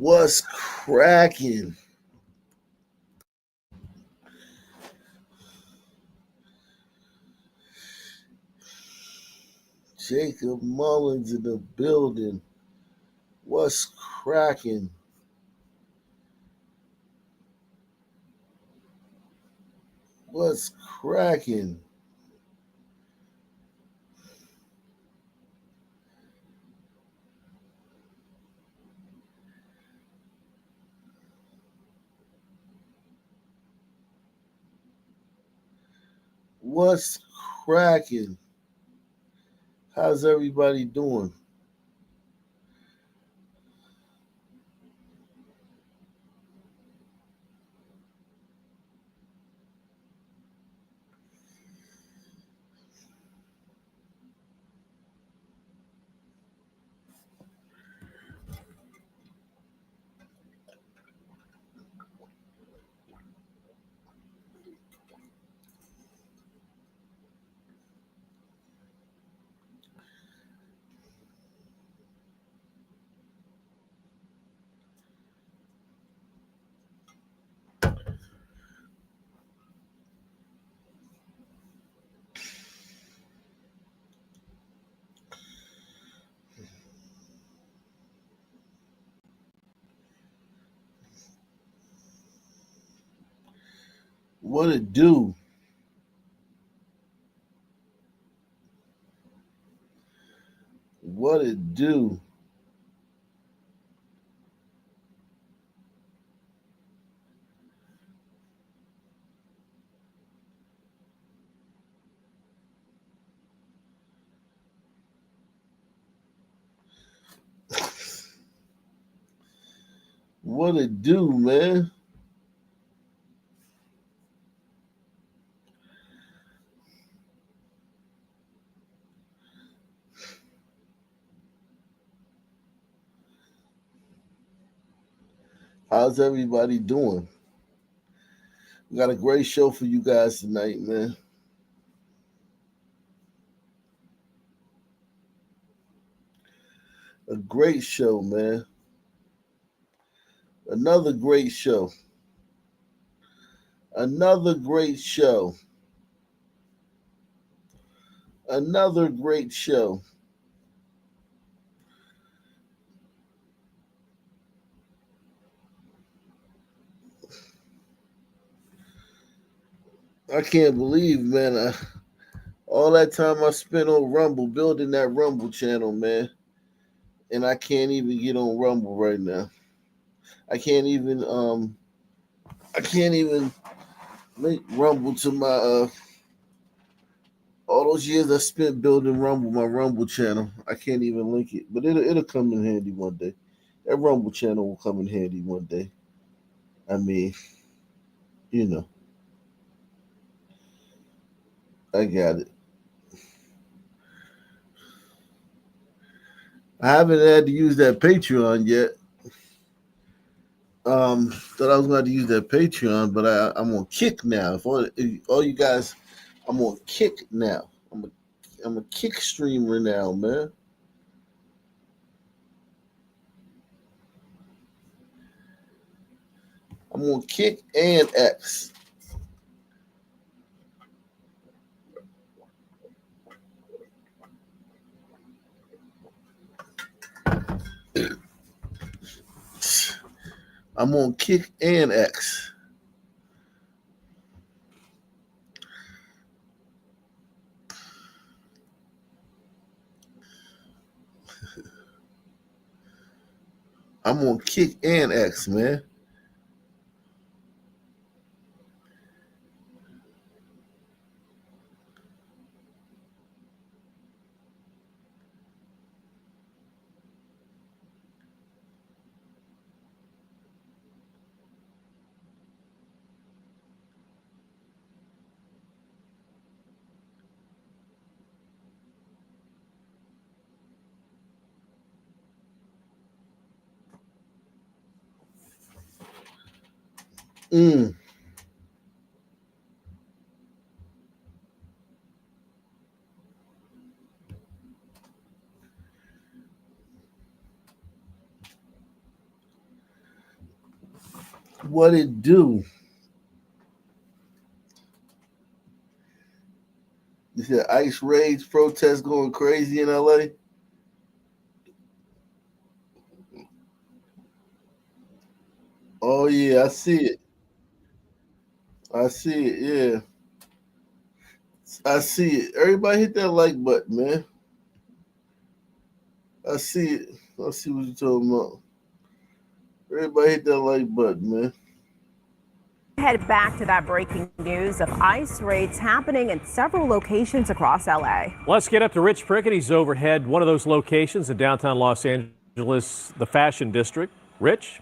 What's cracking? Jacob Mullins in the building. What's cracking? What's cracking? What's cracking? How's everybody doing? What it do? What it do? What it do, man? How's everybody doing? We got a great show for you guys tonight, man. A great show, man. Another great show. Another great show. Another great show. I can't believe, man, all that time I spent on Rumble building that Rumble channel, man, and I can't even get on Rumble right now. I can't even I can't even link Rumble to my all those years I spent building Rumble, my Rumble channel. I can't even link it, but it'll come in handy one day. That Rumble channel will come in handy one day. I mean, you know, I got it. I haven't had to use that Patreon yet. Thought I was going to use that Patreon, but I'm on Kick now. If all you guys, I'm on Kick now. I'm a Kick streamer now, man. I'm on Kick and X. I'm on Kick and X. I'm on Kick and X, man. Mm. What it do? You said ice raids protests going crazy in LA? Oh yeah, I see it. I see it. Yeah, I see it. Everybody hit that like button, man. I see it. I see what you're talking about. Everybody hit that like button, man. Head back to that breaking news of ice raids happening in several locations across LA. Let's get up to Rich Prickett. He's overhead one of those locations in downtown Los Angeles, the Fashion District. Rich?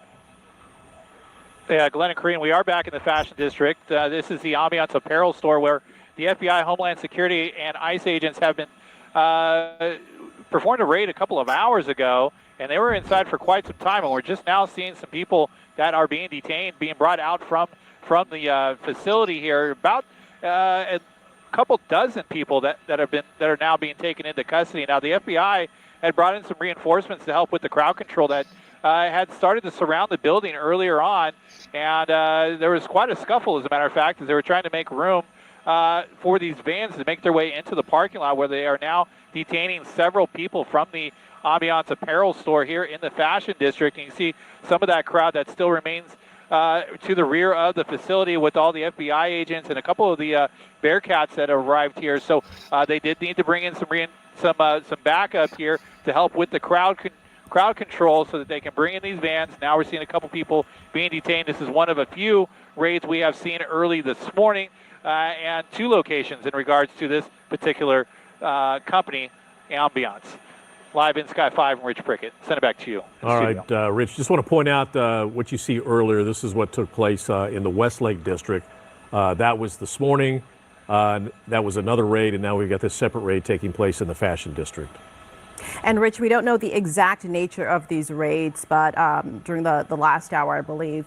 Yeah, Glenn and Kareen, we are back in the Fashion District. This is the Ambiance apparel store where the FBI, Homeland Security, and ICE agents have been performed a raid a couple of hours ago, and they were inside for quite some time, and we're just now seeing some people that are being detained, being brought out from the facility here. About a couple dozen people that are now being taken into custody. Now, the FBI had brought in some reinforcements to help with the crowd control that had started to surround the building earlier on, and there was quite a scuffle, as a matter of fact, as they were trying to make room for these vans to make their way into the parking lot, where they are now detaining several people from the Ambiance apparel store here in the Fashion District. And you see some of that crowd that still remains to the rear of the facility with all the FBI agents and a couple of the Bearcats that arrived here. So they did need to bring in some backup here to help with the crowd control so that they can bring in these vans. Now we're seeing a couple people being detained. This is one of a few raids we have seen early this morning, and two locations in regards to this particular company, Ambiance. Live in Sky 5 and Rich Prickett. Send it back to you. All right, Rich, just want to point out what you see earlier. This is what took place in the Westlake District. That was this morning. That was another raid, and now we've got this separate raid taking place in the Fashion District. And Rich, we don't know the exact nature of these raids, but during the last hour, I believe,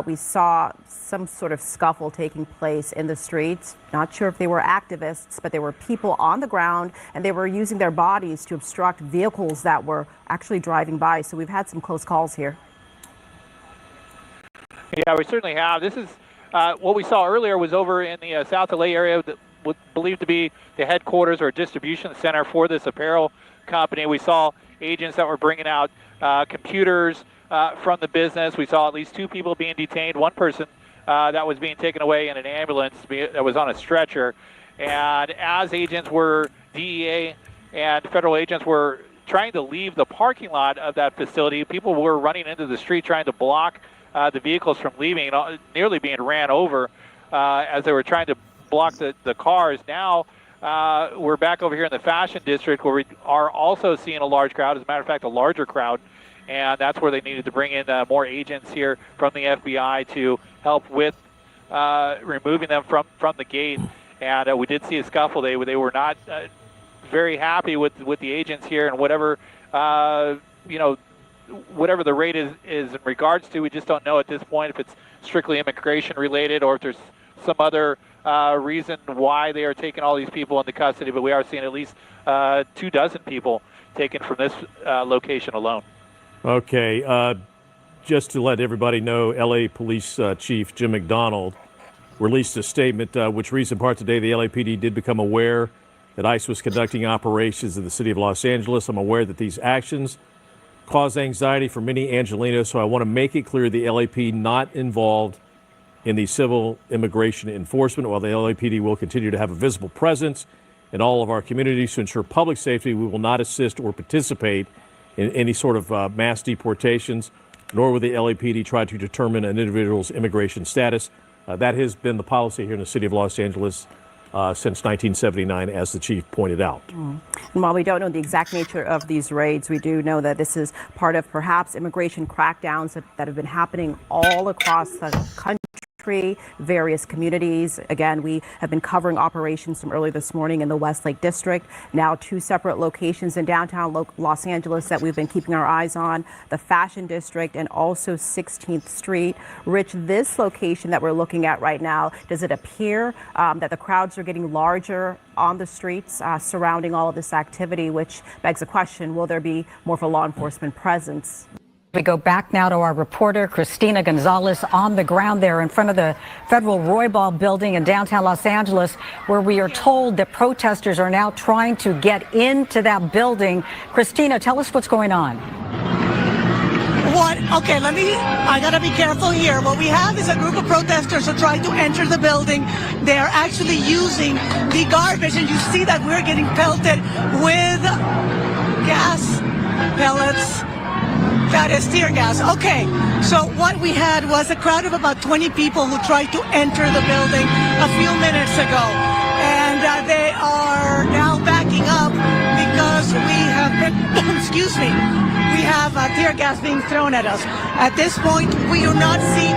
we saw some sort of scuffle taking place in the streets. Not sure if they were activists, but they were people on the ground, and they were using their bodies to obstruct vehicles that were actually driving by. So we've had some close calls here. Yeah, we certainly have. This is what we saw earlier was over in the South LA area that was believed to be the headquarters or distribution center for this apparel company. We saw agents that were bringing out computers from the business. We saw at least two people being detained. One person that was being taken away in an ambulance that was on a stretcher. And as DEA and federal agents were trying to leave the parking lot of that facility, people were running into the street trying to block the vehicles from leaving, nearly being ran over as they were trying to block the cars. Now we're back over here in the Fashion District, where we are also seeing a large crowd. As a matter of fact, a larger crowd, and that's where they needed to bring in more agents here from the FBI to help with removing them from the gate. And we did see a scuffle. They were not very happy with the agents here, and whatever whatever the raid is in regards to, we just don't know at this point if it's strictly immigration related or if there's some other reason why they are taking all these people into custody. But we are seeing at least 24 people taken from this location alone. Okay, just to let everybody know, LA Police Chief Jim McDonald released a statement which reads in part today, the LAPD did become aware that ICE was conducting operations in the city of Los Angeles. I'm aware that these actions cause anxiety for many Angelinos, so I want to make it clear the LAPD not involved in the civil immigration enforcement. While the LAPD will continue to have a visible presence in all of our communities to ensure public safety, we will not assist or participate in any sort of mass deportations, nor will the LAPD try to determine an individual's immigration status. That has been the policy here in the city of Los Angeles since 1979, as the chief pointed out. And while we don't know the exact nature of these raids, we do know that this is part of perhaps immigration crackdowns that have been happening all across the country. Various communities. Again, we have been covering operations from early this morning in the Westlake District. Now two separate locations in downtown Los Angeles that we've been keeping our eyes on, the Fashion District and also 16th Street. Rich, this location that we're looking at right now, does it appear that the crowds are getting larger on the streets surrounding all of this activity, which begs the question, will there be more of a law enforcement presence? We go back now to our reporter, Christina Gonzalez, on the ground there in front of the Federal Roybal building in downtown Los Angeles, where we are told that protesters are now trying to get into that building. Christina, tell us what's going on. Okay, I gotta be careful here. What we have is a group of protesters who try to enter the building. They are actually using the garbage, and you see that we're getting pelted with gas pellets. That is tear gas. Okay, so what we had was a crowd of about 20 people who tried to enter the building a few minutes ago. And they are now backing up because we have been, excuse me, we have tear gas being thrown at us. At this point, we do not see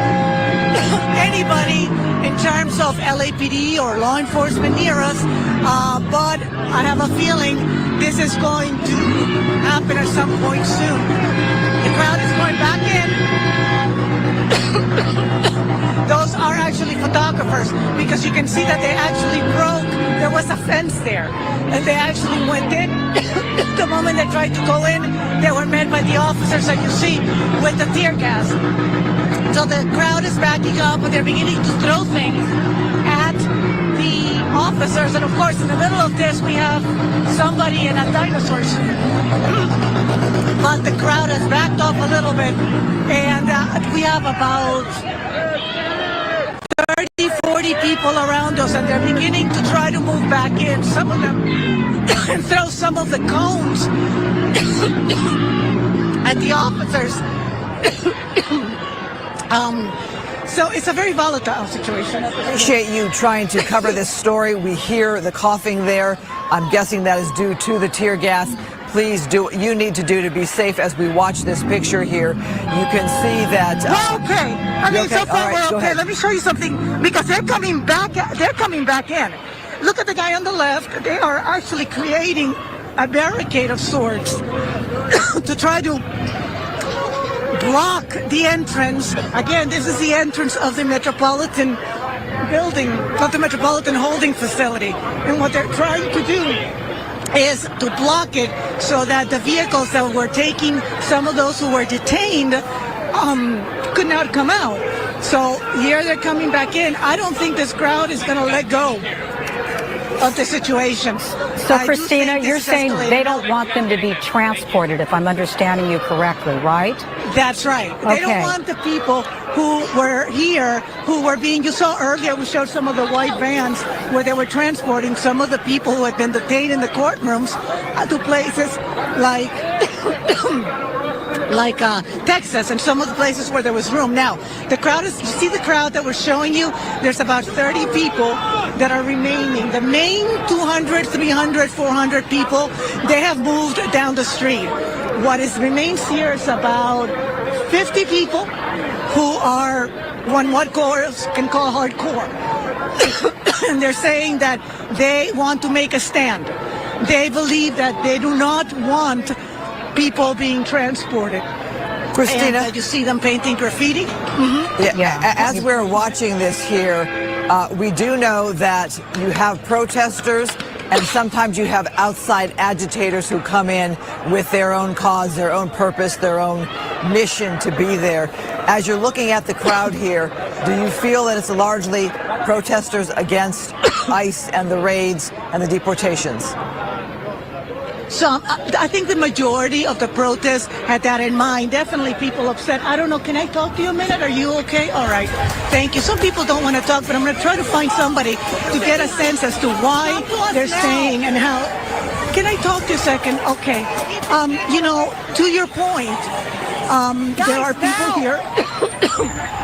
anybody in terms of LAPD or law enforcement near us, but I have a feeling this is going to happen at some point soon. The crowd is going back in. Those are actually photographers, because you can see that they actually broke. There was a fence there, and they actually went in. The moment they tried to go in, they were met by the officers that you see with the tear gas. So the crowd is backing up, and they're beginning to throw things at the officers. And of course, in the middle of this, we have somebody in a dinosaur suit. But the crowd has backed off a little bit, and we have about 30, 40 people around us, and they're beginning to try to move back in. Some of them and throw some of the cones at the officers. So it's a very volatile situation. Appreciate you trying to cover this story. We hear the coughing there. I'm guessing that is due to the tear gas. Please do what you need to do to be safe as we watch this picture here. You can see that. We're okay. I mean, okay? so far Right, we're okay. Let me show you something, because they're coming back. They're coming back in. Look at the guy on the left. They are actually creating a barricade of sorts to try to block the entrance. Again, this is the entrance of the Metropolitan building, of the Metropolitan Holding Facility. And what they're trying to do is to block it so that the vehicles that were taking some of those who were detained could not come out. So here they're coming back in. I don't think this crowd is going to let go of the situation. So, Christina, you're saying they don't want them to be transported, if I'm understanding you correctly, right? That's right. Okay. They don't want the people who were here, who were being, you saw earlier, we showed some of the white vans where they were transporting some of the people who had been detained in the courtrooms to places like Texas, and some of the places where there was room. Now, the crowd is, you see the crowd that we're showing you? There's about 30 people that are remaining. The main 200, 300, 400 people, they have moved down the street. What remains here is about 50 people who are what course can call hardcore. And they're saying that they want to make a stand. They believe that they do not want people being transported. Christina, and, you see them painting graffiti. Mm-hmm. Yeah. As we're watching this here, we do know that you have protesters, and sometimes you have outside agitators who come in with their own cause, their own purpose, their own mission to be there. As you're looking at the crowd here, do you feel that it's largely protesters against ICE and the raids and the deportations? Some, I think the majority of the protests had that in mind. Definitely people upset. I don't know, can I talk to you a minute? Are you okay? All right. Thank you. Some people don't want to talk, but I'm going to try to find somebody to get a sense as to why they're saying and how. Can I talk to you a second? Okay. To your point, there are people here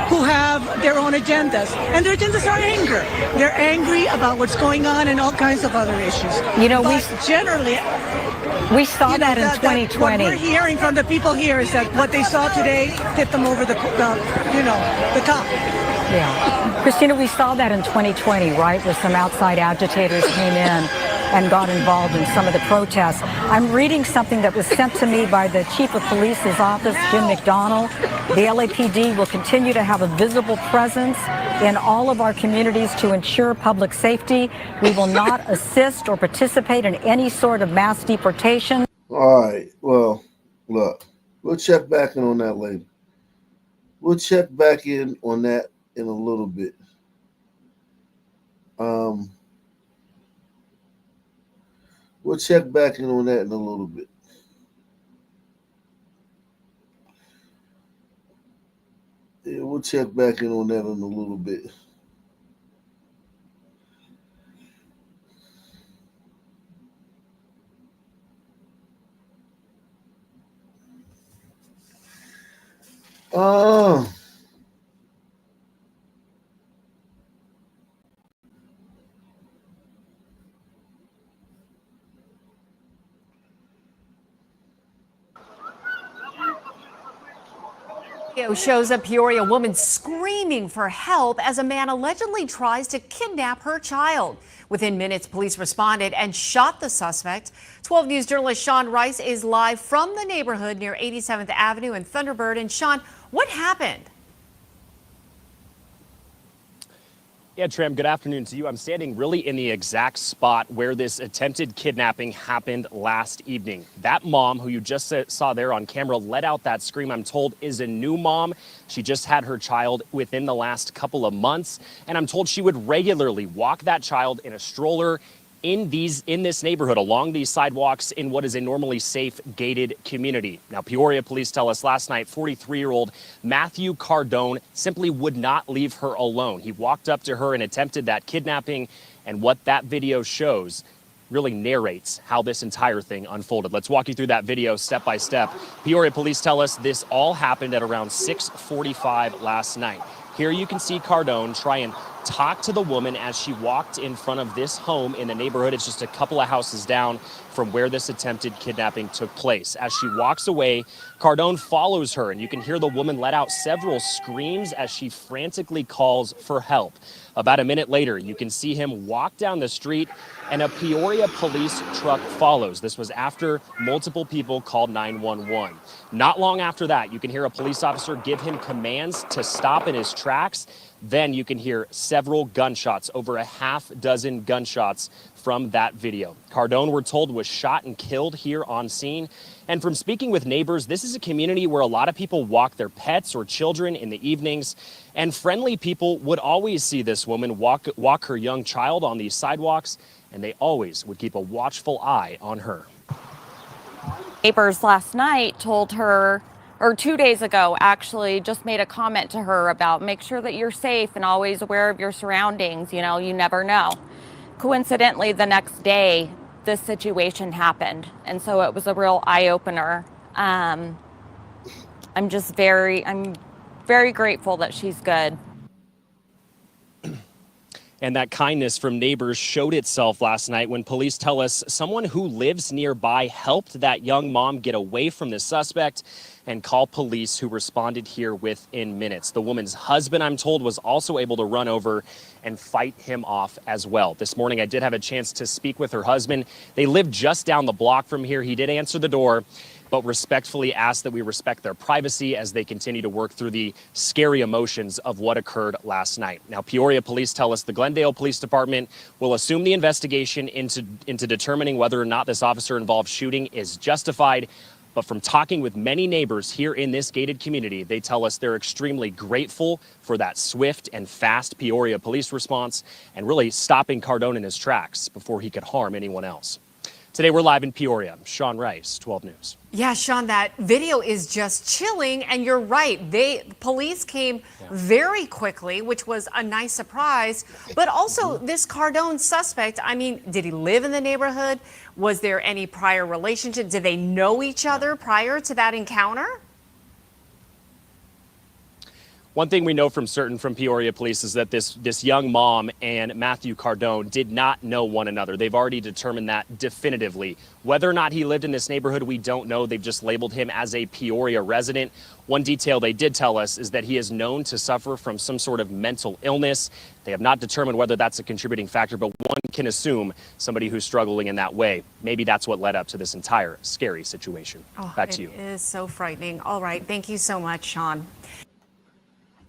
who have their own agendas, and their agendas are anger. They're angry about what's going on and all kinds of other issues. We saw that in 2020. What we're hearing from the people here is that what they saw today tipped them over the top. Yeah. Christina, we saw that in 2020, right, where some outside agitators came in and got involved in some of the protests. I'm reading something that was sent to me by the Chief of Police's office, Jim McDonald. The LAPD will continue to have a visible presence in all of our communities to ensure public safety. We will not assist or participate in any sort of mass deportation. All right. Well, look, We'll check back in on that later. We'll check back in on that in a little bit. We'll check back in on that in a little bit. Yeah, we'll check back in on that in a little bit. Oh. Video shows a Peoria woman screaming for help as a man allegedly tries to kidnap her child. Within minutes, police responded and shot the suspect. 12 News journalist Sean Rice is live from the neighborhood near 87th Avenue and Thunderbird. And Sean, what happened? Yeah, Tram, good afternoon to you. I'm standing really in the exact spot where this attempted kidnapping happened last evening. That mom, who you just saw there on camera, let out that scream, I'm told, is a new mom. She just had her child within the last couple of months, and I'm told she would regularly walk that child in a stroller in this neighborhood along these sidewalks in what is a normally safe gated community. Now, Peoria police tell us last night 43-year-old Matthew Cardone simply would not leave her alone. He walked up to her and attempted that kidnapping, and what that video shows really narrates how this entire thing unfolded. Let's walk you through that video step by step. Peoria police tell us this all happened at around 6:45 last night. Here you can see Cardone try and talk to the woman as she walked in front of this home in the neighborhood. It's just a couple of houses down from where this attempted kidnapping took place. As she walks away, Cardone follows her, and you can hear the woman let out several screams as she frantically calls for help. About a minute later, you can see him walk down the street, and a Peoria police truck follows. This was after multiple people called 911. Not long after that, you can hear a police officer give him commands to stop in his tracks. Then you can hear several gunshots, over a half dozen gunshots from that video. Cardone, we're told, was shot and killed here on scene. And from speaking with neighbors, this is a community where a lot of people walk their pets or children in the evenings. And friendly people would always see this woman walk her young child on these sidewalks, and they always would keep a watchful eye on her. Neighbors last night told her, or 2 days ago, actually, just made a comment to her about make sure that you're safe and always aware of your surroundings. You know, you never know. Coincidentally, the next day, this situation happened. And so it was a real eye-opener. I'm very grateful that she's good. And that kindness from neighbors showed itself last night when police tell us someone who lives nearby helped that young mom get away from the suspect and call police, who responded here within minutes. The woman's husband, I'm told, was also able to run over and fight him off as well. This morning, I did have a chance to speak with her husband. They live just down the block from here. He did answer the door, but respectfully asked that we respect their privacy as they continue to work through the scary emotions of what occurred last night. Now, Peoria police tell us the Glendale Police Department will assume the investigation into determining whether or not this officer-involved shooting is justified. But from talking with many neighbors here in this gated community, they tell us they're extremely grateful for that swift and fast Peoria police response and really stopping Cardone in his tracks before he could harm anyone else. Today, we're live in Peoria. Sean Rice, 12 News. Yeah, Sean, that video is just chilling. And you're right. Police came very quickly, which was a nice surprise. But also this Cardone suspect, I mean, did he live in the neighborhood? Was there any prior relationship? Did they know each other prior to that encounter? One thing we know from Peoria police is that this young mom and Matthew Cardone did not know one another. They've already determined that definitively. Whether or not he lived in this neighborhood, we don't know. They've just labeled him as a Peoria resident. One detail they did tell us is that he is known to suffer from some sort of mental illness. They have not determined whether that's a contributing factor, but one can assume somebody who's struggling in that way. Maybe that's what led up to this entire scary situation. Back to you. It is so frightening. All right. Thank you so much, Sean.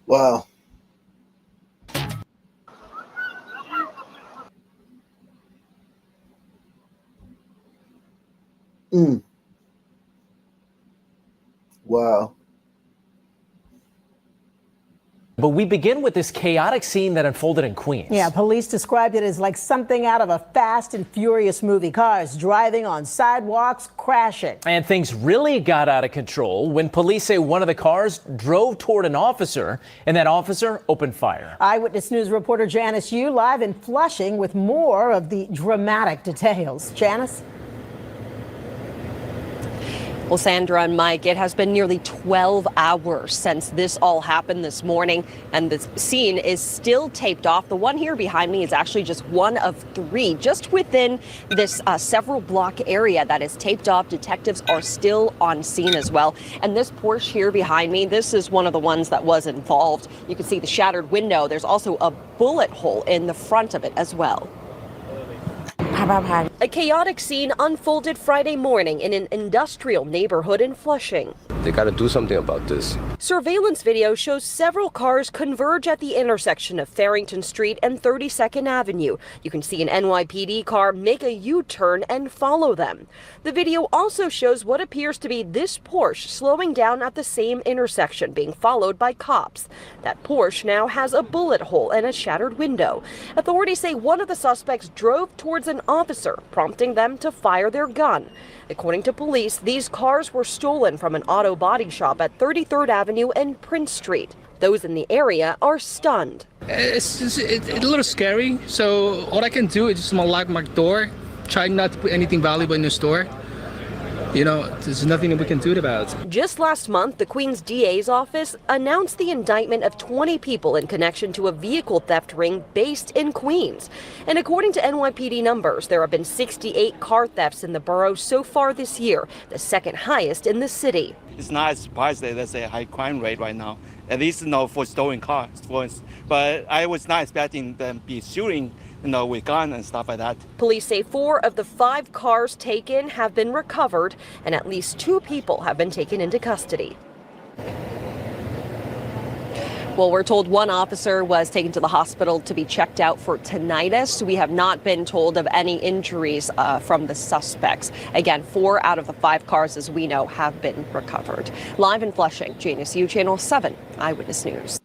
Wow. Wow. But we begin with this chaotic scene that unfolded in Queens. Yeah, police described it as like something out of a Fast and Furious movie. Cars driving on sidewalks, crashing. And things really got out of control when police say one of the cars drove toward an officer and that officer opened fire. Eyewitness News reporter Janice Yu live in Flushing with more of the dramatic details. Janice? Well, Sandra and Mike, it has been nearly 12 hours since this all happened this morning, and the scene is still taped off. The one here behind me is actually just one of three, just within this several block area that is taped off. Detectives are still on scene as well. And this Porsche here behind me, this is one of the ones that was involved. You can see the shattered window. There's also a bullet hole in the front of it as well. A chaotic scene unfolded Friday morning in an industrial neighborhood in Flushing. They got to do something about this. Surveillance video shows several cars converge at the intersection of Farrington Street and 32nd Avenue. You can see an NYPD car make a U-turn and follow them. The video also shows what appears to be this Porsche slowing down at the same intersection, being followed by cops. That Porsche now has a bullet hole and a shattered window. Authorities say one of the suspects drove towards an officer, prompting them to fire their gun. According to police, these cars were stolen from an auto body shop at 33rd Avenue and Prince Street. Those in the area are stunned. It's a little scary, so all I can do is just lock my door, try not to put anything valuable in the store. You know, there's nothing that we can do about it. Just last month, the Queens DA's office announced the indictment of 20 people in connection to a vehicle theft ring based in Queens. And according to NYPD numbers, there have been 68 car thefts in the borough so far this year, the second highest in the city. It's not a surprise that there's a high crime rate right now, at least for stolen cars. But I was not expecting them to be shooting with guns and stuff like that. Police say 4 of the 5 cars taken have been recovered, and at least 2 people have been taken into custody. Well, we're told one officer was taken to the hospital to be checked out for tinnitus. We have not been told of any injuries from the suspects. Again, 4 out of the 5 cars, as we know, have been recovered. Live in Flushing, Janice Yu, Channel 7, Eyewitness News.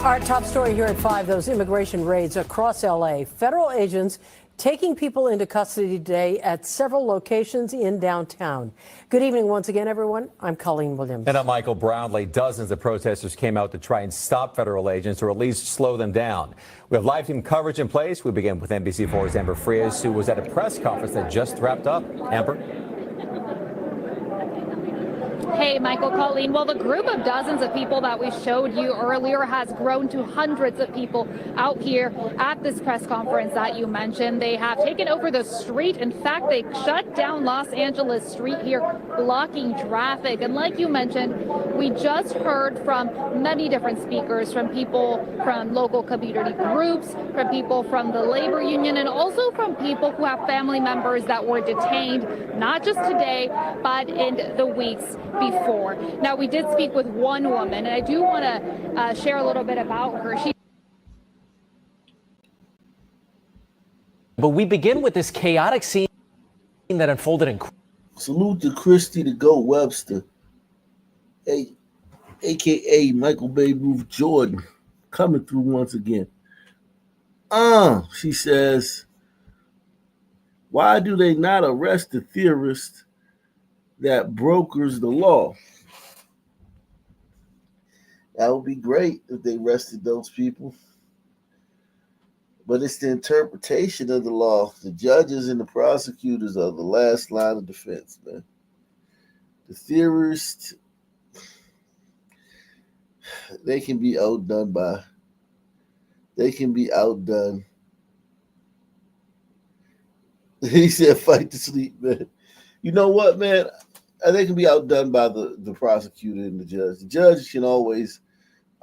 Our top story here at 5, those immigration raids across L.A. Federal agents taking people into custody today at several locations in downtown. Good evening once again, everyone. I'm Colleen Williams. And I'm Michael Brownlee. Dozens of protesters came out to try and stop federal agents or at least slow them down. We have live team coverage in place. We begin with NBC4's Amber Frias, who was at a press conference that just wrapped up. Amber? Hey, Michael, Colleen. Well, the group of dozens of people that we showed you earlier has grown to hundreds of people out here at this press conference that you mentioned. They have taken over the street. In fact, they shut down Los Angeles Street here, blocking traffic. And like you mentioned, we just heard from many different speakers, from people from local community groups, from people from the labor union, and also from people who have family members that were detained, not just today, but in the weeks before. Now, we did speak with one woman, and I do want to share a little bit about her. But we begin with this chaotic scene that unfolded in. Salute to Christy the Goat Webster, a.k.a. Michael Babe Ruth Jordan, coming through once again. She says, why do they not arrest the theorist that brokers the law? That would be great if they arrested those people. But it's the interpretation of the law. The judges and the prosecutors are the last line of defense, man. The theorists, they can be outdone. He said, fight to sleep, man. You know what, man? They can be outdone by the prosecutor and the judge. The judge can always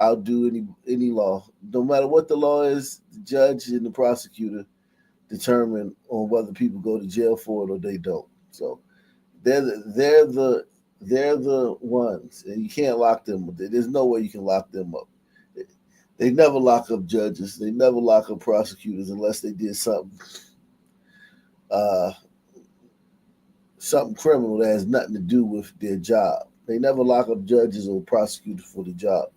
outdo any law. No matter what the law is, the judge and the prosecutor determine on whether people go to jail for it or they don't. So they're the ones, and you can't lock them up. There's no way you can lock them up. They never lock up judges. They never lock up prosecutors unless they did something something criminal that has nothing to do with their job. They never lock up judges or prosecutors for the job.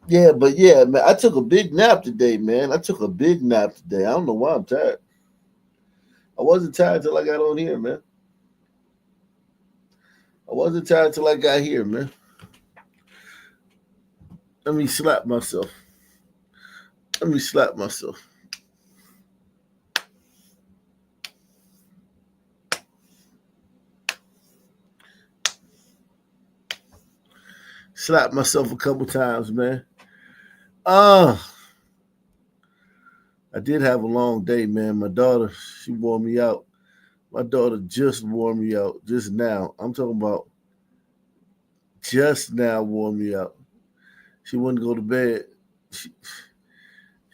Yeah, but yeah, man, I took a big nap today, man. I don't know why I'm tired. I wasn't tired till I got on here, man. I wasn't tired till I got here, man. Let me slap myself. Slap myself a couple times, man. I did have a long day, man. My daughter, she wore me out. My daughter just wore me out just now. I'm talking about just now wore me out. She wouldn't go to bed. She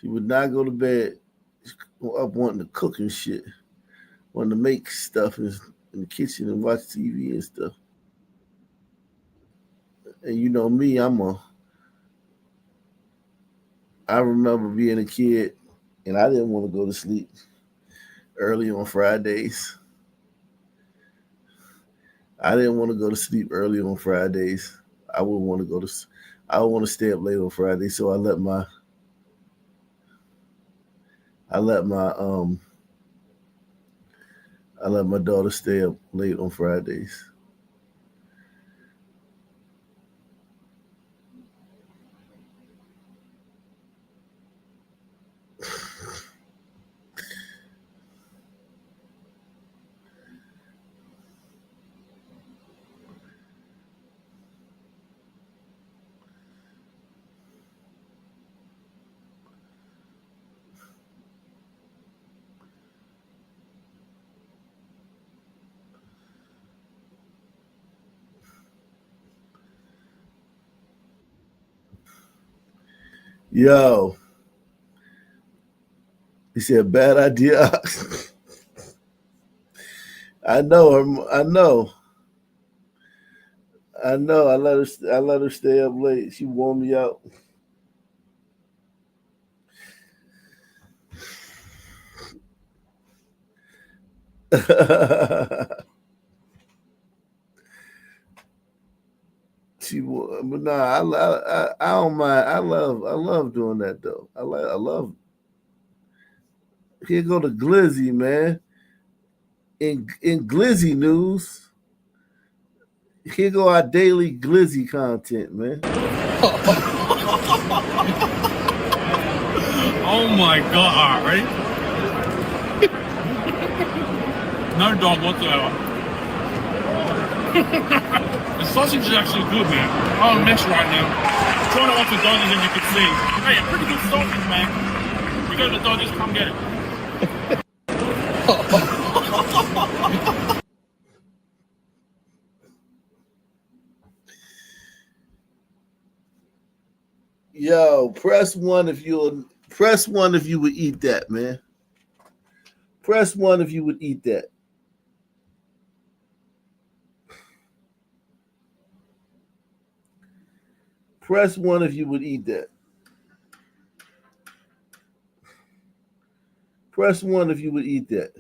would not go to bed. She up wanting to cook and shit. Wanting to make stuff in the kitchen and watch TV and stuff. And you know me, I remember being a kid and I didn't want to go to sleep early on Fridays. I didn't want to go to sleep early on Fridays. I would want to stay up late on Fridays, so I let my daughter stay up late on Fridays. Yo, he said, bad idea. I know her. I know. I let her stay up late. She wore me out. But nah, I don't mind. I love doing that though. I love. Here go to Glizzy, man. In Glizzy news, here go our daily Glizzy content, man. Oh my god, right? No dog whatsoever. The sausage is actually good, man. I'm a mess right now. I'm trying to watch the Dodgers and you can see. Hey, a pretty good sausage, man. You go to the Dodgers, come get it. Yo, press one if you would eat that, man. Press one if you would eat that. Press one if you would eat that. Press one if you would eat that.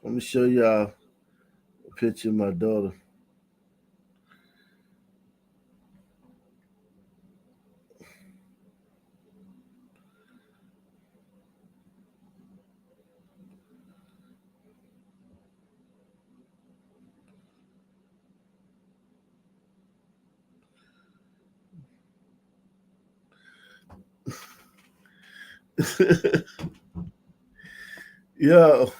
Let me show y'all a picture of my daughter. Yo,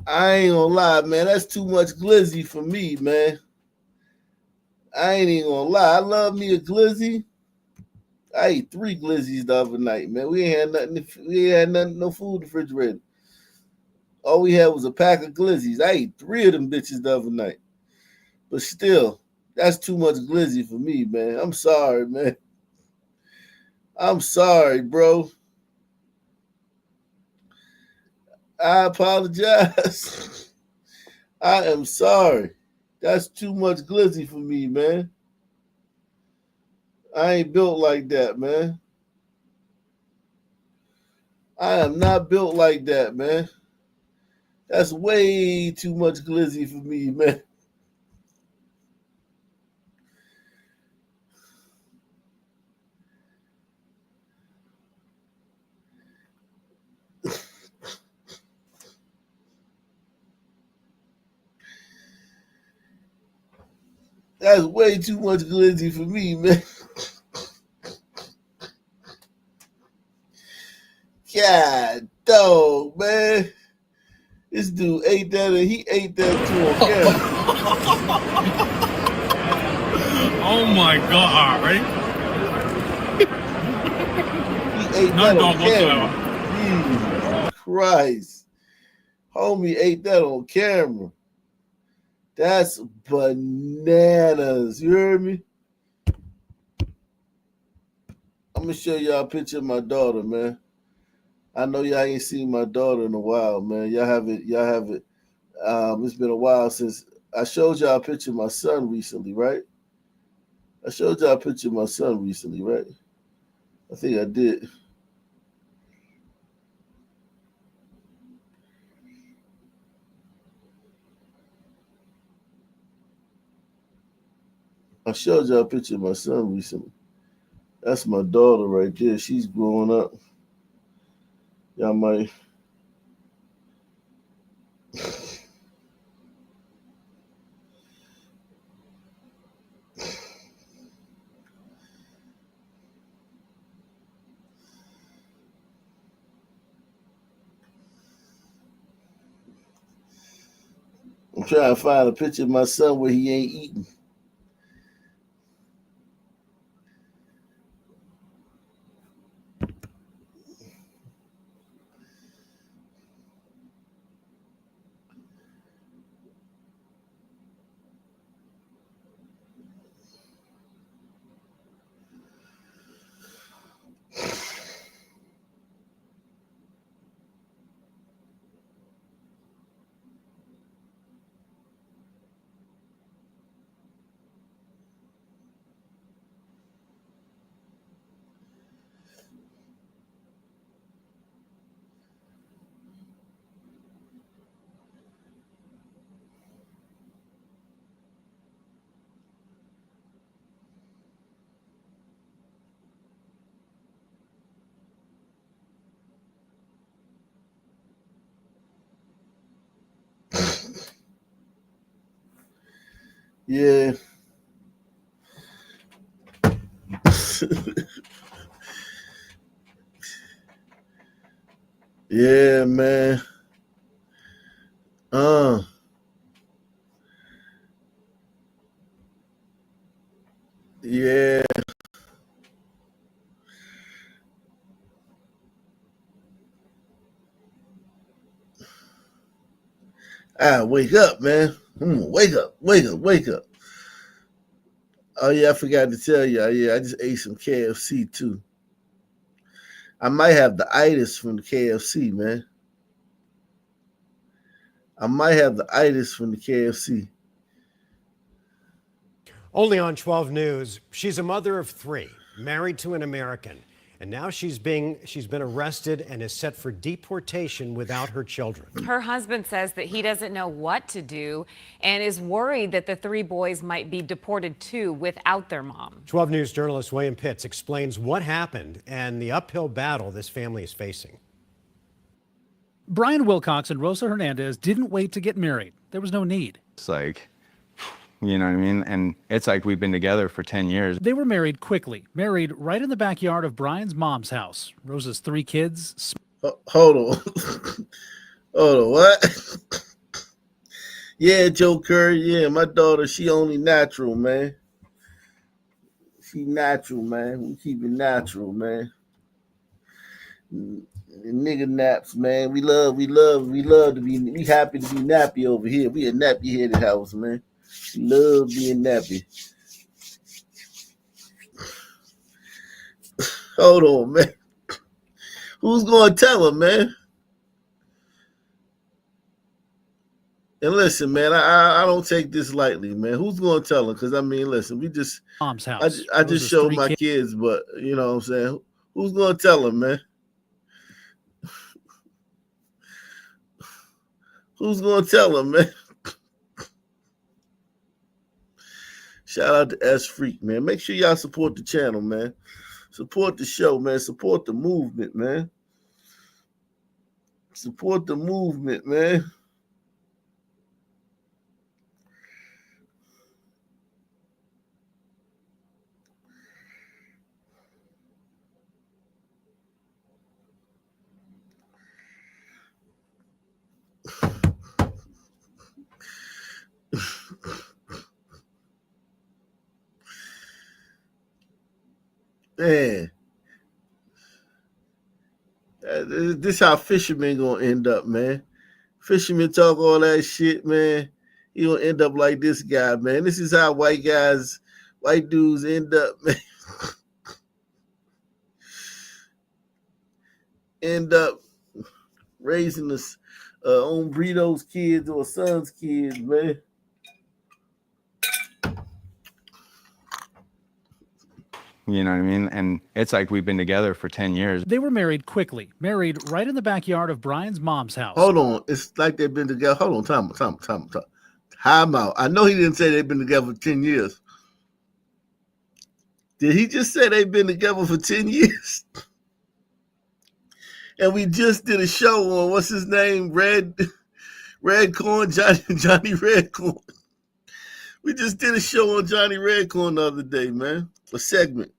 I ain't gonna lie, man. That's too much glizzy for me, man. I ain't even gonna lie. I love me a glizzy. I ate 3 glizzies the other night, man. We ain't had nothing. We ain't had nothing. No food in the refrigerator. All we had was a pack of glizzies. I ate 3 of them bitches the other night. But still, that's too much glizzy for me, man. I'm sorry, man. I'm sorry, bro. I apologize. I am sorry. That's too much glizzy for me, man. I ain't built like that, man. I am not built like that, man. That's way too much glizzy for me, man. That's way too much glizzy for me, man. God, dog, man. This dude ate that and he ate that too on camera. Oh my God, right? He ate that on camera. Jesus Christ. Homie ate that on camera. That's bananas. You heard me? I'm going to show y'all a picture of my daughter, man. I know y'all ain't seen my daughter in a while, man. Y'all have it. It's been a while since I showed y'all a picture of my son recently, right? I showed y'all a picture of my son recently, right? I think I did. I showed y'all a picture of my son recently. That's my daughter right there. She's growing up. Y'all might. I'm trying to find a picture of my son where he ain't eating. Yeah. Yeah, man. Yeah. Wake up, man. Wake up. Oh, yeah, I forgot to tell y'all. Yeah, I just ate some KFC, too. I might have the itis from the KFC, man. Only on 12 News, she's a mother of 3, married to an American, and now she's been arrested and is set for deportation without her children. Her husband says that he doesn't know what to do and is worried that the 3 boys might be deported too without their mom. 12 News journalist William Pitts explains what happened and the uphill battle this family is facing. Brian Wilcox and Rosa Hernandez didn't wait to get married. There was no need. It's like, you know what I mean? And it's like we've been together for 10 years. They were married quickly, married right in the backyard of Brian's mom's house. Rosa's 3 kids. Hold on. What? Yeah, Joe Curry. Yeah, my daughter, she only natural, man. She natural, man. We keep it natural, man. Nigga naps, man. We love to be. We happy to be nappy over here. We a nappy headed house, man. We love being nappy. Hold on, man. Who's gonna tell her, man? And listen, man, I don't take this lightly, man. Who's gonna tell her? Because I mean, listen, we just Mom's house. I just showed my kids, but you know what I'm saying? Who's gonna tell her, man? Who's gonna tell her, man? Shout out to S Freak, man. Make sure y'all support the channel, man. Support the show, man. Support the movement, man. Support the movement, man. Man, this how fishermen gonna end up, man. Fishermen talk all that shit, man. He gonna end up like this guy, man. This is how white dudes end up, man. End up raising us on Brito's kids or son's kids, man. You know what I mean? And it's like we've been together for 10 years. They were married quickly, married right in the backyard of Brian's mom's house. Hold on. It's like they've been together. Hold on. Time out. I know he didn't say they've been together for 10 years. Did he just say they've been together for 10 years? And we just did a show on, what's his name? Red Corn, Johnny Redcorn. We just did a show on Johnny Redcorn the other day, man. A segment.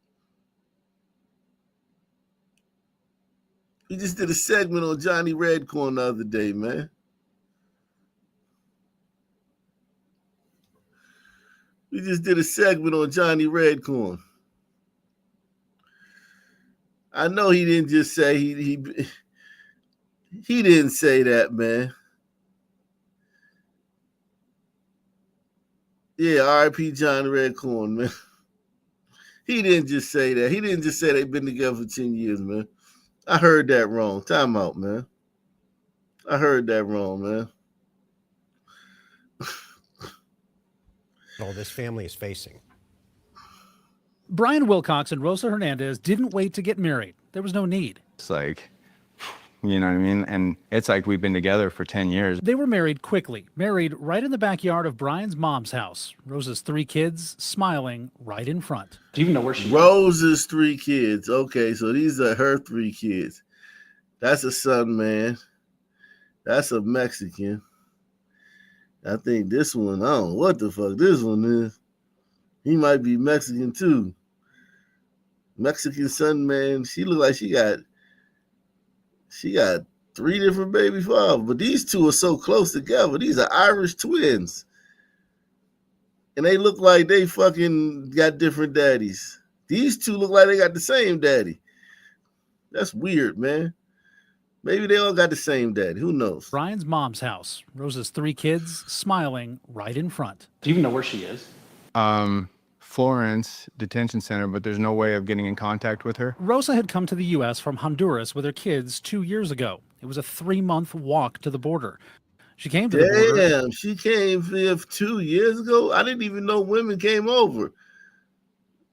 We just did a segment on Johnny Redcorn the other day, man. We just did a segment on Johnny Redcorn. I know he didn't just say he didn't say that, man. Yeah, R.I.P. Johnny Redcorn, man. He didn't just say that. He didn't just say they've been together for 10 years, man. I heard that wrong. Time out, man. I heard that wrong, man. All this family is facing. Brian Wilcox and Rosa Hernandez didn't wait to get married. There was no need. It's like, you know what I mean? And it's like we've been together for 10 years. They were married quickly, married right in the backyard of Brian's mom's house. Rosa's 3 kids smiling right in front. Do you even know where she is? Rosa's 3 kids. Okay, so these are her 3 kids. That's a son, man. That's a Mexican. I think this one, I don't know what the fuck this one is. He might be Mexican too. Mexican son, man. She look like she got 3 different baby fathers, but these 2 are so close together. These are Irish twins. And they look like they fucking got different daddies. These 2 look like they got the same daddy. That's weird, man. Maybe they all got the same daddy. Who knows? Brian's mom's house. Rosa's 3 kids smiling right in front. Do you even know where she is? Florence Detention Center, but there's no way of getting in contact with her. Rosa had come to the U.S. from Honduras with her kids 2 years ago. It was a 3-month walk to the border. She came to the border. Damn, she came here 2 years ago? I didn't even know women came over.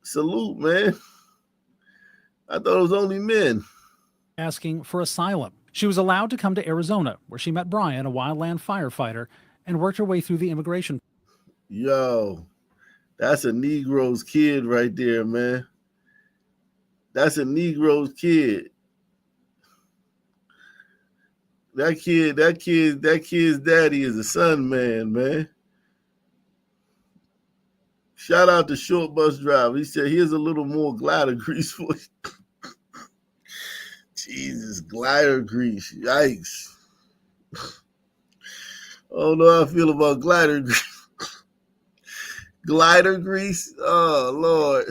Salute, man. I thought it was only men. Asking for asylum. She was allowed to come to Arizona, where she met Brian, a wildland firefighter, and worked her way through the immigration. Yo, that's a Negro's kid right there, man. That's a Negro's kid. That kid's daddy is a son man, man. Shout out to Short Bus Driver. He said, here's a little more glider grease for you. Jesus, glider grease. Yikes. I don't know how I feel about glider grease. Glider grease? Oh, Lord.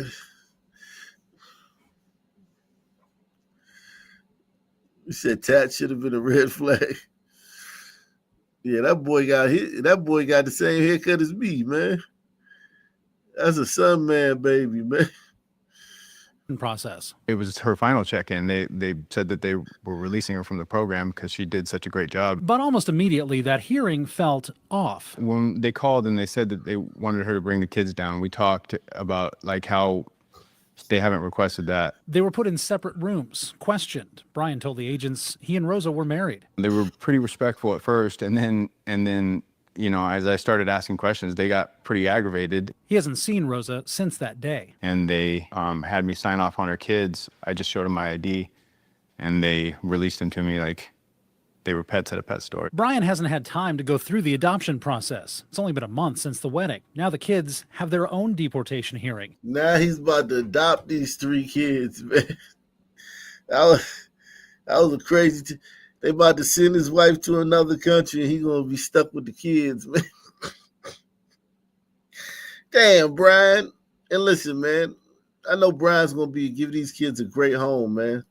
You said Tat should have been a red flag. Yeah, that boy got the same haircut as me, man. That's a son man baby, man. Process. It was her final check-in. They said that they were releasing her from the program because she did such a great job. But almost immediately, that hearing felt off. When they called and they said that they wanted her to bring the kids down, we talked about like how they haven't requested that. They were put in separate rooms, questioned. Brian told the agents he and Rosa were married. They were pretty respectful at first, and then you know, as I started asking questions, they got pretty aggravated. He hasn't seen Rosa since that day. And they had me sign off on her kids. I just showed them my ID, and they released them to me like they were pets at a pet store. Brian hasn't had time to go through the adoption process. It's only been a month since the wedding. Now the kids have their own deportation hearing. Now he's about to adopt these 3 kids, man. That was a crazy. They about to send his wife to another country, and he's gonna be stuck with the kids, man. Damn, Brian. And listen, man, I know Brian's gonna give these kids a great home, man.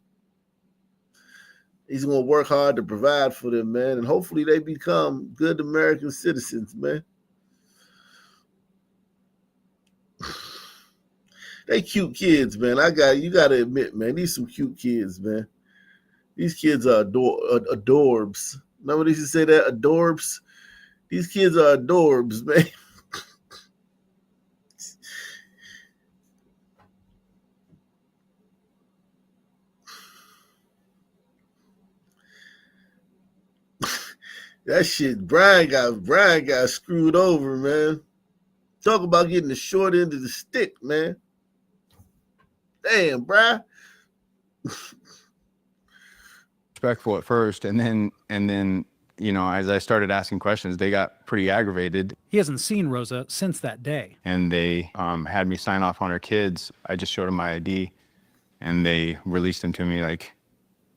He's gonna work hard to provide for them, man, and hopefully they become good American citizens, man. They cute kids, man. You gotta admit, man, these some cute kids, man. These kids are adorbs. Remember they used to say that, adorbs? These kids are adorbs, man. That shit, Brian got screwed over, man. Talk about getting the short end of the stick, man. Damn, Brian. Respectful at first, and then you know, as I started asking questions, they got pretty aggravated. He hasn't seen Rosa since that day. And they had me sign off on her kids. I just showed them my ID, and they released them to me like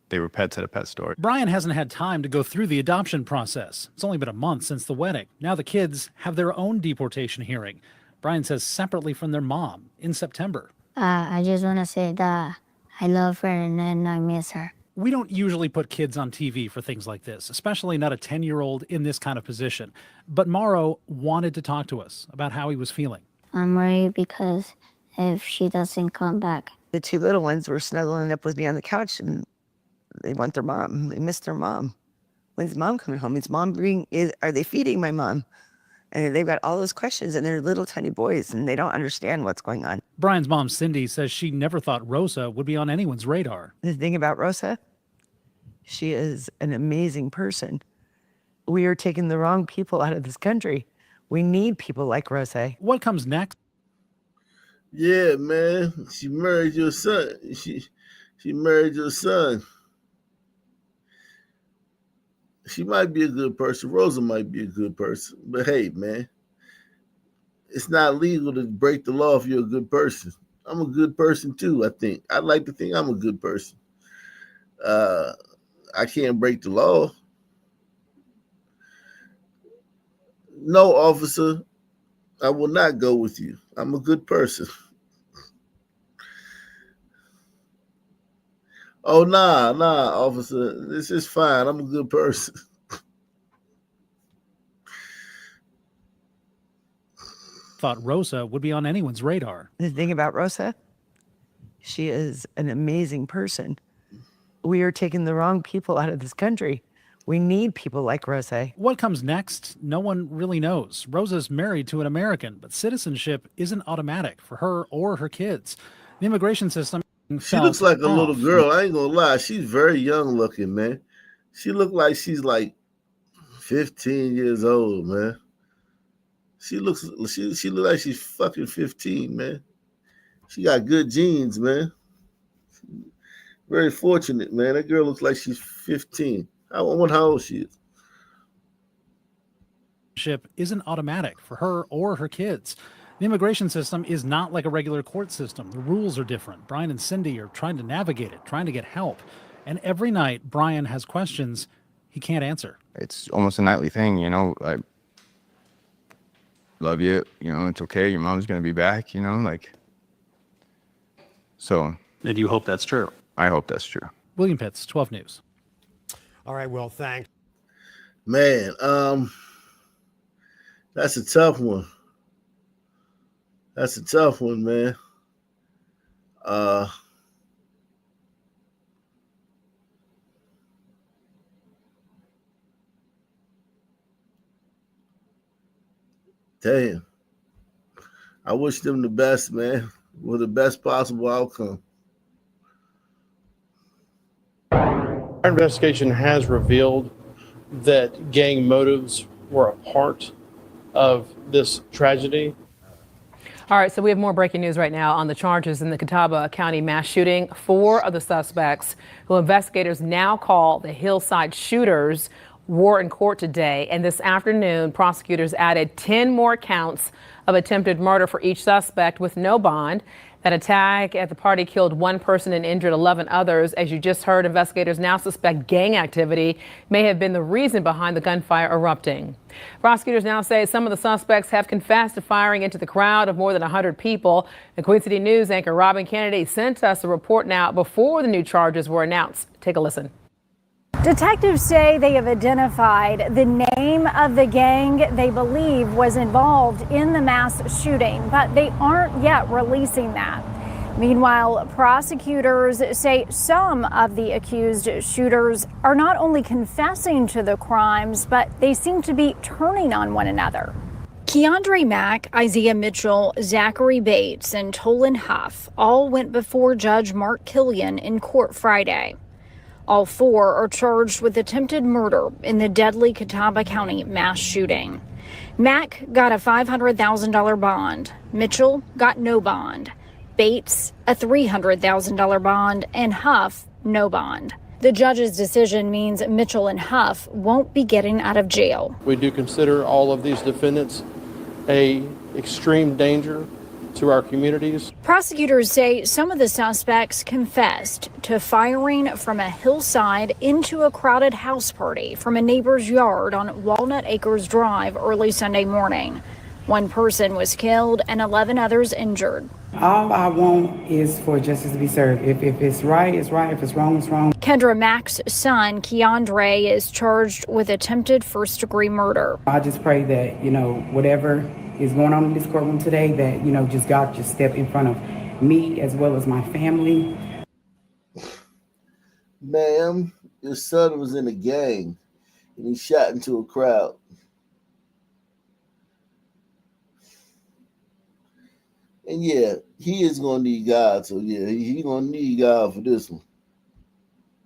they were pets at a pet store. Brian hasn't had time to go through the adoption process. It's only been a month since the wedding. Now the kids have their own deportation hearing. Brian says separately from their mom in September. I just want to say that I love her and I miss her. We don't usually put kids on TV for things like this, especially not a 10-year-old in this kind of position. But Mauro wanted to talk to us about how he was feeling. I'm worried because if she doesn't come back. The 2 little ones were snuggling up with me on the couch, and they want their mom. They miss their mom. When's mom coming home? Are they feeding my mom? And they've got all those questions, and they're little tiny boys, and they don't understand what's going on. Brian's mom, Cindy, says she never thought Rosa would be on anyone's radar. The thing about Rosa, she is an amazing person. We are taking the wrong people out of this country. We need people like Rosa. What comes next? Yeah, man. She married your son. She married your son. She might be a good person. Rosa might be a good person. But hey, man, it's not legal to break the law if you're a good person. I'm a good person too, I think. I'd like to think I'm a good person. I can't break the law. No, officer, I will not go with you. I'm a good person. Oh, nah, officer. This is fine. I'm a good person. Thought Rosa would be on anyone's radar. The thing about Rosa, she is an amazing person. We are taking the wrong people out of this country. We need people like Rosa. What comes next? No one really knows. Rosa's married to an American, but citizenship isn't automatic for her or her kids. The immigration system. She looks like a little girl. I ain't gonna lie. She's very young looking, man. She look like she's like 15 years old, man. She look like she's fucking 15, man. She got good genes, man. Very fortunate, man. That girl looks like she's 15. I wonder how old she is. Ship isn't automatic for her or her kids. The immigration system is not like a regular court system. The rules are different. Brian and Cindy are trying to navigate it, trying to get help. And every night, Brian has questions he can't answer. It's almost a nightly thing, you know, like, love you, you know, it's okay, your mom's gonna be back, you know, like, so. And you hope that's true? I hope that's true. William Pitts, 12 News. All right, Will, thanks. Man, that's a tough one. That's a tough one, man. Damn. I wish them the best, man, with the best possible outcome. Our investigation has revealed that gang motives were a part of this tragedy. All right, so we have more breaking news right now on the charges in the Catawba County mass shooting. 4 of the suspects, who investigators now call the Hillside shooters, were in court today. And this afternoon, prosecutors added 10 more counts of attempted murder for each suspect with no bond. That attack at the party killed 1 person and injured 11 others. As you just heard, investigators now suspect gang activity may have been the reason behind the gunfire erupting. Prosecutors now say some of the suspects have confessed to firing into the crowd of more than 100 people. The Queen City News anchor Robin Kennedy sent us a report now before the new charges were announced. Take a listen. Detectives say they have identified the name of the gang they believe was involved in the mass shooting, but they aren't yet releasing that. Meanwhile, prosecutors say some of the accused shooters are not only confessing to the crimes, but they seem to be turning on one another. Keandre Mack, Isaiah Mitchell, Zachary Bates, and Tolan Huff all went before Judge Mark Killian in court Friday. All 4 are charged with attempted murder in the deadly Catawba County mass shooting. Mack got a $500,000 bond. Mitchell got no bond. Bates, a $300,000 bond, and Huff, no bond. The judge's decision means Mitchell and Huff won't be getting out of jail. We do consider all of these defendants a extreme danger to our communities. Prosecutors say some of the suspects confessed to firing from a hillside into a crowded house party from a neighbor's yard on Walnut Acres Drive early Sunday morning. 1 person was killed and 11 others injured. All I want is for justice to be served. If it's right, it's right. If it's wrong, it's wrong. Kendra Mack's son, Keandre, is charged with attempted first-degree murder. I just pray that, whatever is going on in this courtroom today, that, just God just step in front of me as well as my family. Ma'am, your son was in a gang and he shot into a crowd. And yeah, he is going to need God. So yeah, he's going to need God for this one.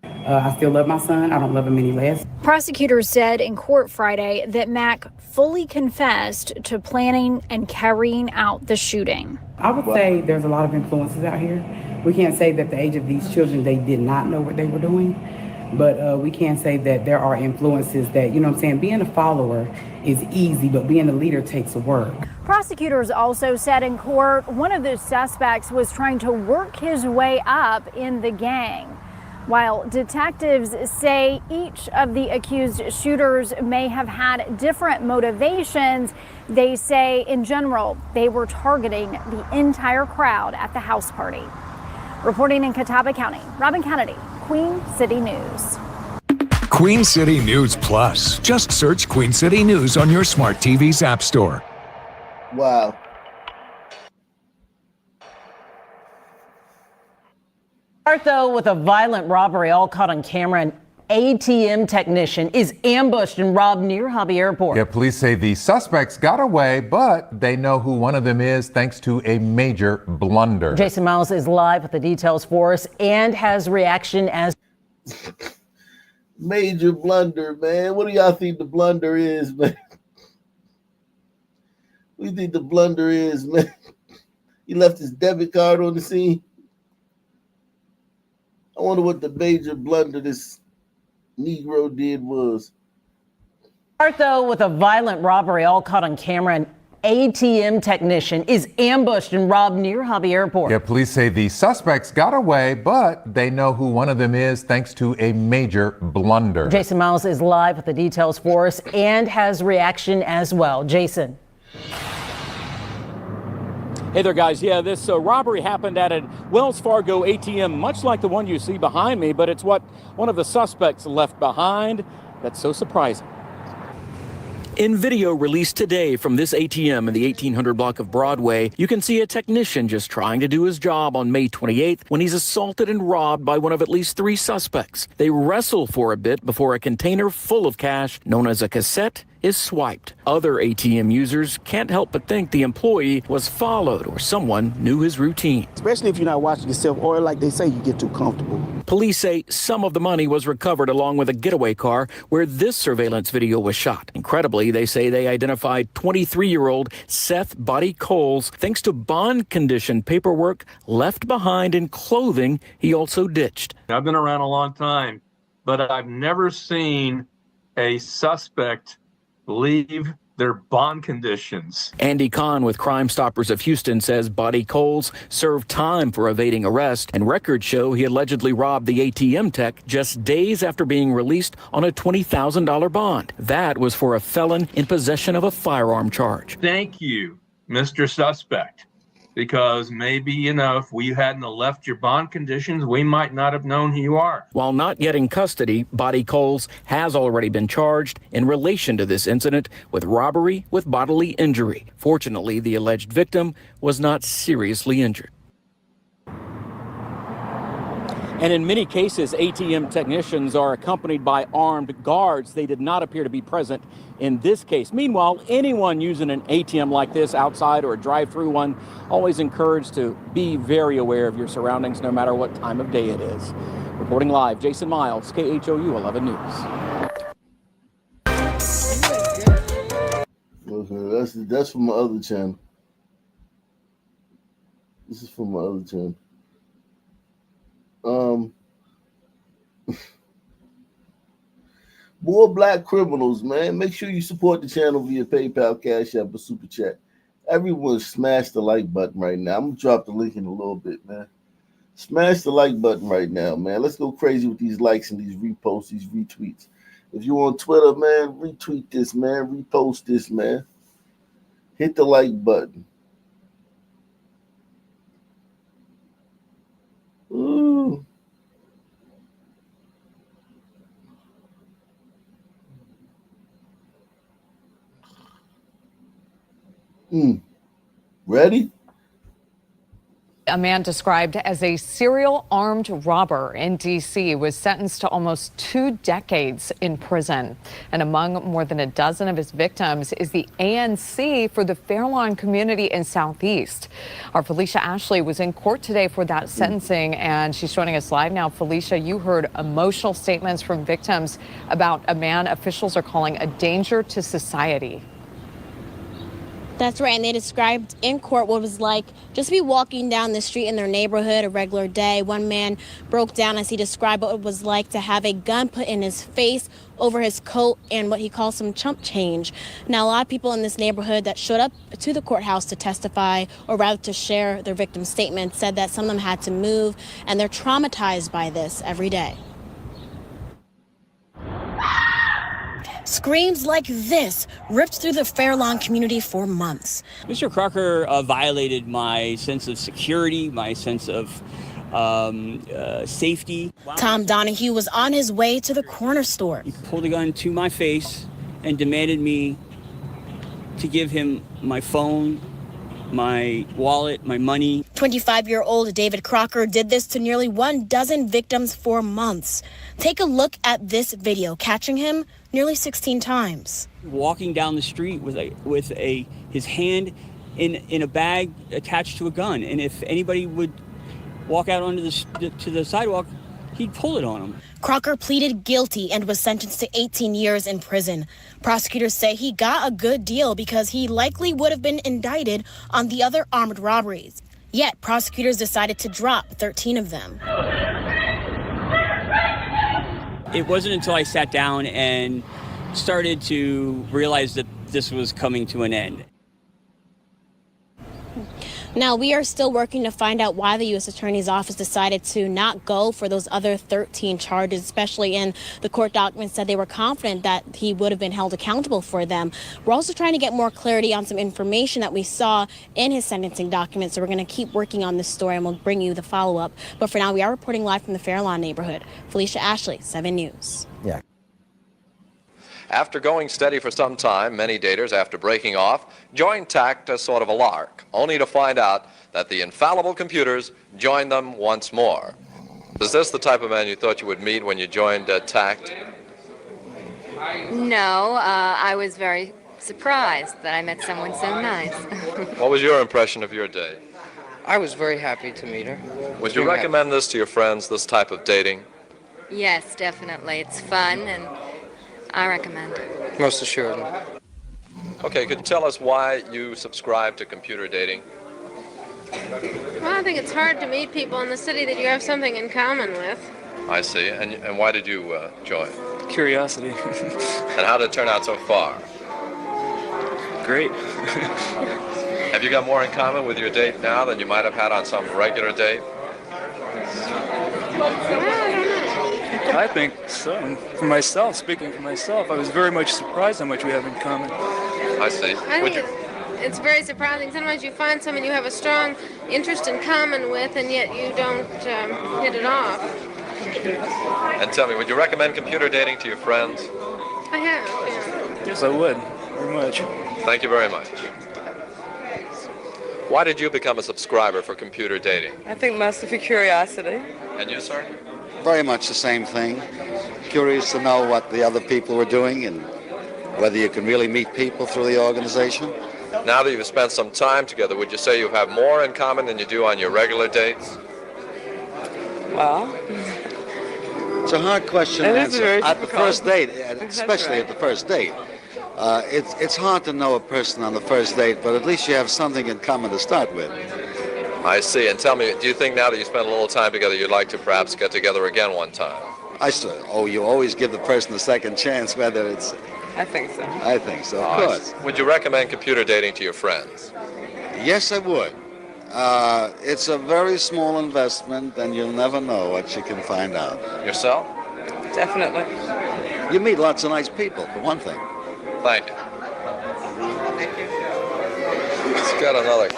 I still love my son. I don't love him any less. Prosecutors said in court Friday that Mack fully confessed to planning and carrying out the shooting. I would say there's a lot of influences out here. We can't say that the age of these children, they did not know what they were doing. But we can say that there are influences that, being a follower is easy, but being a leader takes work. Prosecutors also said in court one of the suspects was trying to work his way up in the gang. While detectives say each of the accused shooters may have had different motivations, they say in general they were targeting the entire crowd at the house party. Reporting in Catawba County, Robin Kennedy, Queen City News. Queen City News Plus. Just search Queen City News on your smart TV's app store. Wow. Start though with a violent robbery all caught on camera. An ATM technician is ambushed and robbed near Hobby Airport. Yeah, police say the suspects got away, but they know who one of them is thanks to a major blunder. Jason Miles is live with the details for us and has reaction as major blunder, man. What do y'all think the blunder is, man? What do you think the blunder is, man? He left his debit card on the scene. I wonder what the major blunder this Negro did was. Start though with a violent robbery all caught on camera. An ATM technician is ambushed and robbed near Hobby Airport. Yeah, police say the suspects got away, but they know who one of them is thanks to a major blunder. Jason Miles is live with the details for us and has reaction as well. Jason. Hey there, guys. Yeah, this robbery happened at a Wells Fargo ATM, much like the one you see behind me, but it's what one of the suspects left behind that's so surprising. In video released today from this ATM in the 1800 block of Broadway, you can see a technician just trying to do his job on May 28th when he's assaulted and robbed by one of at least 3 suspects. They wrestle for a bit before a container full of cash, known as a cassette, is swiped. Other ATM users can't help but think the employee was followed or someone knew his routine. Especially if you're not watching yourself or like they say, you get too comfortable. Police say some of the money was recovered along with a getaway car where this surveillance video was shot. Incredibly, they say they identified 23-year-old Seth Buddy Coles thanks to bond condition paperwork left behind in clothing he also ditched. I've been around a long time, but I've never seen a suspect leave their bond conditions. Andy Kahn with Crime Stoppers of Houston says Buddy Coles served time for evading arrest, and records show he allegedly robbed the ATM tech just days after being released on a $20,000 bond. That was for a felon in possession of a firearm charge. Thank you, Mr. Suspect, because maybe, if we hadn't left your bond conditions, we might not have known who you are. While not yet in custody, Buddy Coles has already been charged in relation to this incident with robbery with bodily injury. Fortunately, the alleged victim was not seriously injured. And in many cases, ATM technicians are accompanied by armed guards. They did not appear to be present in this case. Meanwhile, anyone using an ATM like this outside or a drive-through one, always encouraged to be very aware of your surroundings, no matter what time of day it is. Reporting live, Jason Miles, KHOU 11 News. Okay, that's from my other channel. This is from my other channel. More black criminals, man. Make sure you support the channel via PayPal, Cash App, or Super Chat. Everyone smash the like button right now. I'm gonna drop the link in a little bit, man. Smash the like button right now, man. Let's go crazy with these likes and these reposts, these retweets. If you're on Twitter, man, retweet this, man. Repost this, man. Hit the like button. Ooh. Ready? A man described as a serial armed robber in D.C. was sentenced to almost 2 decades in prison. And among more than a dozen of his victims is the ANC for the Fairlawn community in Southeast. Our Felicia Ashley was in court today for that sentencing, and she's joining us live now. Felicia, you heard emotional statements from victims about a man officials are calling a danger to society. That's right, and they described in court what it was like just to be walking down the street in their neighborhood a regular day. One man broke down as he described what it was like to have a gun put in his face, over his coat, and what he calls some chump change. Now, a lot of people in this neighborhood that showed up to the courthouse to testify, or rather to share their victim statements, said that some of them had to move, and they're traumatized by this every day. Screams like this ripped through the Fairlawn community for months. Mr. Crocker violated my sense of security, my sense of safety. Tom Donahue was on his way to the corner store. He pulled a gun to my face and demanded me to give him my phone, my wallet, my money. 25-year-old David Crocker did this to nearly 12 victims for months. Take a look at this video, catching him nearly 16 times. Walking down the street with his hand in a bag attached to a gun, and if anybody would walk out onto the sidewalk, he'd pull it on him. Crocker pleaded guilty and was sentenced to 18 years in prison. Prosecutors say he got a good deal because he likely would have been indicted on the other armed robberies. Yet prosecutors decided to drop 13 of them. It wasn't until I sat down and started to realize that this was coming to an end. Now, we are still working to find out why the U.S. Attorney's Office decided to not go for those other 13 charges, especially in the court documents said they were confident that he would have been held accountable for them. We're also trying to get more clarity on some information that we saw in his sentencing documents, so we're going to keep working on this story and we'll bring you the follow-up. But for now, we are reporting live from the Fairlawn neighborhood. Felicia Ashley, 7 News. Yeah. After going steady for some time, many daters, after breaking off, joined TACT as sort of a lark, only to find out that the infallible computers joined them once more. Is this the type of man you thought you would meet when you joined TACT? No, I was very surprised that I met someone so nice. What was your impression of your date? I was very happy to meet her. Would you recommend this to your friends, this type of dating? Yes, definitely. It's fun, and I recommend it. Most assuredly. Okay, could you tell us why you subscribe to computer dating? Well, I think it's hard to meet people in the city that you have something in common with. I see. And why did you join? Curiosity. And how did it turn out so far? Great. Have you got more in common with your date now than you might have had on some regular date? I think so. For myself, speaking for myself, I was very much surprised how much we have in common. I see. I think it's very surprising. Sometimes you find someone you have a strong interest in common with, and yet you don't hit it off. And tell me, would you recommend computer dating to your friends? I have, yeah. Yes, I would. Very much. Thank you very much. Why did you become a subscriber for computer dating? I think mostly for curiosity. And you, sir? Very much the same thing. Curious to know what the other people were doing and whether you can really meet people through the organization. Now that you've spent some time together, would you say you have more in common than you do on your regular dates? Well, it's a hard question to answer. At the first date, especially at the first date. It's hard to know a person on the first date, but at least you have something in common to start with. I see. And tell me, do you think now that you spent a little time together, you'd like to perhaps get together again one time? You always give the person a second chance, whether it's... I think so. I think so, of course. Would you recommend computer dating to your friends? Yes, I would. It's a very small investment, and you'll never know what you can find out. Yourself? Definitely. You meet lots of nice people, for one thing. Thank you. Let's get another.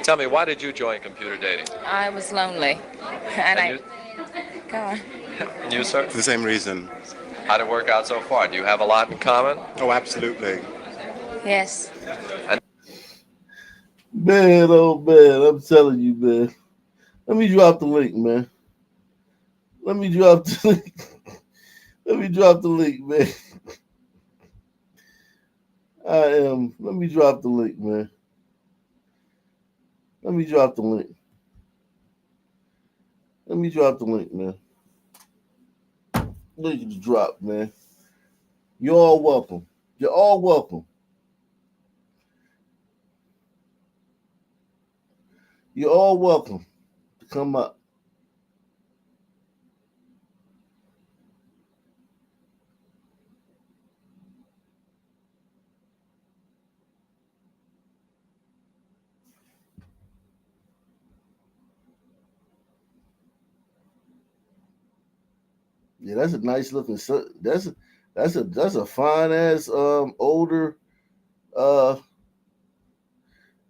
Tell me, why did you join computer dating? I was lonely, and Go on. And you, sir? For the same reason. How did it work out so far? Do you have a lot in common? Oh, absolutely. Yes. Man, oh man, I'm telling you, man. Let me drop the link, man. Let me drop the link. Let me drop the link, man. Let me drop the link, man. Let me drop the link. Let me drop the link, man. Link is dropped, man. You're all welcome. You're all welcome. You're all welcome to come up. Yeah, that's a nice looking. That's a fine ass older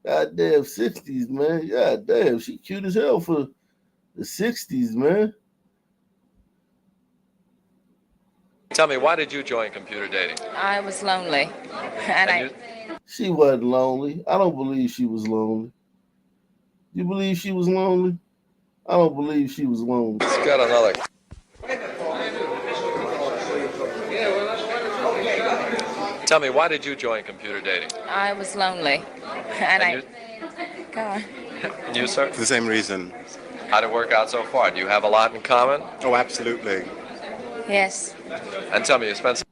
goddamn 60s, man. God damn, she cute as hell for the 60s, man. Tell me, why did you join computer dating? I was lonely, and She wasn't lonely. I don't believe she was lonely. You believe she was lonely? I don't believe she was lonely. Let's get another. Tell me, why did you join computer dating? I was lonely, and Go on. And you, sir? For the same reason. How did it work out so far? Do you have a lot in common? Oh, absolutely. Yes. And tell me, you spent...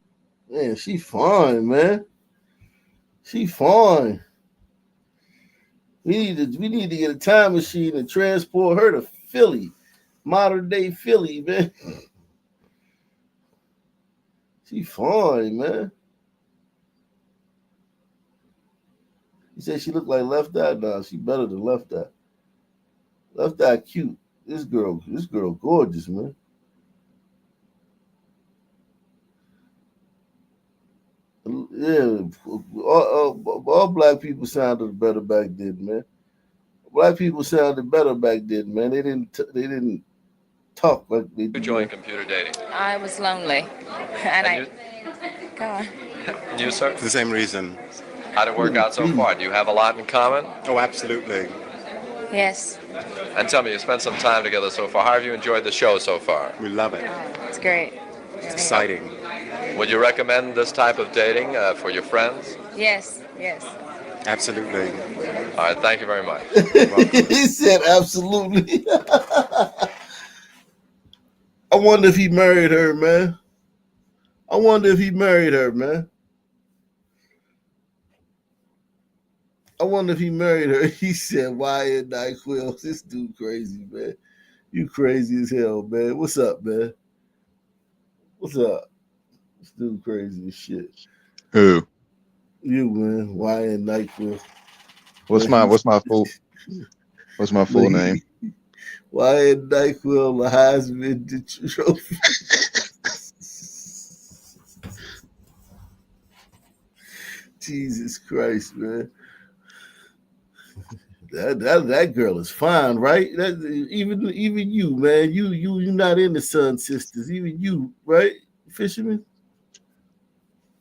Man, she fine, man. She fine. We need to get a time machine and transport her to Philly. Modern day Philly, man. She fine, man. You said she looked like Left Eye? Nah, she better than Left Eye. Left Eye cute. This girl gorgeous, man. Yeah, all black people sounded better back then, man. Black people sounded better back then, man. They didn't talk like they do. You joined computer dating. I was lonely, and go on. You, sir? For the same reason. How did it work out so far? Do you have a lot in common? Oh, absolutely. Yes. And tell me, you spent some time together so far. How have you enjoyed the show so far? We love it. It's great. It's exciting. Would you recommend this type of dating for your friends? Yes, yes. Absolutely. All right, thank you very much. He said absolutely. I wonder if he married her, man. I wonder if he married her, man. I wonder if he married her. He said, why in NyQuil? This dude crazy, man. You crazy as hell, man. What's up, man? What's up? This dude crazy as shit. Who? You, man. Why in NyQuil? What's my full name? Why in NyQuil, the Heisman Trophy? Jesus Christ, man. That girl is fine, right? Even you, man. You not in the Sun Sisters. Even you, right, Fisherman?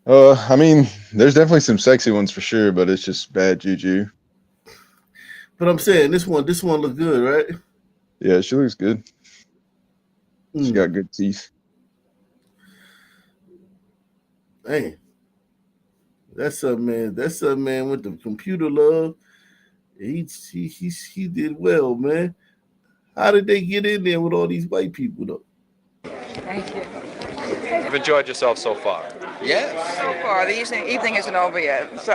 I mean, there's definitely some sexy ones for sure, but it's just bad juju. But I'm saying this one look good, right? Yeah, she looks good. She got good teeth. Man, that's a man. That's a man with the computer love. He did well, man. How did they get in there with all these white people, though? Thank you. You've enjoyed yourself so far? Yes. So far, the evening isn't over yet, so.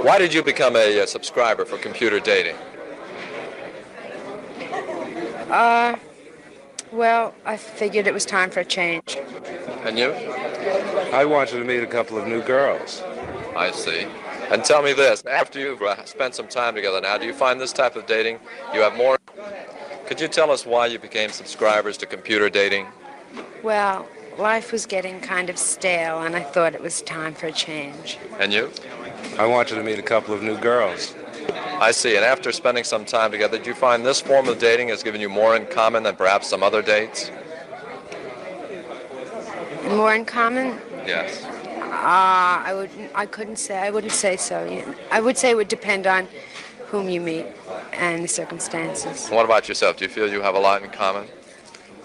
Why did you become a subscriber for computer dating? Well, I figured it was time for a change. And you? I wanted to meet a couple of new girls. I see. And tell me this, after you've spent some time together now, do you find this type of dating, you have more? Could you tell us why you became subscribers to computer dating? Well, life was getting kind of stale, and I thought it was time for a change. And you? I wanted to meet a couple of new girls. I see. And after spending some time together, do you find this form of dating has given you more in common than perhaps some other dates? More in common? Yes. I wouldn't say so. I would say it would depend on whom you meet and the circumstances. What about yourself? Do you feel you have a lot in common?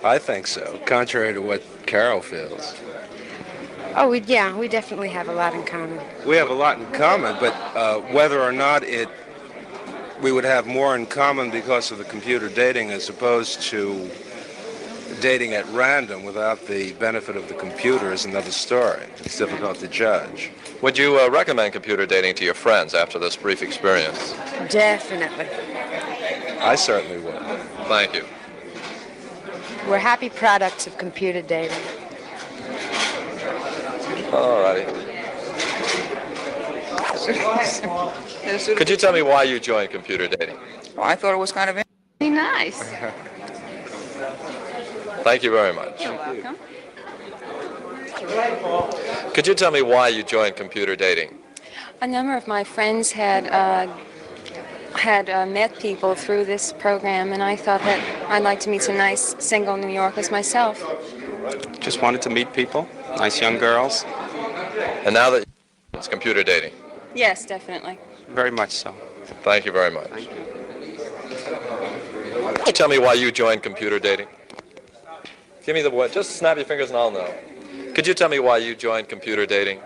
I think so, contrary to what Carol feels. Oh, we definitely have a lot in common. We have a lot in common, but whether or not we would have more in common because of the computer dating as opposed to dating at random without the benefit of the computer is another story. It's difficult to judge. Would you recommend computer dating to your friends after this brief experience? Definitely. I certainly would. Thank you. We're happy products of computer dating. All righty. Could you tell me why you joined computer dating? Oh, I thought it was kind of nice. Thank you very much. You're welcome. Could you tell me why you joined computer dating? A number of my friends had met people through this program, and I thought that I'd like to meet some nice single New Yorkers myself. Just wanted to meet people, nice young girls. And now that it's computer dating? Yes, definitely. Very much so. Thank you very much. Thank you. Tell me why you joined computer dating. Give me the word. Just snap your fingers and I'll know. Could you tell me why you joined computer dating?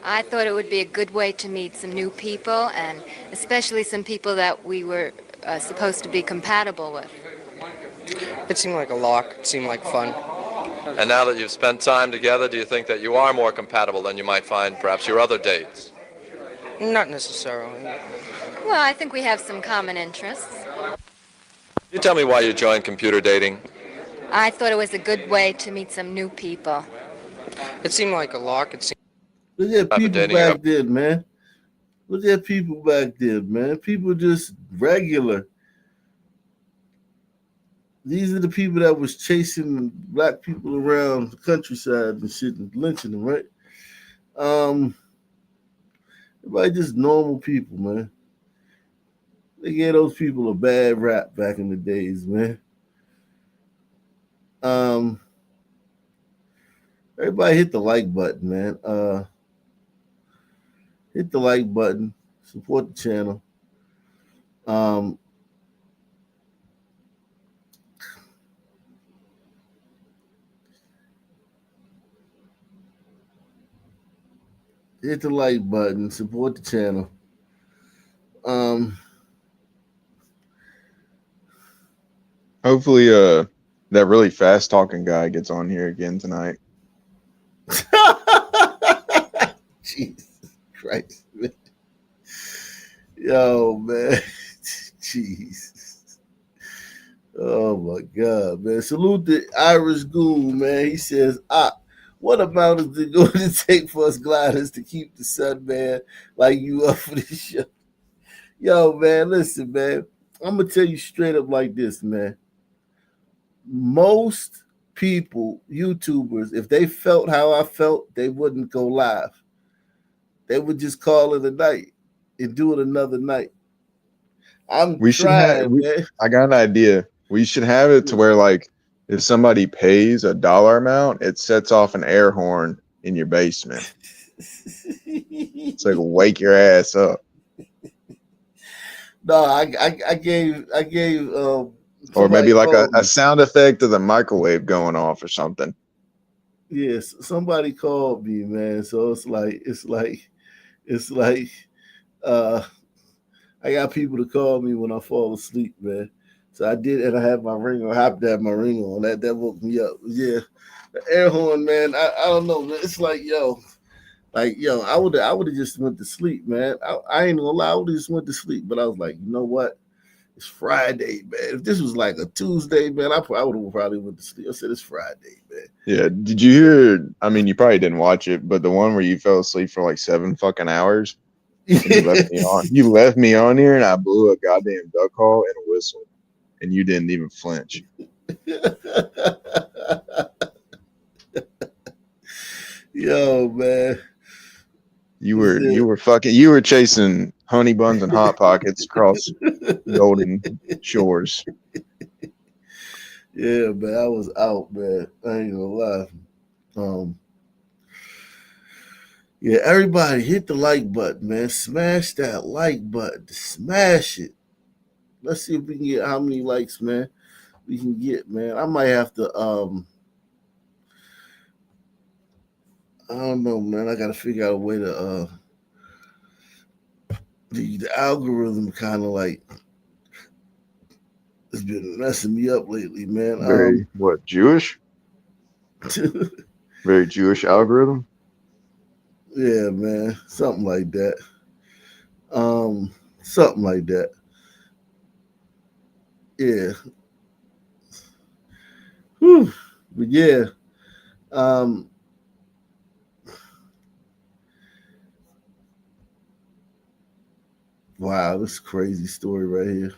I thought it would be a good way to meet some new people, and especially some people that we were supposed to be compatible with. It seemed like a lark. It seemed like fun. And now that you've spent time together, do you think that you are more compatible than you might find perhaps your other dates? Not necessarily. Well, I think we have some common interests. Could you tell me why you joined computer dating? I thought it was a good way to meet some new people. It seemed like a lark. It seemed Look at After people dating her. back then, man. Look at people back then, man. People just regular. These are the people that was chasing black people around the countryside and shit and lynching them, right? Everybody just normal people, man. They gave those people a bad rap back in the days, man. Everybody hit the like button, man. Hit the like button. Support the channel. Hit the like button. Support the channel. Hopefully, that really fast talking guy gets on here again tonight. Jesus Christ, man. Yo, man. Jesus. Oh my God, man. Salute the Irish Ghoul, man. He says, what amount is it going to take for us gliders to keep the sun, man, like you up for this show? Yo, man, listen, man. I'm going to tell you straight up like this, man. Most people, YouTubers, if they felt how I felt, they wouldn't go live. They would just call it a night and do it another night. I'm trying, man. I got an idea. We should have it to where, like, if somebody pays a dollar amount, it sets off an air horn in your basement. It's like, wake your ass up. No, I gave or maybe like a sound effect of the microwave going off or something. Yes, somebody called me, man. So it's like I got people to call me when I fall asleep, man. So I did, and I had my ring on. I hopped to have my ring on. That woke me up. Yeah, the air horn, man. I don't know, man. It's like I would have just went to sleep, man. I ain't gonna lie, I would have just went to sleep. But I was like, you know what? It's Friday, man. If this was like a Tuesday, man, I would have probably went to sleep. I said it's Friday, man. Yeah. Did you hear? I mean, you probably didn't watch it, but the one where you fell asleep for like 7 fucking hours. And you left me on. You left me on here, and I blew a goddamn duck call and a whistle, and you didn't even flinch. Yo, man. You were chasing honey buns and hot pockets across golden shores. Yeah, man, I was out, man. I ain't gonna lie. Yeah, everybody hit the like button, man. Smash that like button. Smash it. Let's see if we can get how many likes, man, we can get, man. I might have to I don't know, man. I gotta figure out a way to the algorithm kind of like it's been messing me up lately, man. Very what, Jewish? Very Jewish algorithm? Yeah, man. Something like that. Something like that. Yeah. Whew. But yeah. Wow, this is a crazy story right here.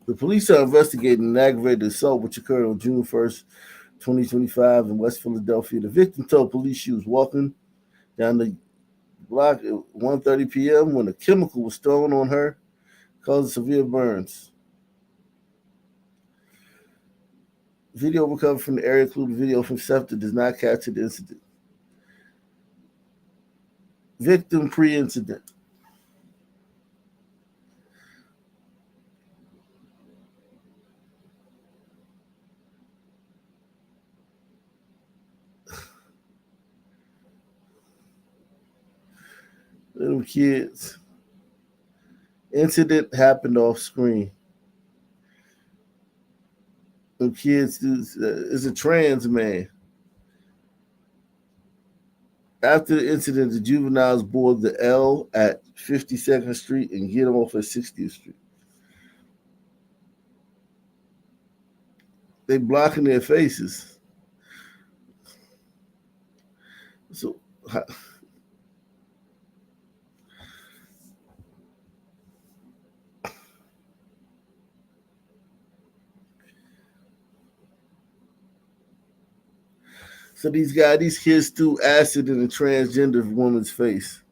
The police are investigating an aggravated assault which occurred on June 1st, 2025 in West Philadelphia. The victim told police she was walking down the block at 1:30 p.m. when a chemical was thrown on her, causing severe burns. Video recovered from the area including video from SEPTA does not capture the incident. Victim pre-incident. Little kids. Incident happened off screen. Little kids is a trans man. After the incident, the juveniles board the L at 52nd Street and get off at 60th Street. They blocking their faces. So these kids threw acid in a transgender woman's face.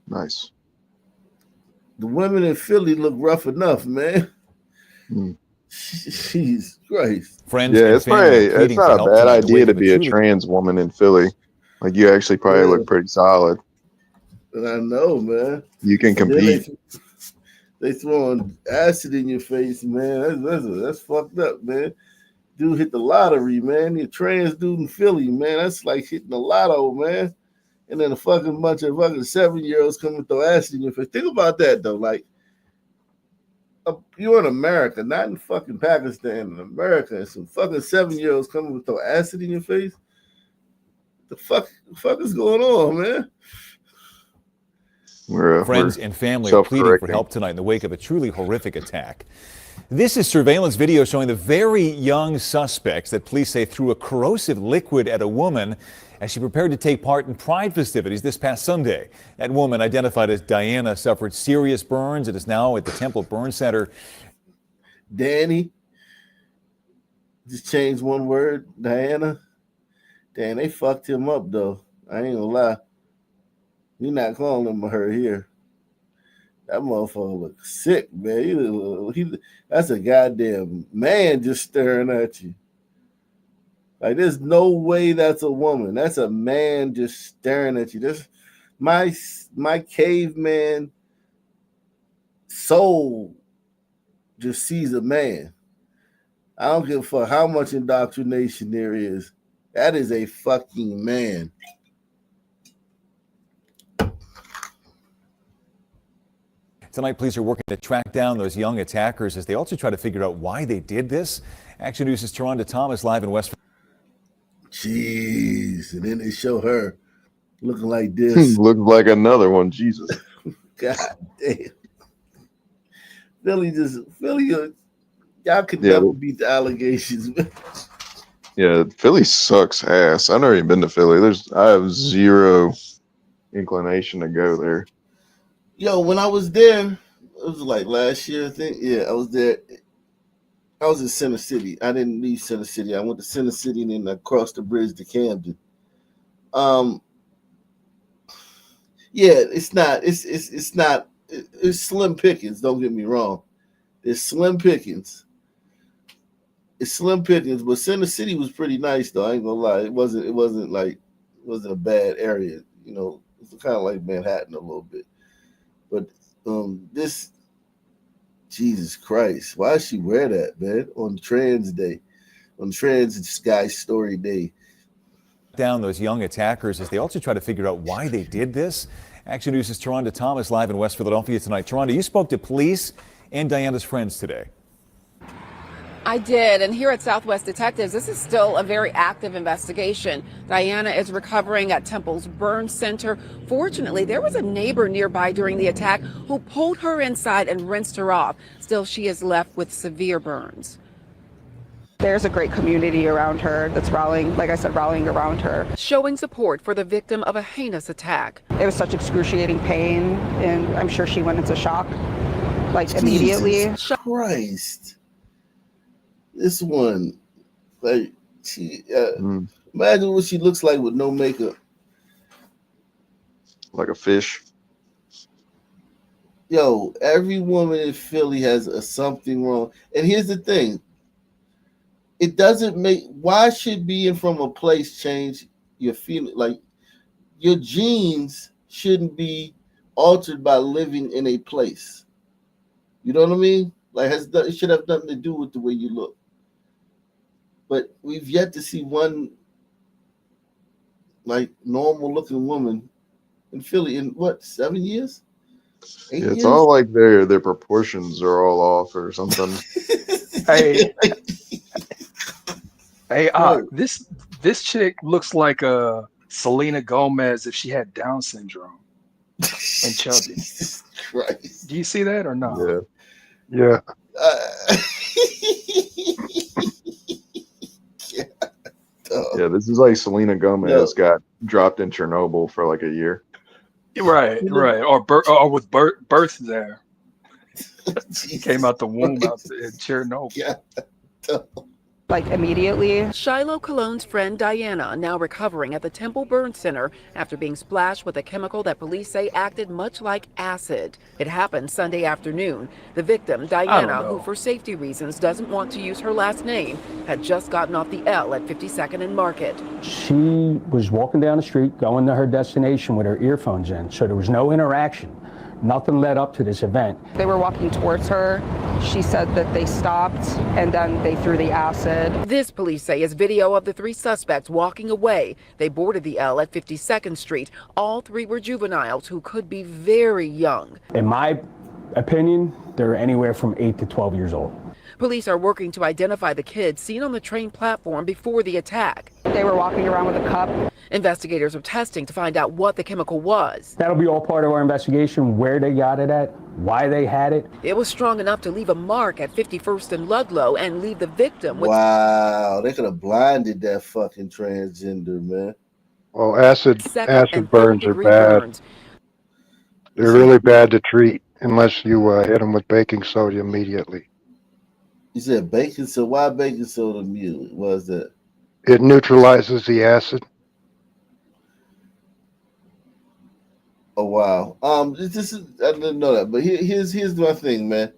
Nice. The women in Philly look rough enough, man. Jesus Christ. Friends it's not a bad idea to be a trans woman in Philly. Like, you actually probably look pretty solid. And I know, man. You can compete. They throwing acid in your face, man. That's fucked up, man. Dude hit the lottery, man. The trans dude in Philly, man. That's like hitting the lotto, man. And then a fucking bunch of fucking 7-year-olds come and throw acid in your face. Think about that, though. Like, you're in America, not in fucking Pakistan. In America, and some fucking 7-year-olds come and throw acid in your face. The fuck is going on, man? Friends and family are pleading for help tonight in the wake of a truly horrific attack. This is surveillance video showing the very young suspects that police say threw a corrosive liquid at a woman as she prepared to take part in Pride festivities this past Sunday. That woman, identified as Diana, suffered serious burns and is now at the Temple Burn Center. Danny, just changed one word, Diana. Damn, they fucked him up, though. I ain't gonna lie. We're not calling him her here. That motherfucker look sick, man. That's a goddamn man just staring at you. Like, there's no way that's a woman. That's a man just staring at you. This my caveman soul just sees a man. I don't give a fuck how much indoctrination there is. That is a fucking man. Tonight, police are working to track down those young attackers as they also try to figure out why they did this. Action News' Taronda Thomas live in West. Jeez, and then they show her looking like this. Looks like another one. Jesus. God damn. Philly, y'all could never beat the allegations. Yeah, Philly sucks ass. I've never even been to Philly. I have zero inclination to go there. Yo, when I was there, it was like last year, I think. Yeah, I was there. I was in Center City. I didn't leave Center City. I went to Center City and then I crossed the bridge to Camden. Yeah, it's slim pickings. Don't get me wrong. It's slim pickings. It's slim pickings, but Center City was pretty nice though. I ain't gonna lie. It wasn't a bad area. You know, it's kind of like Manhattan a little bit. But this, Jesus Christ, why does she wear that, man? On Trans Day, on Trans Guy Story Day. Down those young attackers as they also try to figure out why they did this. Action News' Taronda Thomas live in West Philadelphia tonight. Taronda, you spoke to police and Diana's friends today. I did, and here at Southwest Detectives, this is still a very active investigation. Diana is recovering at Temple's Burn Center. Fortunately, there was a neighbor nearby during the attack who pulled her inside and rinsed her off. Still, she is left with severe burns. There's a great community around her that's rallying, like I said, rallying around her. Showing support for the victim of a heinous attack. It was such excruciating pain, and I'm sure she went into shock, like immediately. Jesus Christ. This one, like, she, imagine what she looks like with no makeup. Like a fish. Yo, every woman in Philly has something wrong. And here's the thing. It doesn't make, why should being from a place change your feeling? Like, your genes shouldn't be altered by living in a place. You know what I mean? Like, it should have nothing to do with the way you look. But we've yet to see one, like, normal-looking woman in Philly in, what, 7 years? 8 years? It's all like their proportions are all off or something. Hey, this chick looks like a Selena Gomez if she had Down syndrome and chubby. Jesus Christ. Do you see that or not? Yeah. Yeah, this is like Selena Yo, Gomez got dropped in Chernobyl for like a year. Right, right. Or with birth there. Came out the womb out there in Chernobyl. Yeah. Like immediately. Shiloh Cologne's friend Diana now recovering at the Temple Burn Center after being splashed with a chemical that police say acted much like acid. It happened Sunday afternoon. The victim, Diana, who for safety reasons doesn't want to use her last name, had just gotten off the L at 52nd and Market. She was walking down the street, going to her destination with her earphones in, so there was no interaction. Nothing led up to this event. They were walking towards her. She said that they stopped and then they threw the acid. This, police say, is video of the three suspects walking away. They boarded the L at 52nd Street. All three were juveniles who could be very young. In my opinion, they're anywhere from 8 to 12 years old. Police are working to identify the kids seen on the train platform before the attack. They were walking around with a cup. Investigators are testing to find out what the chemical was. That'll be all part of our investigation, where they got it at, why they had it. It was strong enough to leave a mark at 51st and Ludlow and leave the victim with... Wow, they could have blinded that fucking transgender, man. Well, acid burns are bad. They're really bad to treat unless you hit them with baking soda immediately. You said baking soda. Why baking soda immediately? What is that? It neutralizes the acid. Oh wow. This is I didn't know that, but here's my thing, man.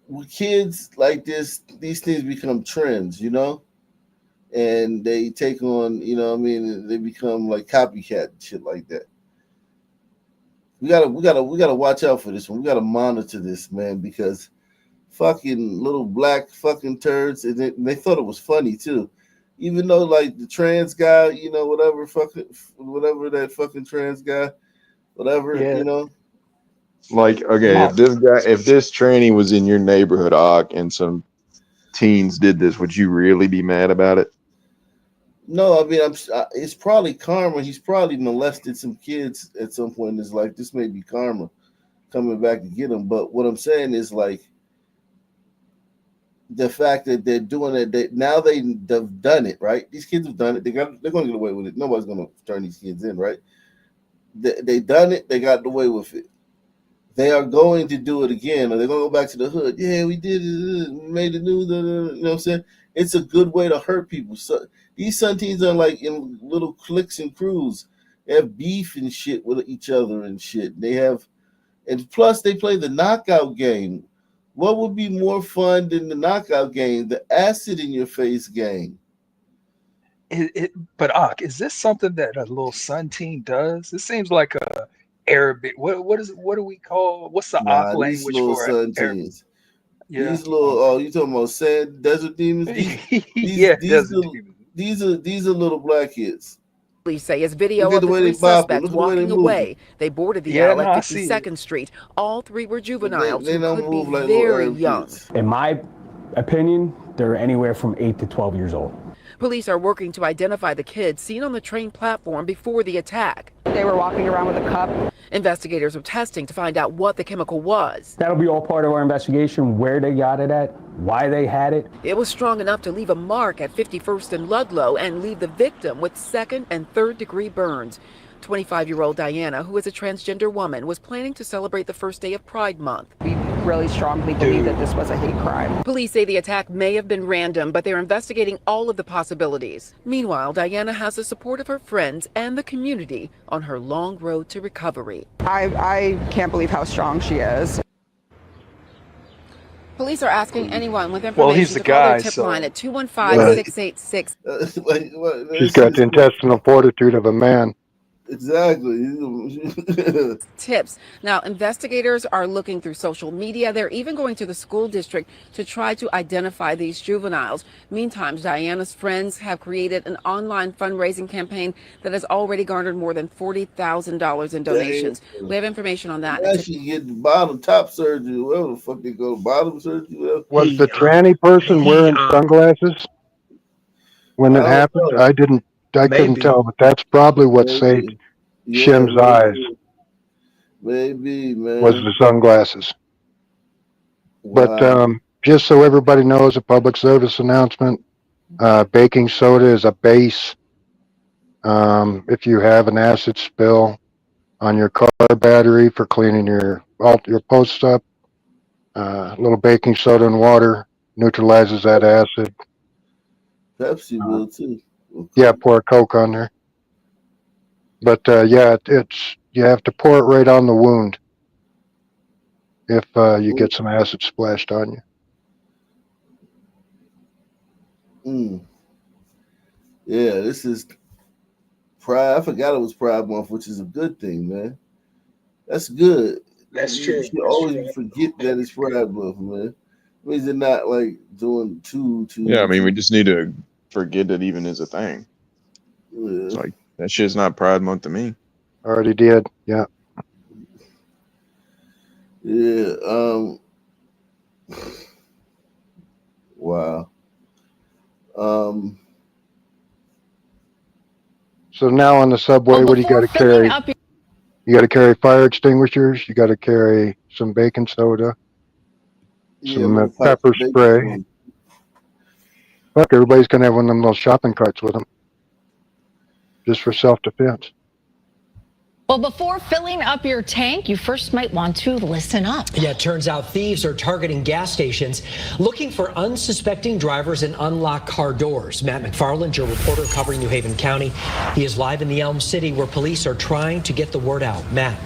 With kids like this, these things become trends, you know, and they take on, you know, what I mean, they become like copycat and shit like that. We gotta watch out for this one. We gotta monitor this, man, because fucking little black fucking turds, and they thought it was funny too. Even though like the trans guy, you know, whatever that fucking trans guy, whatever, you know. Like, okay, if this tranny was in your neighborhood, and some teens did this, would you really be mad about it? No, I mean, it's probably karma. He's probably molested some kids at some point in his life. This may be karma coming back to get him. But what I'm saying is, like, the fact that they're doing it, now they've done it, right? These kids have done it. They're going to get away with it. Nobody's going to turn these kids in, right? They done it. They got away with it. They are going to do it again, or they're going to go back to the hood. Yeah, we did it. We made the news. You know what I'm saying? It's a good way to hurt people. So these son teens are like in little cliques and crews. They have beef and shit with each other and shit. They have, and plus they play the knockout game. What would be more fun than the knockout game? The acid in your face game. But is this something that a little son teen does? It seems like a Arabic. What do we call? What's the language these little for son Arabic? teens. Yeah. These little you talking about sand desert demons? These are little black kids. Police say it's video of the three suspects walking away. They boarded the L at 52nd Street. All three were juveniles who could be like very young. In my opinion, they're anywhere from 8 to 12 years old. Police are working to identify the kids seen on the train platform before the attack. They were walking around with a cup. Investigators are testing to find out what the chemical was. That'll be all part of our investigation, where they got it at, why they had it. It was strong enough to leave a mark at 51st and Ludlow and leave the victim with 2nd and 3rd degree burns. 25-year-old Diana, who is a transgender woman, was planning to celebrate the first day of Pride Month. We really strongly believe that this was a hate crime. Police say the attack may have been random, but they're investigating all of the possibilities. Meanwhile, Diana has the support of her friends and the community on her long road to recovery. I can't believe how strong she is. Police are asking anyone with information he's to the call guy, their tip so- line at 215-686. She's got the intestinal fortitude of a man. Exactly. Tips. Now, investigators are looking through social media. They're even going to the school district to try to identify these juveniles. Meantime, Diana's friends have created an online fundraising campaign that has already garnered more than $40,000 in donations. We have information on that. Now she get top surgery, wherever the fuck they go, bottom surgery. Whatever. Was the tranny person wearing sunglasses when it happened? I couldn't tell, but that's probably what saved Shim's eyes. Maybe, was man. the sunglasses. Wow. But just so everybody knows, a public service announcement, baking soda is a base. If you have an acid spill on your car battery for cleaning your posts up, a little baking soda and water neutralizes that acid. Pepsi will too. Yeah, pour a Coke on there. But yeah, it's you have to pour it right on the wound if you get some acid splashed on you. Yeah, this is Pride. I forgot it was Pride Month, which is a good thing, man. That's good. That's You true. should always forget that it's Pride Month, man. It means they're not like doing too. Yeah, I mean, we just need to forget it even is a thing. Yeah. It's like that shit's not Pride Month to me. Already did. Yeah. Yeah. Wow. So now on the subway, what do you got to carry? You got to carry fire extinguishers. You got to carry some baking soda, some pepper spray. Fuck, everybody's gonna have one of them little shopping carts with them, just for self-defense. Well, before filling up your tank, you first might want to listen up. Yeah, it turns out thieves are targeting gas stations, looking for unsuspecting drivers and unlocked car doors. Matt McFarland, your reporter covering New Haven County. He is live in the Elm City where police are trying to get the word out. Matt.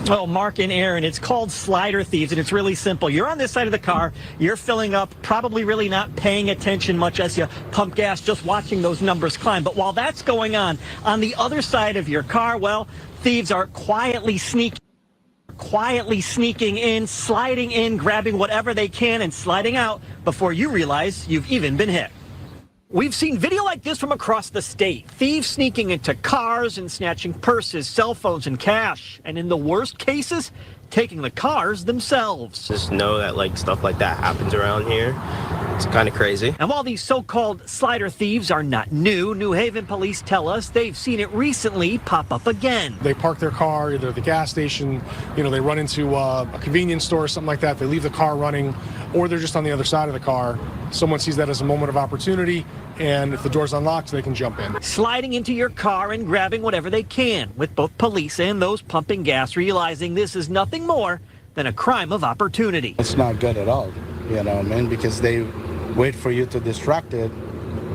Well, Mark and Aaron, it's called slider thieves, and it's really simple. You're on this side of the car, you're filling up, probably really not paying attention much as you pump gas, just watching those numbers climb. But while that's going on the other side of your car, well, thieves are quietly sneaking in, sliding in, grabbing whatever they can, and sliding out before you realize you've even been hit. We've seen video like this from across the state. Thieves sneaking into cars and snatching purses, cell phones, and cash. And in the worst cases, taking the cars themselves. Just know that stuff like that happens around here. It's kind of crazy. And while these so-called slider thieves are not new, New Haven police tell us they've seen it recently pop up again. They park their car either at the gas station, they run into a convenience store or something like that. They leave the car running, or they're just on the other side of the car. Someone sees that as a moment of opportunity, and if the door's unlocked, they can jump in. Sliding into your car and grabbing whatever they can, with both police and those pumping gas realizing this is nothing more than a crime of opportunity. It's not good at all, because they wait for you to distract it,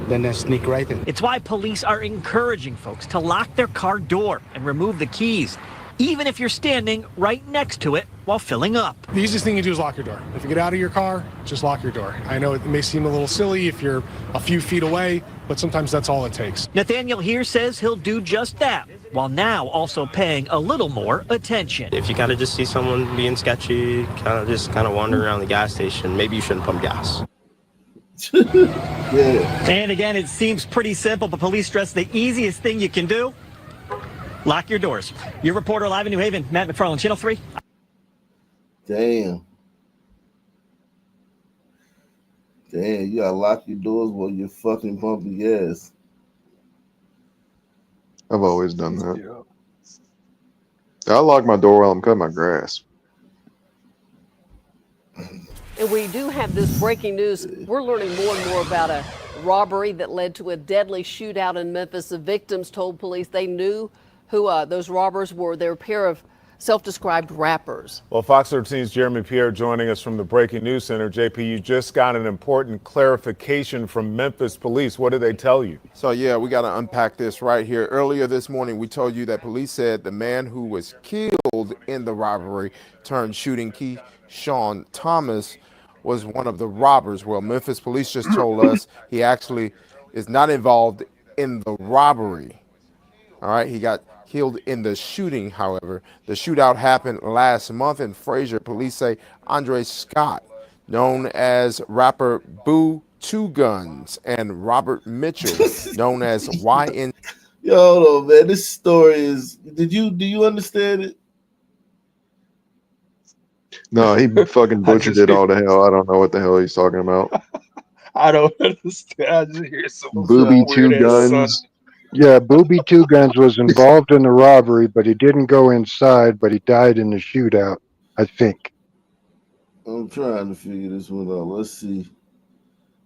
then they sneak right in. It's why police are encouraging folks to lock their car door and remove the keys, even if you're standing right next to it while filling up. The easiest thing you do is lock your door. If you get out of your car, just lock your door. I know it may seem a little silly if you're a few feet away, but sometimes that's all it takes. Nathaniel here says he'll do just that, while now also paying a little more attention. If you kind of just see someone being sketchy, kind of wandering around the gas station, maybe you shouldn't pump gas. Yeah. And again, it seems pretty simple, but police stress the easiest thing you can do: lock your doors. Your reporter live in New Haven, Matt McFarland, Channel 3. Damn, you gotta lock your doors while you're fucking pumping gas. I've always done that. I lock my door while I'm cutting my grass. And we do have this breaking news. We're learning more and more about a robbery that led to a deadly shootout in Memphis. The victims told police they knew who those robbers were. They were a pair of self-described rappers. Well, Fox 13's Jeremy Pierre joining us from the Breaking News Center. JP, you just got an important clarification from Memphis police. What did they tell you? So, yeah, we got to unpack this right here. Earlier this morning, we told you that police said the man who was killed in the robbery turned shooting Keyshawn Thomas was one of the robbers. Well, Memphis police just told us he actually is not involved in the robbery. All right, he got killed in the shooting, however. The shootout happened last month in Frazier. Police say Andre Scott, known as rapper Boo Two Guns, and Robert Mitchell, known as YN. Yo, hold on, man. This story is. Do you understand it? No, he fucking butchered it all to hell. I don't know what the hell he's talking about. I don't understand. I just hear some Booby Two Guns. Yeah, Booby Two Guns was involved in the robbery, but he didn't go inside, but he died in the shootout, I think. I'm trying to figure this one out. Let's see.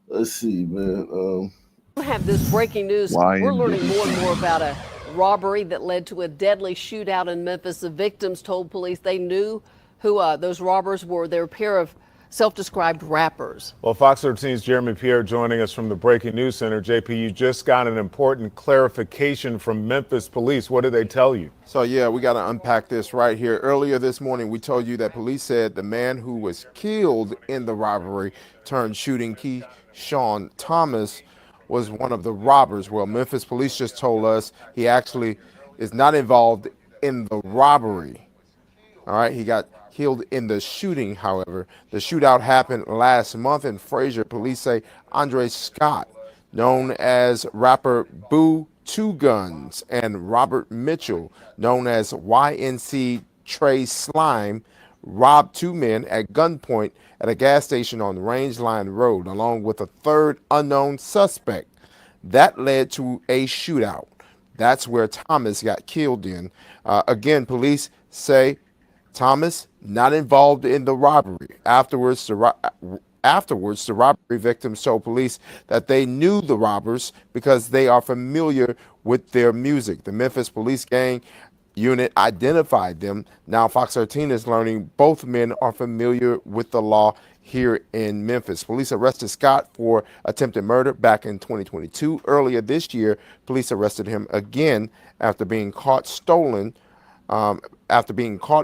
Let's see, man. We have this breaking news. We're Lion learning didn't. more and more about a robbery that led to a deadly shootout in Memphis. The victims told police they knew who those robbers were. They were a pair of self-described rappers. Well, Fox 13's Jeremy Pierre joining us from the Breaking News Center. JP, you just got an important clarification from Memphis police. What did they tell you? So yeah, we got to unpack this right here. Earlier this morning, we told you that police said the man who was killed in the robbery turned shooting key, Sean Thomas, was one of the robbers. Well, Memphis police just told us he actually is not involved in the robbery. All right, he got killed in the shooting, however. The shootout happened last month in Frazier. Police say Andre Scott, known as rapper Boo Two Guns, and Robert Mitchell, known as YNC Trey Slime, robbed two men at gunpoint at a gas station on Rangeline Road, along with a third unknown suspect. That led to a shootout. That's where Thomas got killed in. Again, police say Thomas not involved in the robbery. Afterwards, the robbery victims told police that they knew the robbers because they are familiar with their music. The Memphis police gang unit identified them. Now Fox 13 is learning both men are familiar with the law here in Memphis. Police arrested Scott for attempted murder back in 2022. Earlier this year, police arrested him again after being caught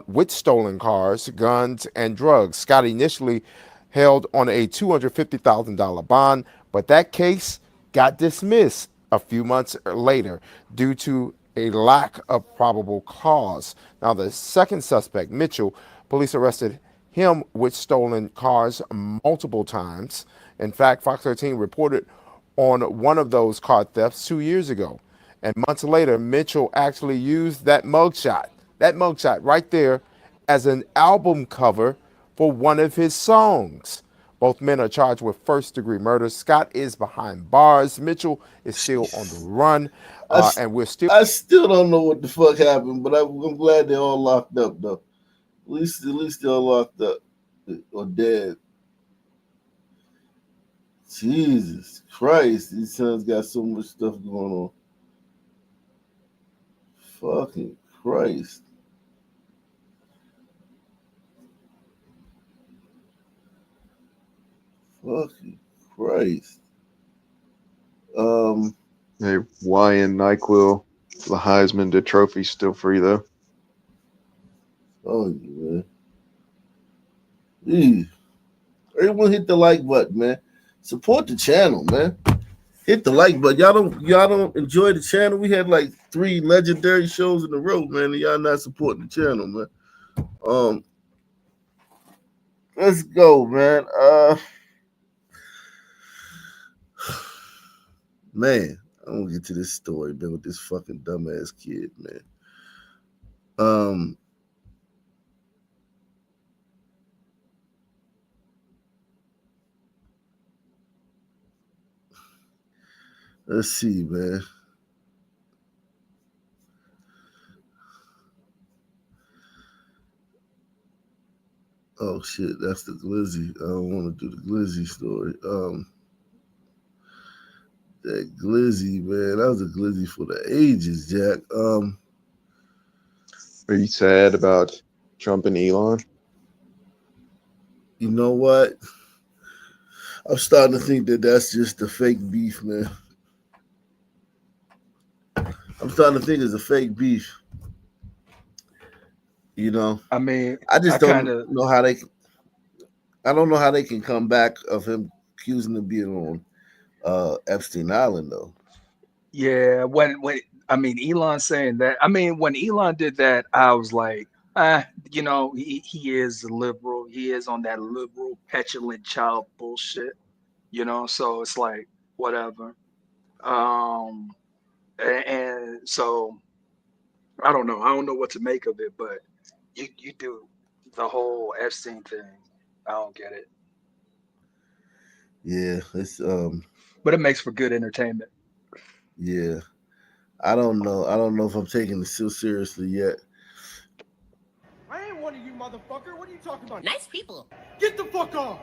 with stolen cars, guns, and drugs. Scott initially held on a $250,000 bond, but that case got dismissed a few months later due to a lack of probable cause. Now, the second suspect, Mitchell, police arrested him with stolen cars multiple times. In fact, Fox 13 reported on one of those car thefts 2 years ago. And months later, Mitchell actually used that mugshot right there, as an album cover for one of his songs. Both men are charged with first-degree murder. Scott is behind bars. Mitchell is still on the run, and we're still. I still don't know what the fuck happened, but I'm glad they're all locked up though. At least they're all locked up or dead. Jesus Christ, these sons got so much stuff going on. Fucking Christ. Fucking Christ. Hey, YN NyQuil, the Heisman, the trophy's still free though. Oh, man. Jeez. Everyone hit the like button, man. Support the channel, man. Hit the like button. Y'all don't enjoy the channel. We had like 3 legendary shows in a row, man, and y'all not supporting the channel, man. Let's go, man. Man, I'm gonna get to this story, man, with this fucking dumbass kid, man. Let's see, man. Oh shit, that's the glizzy. I don't want to do the glizzy story. That glizzy, man, that was a glizzy for the ages, Jack. Are you sad about Trump and Elon? You know what? I'm starting to think that that's just a fake beef, man. I'm starting to think it's a fake beef. You know, I mean, I just I don't kind of know how they. I don't know how they can come back of him accusing of being on Epstein Island, though. yeah. When I mean Elon saying that, I mean when Elon did that, I was like, he is a liberal. He is on that liberal petulant child bullshit. So it's like whatever. Um, and so I don't know. I don't know what to make of it, but you do the whole Epstein thing. I don't get it, Yeah, it's but it makes for good entertainment. yeah. I don't know. I don't know if I'm taking this so seriously yet. I ain't one of you, motherfucker. What are you talking about? Nice people. Get the fuck off.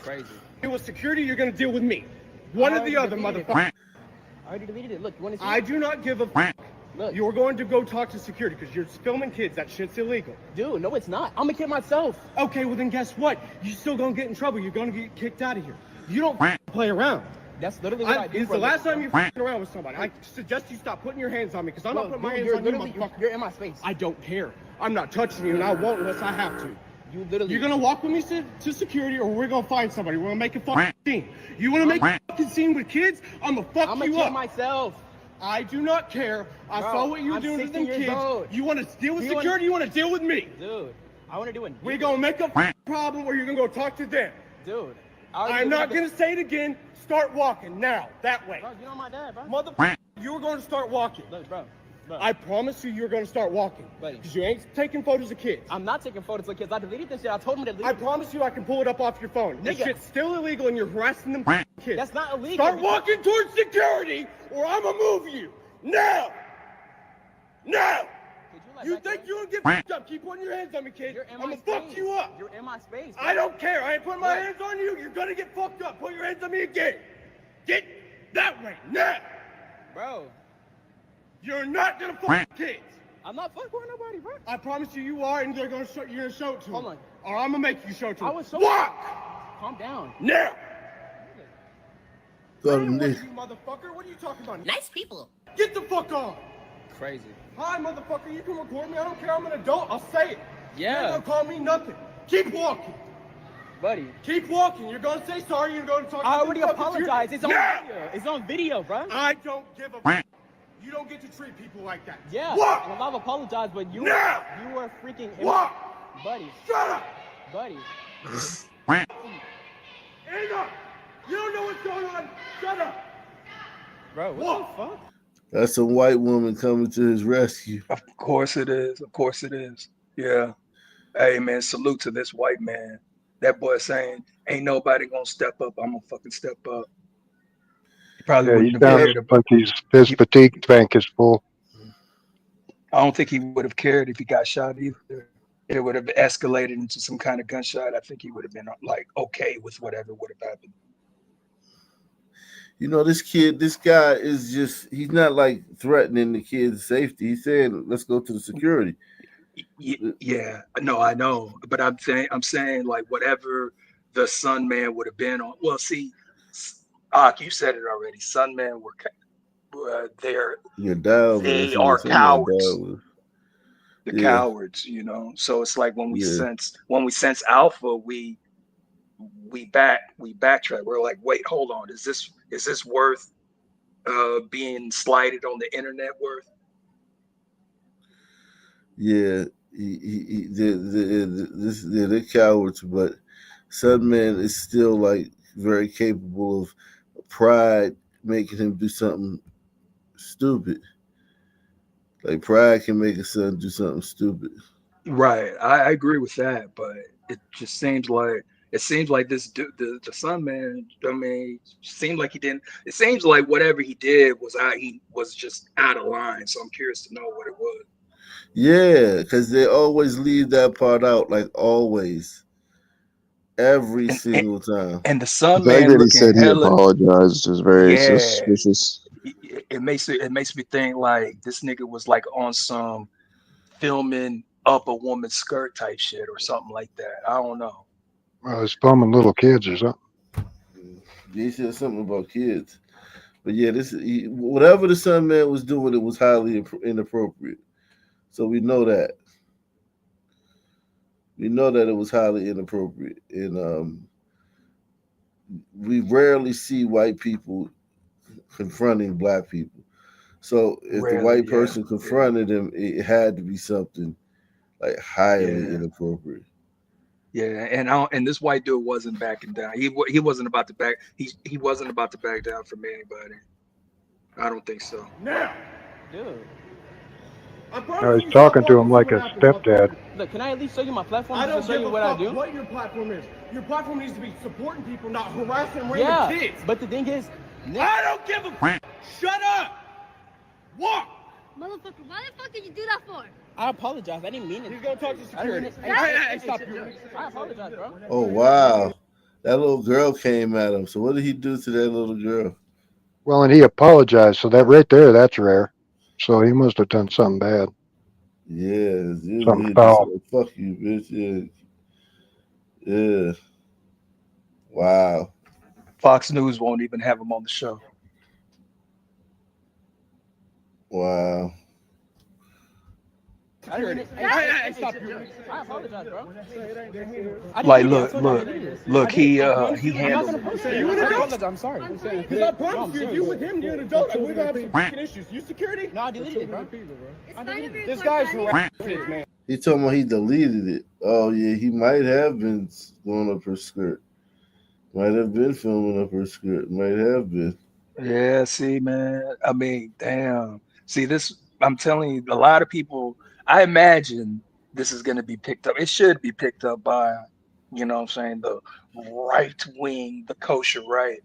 Crazy. Deal with security, you're gonna deal with me. One or the other, motherfucker. I already deleted it. Look, you want to see I it? do not give a fuck. Look. You're going to go talk to security because you're filming kids. That shit's illegal. Dude, no, it's not. I'm a kid myself. Okay, well then guess what? You're still gonna get in trouble. You're gonna get kicked out of here. You don't play around. That's literally what I do. It's the last time you're fucking around with somebody. I suggest you stop putting your hands on me because I'm not putting my hands on you, motherfucker. You're in my space. I don't care. I'm not touching you and I won't unless I have to. You literally. You're gonna walk with me to security or we're gonna find somebody. We're gonna make a fucking scene. You wanna make a fucking scene with kids? I'm gonna fuck you up. I'm myself. I do not care. I saw what you were doing to them kids. Old. You want to deal with security? You want to deal with me? Dude, I want to do it. We're going to make a problem or you're going to go talk to them. Dude. I'm not going to say it again. Start walking now. That way. Bro, you know my dad, bro. Motherfucker, you were going to start walking. Look, bro. I promise you, you're going to start walking. Because you ain't taking photos of kids. I'm not taking photos of kids. I deleted this shit. I told him to delete it. I promise you I can pull it up off your phone. This shit's still illegal and you're harassing them kids. That's not illegal. Start walking towards security or I'm going to move you. Now! Now! You think you're gonna get fucked up? Keep putting your hands on me, kid. I'm gonna fuck you up. You're in my space. I don't care. I ain't putting my hands on you. You're gonna get fucked up. Put your hands on me again. Get that way now. Bro. You're not gonna fuck kids. I'm not fucking with nobody, bro. I promise you are, and you're gonna show it to them. Hold on. Or I'm gonna make you show it to them. Walk! Calm down. Now! So, you motherfucker. What are you talking about? Nice people. Get the fuck off. Crazy. Hi, motherfucker. You can record me. I don't care. I'm an adult. I'll say it. Yeah. You're not gonna call me nothing. Keep walking. Buddy. Keep walking. You're gonna say sorry. You're gonna talk. I already apologized. It's on video. It's on video, bro. I don't give a. You don't get to treat people like that. Yeah. Walk. Well, I've apologized, but you. Now. You were freaking. Walk. Buddy. Shut up. Buddy. Hang up. You don't know what's going on. Shut up. Bro, what the fuck? That's a white woman coming to his rescue. Of course it is. Of course it is. Yeah. Hey, man, salute to this white man. That boy saying, ain't nobody gonna step up. I'm gonna fucking step up. He probably wouldn't have cared about his fatigue tank is full. I don't think he would have cared if he got shot either. It would have escalated into some kind of gunshot. I think he would have been like okay with whatever would have happened. You know, this guy is he's not like threatening the kid's safety. He's saying, let's go to the security. Yeah, no, I know. But I'm saying like whatever the Sun Man would have been on. Well, see, you said it already. Sun Man were they are cowards. The cowards, you know. So it's like when we sense alpha, we backtrack. We're like, wait, hold on. Is this worth being slighted on the internet worth? Yeah, they're cowards, but Sunman is still like very capable of pride making him do something stupid. Like pride can make a son do something stupid. Right, I agree with that, but it just seems like this dude, the Sun Man. I mean, seemed like he didn't. It seems like whatever he did he was just out of line. So I'm curious to know what it was. Yeah, because they always leave that part out, like always, every single time. And the Sun The fact Man that he said he apologized is very suspicious. It makes me think like this nigga was like on some filming up a woman's skirt type shit or something like that. I don't know. Well, it's filming little kids or something. He said something about kids, but yeah, whatever the Sun Man was doing, it was highly inappropriate. So we know that. We know that it was highly inappropriate, and we rarely see white people confronting black people. So if the white person confronted him, it had to be something like highly inappropriate. Yeah, and this white dude wasn't backing down. He wasn't about to back. He wasn't about to back down from anybody. I don't think so. Now, dude. He's talking to him like a stepdad. Look, can I at least show you my platform? I don't show you what I do. What your platform is. Your platform needs to be supporting people, not harassing random kids. But the thing is, I don't give a. Shut up. Walk! Motherfucker, why the fuck did you do that for? I apologize. I didn't mean it. He's gonna talk to security. Hey, Stop. I apologize, bro. Oh wow, that little girl came at him. So what did he do to that little girl? Well, and he apologized, so that right there, that's rare. So he must have done something bad, Yeah, something he just foul. said, "Fuck you, bitch." Yeah, yeah. Wow, Fox News won't even have him on the show. wow. Hey, stop. I apologize, bro. Like, look. He I'm not handled gonna it. post it. I apologize. I'm sorry. Because I promise you, if you with him, you're an adult. We're gonna have some fucking issues. You security? No, I deleted it, bro. This guy's harassing, man. He told me he deleted it. Oh yeah, he might have been going up her skirt. Might have been filming up her skirt. Might have been. Yeah, see, man. I mean, damn. See, this, I'm telling you, a lot of people, I imagine this is going to be picked up. It should be picked up by, you know what I'm saying, the right wing, the kosher right,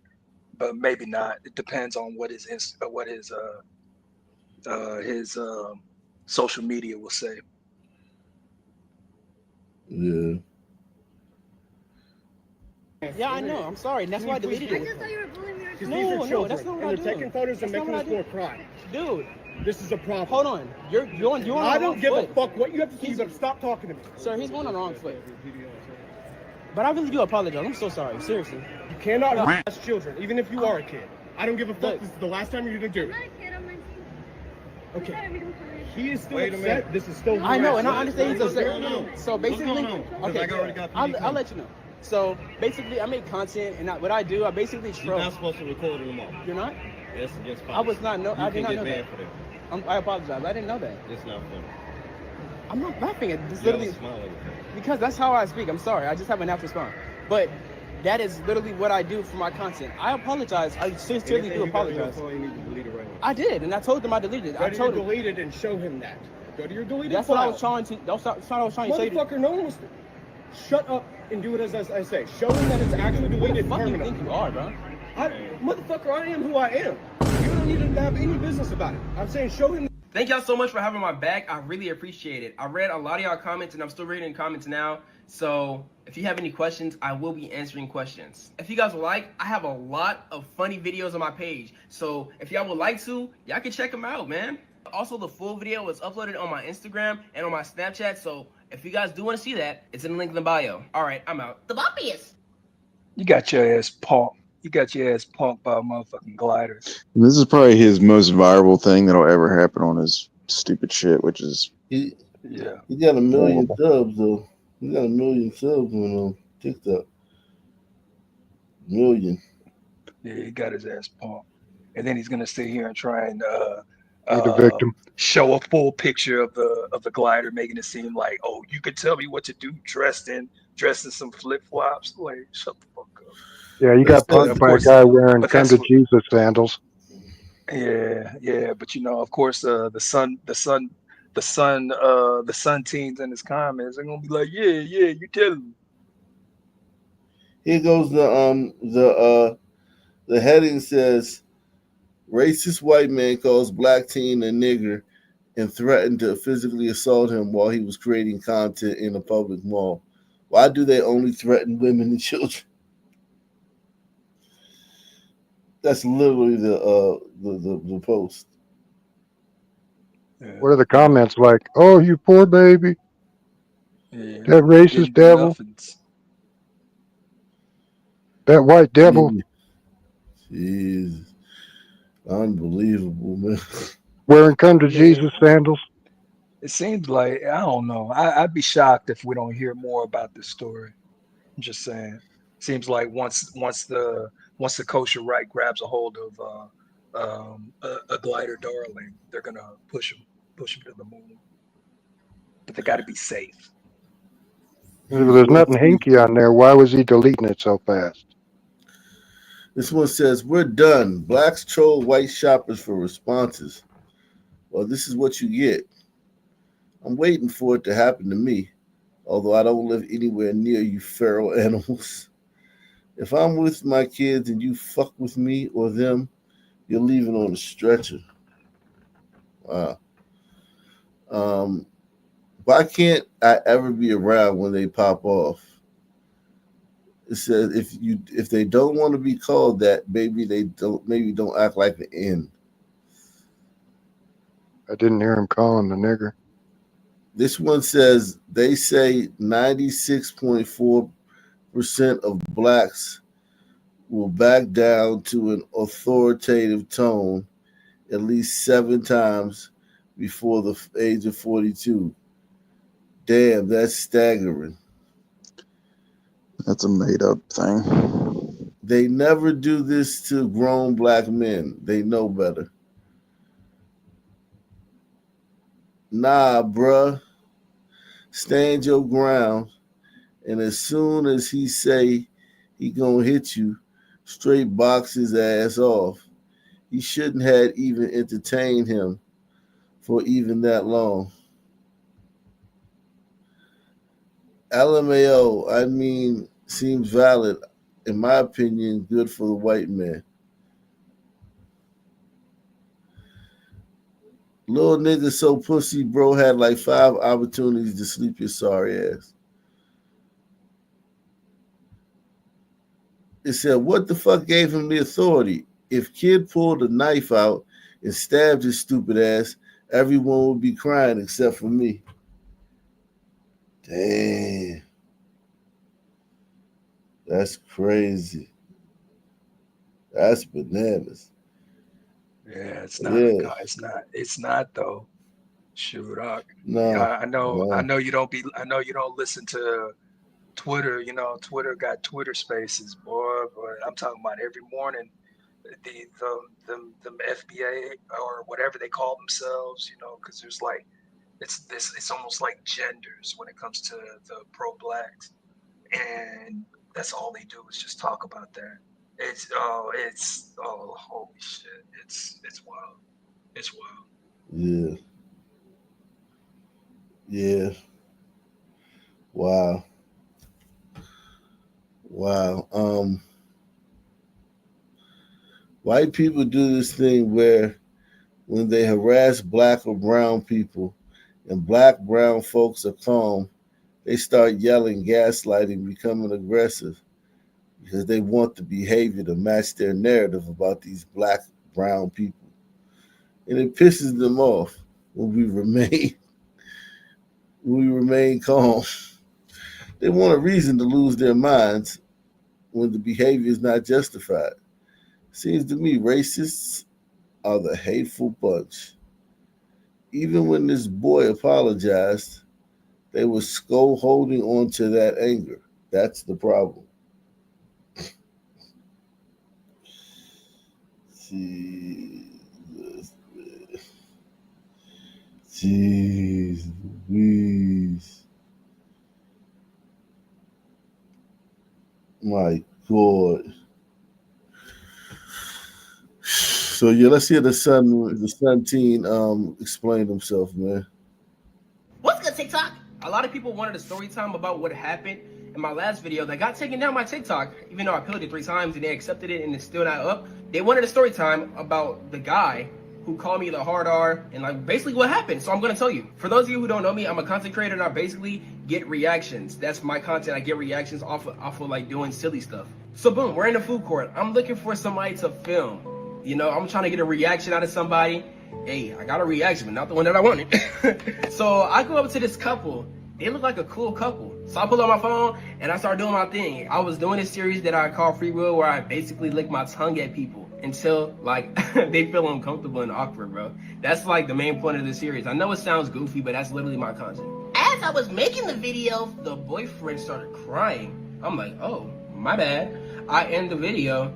but maybe not. It depends on what his social media will say. Yeah. Yeah, I know. I'm sorry. That's why I deleted I it. just thought you were bullying me. Because No, these are no, children, that's not what and I they're do. taking photos and That's making not us what I look cry. Dude, This is a problem. hold on. You're on the I wrong don't give a foot. fuck what you have to say. Stop talking to me. Sir, he's going on the wrong foot. But I really do apologize. I'm so sorry. Seriously. You cannot harass children, even if you are a kid. I don't give a fuck. This is the last time you're gonna do I'm it. not a kid, I'm 19. Okay. He is still upset. This is still. I know, and I harassment. understand he's upset. So basically, okay, I'll let you know. So basically, I make content, and what I do, I basically troll. You're not supposed to record them all. You're not? Yes, yes, I was not. No, I did not know get that. banned for that. I apologize. I didn't know that. It's not funny. I'm not laughing at this. You Literally, have a smile on your face. because that's how I speak. I'm sorry. I just have a natural response. But that is literally what I do for my content. I apologize. I sincerely do apologize. You need to delete it right now. I did, and I told them I deleted it. Go I to told your them. deleted and show him that. Go to your deleted. That's what I file. was trying to. That's what I was trying to say. Motherfucker, no one was. Shut up and do it as I say. Show him that it's actually deleted. What the fuck you permanently. think you are, bro? Motherfucker, I am who I am. You don't need to have any business about it. I'm saying show him. Thank y'all so much for having my back. I really appreciate it. I read a lot of y'all comments and I'm still reading comments now. So if you have any questions, I will be answering questions. If you guys would like, I have a lot of funny videos on my page. So if y'all would like to, y'all can check them out, man. Also, the full video was uploaded on my Instagram and on my Snapchat. So if you guys do want to see that, it's in the link in the bio. All right, I'm out. The boppiest. You got your ass punked. You got your ass punked by a motherfucking glider. This is probably his most viral thing that'll ever happen on his stupid shit, which is He yeah. he got a million horrible. subs though. He got a million subs on TikTok. Million. Yeah, he got his ass punked. And then he's gonna sit here and try and Be the victim. show a full picture of the glider, making it seem like, oh, you could tell me what to do dressed in some flip flops. Like, shut the fuck up. Yeah, you got But punked of by a course, guy wearing but "Come that's to what, Jesus" sandals. yeah. But you know, of course, the sun teens in his comments are gonna be like, yeah, you tell him. Here goes the heading says racist white man calls black teen a nigger and threatened to physically assault him while he was creating content in a public mall. Why do they only threaten women and children? That's literally the post. What are the comments like? Oh, you poor baby. Yeah, That racist devil. nothings. That white devil. Jeez. Unbelievable, man. Wearing "Come to Jesus" sandals. It seems like, I don't know. I'd be shocked if we don't hear more about this story. I'm just saying. Seems like once the kosher right grabs a hold of a glider darling, they're gonna push him to the moon. But they got to be safe. If there's nothing hinky on there, why was he deleting it so fast? This one says, we're done. Blacks troll white shoppers for responses. Well, this is what you get. I'm waiting for it to happen to me, although I don't live anywhere near you feral animals. If I'm with my kids and you fuck with me or them, you're leaving on a stretcher. Why can't I ever be around when they pop off? It says if they don't want to be called that, maybe don't act like an N. I didn't hear him calling the nigger. This one says they say 96.4% of blacks will back down to an authoritative tone at least 7 times before the age of 42. Damn, that's staggering. That's a made up thing. They never do this to grown black men. They know better. Nah, bruh. Stand your ground. And as soon as he say he gonna hit you, straight box his ass off. He shouldn't have even entertained him for even that long. LMAO, I mean, seems valid. In my opinion, good for the white man. Little nigga so pussy, bro, had like 5 opportunities to sleep your sorry ass. It said, what the fuck gave him the authority? If kid pulled a knife out and stabbed his stupid ass, everyone would be crying except for me. Damn. That's crazy. That's bananas. Yeah, it's not. Yeah. It's not though. Shoot, No. I know you don't listen to Twitter. You know, Twitter got Twitter Spaces, boy. But I'm talking about every morning, the FBA or whatever they call themselves. You know, because there's like it's almost like genders when it comes to the pro-blacks, and that's all they do is just talk about that. Holy shit, it's wild. It's wild. Yeah. Yeah. Wow. White people do this thing where when they harass black or brown people and black brown folks are calm, they start yelling, gaslighting, becoming aggressive because they want the behavior to match their narrative about these black brown people. And it pisses them off when we remain calm. They want a reason to lose their minds when the behavior is not justified. Seems to me racists are the hateful bunch. Even when this boy apologized, they were still holding on to that anger. That's the problem. Jeez Louise. My God. So yeah, let's hear the Sun teen explain himself, man. What's good, TikTok? A lot of people wanted a story time about what happened in my last video that got taken down my TikTok, even though I appealed it 3 times and they accepted it and it's still not up. They wanted a story time about the guy who called me the hard R and like basically what happened. So I'm gonna tell you. For those of you who don't know me, I'm a content creator and I basically get reactions. That's my content. I get reactions off of like doing silly stuff. So boom, we're in the food court. I'm looking for somebody to film. You know, I'm trying to get a reaction out of somebody. Hey, I got a reaction, but not the one that I wanted. So I go up to this couple. They look like a cool couple. So I pull out my phone and I start doing my thing. I was doing a series that I call Free Will, where I basically lick my tongue at people until like they feel uncomfortable and awkward, bro. That's like the main point of the series. I know it sounds goofy, but that's literally my content. As I was making the video, the boyfriend started crying. I'm like, oh, my bad. I end the video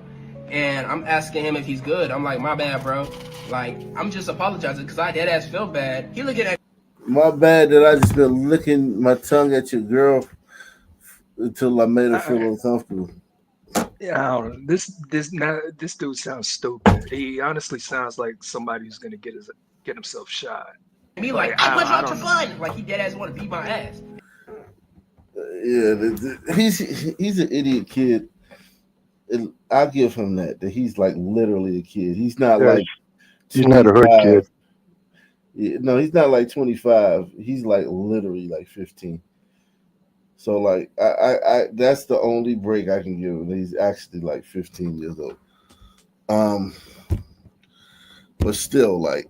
and I'm asking him if he's good. I'm like, my bad, bro. Like, I'm just apologizing because I dead ass feel bad. He looking at My bad that I just been licking my tongue at your girl until I made her feel uncomfortable. Yeah, I don't know. This dude sounds stupid. He honestly sounds like somebody who's gonna get himself shot. me like, I punch out for fun. Like he dead ass want to beat my ass. Yeah, he's an idiot kid. And I'll give him that he's like literally a kid. He's not like he's not a hood kid. No, he's not like 25. He's like literally like 15. So like I that's the only break I can give him. He's actually like 15 years old. Um, but still, like,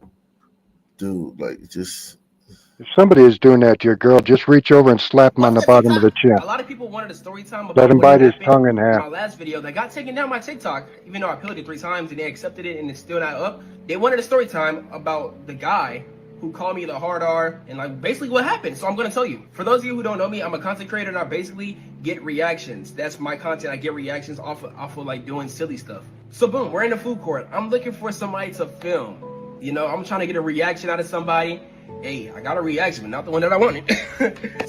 dude, like just If somebody is doing that to your girl, just reach over and slap him on the bottom of the chin. A lot of people wanted a story time Let about him what bite his happened tongue in in half. my last video that got taken down my TikTok, even though I appealed it 3 times and they accepted it and it's still not up. They wanted a story time about the guy who called me the hard R and like basically what happened. So I'm gonna tell you. For those of you who don't know me, I'm a content creator and I basically get reactions. That's my content. I get reactions off of like doing silly stuff. So boom, we're in the food court. I'm looking for somebody to film. You know, I'm trying to get a reaction out of somebody. Hey, I got a reaction, but not the one that I wanted.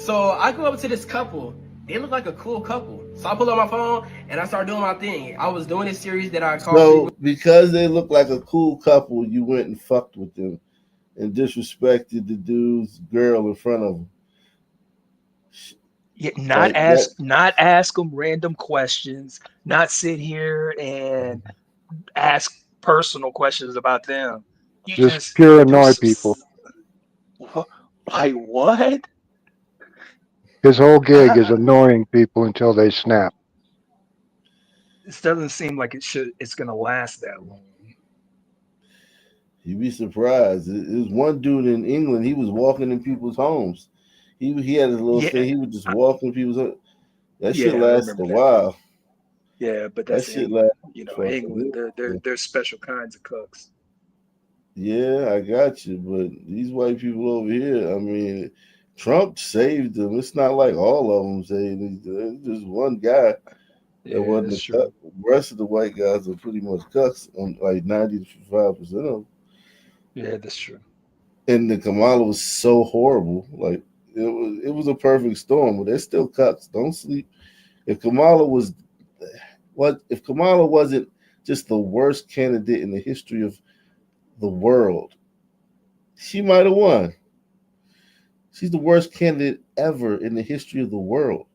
So I go up to this couple. They look like a cool couple. So I pull up my phone and I start doing my thing. I was doing this series that I called. so because they look like a cool couple, you went and fucked with them and disrespected the dude's girl in front of him. Yeah, not ask them random questions, not sit here and ask personal questions about them. You Just pure do annoy people. Like what? His whole gig is annoying people until they snap. This doesn't seem like it's gonna last that long. You'd be surprised. There's one dude in England. He was walking in people's homes. He had his little thing. He would just walk in people's homes. That shit lasted a while. Yeah, but that that's shit England. lasted. You know, England. They're special kinds of cooks. Yeah, I got you. But these white people over here, I mean, Trump saved them. It's not like all of them saved them. There's just one guy that wasn't a cuck. The rest of the white guys are pretty much cucks on like 95% of them. Yeah, that's true. And the Kamala was so horrible. Like it was a perfect storm, but they're still cucks. Don't sleep. If Kamala wasn't just the worst candidate in the history of the world, she might have won. She's the worst candidate ever in the history of the world.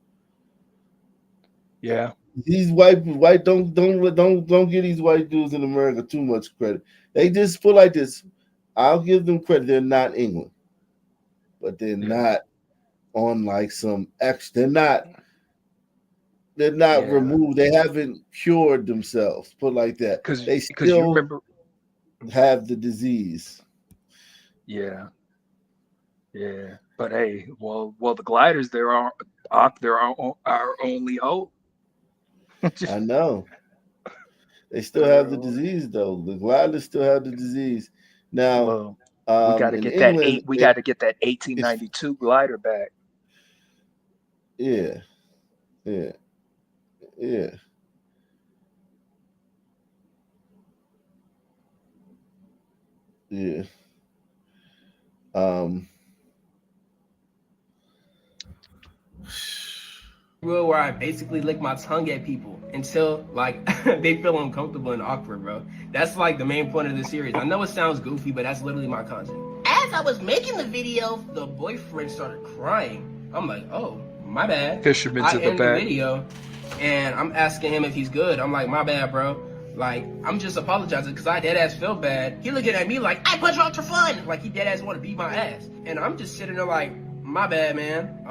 Yeah. These don't give these white dudes in America too much credit. They just put like this. I'll give them credit. They're not England, but they're not on like some extra. They're not removed. They haven't cured themselves. Put like that. They still have the disease. Yeah. Yeah. But hey, well, the gliders they're our only hope. I know. They still have the disease though. The gliders still have the disease. Now we got to get England, we got to get that 1892 glider back. Yeah. Yeah. Yeah. Yeah. Where I basically lick my tongue at people until like they feel uncomfortable and awkward, bro. That's like the main point of the series. I know it sounds goofy, but that's literally my content. As I was making the video, the boyfriend started crying. I'm like, oh, my bad. Fisherman's I in the end back. the video and I'm asking him if he's good. I'm like, my bad, bro. Like, I'm just apologizing because I dead ass feel bad. He looking at me like, I punch you out for fun. Like he dead ass want to beat my ass. And I'm just sitting there like, my bad, man.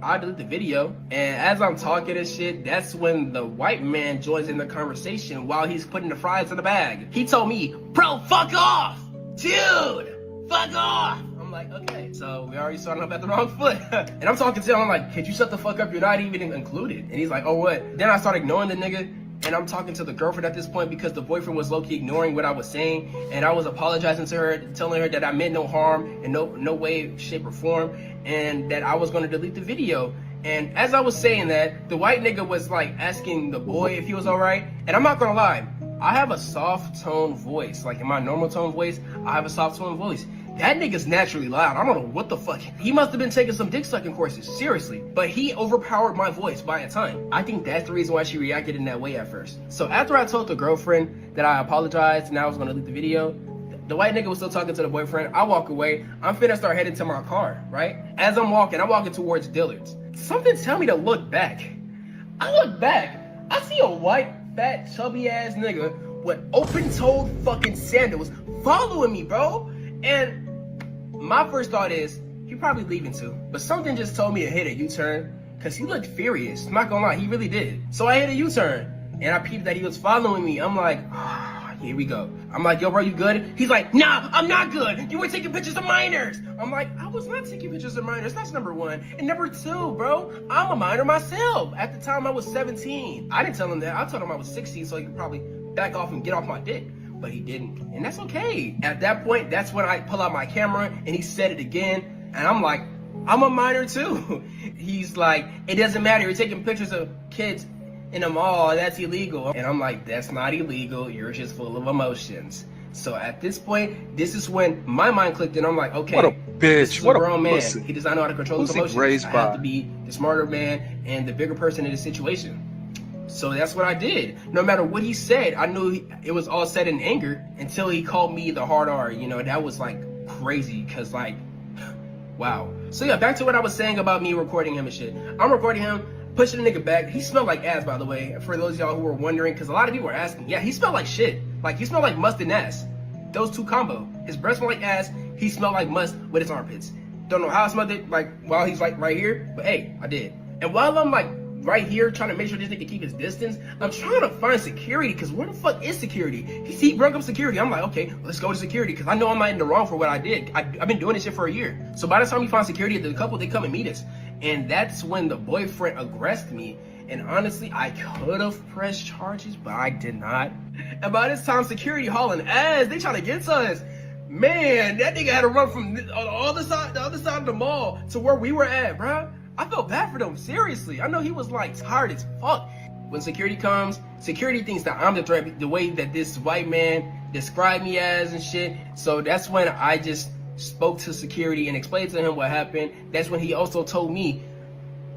I delete the video. And as I'm talking and shit, that's when the white man joins in the conversation while he's putting the fries in the bag. He told me, bro, fuck off. Dude, fuck off. I'm like, okay. So we already starting off at the wrong foot. And I'm talking to him, I'm like, could you shut the fuck up? You're not even included. And he's like, oh, what? Then I start ignoring the nigga. And I'm talking to the girlfriend at this point because the boyfriend was low-key ignoring what I was saying. And I was apologizing to her, telling her that I meant no harm in no way, shape, or form. And that I was going to delete the video. And as I was saying that, the white nigga was like asking the boy if he was all right. And I'm not going to lie, I have a soft tone voice. Like in my normal tone voice, I have a soft tone voice. That nigga's naturally loud. I don't know what the fuck. He must have been taking some dick sucking courses, seriously. But he overpowered my voice by a ton. I think that's the reason why she reacted in that way at first. So after I told the girlfriend that I apologized and I was gonna delete the video, the white nigga was still talking to the boyfriend. I walk away. I'm finna start heading to my car, right? As I'm walking towards Dillard's. Something tell me to look back. I look back. I see a white, fat, chubby ass nigga with open-toed fucking sandals following me, bro. And My first thought is, he probably leaving too. But something just told me to hit a U-turn, because he looked furious. I'm not gonna lie, he really did. So I hit a U-turn, and I peeped that he was following me. I'm like, here we go. I'm like, yo, bro, you good? He's like, nah, I'm not good. You were taking pictures of minors. I'm like, I was not taking pictures of minors. That's number one. And number two, bro, I'm a minor myself. At the time, I was 17. I didn't tell him that. I told him I was 16, so he could probably back off and get off my dick. But he didn't. And that's okay. At that point, that's when I pull out my camera, and he said it again. And I'm like, I'm a minor too. He's like, it doesn't matter. You're taking pictures of kids in a mall, that's illegal. And I'm like, that's not illegal. You're just full of emotions. So at this point, this is when my mind clicked, and I'm like, okay, What a this bitch. is What a a grown man. pussy. He does not know how to control his Who's he emotions. raised I have by? to be the smarter man and the bigger person in the situation. So that's what I did. No matter what he said, I knew it was all said in anger until he called me the hard R. You know, that was like crazy, because like, wow. So yeah, back to what I was saying about me recording him and shit. I'm recording him, pushing the nigga back. He smelled like ass, by the way, for those of y'all who were wondering, because a lot of people were asking. Yeah, he smelled like shit. Like, he smelled like must and ass. Those two combo. His breath smelled like ass. He smelled like must with his armpits. Don't know how I smelled it, like, while he's like right here, but hey, I did. And while I'm like right here trying to make sure this nigga keep his distance, I'm trying to find security, because where the fuck is security? He broke up security. I'm like, okay, let's go to security, because I know I'm not in the wrong for what I did. I've been doing this shit for a year. So by the time we find security, the couple, they come and meet us. And that's when the boyfriend aggressed me. And honestly, I could have pressed charges, but I did not. And by this time, security hauling ass. They trying to get to us. Man, that nigga had to run from the other side of the mall to where we were at, bro. I felt bad for them, seriously. I know he was like tired as fuck. When security comes, security thinks that I'm the threat, the way that this white man described me as and shit. So that's when I just spoke to security and explained to him what happened. That's when he also told me,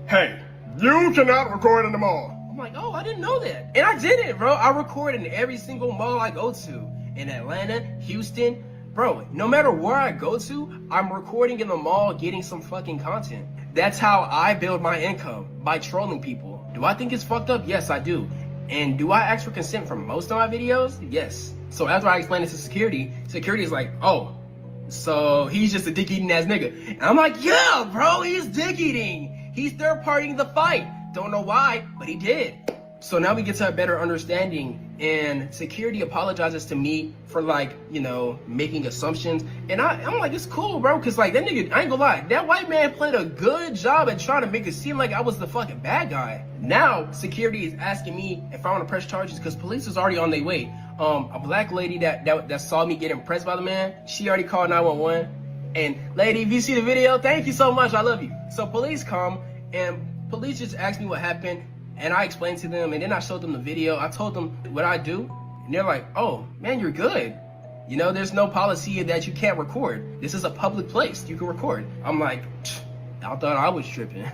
hey, you cannot record in the mall. I'm like, oh, I didn't know that. And I did it, bro. I record in every single mall I go to. In Atlanta, Houston. Bro, no matter where I go to, I'm recording in the mall, getting some fucking content. That's how I build my income, by trolling people. Do I think it's fucked up? Yes, I do. And do I ask for consent for most of my videos? Yes. So after I explain it to security, security is like, oh, so he's just a dick-eating ass nigga. And I'm like, yeah, bro, he's dick-eating. He's third-partying the fight. Don't know why, but he did. So now we get to a better understanding, and security apologizes to me for, like, you know, making assumptions. And I'm like, it's cool, bro, because, like, that nigga, I ain't gonna lie, that white man played a good job at trying to make it seem like I was the fucking bad guy. Now, security is asking me if I want to press charges, because police is already on their way. A black lady that saw me get impressed by the man, she already called 911. And, lady, if you see the video, thank you so much, I love you. So police come, and police just asked me what happened. And I explained to them, and then I showed them the video. I told them what I do, and they're like, oh, man, you're good. You know, there's no policy that you can't record. This is a public place. You can record. I'm like, I thought I was tripping.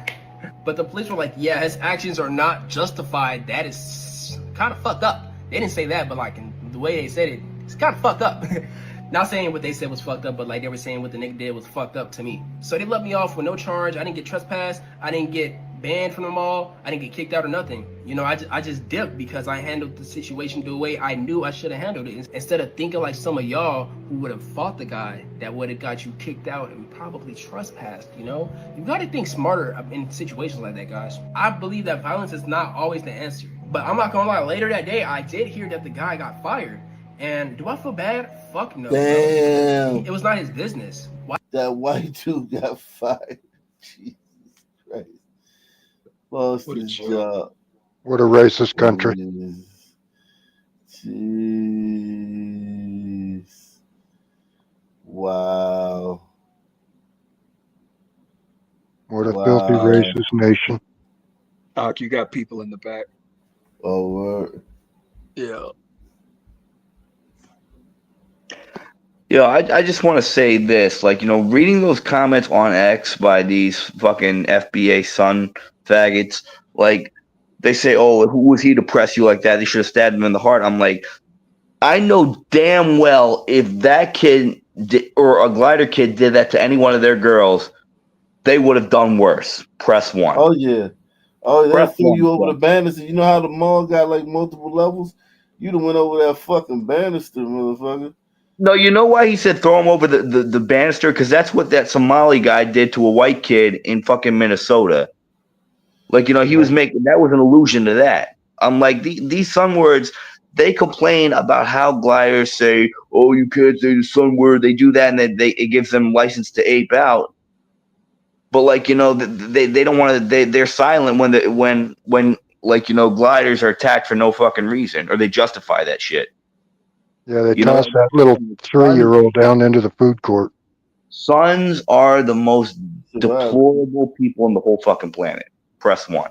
But the police were like, yeah, his actions are not justified. That is kind of fucked up. They didn't say that, but like in the way they said it, it's kind of fucked up. Not saying what they said was fucked up, but like they were saying what the nigga did was fucked up to me. So they let me off with no charge. I didn't get trespassed. I didn't get banned from the mall. I didn't get kicked out or nothing. You know, I just dipped because I handled the situation the way I knew I should have handled it. Instead of thinking like some of y'all who would have fought the guy that would have got you kicked out and probably trespassed, you know? You gotta think smarter in situations like that, guys. I believe that violence is not always the answer. But I'm not gonna lie, later that day, I did hear that the guy got fired. And do I feel bad? Fuck no. Damn. It was not his business. Why? That white dude got fired. Jesus Christ. Lost his job. What a racist country. Jeez. Wow. What a filthy racist nation. You got people in the back. Oh, word. Yeah. Yo, I just want to say this, like, you know, reading those comments on X by these fucking FBA son faggots, like, they say, oh, who was he to press you like that? They should have stabbed him in the heart. I'm like, I know damn well if that kid or a glider kid did that to any one of their girls, they would have done worse. Press one. Oh, yeah. Oh, they Press threw you one, over the banister. You know how the mall got like multiple levels? You done went over that fucking banister, motherfucker. No, you know why he said throw him over the banister? Because that's what that Somali guy did to a white kid in fucking Minnesota. Like, he was making that was an allusion to that. I'm like, these Sun words, they complain about how gliders say, oh, you can't say the Sun word. They do that, and it gives them license to ape out. But like, they don't want to. They're silent when gliders are attacked for no fucking reason, or they justify that shit. Yeah, they You know, tossed that little 3-year-old down into the food court. Suns are the most Survival. deplorable people on the whole fucking planet. Press 1.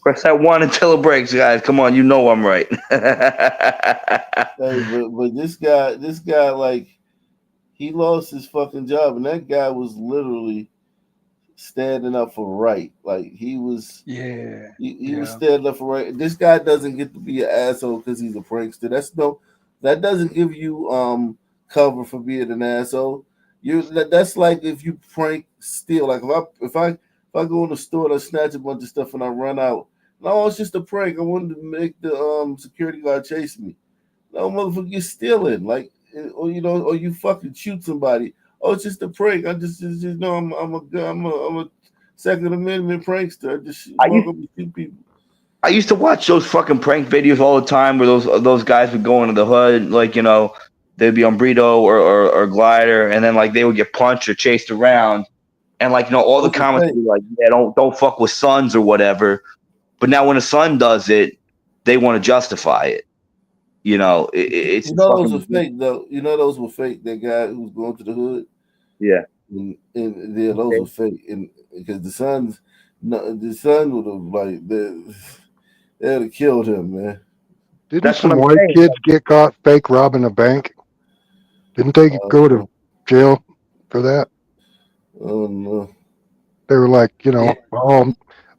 Press that 1 until it breaks, guys. Come on, you know I'm right. Hey, but this guy, like, he lost his fucking job, and that guy was literally standing up for right. Like he was he was standing up for right. This guy doesn't get to be an asshole because he's a prankster. That doesn't give you cover for being an asshole. That's like if you prank steal. Like if I go in the store and I snatch a bunch of stuff and I run out. No, it's just a prank. I wanted to make the security guard chase me. No, motherfucker, you're stealing. Like, or you fucking shoot somebody. Oh, it's just a prank. I just I'm a Second Amendment prankster. I just walk up and shoot people. I used to watch those fucking prank videos all the time where those guys would go into the hood, like, they'd be on Burrito or Glider, and then like they would get punched or chased around. And like, all the comments would be like, yeah, don't fuck with Sons or whatever. But now when a Sun does it, they want to justify it. It's Those were fake though. Those were fake. That guy who was going to the hood. Yeah. And yeah, those were fake. And because the Sun would have they'd have killed him, man. Didn't some white kids get caught fake robbing a bank? Didn't they go to jail for that? Oh no. They were like,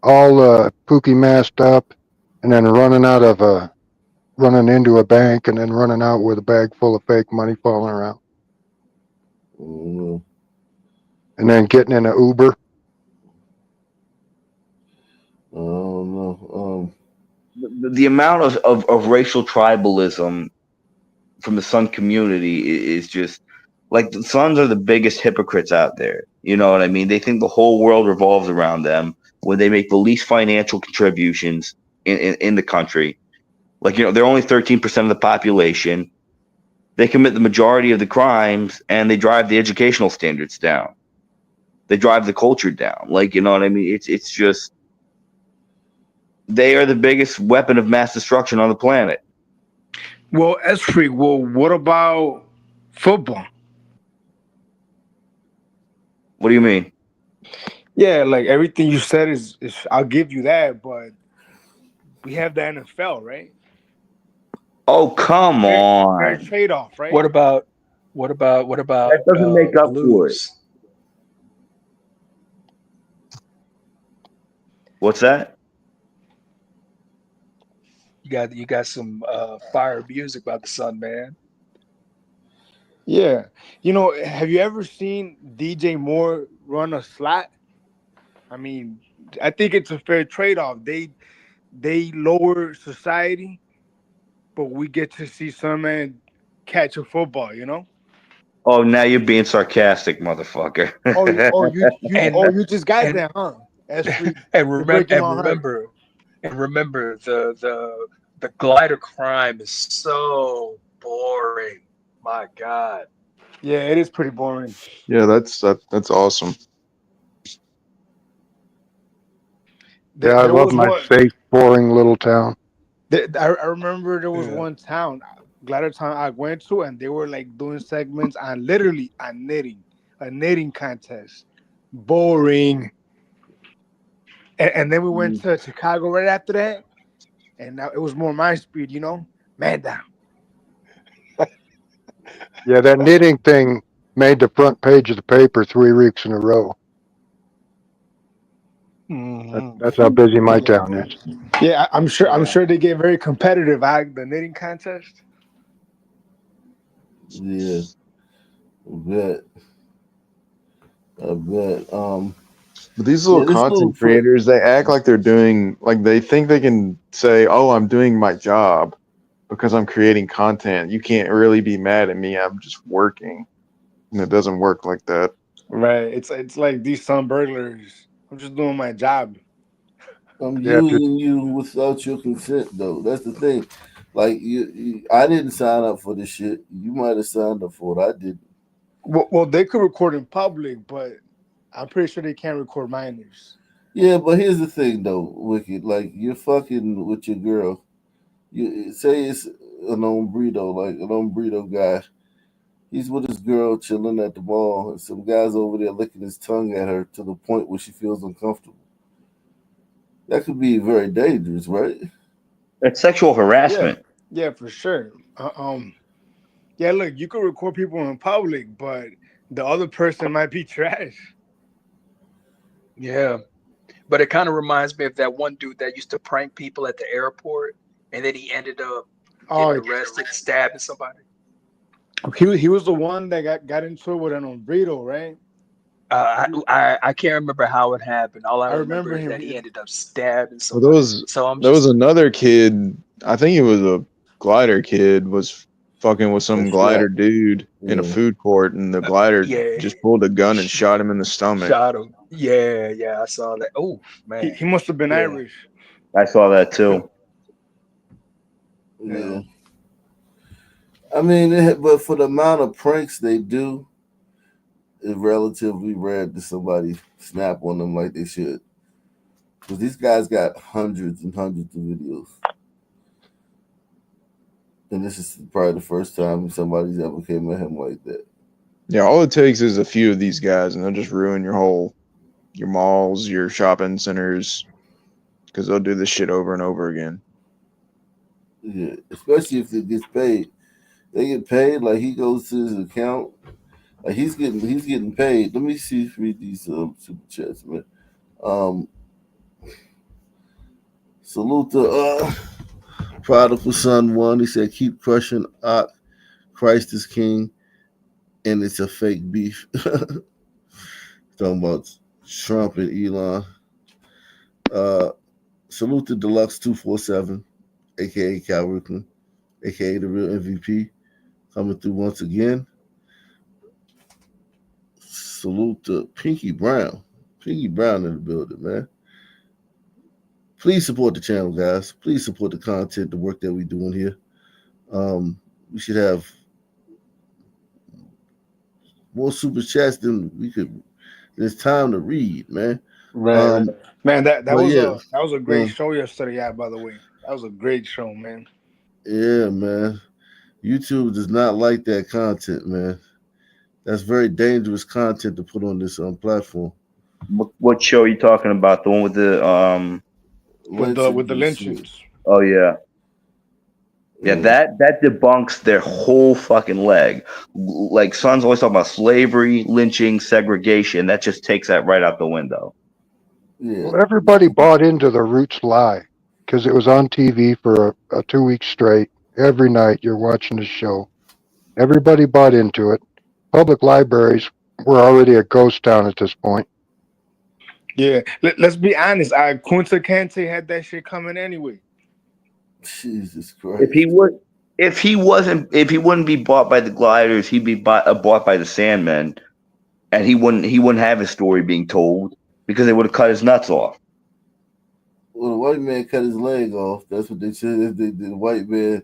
all pookie masked up, and then running into a bank, and then running out with a bag full of fake money falling around. Oh, and then getting in an Uber. Oh no. The amount of racial tribalism from the Sun community is just like the Suns are the biggest hypocrites out there. You know what I mean? They think the whole world revolves around them when they make the least financial contributions in the country. Like, they're only 13% of the population. They commit the majority of the crimes, and they drive the educational standards down. They drive the culture down. Like, you know what I mean? It's just they are the biggest weapon of mass destruction on the planet. Well, S-Freak, what about football? What do you mean? Yeah, like everything you said is I'll give you that, but we have the NFL, right? Oh, come on. Fair trade-off, right? What about that doesn't make up for it. What's that? You got some fire music about the Sun, man. Yeah. Have you ever seen DJ Moore run a slot? I mean, I think it's a fair trade-off. They lower society, but we get to see some man catch a football, Oh, now you're being sarcastic, motherfucker. You just got that, huh? And remember, the glider crime is so boring. My God. Yeah, it is pretty boring. Yeah, that's awesome. Yeah, I love my safe, boring little town. I remember there was one town, glider town I went to, and they were like doing segments on literally on knitting, a knitting contest. Boring. And then we went to Chicago right after that, and now it was more my speed, man down. Yeah, that knitting thing made the front page of the paper 3 weeks in a row. That's how busy my town is. Yeah, I'm sure they get very competitive. The knitting contest. Yeah, I bet. But these little content creators, they act like they're doing, like they think they can say, "Oh, I'm doing my job," because I'm creating content. You can't really be mad at me. I'm just working. And it doesn't work like that. Right. It's like these some burglars. I'm just doing my job. I'm Yeah, using you without your consent, though. That's the thing. Like I didn't sign up for this shit. You might have signed up for it. I didn't. Well, they could record in public, but I'm pretty sure they can't record minors. Yeah, but here's the thing, though, Wicked. Like you're fucking with your girl. You say it's an hombredo, like an hombredo guy. He's with his girl chilling at the mall, and some guy's over there licking his tongue at her to the point where she feels uncomfortable. That could be very dangerous, right? That's sexual Yeah, harassment. yeah, for sure. Yeah, look, you could record people in public, but the other person might be trash. Yeah. But it kind of reminds me of that one dude that used to prank people at the airport, and then he ended up getting Oh, arrested, stabbing somebody. he was the one that got into it with an umbrito, right? I can't remember how it happened. All I I remember remember is him. that he ended up stabbing Well, somebody. So I'm there was just another kid. I think it was a glider kid. Was fucking with some That's right. glider dude in a Yeah. food court, and the glider yeah, just pulled a gun and shot him in the stomach. shot him. Yeah, I saw that. Oh man, He must have been yeah. Irish. I saw that too. Yeah. I mean, but for the amount of pranks they do, it's relatively rare that somebody snap on them like they should. Because these guys got hundreds and hundreds of videos. And this is probably the first time somebody's ever came at him like that. Yeah, all it takes is a few of these guys, and they'll just ruin your malls, your shopping centers, because they'll do this shit over and over again. Yeah, especially if it gets paid. They get paid, like he goes to his account. Like he's getting paid. Let me see read these super chats, man. Um Salute to Prodigal Son One. He said, keep crushing Christ is King, and it's a fake beef. Talking about Trump and Elon. Salute to Deluxe 247, aka Cal Ripken, aka the real MVP, coming through once again. Salute to Pinky Brown. Pinky Brown in the building, man. Please support the channel, guys. Please support the content, the work that we're doing here. We should have more super chats than we could. There's time to read, man. Right. Man, that But was yeah, a great show yesterday. Yeah, by the way, that was a great show, man. yeah, man. YouTube does not like that content, man. That's very dangerous content to put on this platform. What show are you talking about? The one with the With the lynchings. Oh yeah. Yeah, that debunks their whole fucking leg. Like Son's always talking about slavery, lynching, segregation. That just takes that right out the window. Yeah. Well, everybody bought into the Roots lie because it was on TV for a 2 weeks straight. Every night you're watching the show. Everybody bought into it. Public libraries were already a ghost town at this point. Yeah, let's be honest. Kunta Kinte had that shit coming anyway. Jesus Christ. If he wouldn't be bought by the gliders, he'd be bought by the Sandmen, and he wouldn't have his story being told because they would have cut his nuts off. Well, the white man cut his leg off. That's what they said. The white man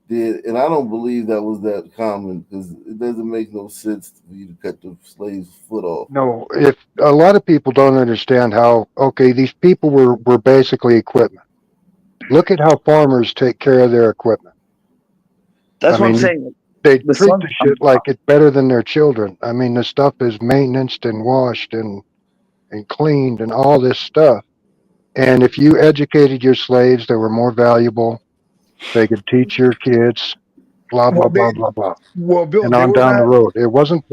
did, and I don't believe that was that common because it doesn't make no sense for you to cut the slave's foot off. No, if a lot of people don't understand how, okay, these people were basically equipment. Look at how farmers take care of their equipment. That's what I'm saying. They treat the shit like it's better than their children. I mean, the stuff is maintained and washed and cleaned and all this stuff. And if you educated your slaves, they were more valuable. They could teach your kids, blah blah blah blah blah. Well, Bill, and on down the road, it wasn't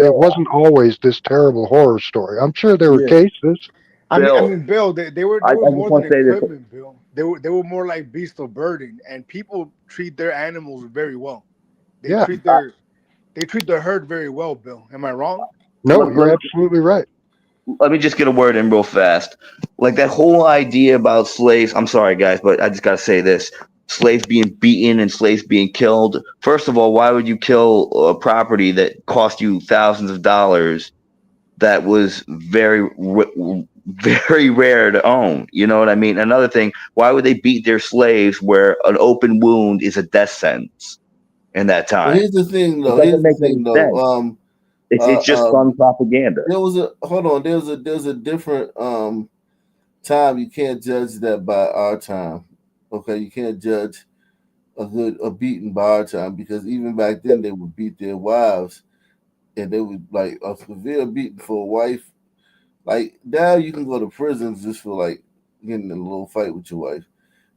always this terrible horror story. I'm sure there were cases. I mean, Bill, they were more than equipment, Bill. They were more like beasts of burden, and people treat their animals very well. They treat their herd very well, Bill. Am I wrong? No, you're absolutely right. Let me just get a word in real fast. Like that whole idea about slaves. I'm sorry, guys, but I just got to say this. slaves being beaten and slaves being killed. First of all, why would you kill a property that cost you thousands of dollars that was very rare to own? You know what I mean? Another thing, why would they beat their slaves where an open wound is a death sentence in that Well, time? here's the thing, It though. doesn't Here's the make thing, any though. sense. It's just fun propaganda. There was a hold on. There's a different time. You can't judge that by our time. Okay, you can't judge a beating by our time, because even back then they would beat their wives, and they would like a severe beating for a wife. Like now, you can go to prisons just for like getting in a little fight with your wife.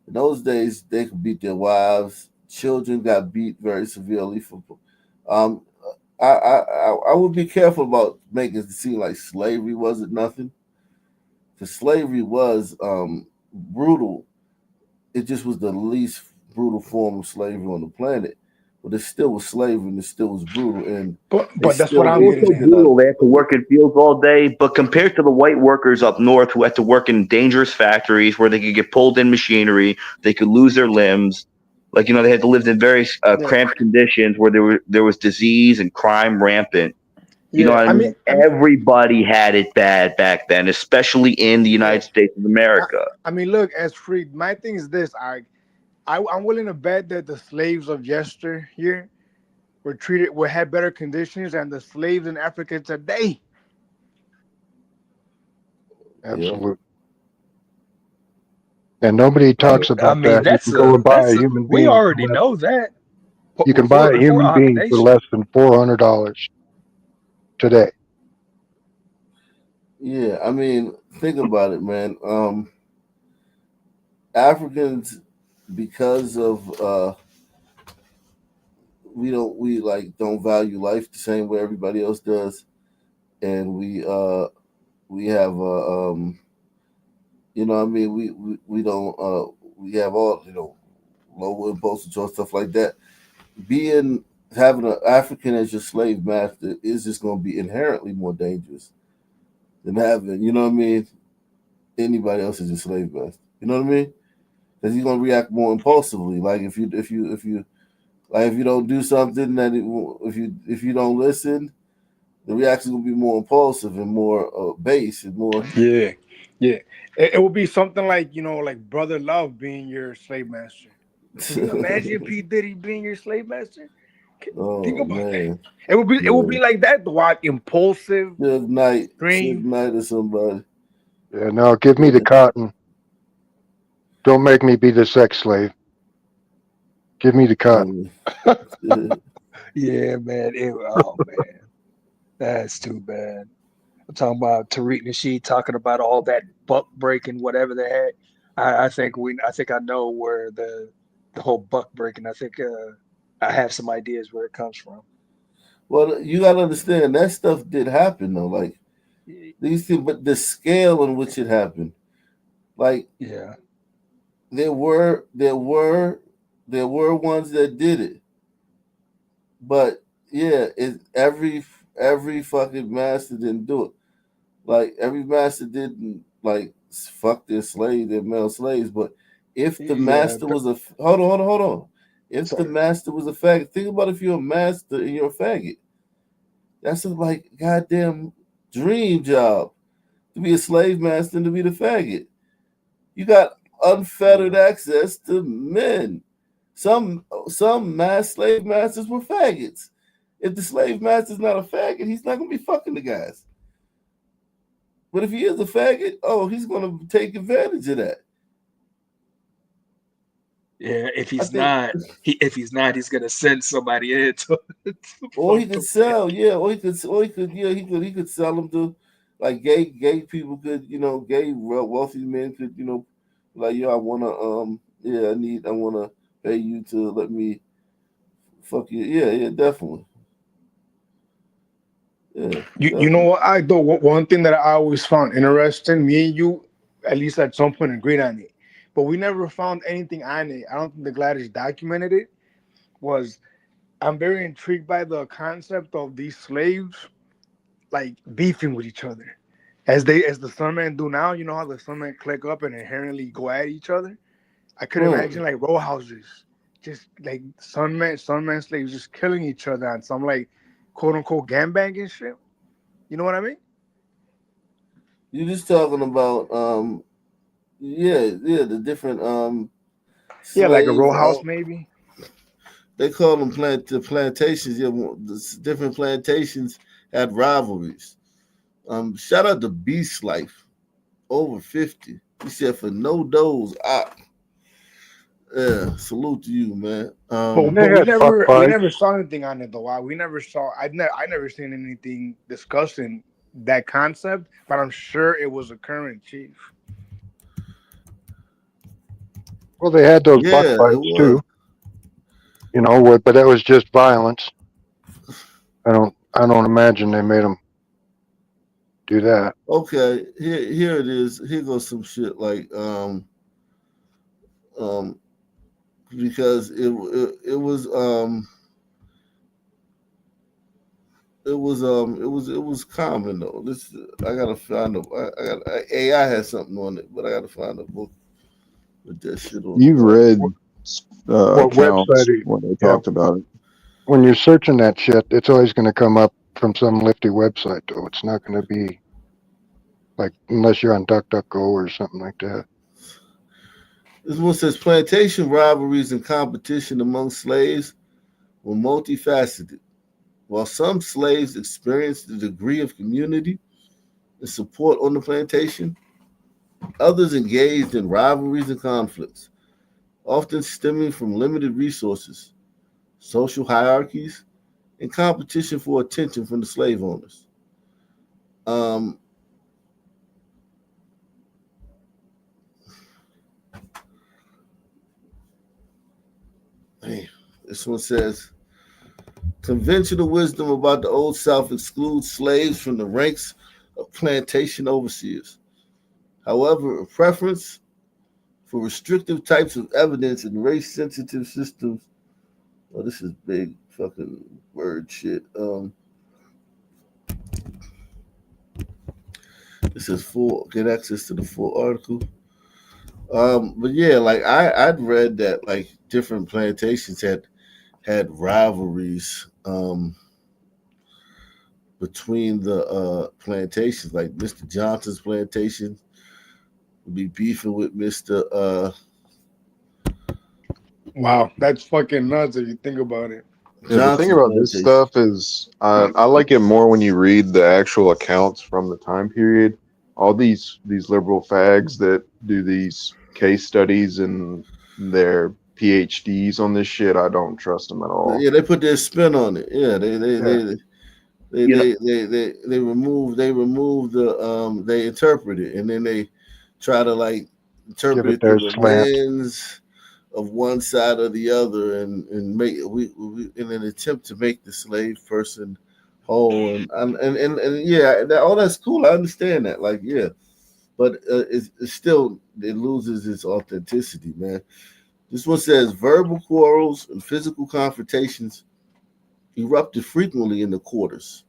In those days, they could beat their wives. Children got beat very severely for. Um, I would be careful about making it seem like slavery wasn't nothing, because slavery was brutal. It just was the least brutal form of slavery on the planet, but it still was slavery and it still was brutal, and they But that's what still I'm It was made getting so at. shit out brutal. They had to of it. work in fields all day. But compared to the white workers up north who had to work in dangerous factories where they could get pulled in machinery, they could lose their limbs. Like, they had to live in very Yeah, cramped conditions where there was disease and crime rampant. You know yeah. what I mean? Everybody had it bad back then, especially in the Yeah. United States of America. I mean, look, as free. My thing is this: I'm willing to bet that the slaves of yesteryear had better conditions than the slaves in Africa today. Yeah. Absolutely. And nobody talks I about mean, that. You can go and buy a human we being for already less. know that. You can buy a For human Ak being for Nation. less than $400 today. Yeah, I mean, think about it, man. Africans, because of we don't value life the same way everybody else does, and we have what I mean, we don't we have all lower impulse control, stuff like that. Being Having an African as your slave master is just going to be inherently more dangerous than having, what I mean, anybody else as your slave master. You know what I mean? Because he's going to react more impulsively. Like if you don't do something if you don't listen, the reaction will be more impulsive and more base and more. Yeah, yeah. It would be something like like Brother Love being your slave master. Can you imagine P Diddy being your slave master? Think Oh about that. man, It would be yeah. like that. Why impulsive, Suge extreme. Knight or somebody. Yeah, no, give me the Yeah. cotton. Don't make me be the sex slave. Give me the cotton. Yeah, man. Oh man, that's too bad. I'm talking about Tariq Nasheed talking about all that buck breaking, whatever they had. I think I know where the whole buck breaking. I think I have some ideas where it comes from. Well, you gotta understand that stuff did happen though. Like these things, but the scale in which it happened, like Yeah. there were there were there were ones that did it, but yeah, every fucking master didn't do it. Like every master didn't like fuck their male slaves. But if the Yeah. master was a hold on. If the Sorry. master was a faggot, think about if you're a master and you're a faggot. That's a like goddamn dream job to be a slave master and to be the faggot. You got unfettered access to men. Some mass slave masters were faggots. If the slave master's not a faggot, he's not gonna be fucking the guys. But if he is a faggot, oh, he's gonna take advantage of that. Yeah. I think, If he's not, he's gonna send somebody in to or he fuck could them. sell, yeah, he could sell them to like gay people could, gay wealthy men could, like yo, I wanna pay you to let me fuck you. Yeah, yeah, definitely. Yeah, You know definitely. what? One thing that I always found interesting. Me and you, at least at some point, agreed on it, but we never found anything on it. I don't think the Gladiators documented it. Was I'm very intrigued by the concept of these slaves like beefing with each other, as the Sunmen do now. You know how the Sunmen click up and inherently go at each other. I could imagine like row houses, just like sunman slaves just killing each other on some like quote unquote gangbanging shit. You know what I mean? You're just talking about the different Yeah, like a row slaves. house maybe. They call them the plantations. Yeah, the different plantations had rivalries. Shout out to Beast Life, over 50. He said for no doze, yeah, salute to you, man. But we never saw anything on it though. We never saw. I never seen anything discussing that concept. But I'm sure it was occurring, Chief. Well, they had those buck Yeah, it fights was. too. You know, but that was just violence. I don't imagine they made them do that. Okay, here it is. Here goes some shit like um because it was common though. This I gotta find AI has something on it, but I gotta find a book with that shit on. You've read What accounts website? when they talked about it. When you're searching that shit, it's always going to come up from some lifty website, though. It's not going to be like unless you're on DuckDuckGo or something like that. This one says plantation rivalries and competition among slaves were multifaceted. While some slaves experienced a degree of community and support on the plantation, others engaged in rivalries and conflicts, often stemming from limited resources, social hierarchies, and competition for attention from the slave owners. Um, this one says conventional wisdom about the Old South excludes slaves from the ranks of plantation overseers. However, a preference for restrictive types of evidence in race sensitive systems. Oh, this is big fucking word shit. This is full. Get access to the full article. But yeah, like I'd read that like different plantations had rivalries between the plantations. Like Mr. Johnson's plantation would be beefing with Mr. Wow, that's fucking nuts if you think about it. Yeah, the thing Johnson's about this plantation. stuff is I like it more when you read the actual accounts from the time period. All these liberal fags that do these case studies and their PhDs on this shit, I don't trust them at all. Yeah, they put their spin on it. Yeah, You know, they remove the they interpret it and then they try to like Give interpret it it through their the slant. lens of one side or the other and make we in an attempt to make the slave person whole and yeah, all that's cool. I understand that. Like yeah, but it's still it loses its authenticity, man. This one says verbal quarrels and physical confrontations erupted frequently in the quarters.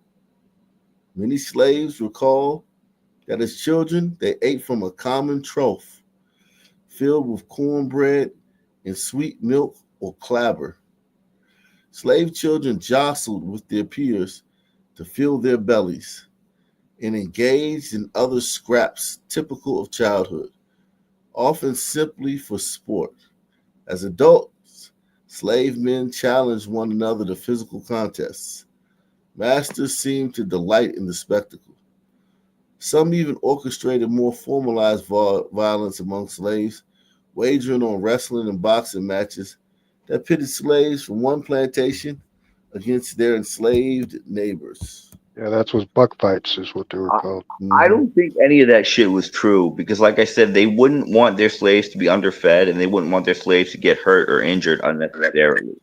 Many slaves recall that as children they ate from a common trough filled with cornbread and sweet milk or clabber. Slave children jostled with their peers to fill their bellies and engaged in other scraps typical of childhood, often simply for sport. As adults, slave men challenged one another to physical contests. Masters seemed to delight in the spectacle. Some even orchestrated more formalized violence among slaves, wagering on wrestling and boxing matches that pitted slaves from one plantation against their enslaved neighbors. Yeah, that's what buck fights is what they were called. I don't think any of that shit was true because, like I said, they wouldn't want their slaves to be underfed and they wouldn't want their slaves to get hurt or injured unnecessarily.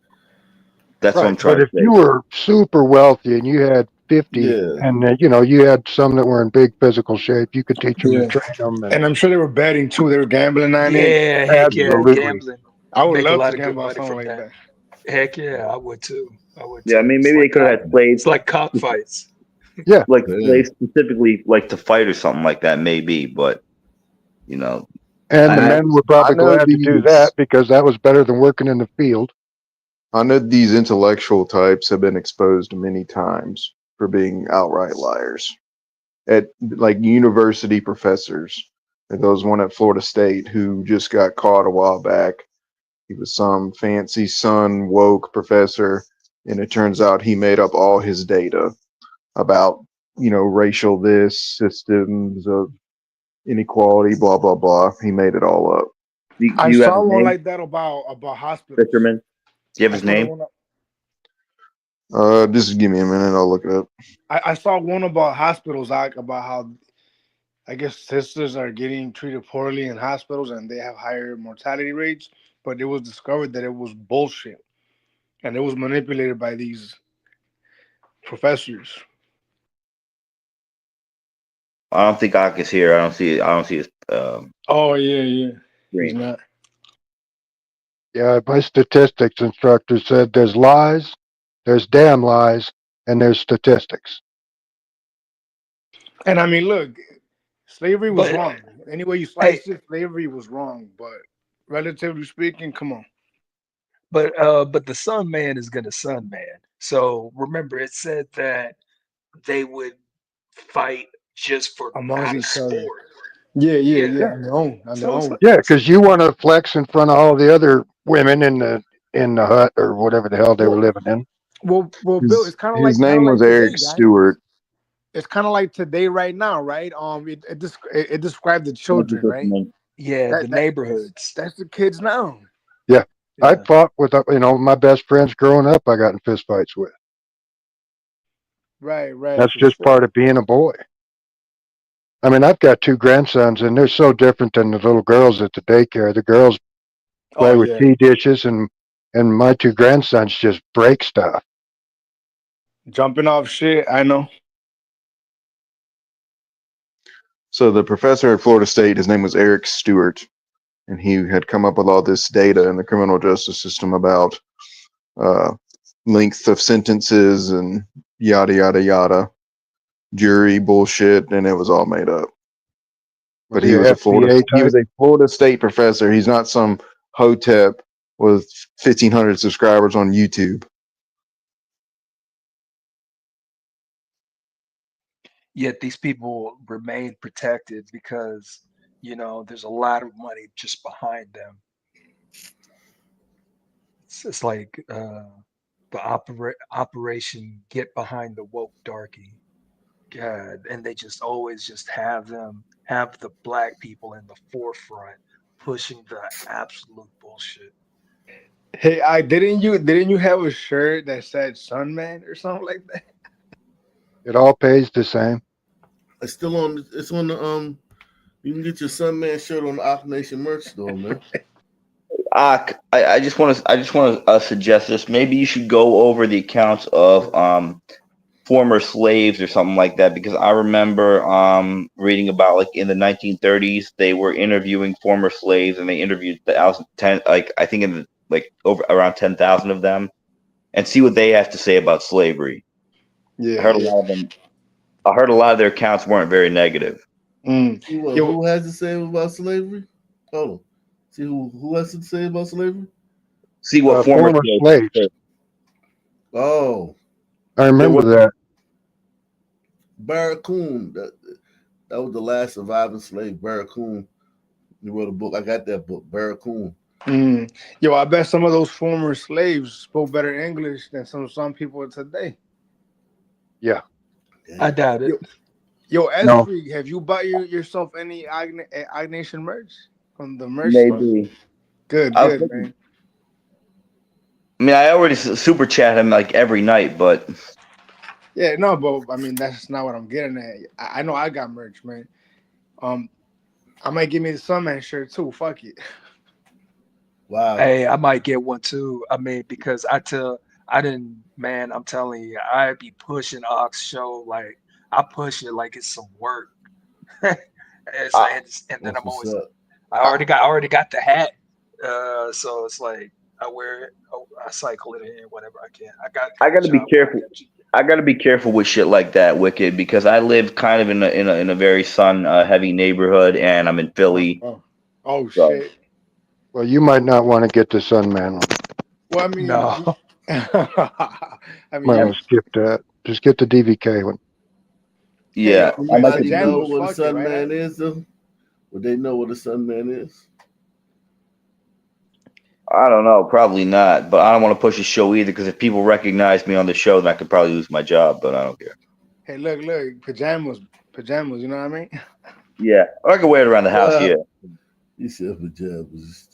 That's what I'm Right, trying but to if say. you were super wealthy and you had 50, Yeah. and you had some that were in big physical shape, you could teach them Yeah, and train them, and and I'm sure they were betting too. They were gambling on it. Yeah, heck yeah, absolutely. gambling. I would Make a love to lot of good gamble on money something from like that. that. Heck yeah, I would too. I would Yeah, I too. mean, It's maybe they like could have had slaves. it's like cockfights. Like Yeah. slaves specifically, like to fight or something like that, maybe. But you know, And the men were I probably know glad to do these. that because that was better than working in the field. I know these intellectual types have been exposed many times for being outright liars. At like university professors. Like there was one at Florida State who just got caught a while back. He was some fancy sun woke professor, and it turns out he made up all his data about, racial this, systems of inequality, blah blah blah. He made it all up. Do I you have saw his one name, like that about hospitals. Fisherman? Do you have I his saw the name? one. Just give me a minute, I'll look it up. I saw one about hospitals, like about how I guess sisters are getting treated poorly in hospitals and they have higher mortality rates. But it was discovered that it was bullshit and it was manipulated by these professors. I don't think Ak is here. I don't see. I don't see his Oh yeah, he's screen. not. Yeah, my statistics instructor said there's lies, there's damn lies, and there's statistics. And I mean, look, slavery was But wrong. Any way you hey, slice it, slavery was wrong. But relatively speaking, come on. but the Sun Man is gonna Sun Man. So remember, it said that they would fight just for Amongst out of each other. sport. Yeah, Yeah. Yeah, on their own, So it's like yeah, because you want to flex in front of all the other women in the hut or whatever the hell they were well, living in. Bill, it's His kind of name was like today, Eric guys. Stewart. It's kind of like today, right now, right? It described the Thank you, children, right? Fisherman. yeah, the That neighborhoods. that's the kids now. Yeah, I Yeah. fought with my best friends growing up. I got in fist fights with. Right, That's for just sure. part of being a boy. I mean, I've got two grandsons, and they're so different than the little girls at the daycare. The girls Oh play with yeah, tea dishes, and my two grandsons just break stuff. jumping off shit. I know. So the professor at Florida State, his name was Eric Stewart, and he had come up with all this data in the criminal justice system about uh, length of sentences and yada yada yada, jury bullshit, and it was all made up. Was But he a FBA he type? was a Florida State professor. He's not some hotep with 1,500 subscribers on YouTube. Yet these people remain protected because there's a lot of money just behind them. It's like the operation Get Behind the Woke Darky. God, and they just always just have the black people in the forefront pushing the absolute bullshit. Hey, I didn't you have a shirt that said "Sun Man" or something like that? It all pays the same. It's still on. It's on the You can get your Sunman shirt on the Ock Nation merch store, man. Ak, I just want to suggest this. Maybe you should go over the accounts of former slaves or something like that, because I remember reading about, like, in the 1930s they were interviewing former slaves, and they interviewed I think in over around 10,000 of them, and see what they have to say about slavery. I Yeah, heard a yeah. lot of them. I heard a lot of their accounts weren't very negative. Who has to say about slavery? Hold on. See who has to say about slavery? See what former Former slaves slaves. say. Oh, I There remember was that. Barracoon. That was the last surviving slave, Barracoon. He wrote a book. I got that book, Barracoon. Yo, I bet some of those former slaves spoke better English than some people today. Yeah. I doubt it. Yo, No. Esri, have you bought yourself any Ag Nation merch from the merch store? maybe. Good, I was good, thinking, man. I mean, I already super chat him like every night, but Yeah, no, but I mean that's not what I'm getting at. I know I got merch, man. I might give me the Sunman shirt too. Fuck it. Wow. Hey, I might get one too. I mean, because I didn't, man, I'm telling you, I be pushing Ox show like I push it like it's some work. I, And then That's I'm what's always, up. I already got the hat. So it's like I wear it, I cycle it in whenever I can. I got I a gotta be job where I careful. got you. I gotta be careful with shit like that, Wicked, because I live kind of in a very sun heavy neighborhood, and I'm in Philly, Oh. Oh So, shit. Well, you might not want to get the Sunman one. Well, I mean, No. I mean, Might you, want to skip that. Just get the DVK one. hey, yeah, I mean, I might Anybody know pajamas, what a fuck it, right? Sunman is, though? Would they know what a Sunman is? I don't know, probably not, but I don't want to push the show either because if people recognize me on the show, then I could probably lose my job. But I don't care. Hey, look, pajamas. You know what I mean? Yeah, or I can wear it around the house. Yeah, You said pajamas.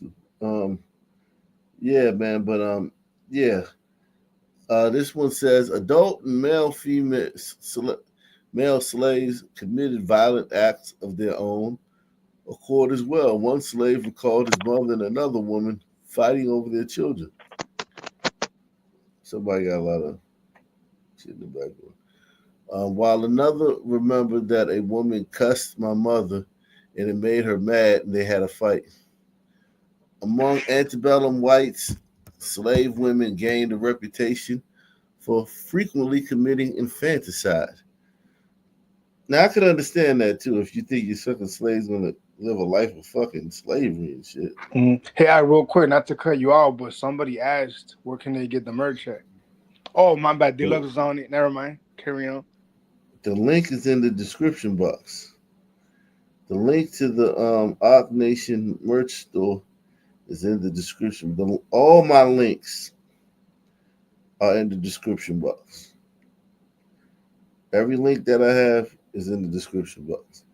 Yeah, man, but yeah. This one says adult and male slaves committed violent acts of their own accord as well. One slave recalled his mother and another woman fighting over their children. Somebody got a lot of shit in the background. While another remembered that a woman cussed my mother and it made her mad and they had a fight. Among antebellum whites, slave women gained a reputation for frequently committing infanticide. Now I could understand that too. If you think your sucking slave's gonna live a life of fucking slavery and shit. Hey, real quick, not to cut you out, but somebody asked where can they get the merch at? Oh, my bad. Deluxe was on it. Never mind. Carry on. The link is in the description box. The link to the Arc Nation merch store is in the description. All my links are in the description box. Every link that I have is in the description box.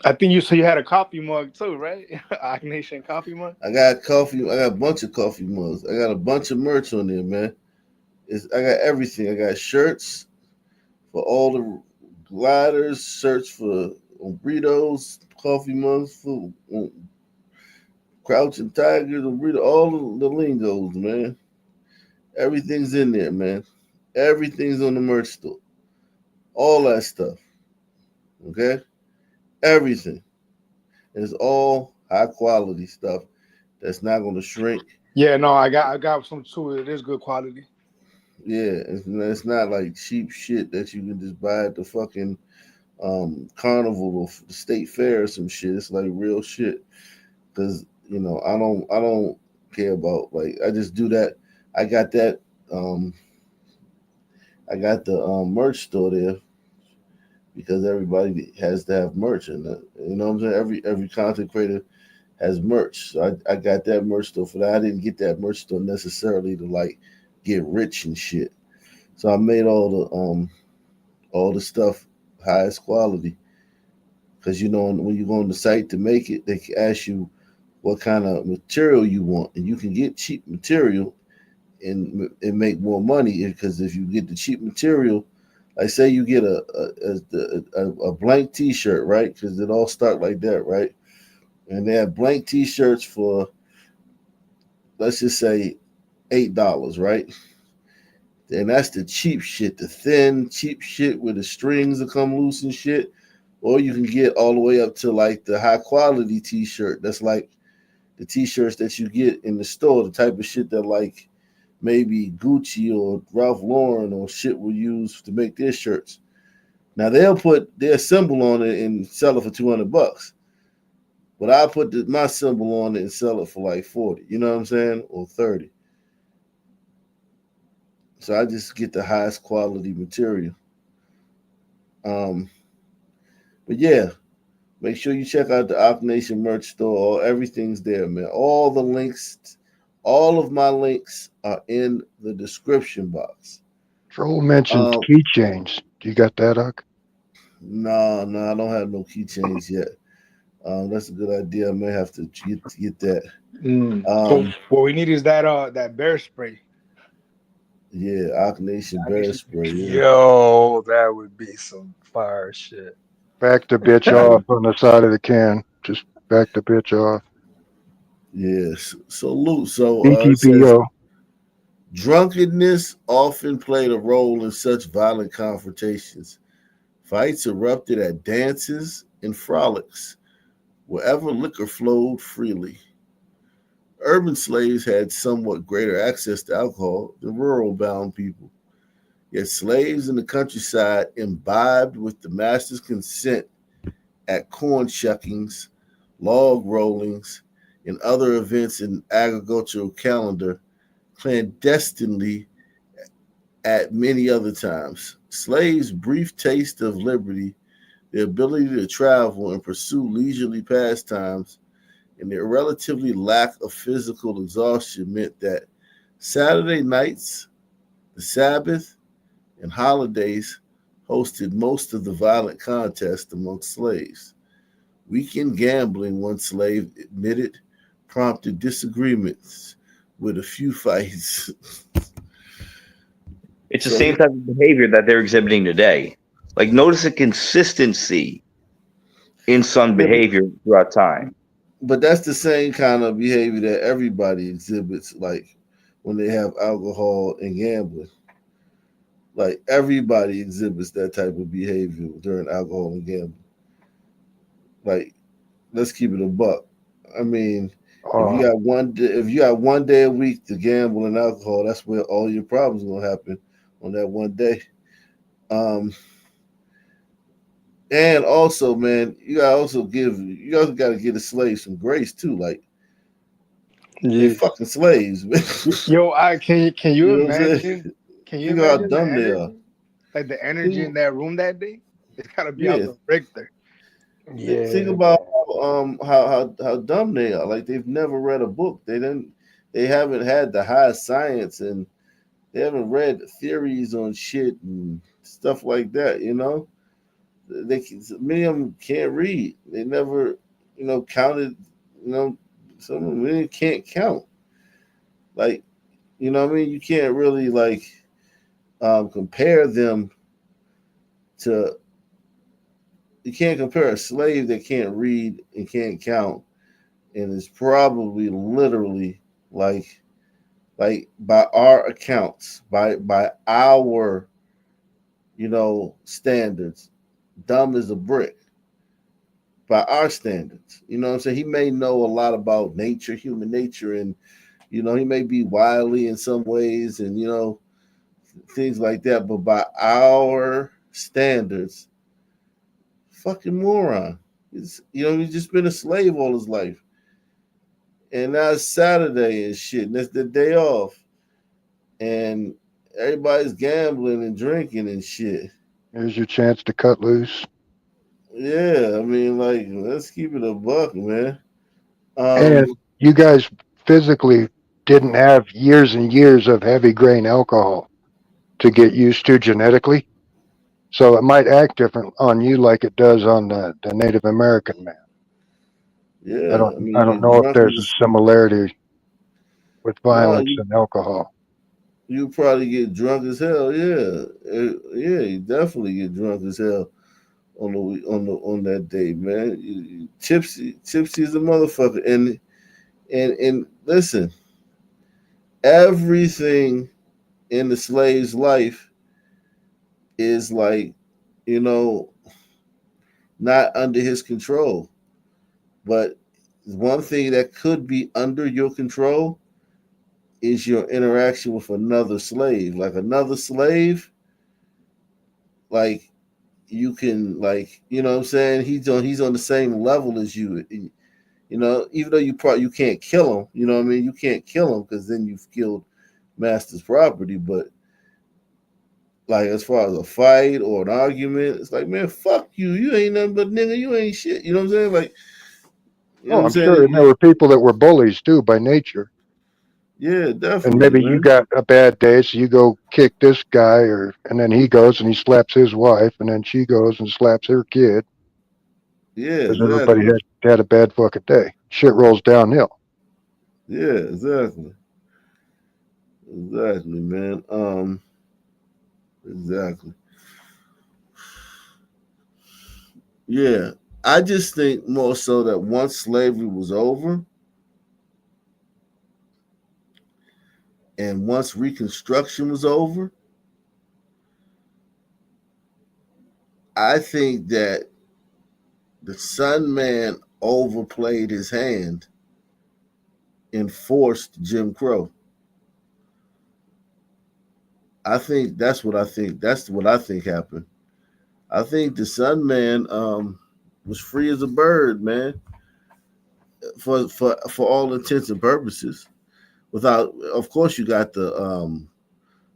I think you had a coffee mug too, right? Arc Nation coffee mug. I got coffee. I got a bunch of coffee mugs. I got a bunch of merch on there, man. I got everything. I got shirts for all the gliders, shirts for burritos, coffee mugs for Crouching Tigers, burrito, all the lingos, man. Everything's in there, man. Everything's on the merch store. All that stuff. Okay? Everything. It's all high quality stuff that's not going to shrink. Yeah, no, I got some too. It is good quality. Yeah, it's not like cheap shit that you can just buy at the fucking carnival or the state fair or some shit. It's like real shit. Because I don't care about, like, I just do that. I got that. I got the merch store there because everybody has to have merch, and you know what I'm saying. Every content creator has merch, so I got that merch store for that. I didn't get that merch store necessarily to like get rich and shit. So I made all the stuff highest quality because when you go on the site to make it, they can ask you what kind of material you want, and you can get cheap material and make more money because if you get the cheap material, like say you get a blank T-shirt, right? Because it all start like that, right? And they have blank T-shirts for, let's just say, $8, right? And that's the cheap shit, the thin cheap shit where the strings will come loose and shit. Or you can get all the way up to like the high quality T-shirt. That's like the T-shirts that you get in the store, the type of shit that like maybe Gucci or Ralph Lauren or shit will use to make their shirts. Now they'll put their symbol on it and sell it for $200, but I put my symbol on it and sell it for like 40. You know what I'm saying, or 30. So I just get the highest quality material. But yeah, make sure you check out the Op Nation merch store. Everything's there, man. All the links, all of my links are in the description box. Troll mentioned keychains. Do you got that, Huck? No, I don't have no keychains yet. That's a good idea. I may have to get that. So what we need is that bear spray. Yeah, Arc Nation bear spray. Yeah. Yo, that would be some fire shit. Back the bitch off on the side of the can. Just back the bitch off. Yes. So Luke, it says BTBO. drunkenness often played a role in such violent confrontations. Fights erupted at dances and frolics, wherever liquor flowed freely. Urban slaves had somewhat greater access to alcohol than rural-bound people. Yet slaves in the countryside imbibed with the master's consent at corn shuckings, log rollings, and other events in agricultural calendar clandestinely at many other times. Slaves' brief taste of liberty, their ability to travel and pursue leisurely pastimes, and their relatively lack of physical exhaustion meant that Saturday nights, the Sabbath, and holidays hosted most of the violent contests among slaves. Weekend gambling, one slave admitted, prompted disagreements with a few fights. It's the same type of behavior that they're exhibiting today. Like, notice a consistency in Sun behavior throughout time. But that's the same kind of behavior that everybody exhibits, like when they have alcohol and gambling. Like everybody exhibits that type of behavior during alcohol and gambling. Like, let's keep it a buck. I mean, if you got one day a week to gamble and alcohol, that's where all your problems gonna happen on that one day. Um, and also, man, you also got to give the slaves some grace too. Like they fucking slaves, man. Yo, can you You know what I'm saying? imagine? Can you Think how imagine the dumb they are. energy? Like the energy in that room that day? It's gotta be out Yeah. the Richter. Think about how dumb they are. Like they've never read a book. They haven't had the high science, and they haven't read theories on shit and stuff like that, you know? Many of them can't read. They never, counted, some of them really can't count. Like, you know what I mean? You can't really like compare them to you can't compare a slave that can't read and can't count and is probably literally like by our accounts, by our standards, dumb as a brick. By our standards. You know what I'm saying? He may know a lot about nature, human nature, and he may be wily in some ways and things like that, but by our standards, fucking moron. He's just been a slave all his life. And now it's Saturday and shit, and it's the day off. And everybody's gambling and drinking and shit. Here's your chance to cut loose. Yeah, I mean, like, let's keep it a buck, man. And you guys physically didn't have years and years of heavy grain alcohol to get used to genetically. So it might act different on you like it does on the Native American man. Yeah, I mean, I you don't get know if drunk there's a similarity with no, violence and alcohol. you probably get drunk as hell. Yeah, yeah, you definitely get drunk as hell on that day, man. Tipsy is a motherfucker, and listen, everything in the slave's life is like, you know, not under his control. But one thing that could be under your control is your interaction with another slave. Like another slave, like you can like, you know what I'm saying? He's on the same level as you. Even though you can't kill him, you know what I mean? You can't kill him because then you've killed master's property, but like as far as a fight or an argument, it's like, man, fuck you. You ain't nothing but nigga. You ain't shit. You know what I'm saying? Like, you know what Oh, I'm I'm sure. And there saying? were people that were bullies too by nature. Yeah, And definitely, maybe you man. got a bad day, so you go kick this guy, and then he goes and he slaps his wife, and then she goes and slaps her kid Yeah, because everybody exactly. had a bad fucking day. Shit rolls downhill. Yeah, exactly. Exactly, man. Exactly. Yeah. I just think more so that once slavery was over and once Reconstruction was over, I think that the Sun Man overplayed his hand and forced Jim Crow. I think that's what I think. That's what I think happened. I think the Sun Man was free as a bird, man. for all intents and purposes. Without, of course, you got the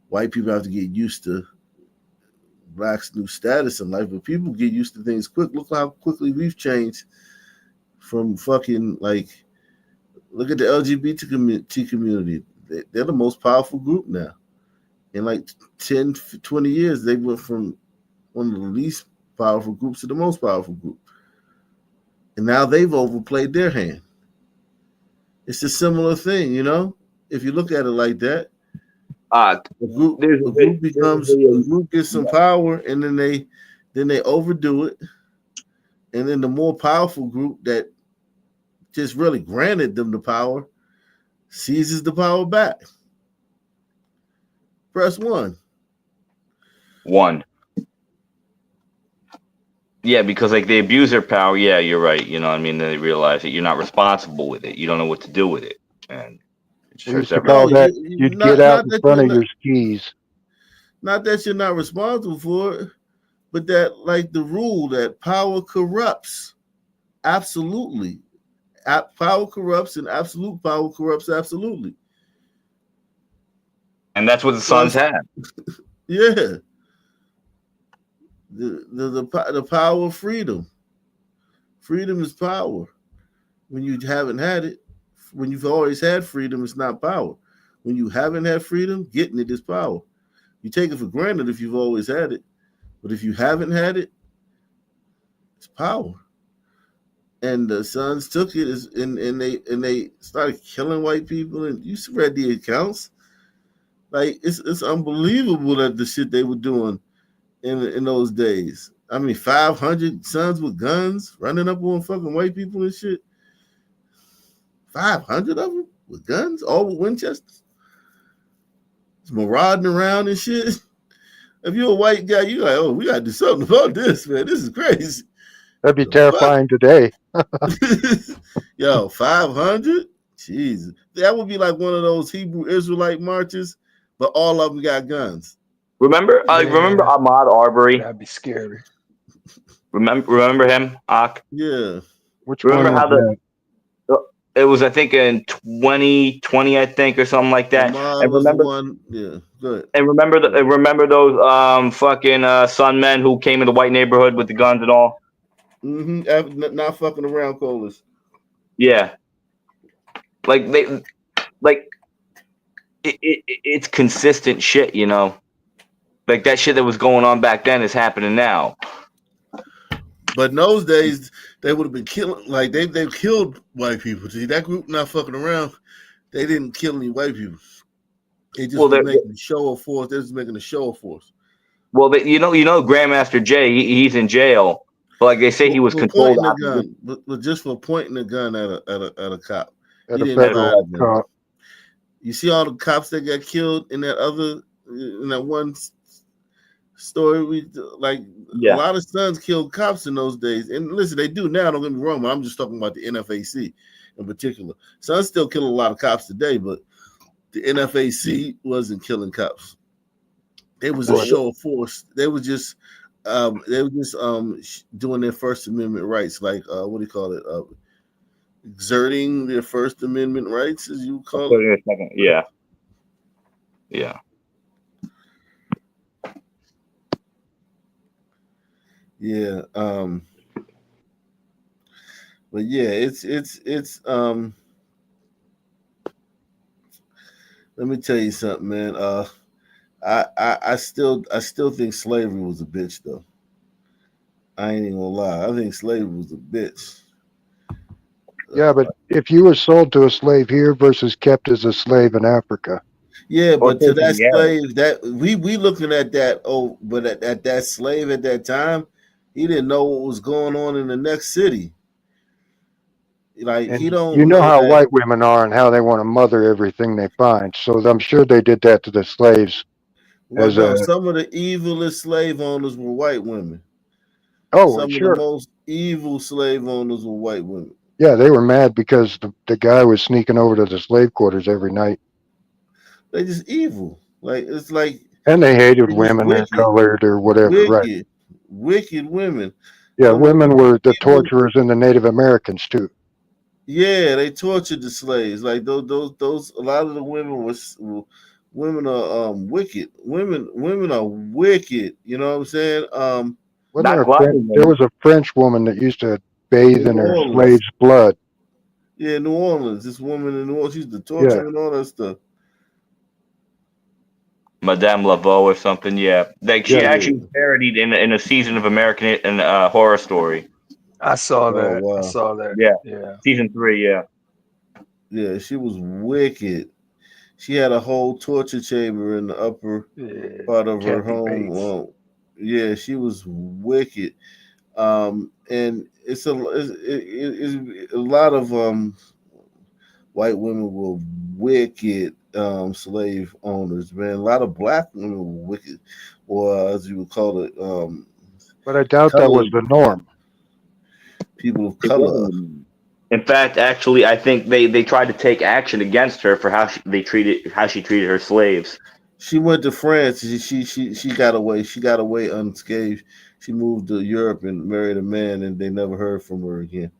white people have to get used to blacks' new status in life, but people get used to things quick. Look how quickly we've changed from fucking like. Look at the LGBT community. They're the most powerful group now. In like 10, 20 years, they went from one of the least powerful groups to the most powerful group. And now they've overplayed their hand. It's a similar thing, you know? If you look at it like that, a group gets some power, and then they overdo it, and then the more powerful group that just really granted them the power seizes the power back. Press 1. 1. Yeah, because like they abuse their power. Yeah, you're right. You know what I mean? Then they realize that you're not responsible with it. You don't know what to do with it. And it We used hurts to everyone. call that you'd get out in front of your skis. Not that you're not responsible for it, but that like the rule that power corrupts. Absolutely. Power corrupts, and absolute power corrupts absolutely. And that's what the Suns have. Yeah. The power of freedom. Freedom is power. When you haven't had it, when you've always had freedom, it's not power. When you haven't had freedom, getting it is power. You take it for granted if you've always had it, but if you haven't had it, it's power. And the Suns took it and they started killing white people. And you read the accounts. Like it's unbelievable that the shit they were doing in those days. I mean, 500 sons with guns running up on fucking white people and shit. 500 of them with guns, all with Winchesters. It's marauding around and shit. If you're a white guy, you're like, oh, we gotta do something about this, man. This is crazy. That'd be terrifying today. Yo, 500? Jesus. That would be like one of those Hebrew Israelite marches, but all of them got guns. Remember Ahmaud Arbery? That'd be scary. Remember him, Ak? Yeah. Which remember one how was it was, I think, in 2020, I think, or something like that. Ahmaud And was remember, the one, yeah, good. and remember those fucking Sun men who came in the white neighborhood with the guns and all. Mm-hmm. Not fucking around, Colas. Yeah, like it's consistent shit, you know. Like that shit that was going on back then is happening now. But in those days, they would have been killing, like they killed white people. See, that group not fucking around. They didn't kill any white people. They just were making a show of force. They was making a show of force. Well, you know, Grandmaster Jay, he's in jail. But like they say, he was controlled. But just for pointing a gun at a cop. At a federal cop. You see all the cops that got killed in that one story. A lot of sons killed cops in those days. And listen, they do now. Don't get me wrong, but I'm just talking about the NFAC in particular. Sons still kill a lot of cops today, but the NFAC wasn't killing cops. It was a show of force. They were just doing their First Amendment rights, like what do you call it? Exerting their First Amendment rights, as you call it. Yeah. Yeah. Yeah. But yeah, it's let me tell you something, man. I still think slavery was a bitch, though. I ain't even gonna lie. I think slavery was a bitch. Yeah, but if you were sold to a slave here versus kept as a slave in Africa. Yeah, but to that slave, that we looking at that. Oh, but at that slave at that time, he didn't know what was going on in the next city. Like and he don't. You know how white women are and how they want to mother everything they find. So I'm sure they did that to the slaves. Well, some of the evilest slave owners were white women. Oh, some sure. of the most evil slave owners were white women. Yeah, they were mad because the guy was sneaking over to the slave quarters every night. They just evil. Like it's like. And they hated women as colored or whatever, right? Wicked women. Yeah, women were the torturers and the Native Americans too. Yeah, they tortured the slaves. Like those. A lot of the women was women are wicked. Women are wicked. You know what I'm saying? Wasn't there Not a French, gliding there women. was a French woman that used to bathe In in New her Orleans. slave's blood. Yeah, New Orleans. This woman in New Orleans, she used to torture Yeah, them and all that stuff. Madame Laveau or something. Yeah, like she yeah. Yeah. actually was parodied in a season of American Horror Story. I saw Oh that. I wow. saw that. Yeah, Yeah. season 3. Yeah, Yeah, she was wicked. She had a whole torture chamber in the upper Yeah. part of her Kathy home. Bates. Yeah, she was wicked. And it's a lot of white women were wicked slave owners, man. A lot of black women were wicked, or as you would call it, But I doubt that was colored the norm. people of it color. wasn't. In fact, actually, I think they tried to take action against her for how she treated her slaves. She went to France. She got away. She got away unscathed. She moved to Europe and married a man, and they never heard from her again.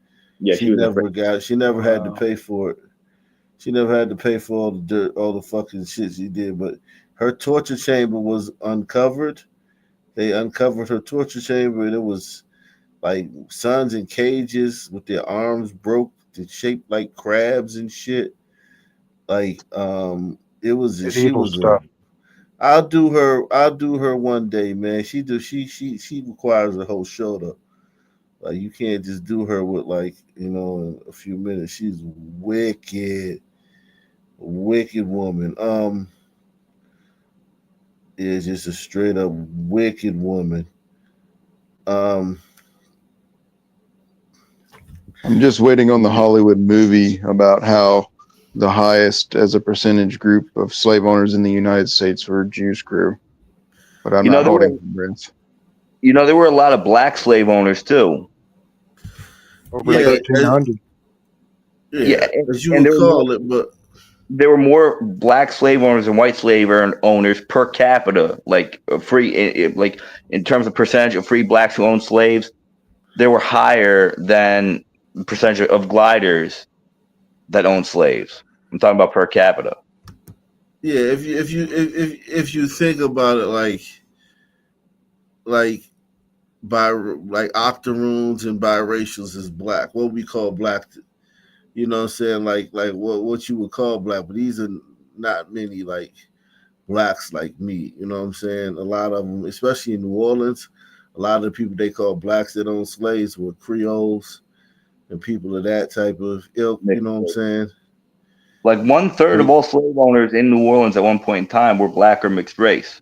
Yeah, she was afraid. She never had to Wow. pay for it. She never had to pay for all the dirt, all the fucking shit she did. But her torture chamber was uncovered. They uncovered her torture chamber, and it was like sons in cages with their arms broke, and shaped like crabs and shit. Like it was. She Medieval was a. stuff. I'll do her. I'll do her one day, man. She requires a whole show though. Like you can't just do her with like in a few minutes. She's wicked, wicked woman. Is just a straight up wicked woman. Um, I'm just waiting on the Hollywood movie about how the highest as a percentage group of slave owners in the United States were Jews crew, but I'm You know not there were holding my breath. there were a lot of black slave owners too. Over Like yeah, 1300. yeah, yeah, as you and would call it, but there were more black slave owners and white slave owners per capita. Like like in terms of percentage of free blacks who owned slaves, they were higher than the percentage of gliders that owned slaves. I'm talking about per capita. yeah, if you think about it, like by like octoroons and biracials is black. What we call black, you know what I'm saying? Like what you would call black, but these are not many like blacks like me. You know what I'm saying? A lot of them, especially in New Orleans, a lot of the people they call blacks that owned slaves were Creoles and people of that type of ilk. You know what I'm saying? Like 1/3 of And all slave owners in New Orleans at one point in time were black or mixed race.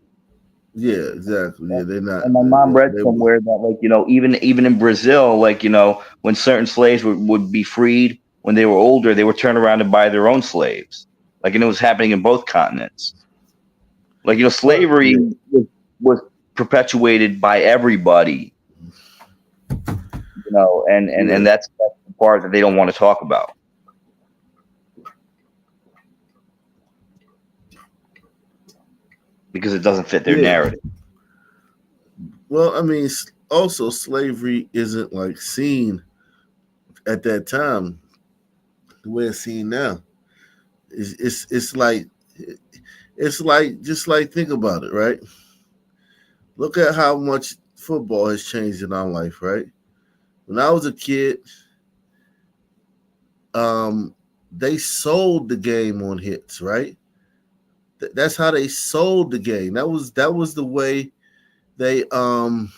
yeah, exactly. Yeah, they're not. And my mom read They somewhere that, like, even in Brazil, like, when certain slaves would be freed when they were older, they would turn around and buy their own slaves. Like, and it was happening in both continents. Like, slavery yeah, was perpetuated by everybody, and yeah, that's the part that they don't want to talk about because it doesn't fit their yeah. narrative. Well, I mean, also slavery isn't like seen at that time the way it's seen now. It's like just like think about it, right? Look at how much football has changed in our life, right? When I was a kid, um, they sold the game on hits, right? That's how they sold the game. That was the way they um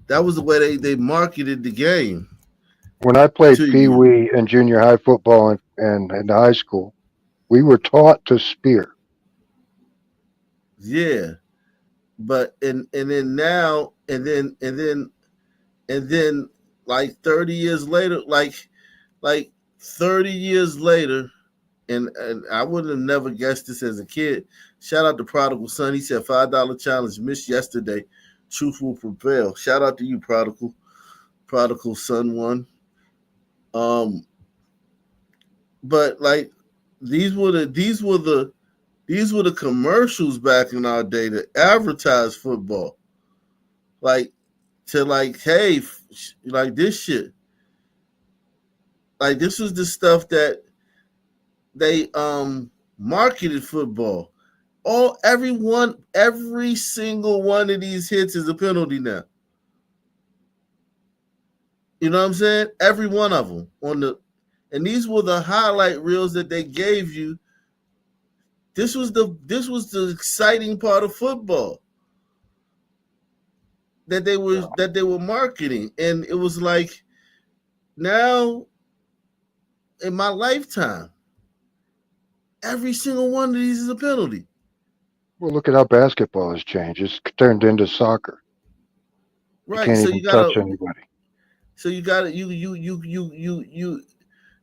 that was the way they marketed the game When I played to Pee you. Wee and junior high football and high school, we were taught to spear. Yeah, but and then now and then like 30 years later, like 30 years later, and I would have never guessed this as a kid. Shout out to Prodigal Son. He said $5 challenge missed yesterday. Truth will prevail. Shout out to you, Prodigal Son one. Um, but like these were the commercials back in our day that advertised football. Like to like, hey, like this shit. Like this was the stuff that they marketed football. Every single one of these hits is a penalty now. You know what I'm saying? Every one of them and these were the highlight reels that they gave you. This was the exciting part of football that they were marketing, and it was like now in my lifetime, every single one of these is a penalty. Well, look at how basketball has changed. It's turned into soccer. You Right. can't So even you touch gotta. anybody. So you gotta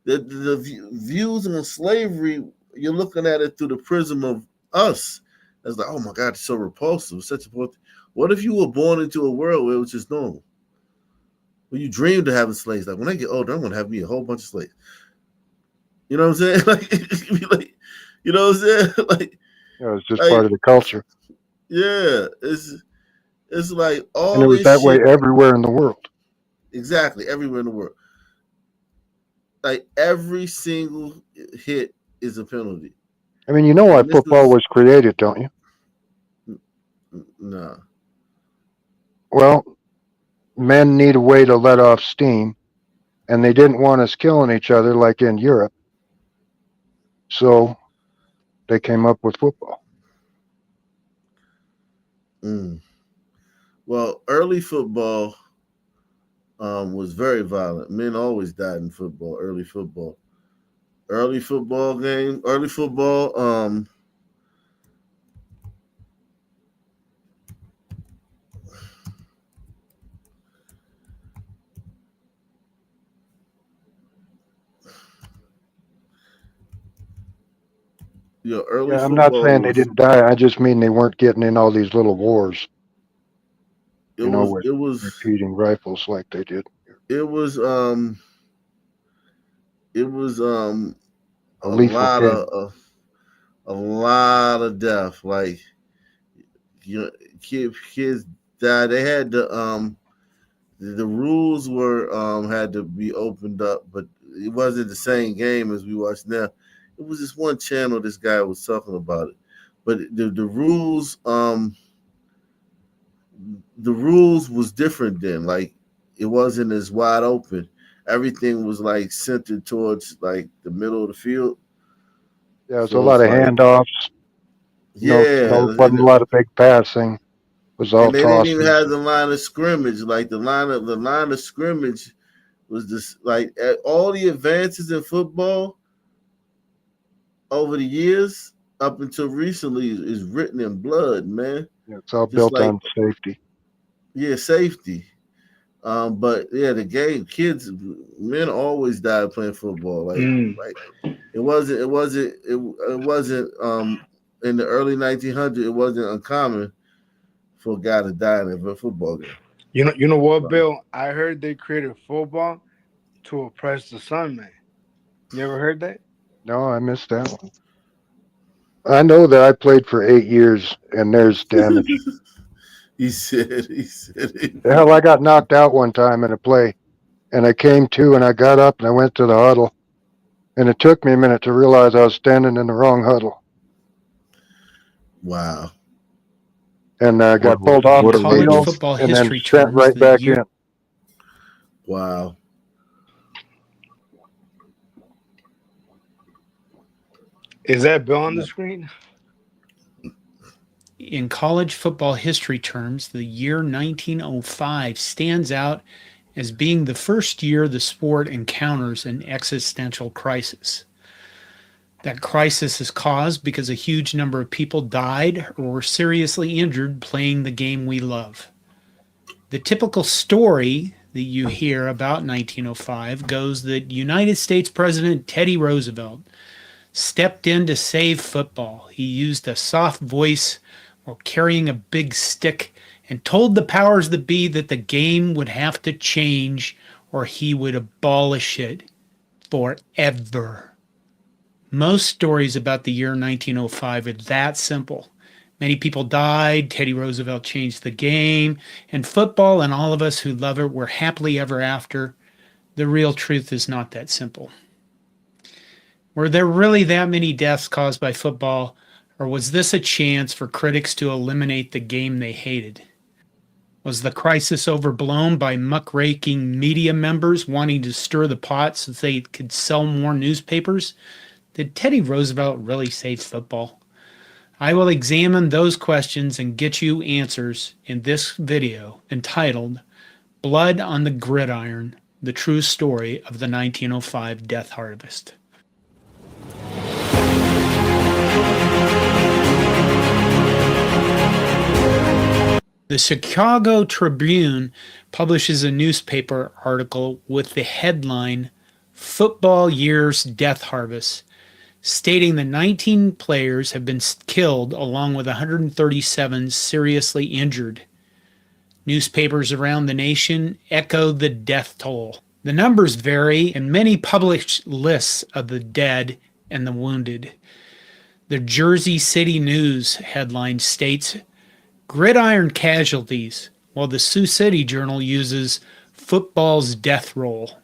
the views on slavery. You're looking at it through the prism of us. It's like, oh my God, it's so repulsive. Such a what if you were born into a world where it was just normal? When you dreamed of having slaves, like when I get older, I'm gonna have me a whole bunch of slaves. You know what I'm saying? Like, you know what I'm saying? It's just part of the culture. Yeah, it's like And all it was this that way shit. everywhere in the world. Exactly, everywhere in the world. Like every single hit is a penalty. I mean, you know why football was created, don't you? No. Well, men need a way to let off steam, and they didn't want us killing each other like in Europe. So they came up with football. Well, early football was very violent. Men always died in football. Early football. Early football game. Early football. Early Yeah, I'm not football saying they was didn't die. I just mean they weren't getting in all these little wars. With it was repeating rifles like they did. it was it was A lethal game. a lot of death. Like kids died. They had the rules were had to be opened up, but it wasn't the same game as we watch now. It was just one channel this guy was talking about it. But the rules was different then. Like it wasn't as wide open. Everything was like centered towards like the middle of the field. Yeah, it's a So lot it's of like handoffs. yeah, Wasn't a lot of big passing. It was all and they didn't even tosses. have the line of scrimmage. Like the line of scrimmage was just like all the advances in football over the years up until recently is written in blood, man. Yeah, it's all Just built like on safety. safety. But yeah, the game, men always died playing football. Like it wasn't in the early 1900s. It wasn't uncommon for a guy to die in a football game. You know what, Bill? I heard they created football to oppress the sun, man. You ever heard that? No, I missed that one. I know that I played for 8 years, and there's damage. He said it. The hell, I got knocked out one time in a play, and I came to, and I got up, and I went to the huddle, and it took me a minute to realize I was standing in the wrong huddle. Wow. And I got pulled off In the college field football and then history sent terms, right the back year in. Wow. Is that Bill on the screen? in college football history terms, the year 1905 stands out as being the first year the sport encounters an existential crisis. That crisis is caused because a huge number of people died or were seriously injured playing the game we love. The typical story that you hear about 1905 goes that United States President Teddy Roosevelt stepped in to save football. He used a soft voice while carrying a big stick and told the powers that be that the game would have to change or he would abolish it forever. Most stories about the year 1905 are that simple, Many people died. Teddy Roosevelt changed the game. And football and all of us who love it were happily ever after. The real truth is not that simple. Were there really that many deaths caused by football, or was this a chance for critics to eliminate the game they hated? Was the crisis overblown by muckraking media members wanting to stir the pot so they could sell more newspapers? Did Teddy Roosevelt really save football? I will examine those questions and get you answers in this video entitled Blood on the Gridiron, the True Story of the 1905 Death Harvest. The Chicago Tribune publishes a newspaper article with the headline Football Year's Death Harvest, stating that 19 players have been killed along with 137 seriously injured. Newspapers around the nation echo the death toll. The numbers vary, and many publish lists of the dead and the wounded. The Jersey City News headline states, Gridiron casualties, while the Sioux City Journal uses football's death roll.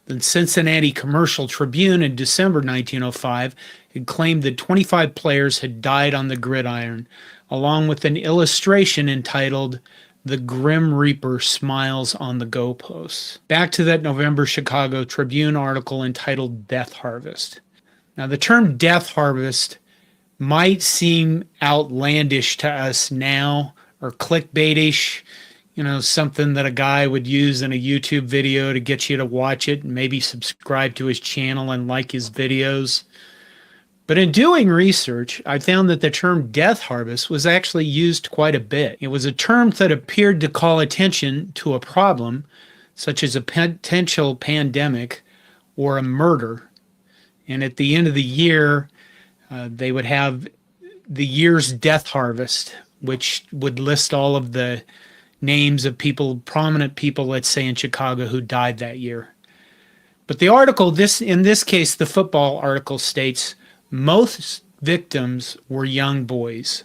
The Cincinnati Commercial Tribune in December 1905 had claimed that 25 players had died on the gridiron, along with an illustration entitled The Grim Reaper Smiles on the Goalposts. Back to that November Chicago Tribune article entitled Death Harvest. Now, the term death harvest might seem outlandish to us now, or clickbaitish, something that a guy would use in a YouTube video to get you to watch it and maybe subscribe to his channel and like his videos. But in doing research, I found that the term death harvest was actually used quite a bit. It was a term that appeared to call attention to a problem, such as a potential pandemic or a murder. And at the end of the year, they would have the year's death harvest, which would list all of the names of people, prominent people, let's say in Chicago, who died that year. But the article, in this case, the football article states, most victims were young boys.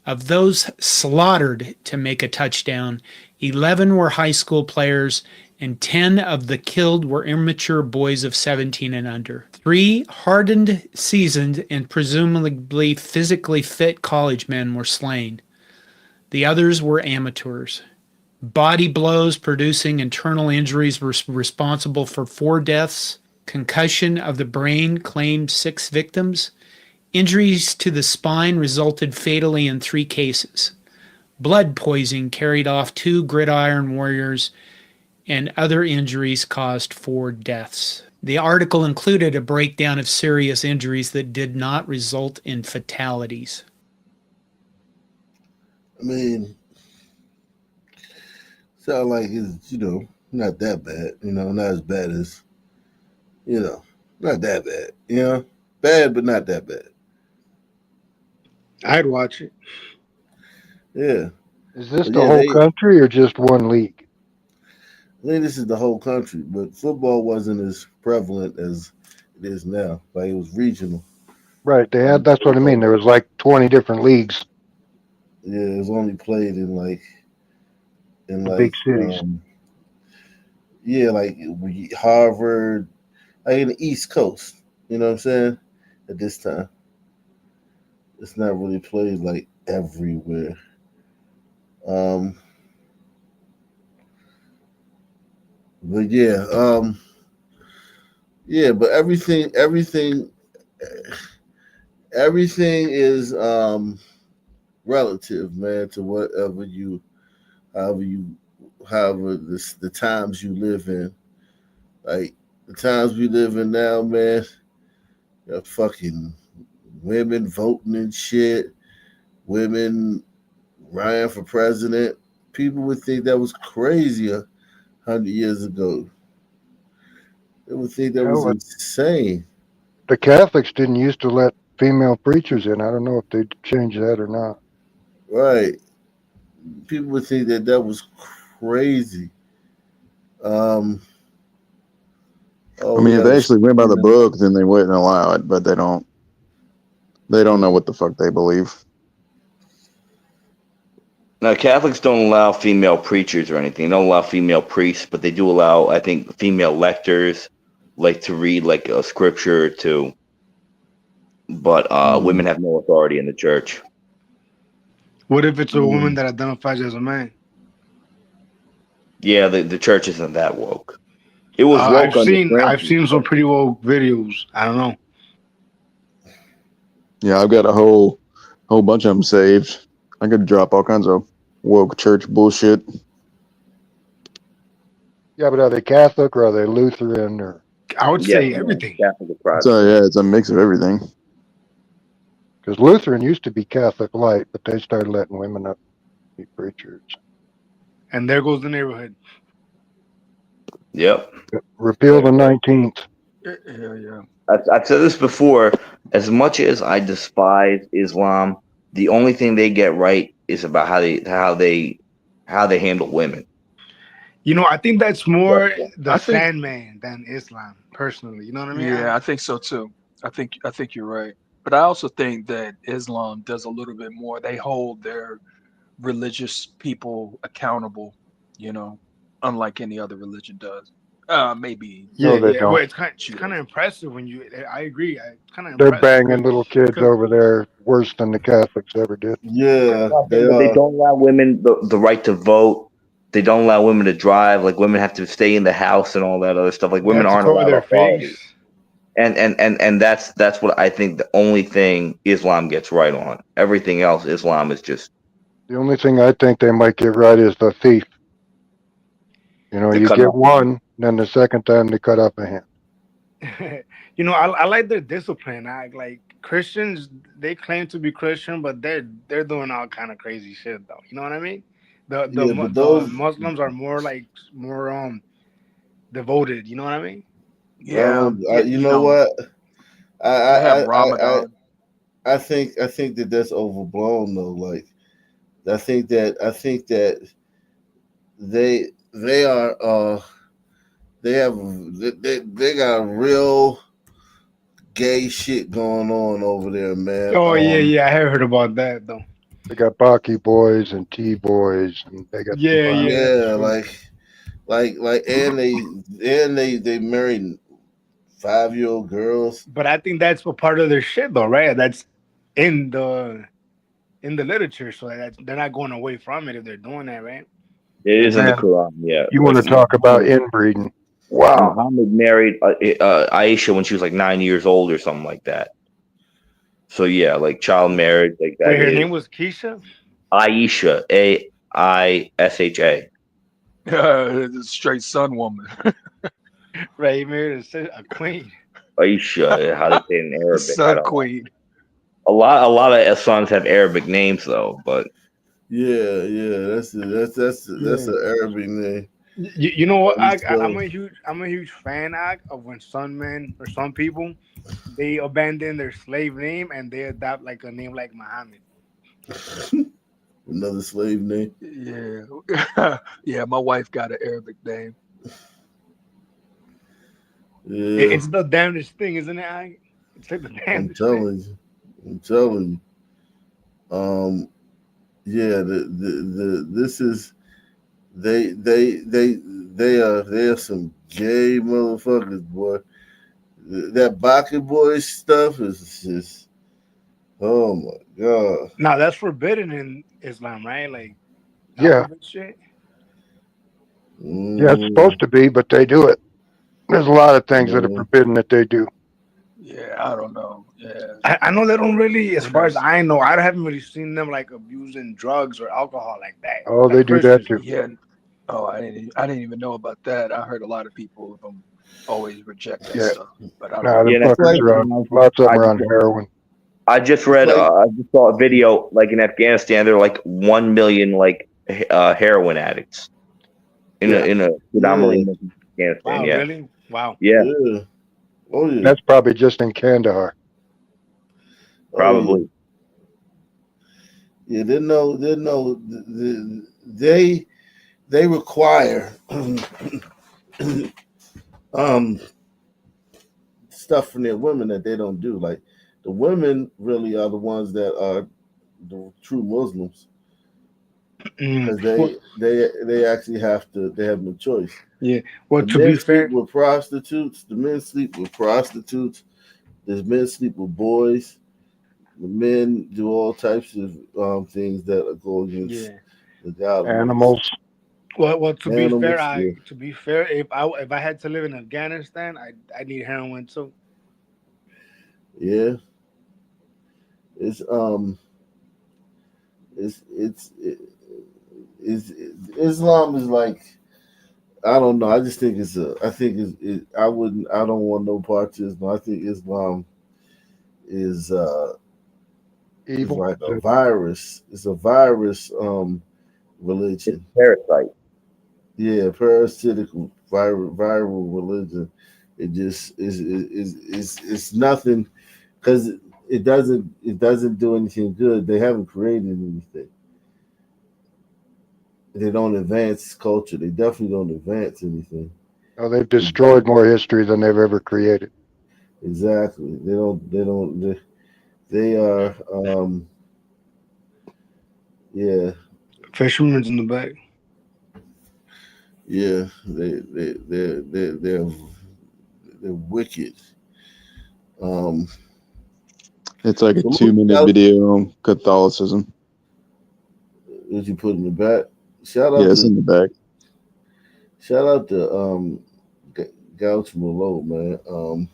Of those slaughtered to make a touchdown, 11 were high school players, and 10 of the killed were immature boys of 17 and under. 3 hardened, seasoned, and presumably physically fit college men were slain. The others were amateurs. Body blows producing internal injuries were responsible for 4 deaths. Concussion of the brain claimed 6 victims. Injuries to the spine resulted fatally in 3 cases. Blood poisoning carried off 2 gridiron warriors, and other injuries caused 4 deaths. The article included a breakdown of serious injuries that did not result in fatalities. I mean, sound like it's, not that bad, not as bad as, not that bad, bad, but not that bad. I'd watch it. Yeah. Is this the whole country or just one league? I think this is the whole country, but football wasn't as prevalent as it is now. Like, it was regional. Right. That's what I mean. There was like 20 different leagues. Yeah, it was only played in big cities. Like Harvard, like in the East Coast. You know what I'm saying? At this time, it's not really played like everywhere. But but everything is relative, man, to however the times you live in. Like the times we live in now, man, fucking women voting and shit, women running for president. People would think that was crazy 100 years ago. They would think that was insane. The Catholics didn't used to let female preachers in. I don't know if they changed that or not. Right. People would think that was crazy. I mean, if they actually went by the book, then they wouldn't allow it, but they don't know what the fuck they believe. Now, Catholics don't allow female preachers or anything. They don't allow female priests, but they do allow, I think, female lectors, like to read like a scripture or two. But women have no authority in the church. What if it's a woman that identifies as a man? Yeah, the church isn't that woke. It was woke under I've Francis. seen some pretty woke videos. I don't know. Yeah, I've got a whole bunch of them saved. I could drop all kinds of woke church bullshit. Yeah, but are they Catholic or are they Lutheran or? I would Yes, say man. everything. Catholic or Protestant. So yeah, it's a mix of everything. Because Lutheran used to be Catholic light, but they started letting women up be preachers. And there goes the neighborhood. Yep. Repeal the 19th. Yeah. I've said this before. As much as I despise Islam, the only thing they get right is about how they handle women. You know, I think that's more the I think, Sandman than Islam, personally. You know what I mean? yeah, I think so too. I think you're right. But I also think that Islam does a little bit more. They hold their religious people accountable, unlike any other religion does. Maybe. No, they Well, don't. it's kind of impressive when you. I agree. It's kind of They're impressive. banging little kids over there worse than the Catholics ever did. Yeah, they But they are. don't allow women the right to vote. They don't allow women to drive. Like women have to stay in the house and all that other stuff. Like They women have to aren't cover allowed their authority. face. And that's what I think the only thing Islam gets right on. Everything else, Islam is just The only thing I think they might get right is the thief. You know, they you cut get off. one, then the second time they cut off a hand. You know, I like their discipline. Like Christians, they claim to be Christian, but they're doing all kind of crazy shit though. You know what I mean? Yeah, but The those Muslims are more devoted. You know what I mean? Yeah, you know what? I they I, have I I Ramadan. I think that that's overblown though. Like I think that they are they got real gay shit going on over there, man. Oh yeah, I have heard about that though. They got Baki boys and T boys, and they got some Yeah, that's Yeah, true. and they married 5-year-old girls. But I think that's a part of their shit though, right? That's in the literature, so that they're not going away from it if they're doing that, right? It is in the Man, Quran. Yeah, you want like to talk about inbreeding? Wow. Muhammad married Aisha when she was like 9 years old or something like that. So yeah, like child marriage, like Wait, that her is name was Keisha? Aisha, Aisha. Straight sun woman. Right, he married a queen. Aisha, how they say it in Arabic. I Sun don't know. queen. A lot of sons have Arabic names though, but Yeah, that's an Arabic name. You know what? So, I'm a huge fan of when some men or some people they abandon their slave name and they adopt like a name like Muhammad. another slave name. Yeah. Yeah, my wife got an Arabic name. Yeah, It's the damnedest thing, isn't it? It's like the I'm damnedest thing. telling you. I'm telling you. Yeah, the this is they are some gay motherfuckers, boy. That Baki boy stuff is just, oh my god. Now that's forbidden in Islam, right? Like Yeah, alphabet shit. yeah, it's supposed to be, but they do it. There's a lot of things that are Yeah. forbidden that they do. Yeah, I don't know. Yeah. I know they don't really, as Who far as knows? I know, I haven't really seen them like abusing drugs or alcohol like that. Oh, Like they do that Christians too. do. Yeah. Oh, I didn't even know about that. I heard a lot of people always reject that Yeah, stuff, but I don't nah, know. them yeah, that's fuckers like are on. Lots of them are on heroin. I just It's read. like I just saw a video like in Afghanistan. There are like 1 million like heroin addicts Yeah, in a yeah, predominantly Muslim Afghanistan. Wow, Yeah, really? Wow. yeah, yeah. Oh yeah. that's probably just in Kandahar. Oh yeah. probably. Yeah, they require um stuff from their women that they don't do. Like the women really are the ones that are the true Muslims. because they actually have to. They have no choice. Yeah. Well, The to men be sleep fair, with prostitutes. The men sleep with prostitutes. The men sleep with boys. The men do all types of things that go against yeah. the godliness. Animals. Well, Animals, yeah, to be fair, if I had to live in Afghanistan, I need heroin too. yeah. It's it's it, it's Islam is like I don't know. I just think it's a. I think I wouldn't. I don't want no part to Islam. I think Islam is is Evil. like a virus. It's a virus It's religion. parasite. Yeah, parasitic viral religion. It just is it's nothing because it doesn't do anything good. They haven't created anything. They don't advance culture. They definitely don't advance anything. Oh, they've destroyed more history than they've ever created. Exactly. They don't. They don't. They are. Yeah. Fisherman's in the back. Yeah. They're wicked. Um. It's like a So 2-minute video on Catholicism. what you put in the back? Shout Yeah, out it's to in the back. shout out to Gouch Malone, man.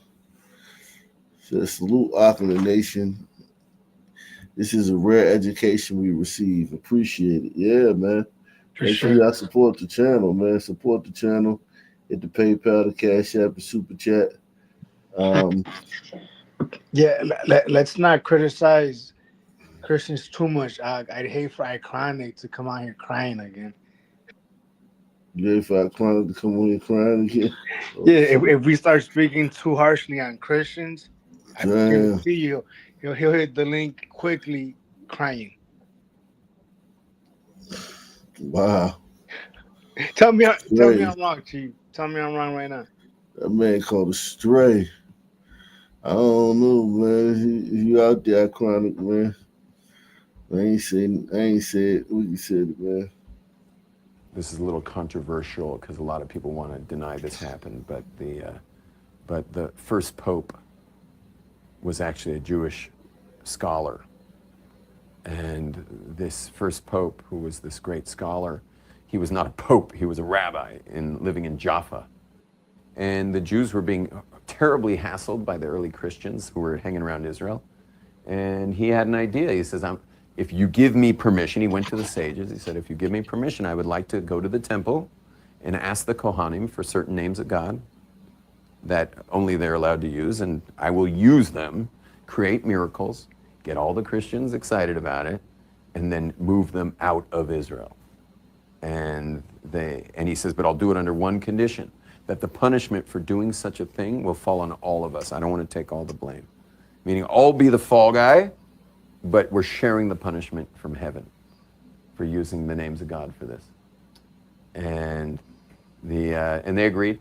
Says salute Auckland Nation. This is a rare education we receive. Appreciate it. Yeah, man. For Make sure sure. y'all support the channel, man. Support the channel. Hit the PayPal, the Cash App, the Super Chat. Um, Yeah, let's not criticize Christians too much. I'd hate for Iconic to come out here crying again. you ready for Aquana to come on here crying again? Oh, Yeah, shit. if we start speaking too harshly on Christians, I Damn. guarantee you he'll hit the link quickly crying. Wow. Tell me Stray. I'm wrong, Chief. Tell me I'm wrong right now. That man called a stray. I don't know, man. You out there, Iconic, man. I ain't said what you said, man. This is a little controversial because a lot of people want to deny this happened, but the first pope was actually a Jewish scholar, and this first pope, who was this great scholar, he was not a pope; he was a rabbi living in Jaffa, and the Jews were being terribly hassled by the early Christians who were hanging around Israel, and he had an idea. He says, if you give me permission, he went to the sages. He said, if you give me permission, I would like to go to the temple and ask the Kohanim for certain names of God that only they're allowed to use, and I will use them, create miracles, get all the Christians excited about it, and then move them out of Israel. And he says, but I'll do it under one condition, that the punishment for doing such a thing will fall on all of us. I don't want to take all the blame. Meaning I'll be the fall guy, but we're sharing the punishment from heaven for using the names of God for this. And they agreed.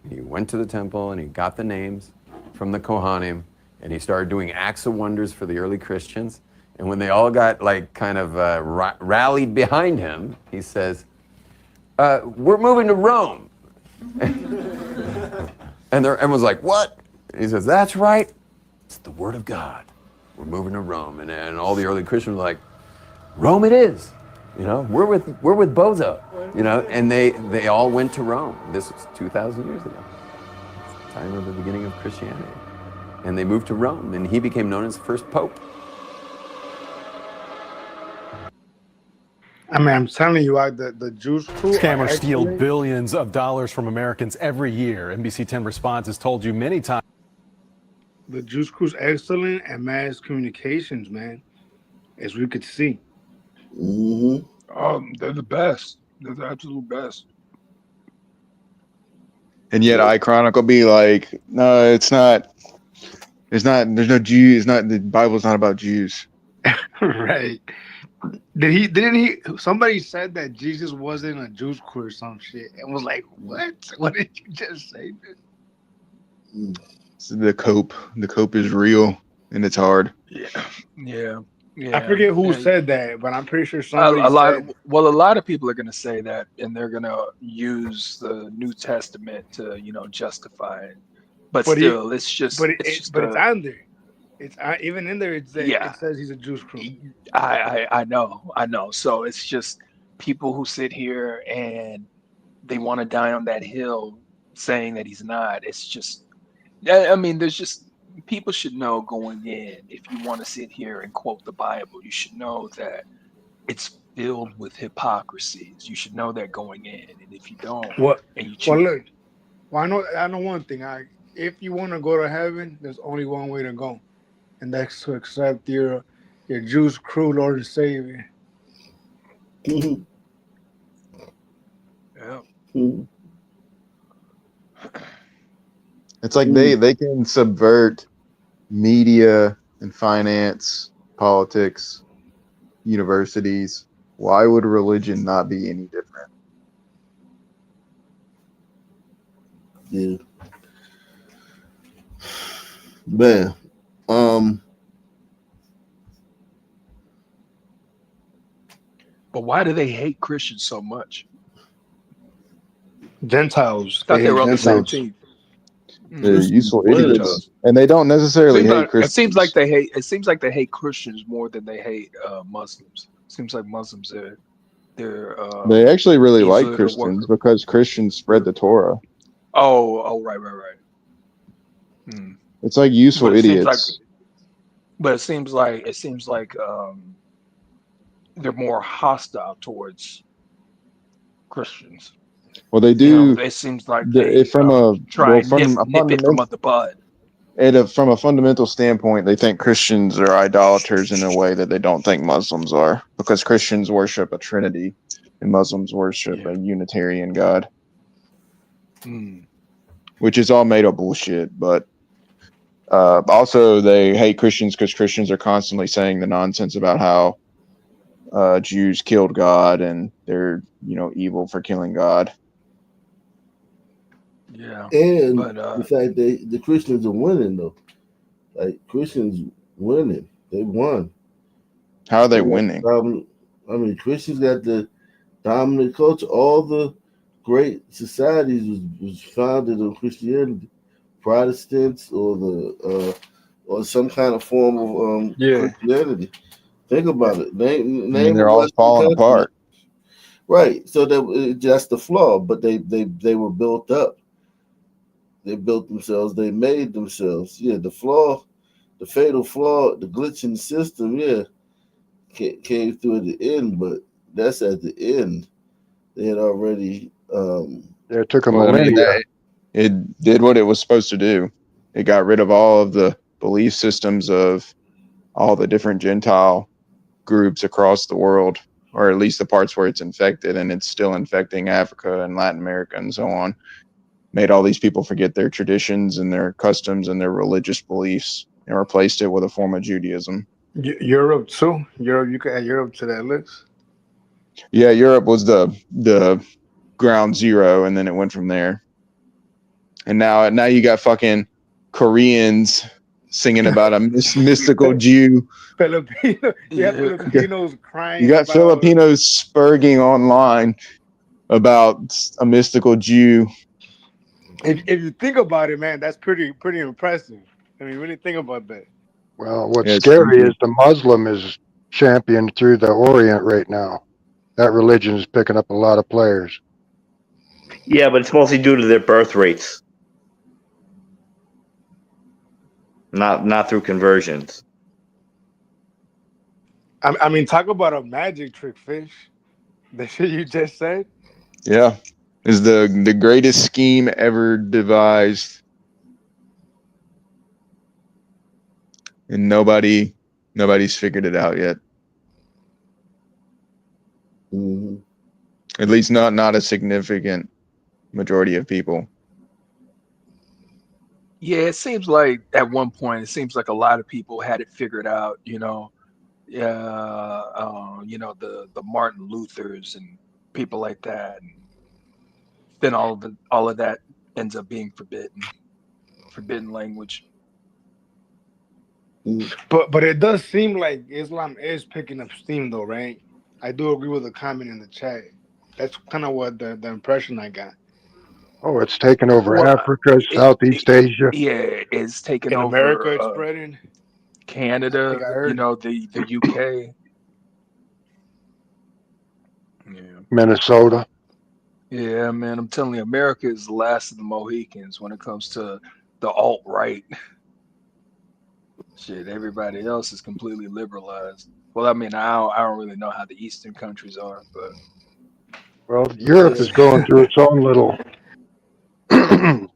He went to the temple and he got the names from the Kohanim, and he started doing acts of wonders for the early Christians. And when they all got rallied behind him, he says, we're moving to Rome. And everyone's like, what? And he says, that's right. It's the word of God. We're moving to Rome. And all the early Christians were like, Rome it is. We're with Bozo. And they all went to Rome. This was 2,000 years ago. It's the time of the beginning of Christianity. And they moved to Rome, and he became known as the first pope. I mean, I'm telling you, the Jews crew Scammers are steal excellent. billions of dollars from Americans every year. NBC 10 Response has told you many times. The Jews crew's excellent at mass communications, man, as we could see. Mm-hmm. They're the best. They're the absolute best. And yet iChronic will be like, no, it's not. There's no Jew. It's not. The Bible's not about Jews. Right. Didn't he? Somebody said that Jesus wasn't a Jews crew or some shit, and was like, "What? What did you just say?" The cope is real and it's hard. Yeah. I forget who said that, but I'm pretty sure somebody a lot. said. Well, a lot of people are going to say that, and they're going to use the New Testament to, justify it. But But he, still, it's just, but it's just but it's a, on there. It's even in there. yeah. It says he's a Juice Crew. I know. So it's just people who sit here and they want to die on that hill, saying that he's not. It's just, I mean, there's just people should know going in. If you want to sit here and quote the Bible, you should know that it's filled with hypocrisies. You should know that going in. And if you don't, What? and you Well, choose, look. Well, I know one thing. If you want to go to heaven, there's only one way to go, and that's to accept your Juice Crew Lord and Savior. Mhm. yeah. Mhm. It's like they can subvert media and finance, politics, universities. Why would religion not be any different? Yeah, man. But why do they hate Christians so much? Gentiles. I They thought they hate were on the same Gentiles. team. They're useful One of idiots, them. and they don't necessarily hate It seems Christians. like they hate. It seems like they hate Christians more than they hate Muslims. Seems like Muslims they're They actually really like easier to work. Christians because Christians spread the Torah. Right. Hmm. It's like useful But it seems like, idiots. they're more hostile towards Christians. Well, they do. It seems like It, they from a try and from a nip it from fundamental the bud. from a fundamental standpoint, they think Christians are idolaters in a way that they don't think Muslims are, because Christians worship a Trinity and Muslims worship a Unitarian God, Hmm. which is all made up bullshit. But also, they hate Christians because Christians are constantly saying the nonsense about how Jews killed God and they're evil for killing God. Yeah, And but the fact that the Christians are winning though, like Christians winning, they won. How are they They got winning? Christians got the dominant culture. All the great societies was founded on Christianity. Protestants or some kind of form of Christianity. Think about it. I mean, Name a they're all Western falling country. apart. Right. So that's the flaw. But they were built up. They built themselves. They made themselves. Yeah. The flaw, the fatal flaw, the glitch in the system. Yeah, came through at the end. But that's at the end. They had already. Yeah, it took a Well, I mean, millennia. it did what it was supposed to do. It got rid of all of the belief systems of all the different Gentile groups across the world, or at least the parts where it's infected, and it's still infecting Africa and Latin America and so on. Made all these people forget their traditions and their customs and their religious beliefs and replaced it with a form of Judaism. Europe too. Europe, you can add Europe to that list. Yeah, Europe was the ground zero, and then it went from there. And now you got fucking Koreans singing about a mystical Jew. Filipino, you have Filipinos crying. You got about, Filipinos spurging online about a mystical Jew. If you think about it, man, that's pretty impressive. I mean, really think about that. Well, what's Yeah, it's scary creepy. is the Muslim is championed through the Orient right now. That religion is picking up a lot of players. Yeah, but it's mostly due to their birth rates, not through conversions. I mean, talk about a magic trick, Fish. The shit you just said. Yeah, is the greatest scheme ever devised, and nobody's figured it out yet. Mm-hmm. At least not a significant majority of people. yeah, it seems like at one point, it seems like a lot of people had it figured out. The Martin Luthers and people like that. And then all of that ends up being forbidden language. But it does seem like Islam is picking up steam, though, right? I do agree with the comment in the chat. That's kind of what the impression I got. Oh, it's taken over Well, Africa, Southeast Asia. yeah, it's taken In America, over it's spreading. I Canada, think I heard. the UK. Yeah. Minnesota. Yeah, man, I'm telling you, America is the last of the Mohicans when it comes to the alt-right. Shit, everybody else is completely liberalized. Well, I mean, I don't really know how the Eastern countries are, but Well, Europe is going through its own little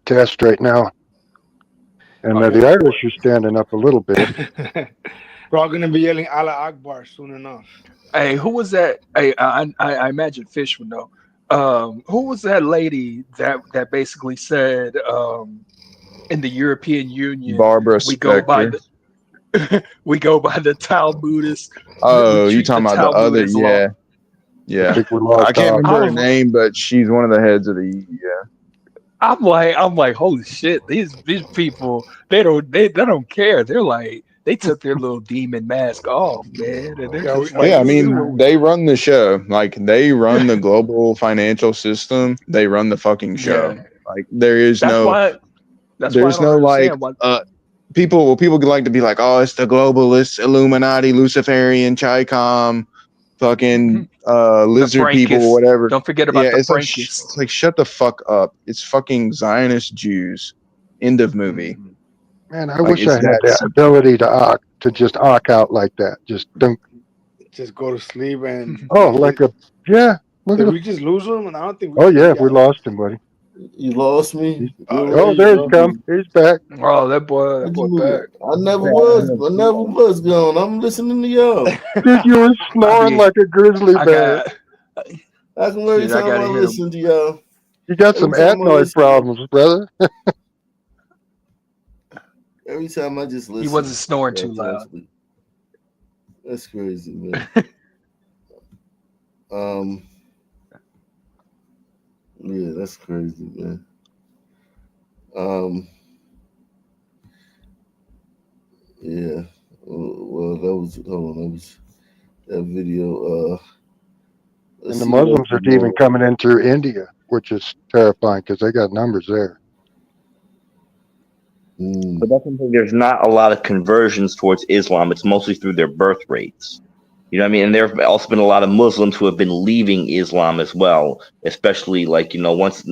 test right now, and oh yeah, the Irish are standing up a little bit. We're all gonna be yelling Allah Akbar soon enough. Hey, who was that? Hey, I imagine Fish would know. Who was that lady that basically said in the European Union Barbara we go by Spector. we go by the Talmudists. We Oh, you treat the talking about the Talmud other? as law. Yeah, I yeah. think we I lost can't off. I remember her was name, but she's one of the heads of the. Yeah. I'm like, holy shit! These people they don't care. They're like they took their little demon mask off, man, and they're Yeah, just Yeah, like, I this is mean, what they run the show. Like they run the global financial system. They run the fucking show. yeah. Like there is That's no, why that's why I there's don't no like, understand why. people like to be like, oh, it's the globalists, Illuminati, Luciferian, Chi-Com, fucking The lizard people, Frankists. whatever. Don't forget Yeah, about the it's like Frankists. it's like shut the fuck up. It's fucking Zionist Jews. End of movie. Mhm. Man, I Like wish I it's had that that simple. ability to just arc out like that. Just think, just go to sleep and oh, like a yeah. Look at did the. we just lose him? And I don't think we Oh did. yeah, Yeah. we lost him, buddy. You lost me. Where Oh, you there he lost come. me? He's back. Oh, that How'd you boy back. move? I never was. I never was gone. I'm listening to y'all. Dude, you were I snoring be like a grizzly I bear. got How come every shit. I time I gotta hit him. listen to y'all, You got every some time I adenoid listen, problems, brother. every time I just He wasn't listen, snoring y'all too fall loud. asleep. That's crazy, man. Yeah, that's crazy, man. Yeah. Well, that was hold on. That was that video. Let's And the see what else Muslims is are even going coming in through India, which is terrifying because they got numbers there. on. But that's something. There's not a lot of conversions towards Islam. It's mostly through their birth rates. You know what I mean? And there have also been a lot of Muslims who have been leaving Islam as well, especially like once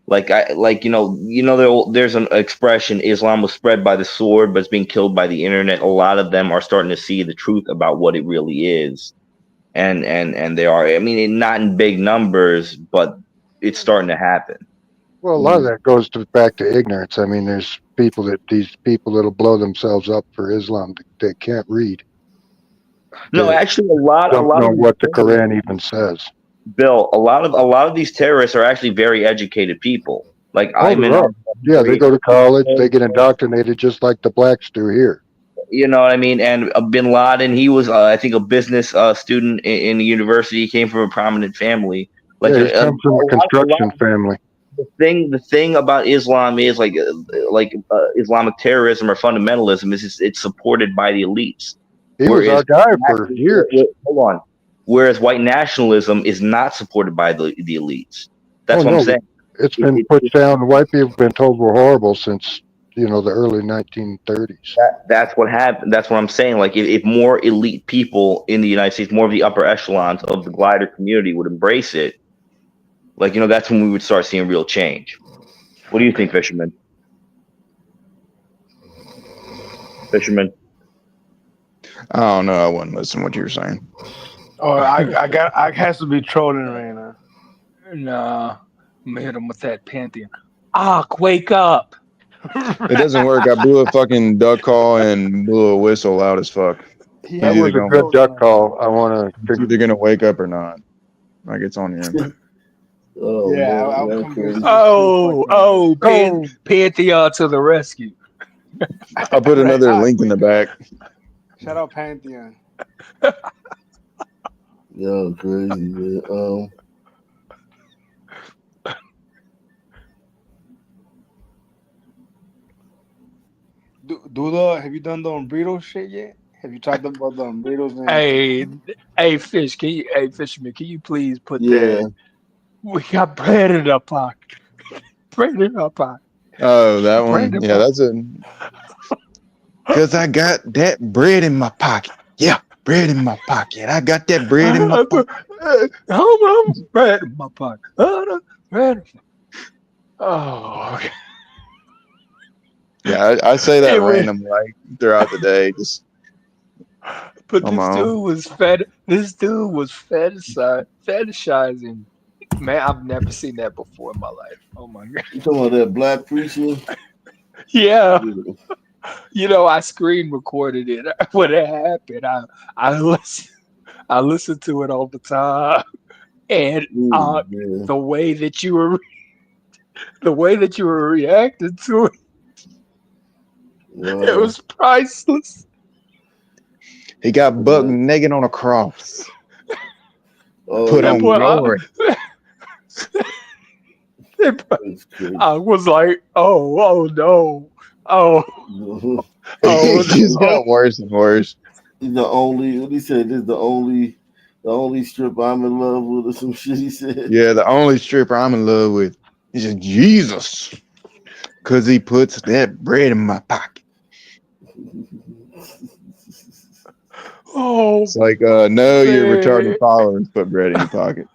there's an expression Islam was spread by the sword, but it's being killed by the internet. A lot of them are starting to see the truth about what it really is, and they are. I mean, not in big numbers, but it's starting to happen. Well, a lot of that goes back to ignorance. I mean, there's these people that'll blow themselves up for Islam. They can't read. No, They actually, a don't lot know of these what the terrorists, Quran even says. Bill, a lot of these terrorists are actually very educated people. Like Oh, I'm in they're up. Yeah, they go to college. They get indoctrinated just like the blacks do here. you know what I mean? And Bin Laden, he was, I think, a business student in the university. He came from a prominent family. Like Yeah, he's come from a construction family. the thing about Islam is Islamic terrorism or fundamentalism is it's supported by the elites. He was our guy for years. Hold on. Whereas white nationalism is not supported by the elites. That's Oh what I'm no, saying. it's been put down. White people have been told we're horrible since the early 1930s. That's what happened. That's what I'm saying. Like if more elite people in the United States, more of the upper echelons of the glider community would embrace it, that's when we would start seeing real change. What do you think, Fisherman? Fisherman. I don't know. I wasn't listening to what you were saying. Oh, I has to be trolling right now. Nah, I'm gonna hit him with that Pantheon. Wake up! It doesn't work. I blew a fucking duck call and blew a whistle loud as fuck. That was a good duck call. I want He's either gonna wake up or not. Like it's on him. Oh Yeah, man, I'll that's come crazy. Pantheon to the rescue. I'll put another link in the back. Shout out Pantheon. Yo, crazy, man. Duda, have you done the umbrito shit yet? Have you talked about the umbritos? Hey, Fish, Fisherman, can you please put Yeah. that? We got bread in our pocket. Bread in our pocket. Oh, that Bread one. in Yeah, our that's a. Cause I got that bread in my pocket. Yeah, bread in my pocket. I got that bread in my pocket. bread in my pocket. Bread. Oh, okay. Yeah, I say that Anyway, random like throughout the day. Just but come this on. dude was fetishizing. Man, I've never seen that before in my life. Oh my god. You talking about that black preacher? Yeah. You know, I screen recorded it when it happened. I listened to it all the time, and Man. the way that you were reacting to it, it was priceless. He got buck naked on a cross. Put That on boy, glory. I was like, oh no, oh It just no. got worse and worse. He's the only. What he said? This is the only strip I'm in love with, or some shit. He said. Yeah, the only stripper I'm in love with is just Jesus, cause he puts that bread in my pocket. Oh, it's like, no, you're retarded man. followers. Put bread in your pocket.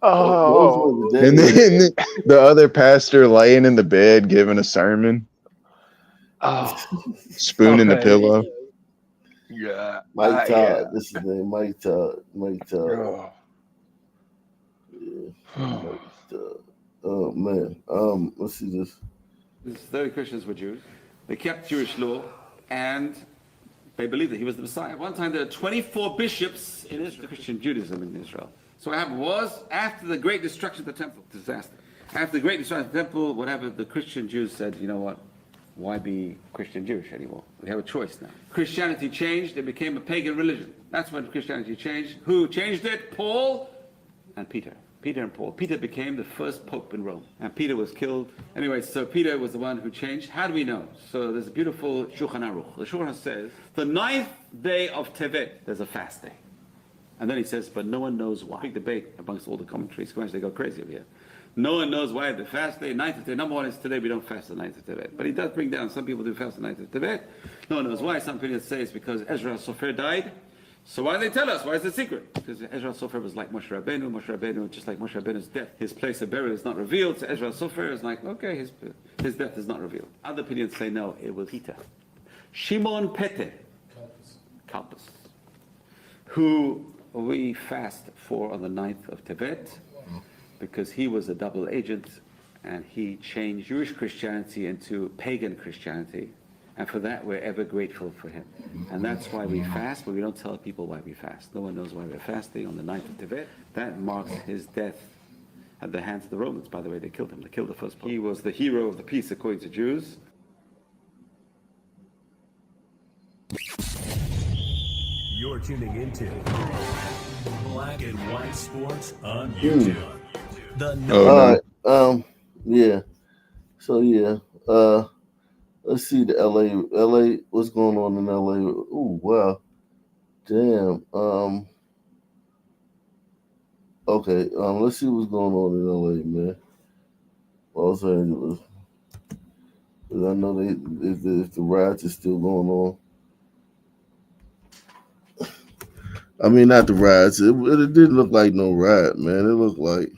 Oh, And then the other pastor laying in the bed giving a sermon, spooning the pillow. Yeah, Mike Todd. yeah. This is his name. Mike Todd. Mike Todd. Yeah. Mike Todd. Oh man. Let's see this. His 30 Christians were Jews. They kept Jewish law, and they believed that he was the Messiah. At one time, there were 24 bishops in Israel, Christian Judaism in Israel. So what happened was, after the great destruction of the temple, disaster. After the great destruction of the temple, whatever, the Christian Jews said, you know what? Why be Christian Jewish anymore? We have a choice now. Christianity changed. It became a pagan religion. That's when Christianity changed. Who changed it? Paul and Peter. Peter and Paul. Peter became the first pope in Rome. And Peter was killed. Anyway, so Peter was the one who changed. How do we know? So there's a beautiful Shulchan Aruch. The Shulchan says, the 9th day of Tevet, there's a fast day. And then he says, but no one knows why. Big debate amongst all the commentaries. They go crazy over here. No one knows why the fast day, 9th of Tevet. Number one is today we don't fast the 9th of Tevet. But he does bring down, some people do fast the 9th of Tevet. No one knows why. Some people say it's because Ezra Sofer died. So why do they tell us? Why is it secret? Because Ezra Sofer was like Moshe Rabbeinu. Moshe Rabbeinu, just like Moshe Rabbeinu's death, his place of burial is not revealed. So Ezra Sofer is like, okay, his death is not revealed. Other opinions say no, it was Peter. Shimon Pete, Kalpus, who we fast for on the 9th of Tevet, because he was a double agent and he changed Jewish Christianity into pagan Christianity. And for that, we're ever grateful for him. And that's why we fast, but we don't tell people why we fast. No one knows why we're fasting on the 9th of Tevet. That marks his death at the hands of the Romans. By the way, they killed him. They killed the first pope. He was the hero of the peace, according to Jews. You're tuning into Black and White Sports on YouTube. All right. Yeah. So yeah. Let's see the LA. What's going on in LA? Ooh, wow. Damn. Okay. Let's see what's going on in LA, man. Los Angeles. Because I know if the riots are still going on. I mean, not the riots. It didn't look like no riot, man. It looked like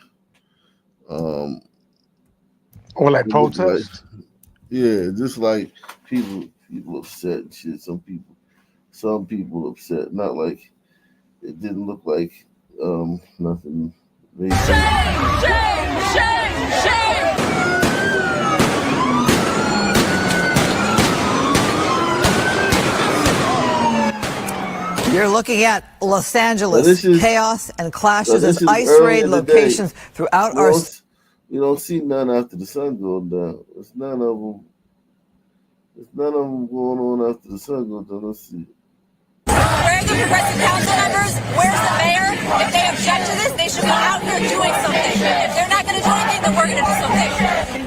or like protests. Yeah, just like people upset and shit. Some people upset. Not like it didn't look like nothing. Shame! You're looking at Los Angeles chaos and clashes as ICE raid locations throughout our. You don't see none after the sun goes down. There's none of them. There's none of them going on after the sun goes down. Let's see. Where are the progressive council members? Where's the mayor? If they object to this, they should be out here doing something. If they're not going to do anything, then we're going to do something.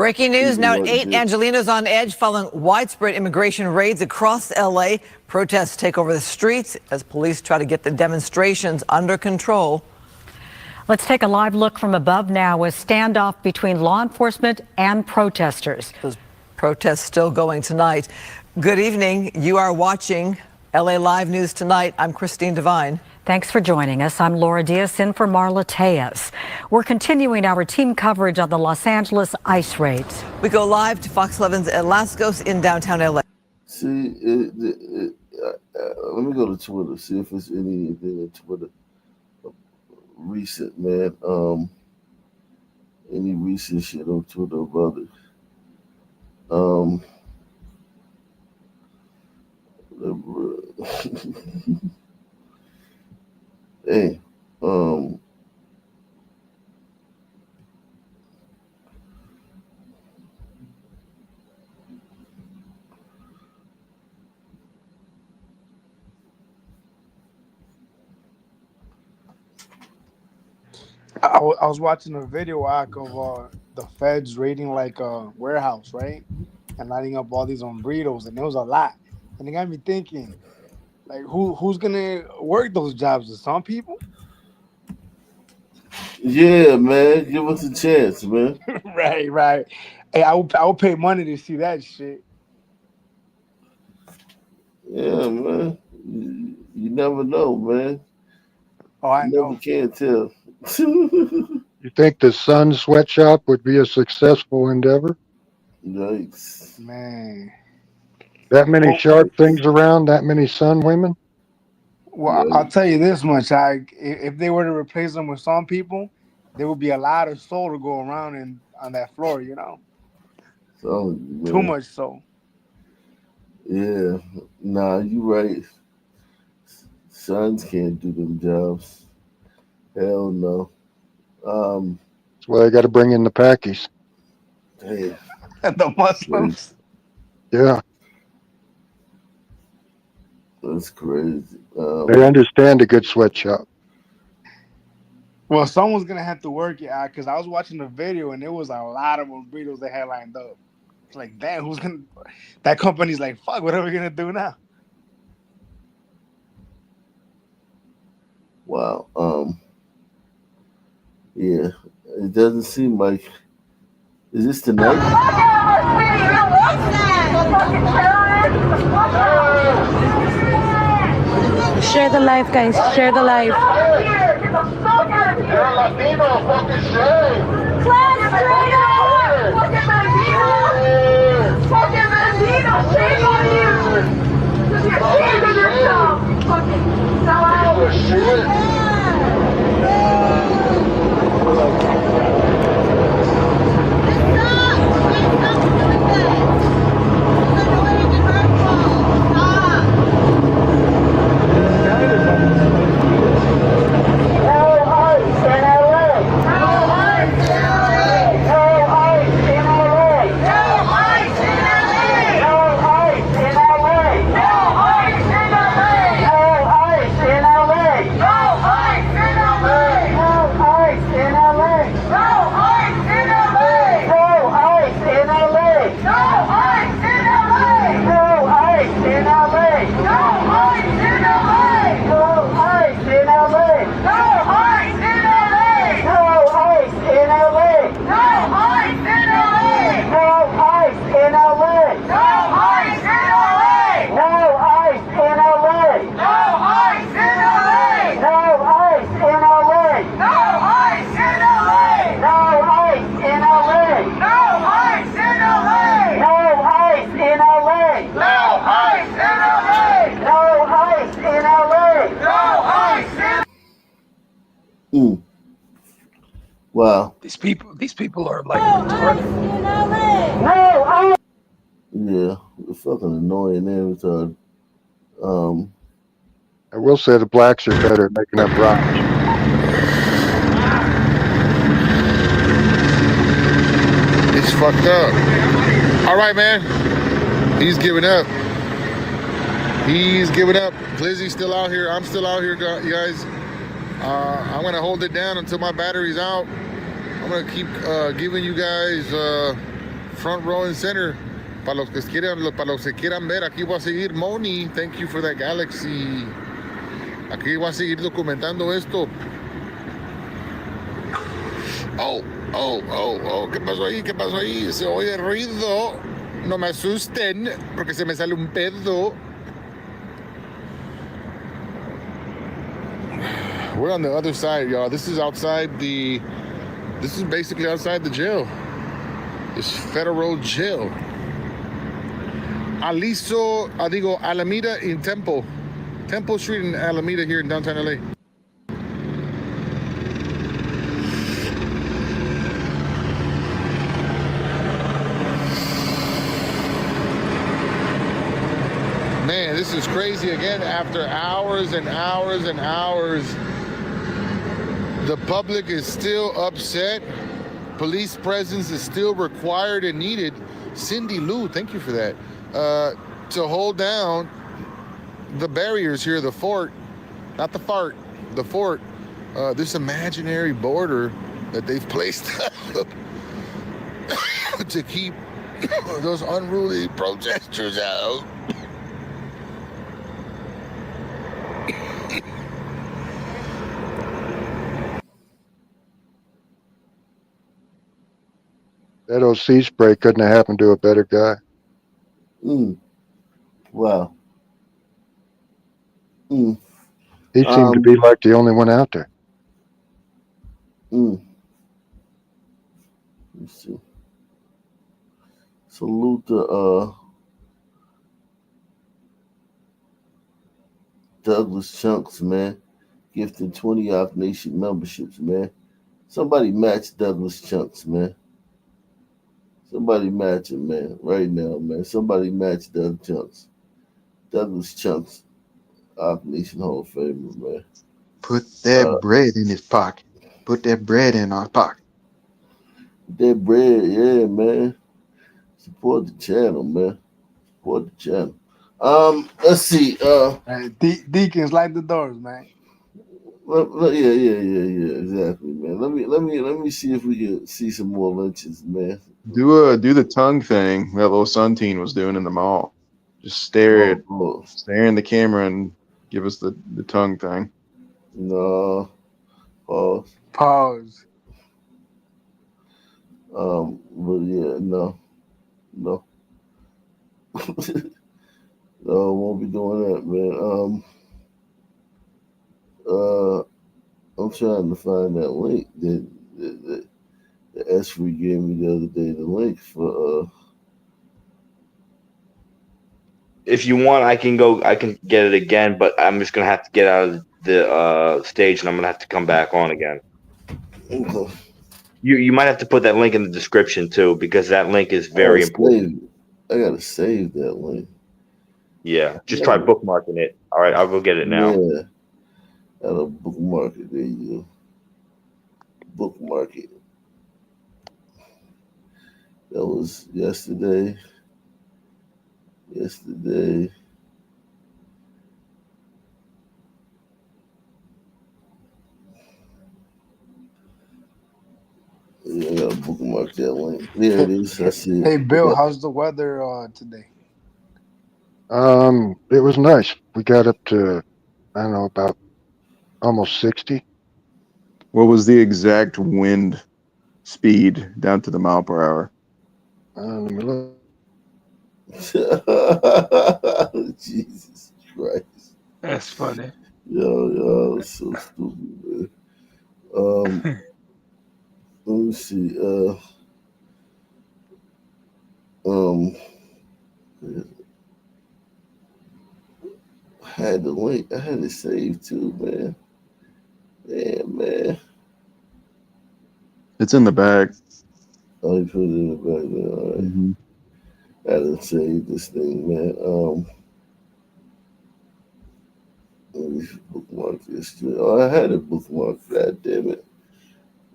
Breaking news now at 8. Angelenos on edge following widespread immigration raids across L.A. Protests take over the streets as police try to get the demonstrations under control. Let's take a live look from above now. A standoff between law enforcement and protesters. Those protests still going tonight. Good evening. You are watching LA Live News Tonight. I'm Christine Devine. Thanks for joining us. I'm Laura Diaz in for Marla Tejas. We're continuing our team coverage on the Los Angeles ICE raids. We go live to Fox 11's El Lascos in downtown LA. See, let me go to Twitter, see if there's anything in Twitter recent, man. Any recent shit on Twitter about it. Hey, I was watching a video of the feds raiding like a warehouse, right? And lighting up all these burritos, and it was a lot. And it got me thinking, like, who's gonna work those jobs? Is some people? yeah, man, give us a chance, man. Right. Hey, I would pay money to see that shit. Yeah, man. You never know, man. Oh, I know. Never can tell. You think the Sun sweatshop would be a successful endeavor? Yikes. Man. That many sharp things around, that many Sun women? Well, Yeah. I'll tell you this much. If they were to replace them with some people, there would be a lot of soul to go around on that floor, you know? So, Too much soul. Yeah. Nah, you right. Sons can't do them jobs. Hell no. That's why they got to bring in the Pakis. Damn. The Muslims. Yeah. That's crazy. They understand a good sweatshop. Well, someone's gonna have to work it out because I was watching the video and there was a lot of burritos they had lined up. It's like, damn, who's gonna? That company's like, fuck, what are we gonna do now? Wow. Yeah. It doesn't seem like. Is this tonight? Share the live, guys. Share the live. You're Latino, fucking shame. Class straight up. Fucking Latino. Fucking Latino. Shame on you. Because you're shaming yourself. Fucking sellout. Wow. These people are like retarded. Yeah, it's fucking annoying every time. I will say the blacks are better at making up rhymes. It's fucked up. All right, man. He's giving up. He's giving up. Glizzy's still out here. I'm still out here, you guys. I'm gonna hold it down until my battery's out. I'm gonna keep giving you guys front row and center. Para los que quieran ver, aquí voy a seguir. Moni, thank you for that galaxy. Aquí voy a seguir documentando esto. Oh, ¿qué pasó ahí? ¿Qué pasó ahí? Se oye ruido. No me asusten, porque se me sale un pedo. We're on the other side, y'all. This is basically outside the jail. This federal jail. Alameda in Temple. Temple Street in Alameda here in downtown LA. Man, this is crazy again. After hours and hours and hours, the public is still upset. Police presence is still required and needed. Cindy Lou, thank you for that. To hold down the barriers here, the fort, not the fart, the fort, this imaginary border that they've placed up to keep those unruly protesters out. That OC spray couldn't have happened to a better guy. Wow. He seemed to be like the only one out there. Let's see. Salute to Douglas Chunks, man. Gifted 20 Off Nation memberships, man. Somebody match Douglas Chunks, man. Somebody match him, man. Right now, man. Somebody match Doug Chunks. Douglas Chunks, Off Nation Hall of Famer, man. Put that bread in his pocket. Put that bread in our pocket. That bread, yeah, man. Support the channel, man. Support the channel. Let's see. Deacons like the doors, man. Yeah, exactly, man. Let me see if we can see some more lynchings, man. Do the tongue thing that little Sunteen was doing in the mall. Just stare in the camera and give us the tongue thing. No. Pause. But yeah, no. No, won't be doing that, man. I'm trying to find that link that Esri gave me the other day. The link for If you want, I can get it again, but I'm just gonna have to get out of the stage, and I'm gonna have to come back on again. Okay. You might have to put that link in the description too, because that link is very important. I gotta save that link. Yeah, just try bookmarking it. All right, I'll go get it now. Yeah, I gotta bookmark it. There you go. Bookmark it. That was yesterday. Yeah, I gotta bookmark that link. There it is. I see it. Hey, Bill, how's the weather today? It was nice. We got up to, I don't know, about almost 60. What was the exact wind speed down to the mile per hour? Let me look. Jesus Christ. That's funny. Yo, so stupid, man. Let me see. I had the link. I had it saved too, man. Yeah, man. It's in the bag. Oh, you put it in the bag, man. All right. Mm-hmm. I done saved this thing, man. Let me bookmark this. Oh, I had it bookmarked. God damn it.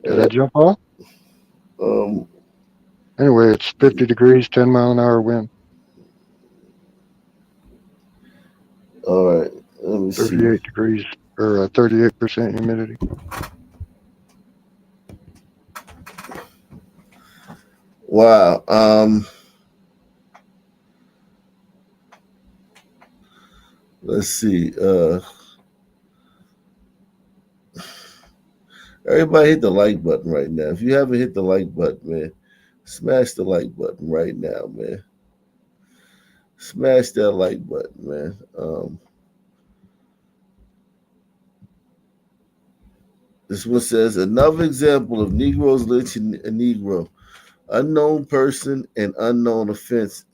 Did I jump off? Anyway, it's 50 degrees, 10 mile an hour wind. All right. Let me 38 degrees, or 38% humidity. Wow. Let's see. Everybody hit the like button right now. If you haven't hit the like button, man, smash the like button right now, man. Smash that like button, man. This one says another example of Negroes lynching a Negro, unknown person and unknown offense,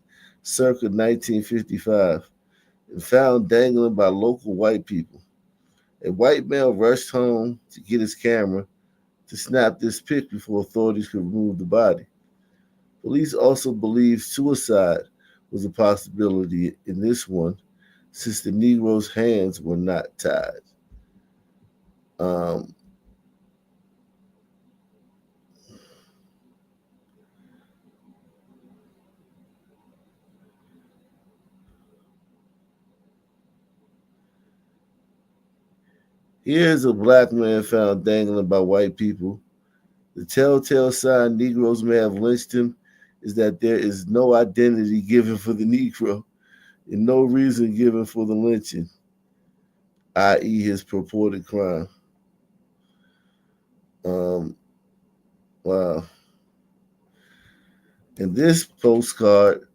circa 1955, and found dangling by local white people. A white male rushed home to get his camera to snap this pic before authorities could remove the body. Police also believe suicide was a possibility in this one, since the Negro's hands were not tied. Um, Here's a black man found dangling by white people. The telltale sign Negroes may have lynched him is that there is no identity given for the Negro and no reason given for the lynching, i.e., his purported crime. Um, wow. In this postcard,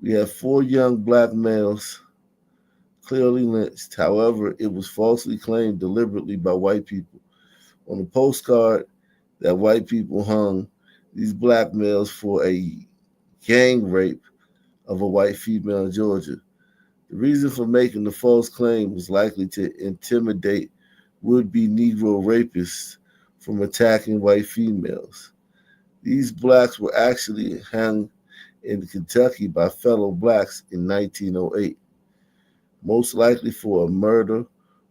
we have 4 young black males clearly lynched. However, it was falsely claimed deliberately by white people. On the postcard that white people hung these black males for a gang rape of a white female in Georgia. The reason for making the false claim was likely to intimidate would-be Negro rapists from attacking white females. These blacks were actually hung in Kentucky by fellow blacks in 1908, most likely for a murder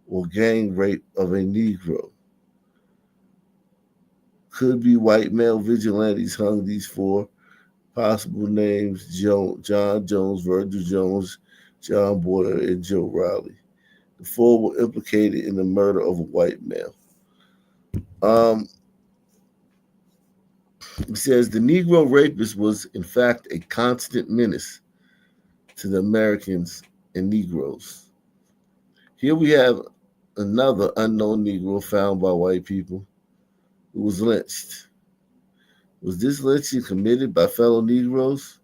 or gang rape of a Negro. Could be white male vigilantes hung these 4. Possible names: John Jones, Virgil Jones, John Boyer, and Joe Riley. The 4 were implicated in the murder of a white male. It says the Negro rapist was, in fact, a constant menace to the Americans and Negroes. Here we have another unknown Negro found by white people who was lynched. Was this lynching committed by fellow Negroes?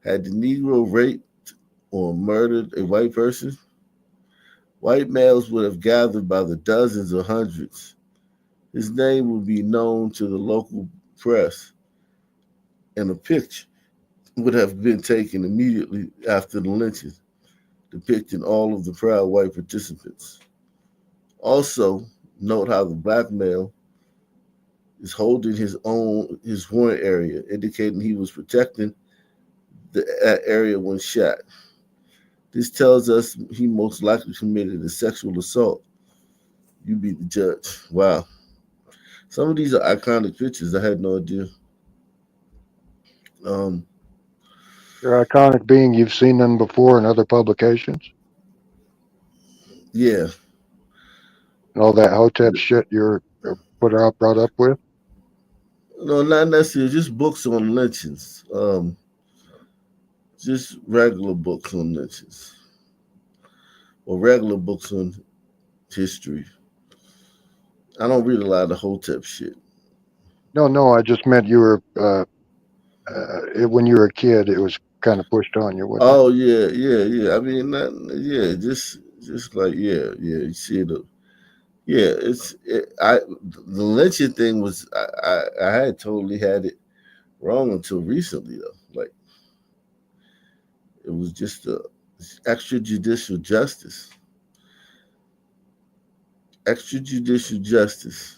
Had the Negro raped or murdered a white person? White males would have gathered by the dozens or hundreds. His name would be known to the local press, and a picture would have been taken immediately after the lynching, depicting all of the proud white participants. Also, note how the black male is holding his warrant area, indicating he was protecting that area when shot. This tells us he most likely committed a sexual assault. You be the judge. Wow. Some of these are iconic pictures. I had no idea. They're iconic being you've seen them before in other publications. Yeah. And all that Hotep shit you're brought up with. No, not necessarily. Just books on lynchings. Just regular books on lynchings. Or regular books on history. I don't read a lot of the Hotep shit. No, I just meant you were when you were a kid. It was kind of pushed on you. Wasn't Oh yeah. I mean, just like You see the the lynching thing was I had totally had it wrong until recently though. Like it was just extrajudicial justice. Extrajudicial justice.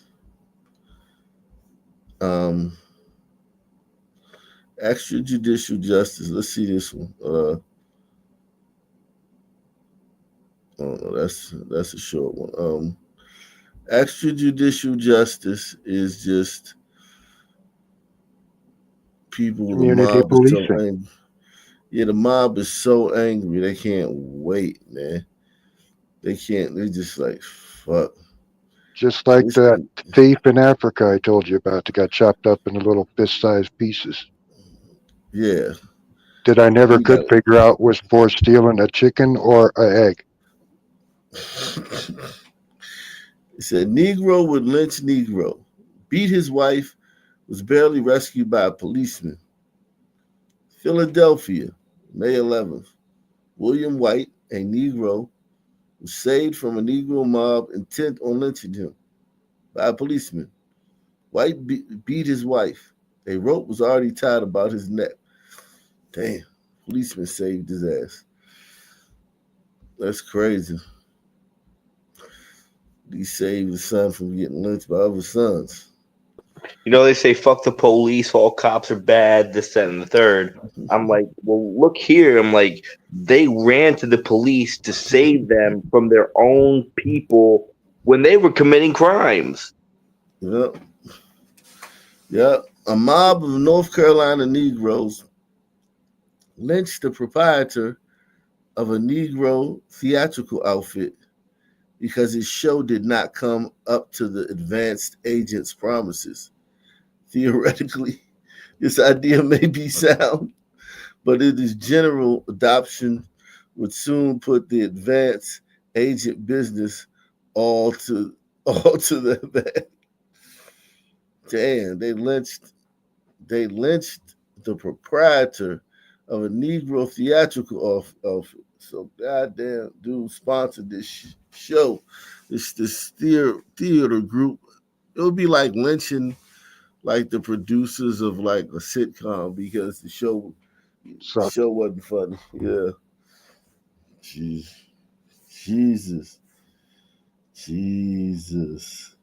Extrajudicial justice. Let's see this one. Oh no, that's a short one. Extrajudicial justice is just people. The community mob is so policing? angry. Yeah, the mob is so angry they can't wait, man. They can't. They just like fuck. Just like that thief in Africa I told you about that got chopped up into little fist-sized pieces. Yeah. that I never You could got figure out was for stealing a chicken or an egg. it. It said Negro would lynch Negro, beat his wife, was barely rescued by a policeman. Philadelphia, May 11th. William White, a Negro, was saved from a Negro mob intent on lynching him by a policeman. White beat his wife. A rope was already tied about his neck. Damn, policeman saved his ass. That's crazy. He saved his son from getting lynched by other sons. You know, they say fuck the police, all cops are bad, this, that, and the third. I'm like, well, look here. I'm like, they ran to the police to save them from their own people when they were committing crimes. Yep. Yep. A mob of North Carolina Negroes lynched the proprietor of a Negro theatrical outfit because his show did not come up to the advanced agent's promises. Theoretically, this idea may be sound, but it is general adoption would soon put the advanced agent business all to all to the bad. Damn, they lynched the proprietor of a Negro theatrical outfit. So goddamn dude sponsored this show, this theater group. It would be like lynching like the producers of like a sitcom because the So show wasn't funny. Yeah. Jeez. Jesus. Jesus.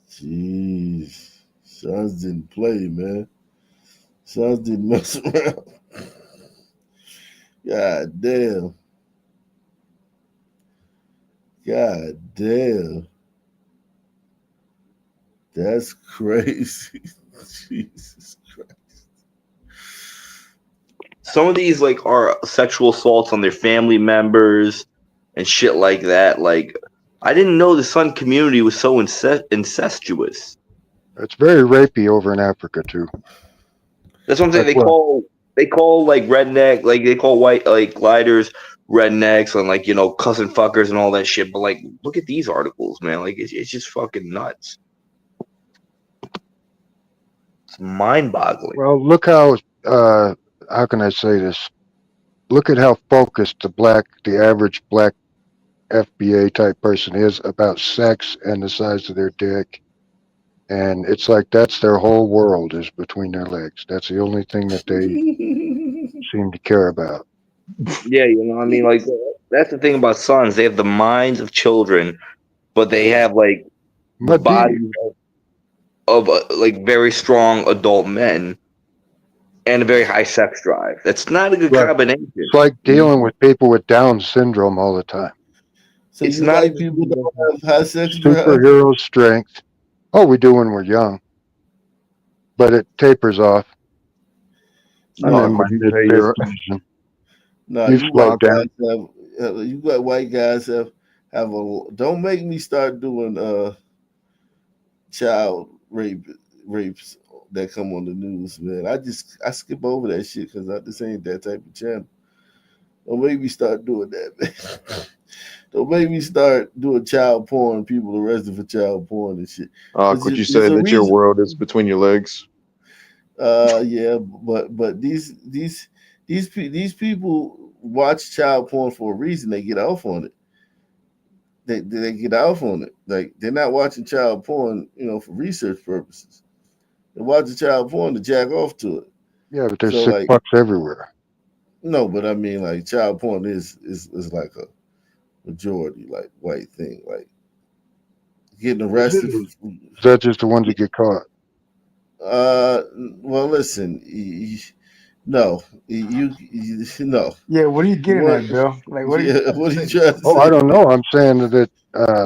Jeez. Sons didn't play, man. Sons didn't mess around. God damn. God damn. That's crazy. Jesus Christ. Some of these like are sexual assaults on their family members and shit like that. Like, I didn't know the Sun community was so incestuous. it's very rapey over in Africa too. That's what I'm saying. That's what. They call like redneck, like they call white like gliders rednecks and like, you know, cousin fuckers and all that shit. But like, look at these articles, man. Like it's just fucking nuts. It's mind boggling. Well, look how can I say this? Look at how focused the average black FBA type person is about sex and the size of their dick. And it's like that's their whole world is between their legs. That's the only thing that they seem to care about. Yeah, you know, what I mean, like that's the thing about sons. They have the minds of children, but they have like the But bodies of like very strong adult men and a very high sex drive. That's not a good right. combination. It's like dealing with people with Down syndrome all the time. So It's you not a like good people that combination. have high sex drive? Superhero strength. Oh, we do when we're young, but it tapers off. I'm in Doc, my would you mid say you're fifties, and No, you've you slowed white down. guys you got white guys have a. Don't make me start doing child rapes that come on the news, man. I skip over that shit because this ain't that type of channel. Don't make me start doing that, man. Don't make me start doing child porn. People arrested for child porn and shit. Would you It's say a that your reason. world is between your legs? Yeah, but these people watch child porn for a reason. They get off on it. They get off on it. Like they're not watching child porn, for research purposes. They're watching child porn to jack off to it. Yeah, but there's So sick like fucks everywhere. no, but I mean like child porn is like a majority like white thing. Like getting Is it? arrested Or for is that just the ones that get caught? well listen, no, no. Yeah, what are you You getting want at, Bill? Like, what are you yeah, trying to what are you say? trying to Oh, I say? don't know. I'm saying that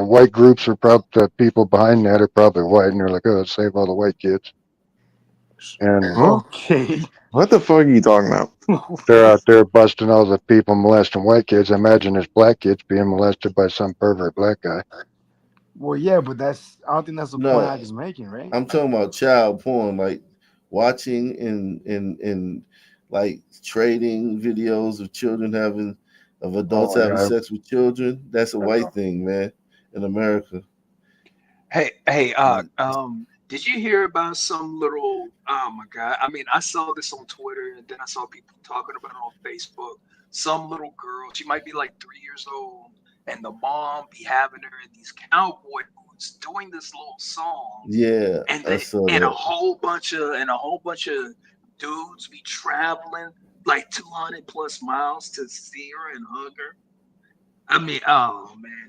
white groups are probably the people behind that are probably white, and they're like, "Oh, let's save all the white kids," and Huh? Okay. What the fuck are you talking about? they're out there busting all the people molesting white kids. Imagine there's black kids being molested by some pervert black guy. Well, yeah, but I don't think that's the point No, I was making, right? I'm talking about child porn, like watching and like trading videos of children of adults Oh having yeah. sex with children. That's a white thing, man, in America. Hey, did you hear about some little? Oh my God! I mean, I saw this on Twitter, and then I saw people talking about it on Facebook. Some little girl, she might be like 3 years old, and the mom be having her in these cowboy boots doing this little song, Yeah, and I the saw and a that. whole bunch of dudes be traveling like 200 plus miles to see her and hug her. I mean, oh man,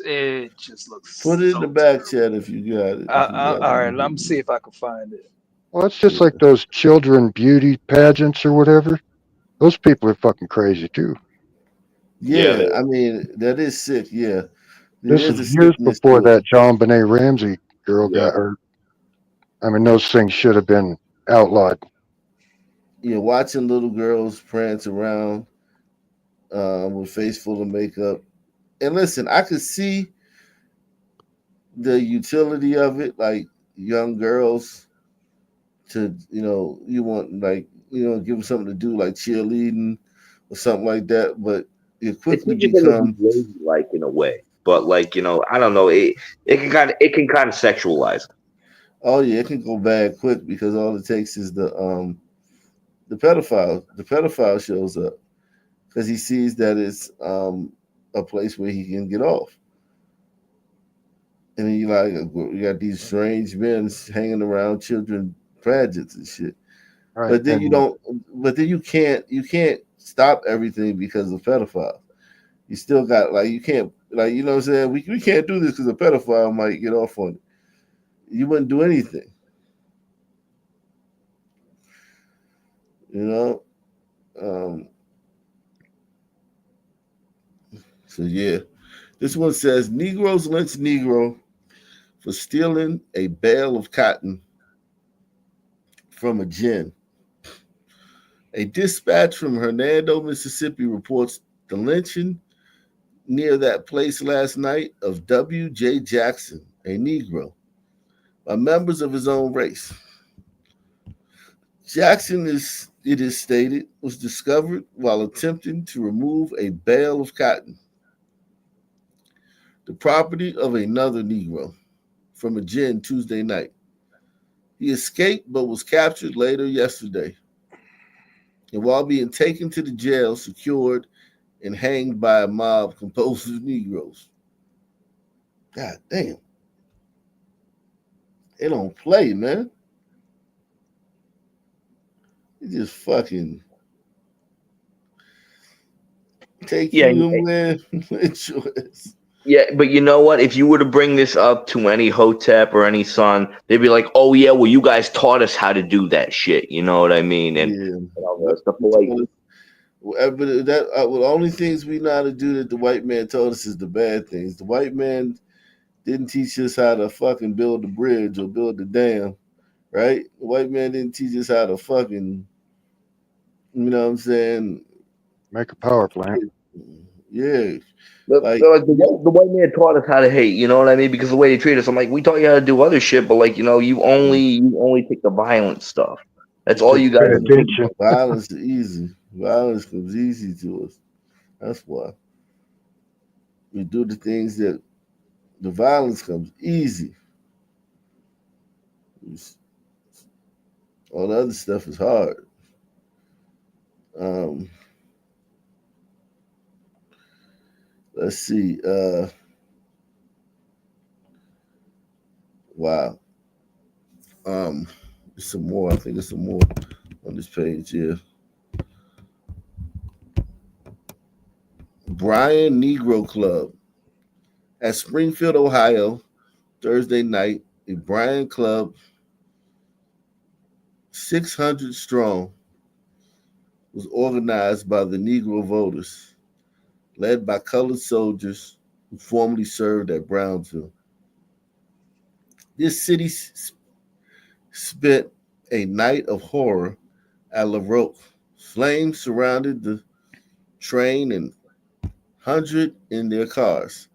it just Put looks it in the so back terrible. chat if you got it. If you got All right, let me see it. if I can find it. Well, it's just like those children beauty pageants or whatever. Those people are fucking crazy too. Yeah, I mean that is sick. Yeah, This there's is a years sickness before to it. that John Benet Ramsey girl Yeah. got hurt. I mean, those things should have been outlawed. Yeah, watching little girls prance around with face full of makeup. And listen, I could see the utility of it, like young girls to, you want like, give them something to do, like cheerleading or something like that. But it It's quickly easier for them to become, be lazy, like in a way. But like I don't know. It can kind of sexualize. oh yeah, it can go bad quick because all it takes is the pedophile. The pedophile shows up because he sees that it's a place where he can get off. And then you got these strange men hanging around children pageants and shit. Right. But then you And don't. But then you can't stop everything because of pedophiles. You still got like you can't like you know what I'm saying. We can't do this because a pedophile might get off on it. You wouldn't do anything, you know. Um, so yeah, this one says Negroes lynch Negro for stealing a bale of cotton from a gin. A dispatch from Hernando, Mississippi reports the lynching near that place last night of W.J. Jackson, a Negro, by members of his own race. Jackson, it is stated, was discovered while attempting to remove a bale of cotton, the property of another Negro, from a gin Tuesday night. He escaped but was captured later yesterday, and while being taken to the jail, secured and hanged by a mob composed of Negroes. God damn. They don't play, man. They just fucking take Yeah, you and win choice. yeah, but you know what? If you were to bring this up to any Hotep or any son, they'd be like, "Oh yeah, well you guys taught us how to do that shit." You know what I mean? And Yeah. stuff like But that well, the only things we know how to do that the white man told us is the bad things. The white man didn't teach us how to fucking build the bridge or build the dam, right? The white man didn't teach us how to fucking, you know what I'm saying? make a power plant. Yeah. But Like, like the white man taught us how to hate. You know what I mean? Because the way they treat us, I'm like, we taught you how to do other shit, but like you only take the violent stuff. That's all you Just pay guys do. attention. violence is easy. Violence comes easy to us. That's why we do the things that the violence comes easy. All the other stuff is hard. Um, let's see. Wow. There's some more. I think there's some more on this page here. Bryan Negro Club at Springfield, Ohio, Thursday night. A Bryan Club, 600 strong, was organized by the Negro voters, led by colored soldiers who formerly served at Brownsville. This city spent a night of horror at La Roque. Flames surrounded the train and hundreds in their cars.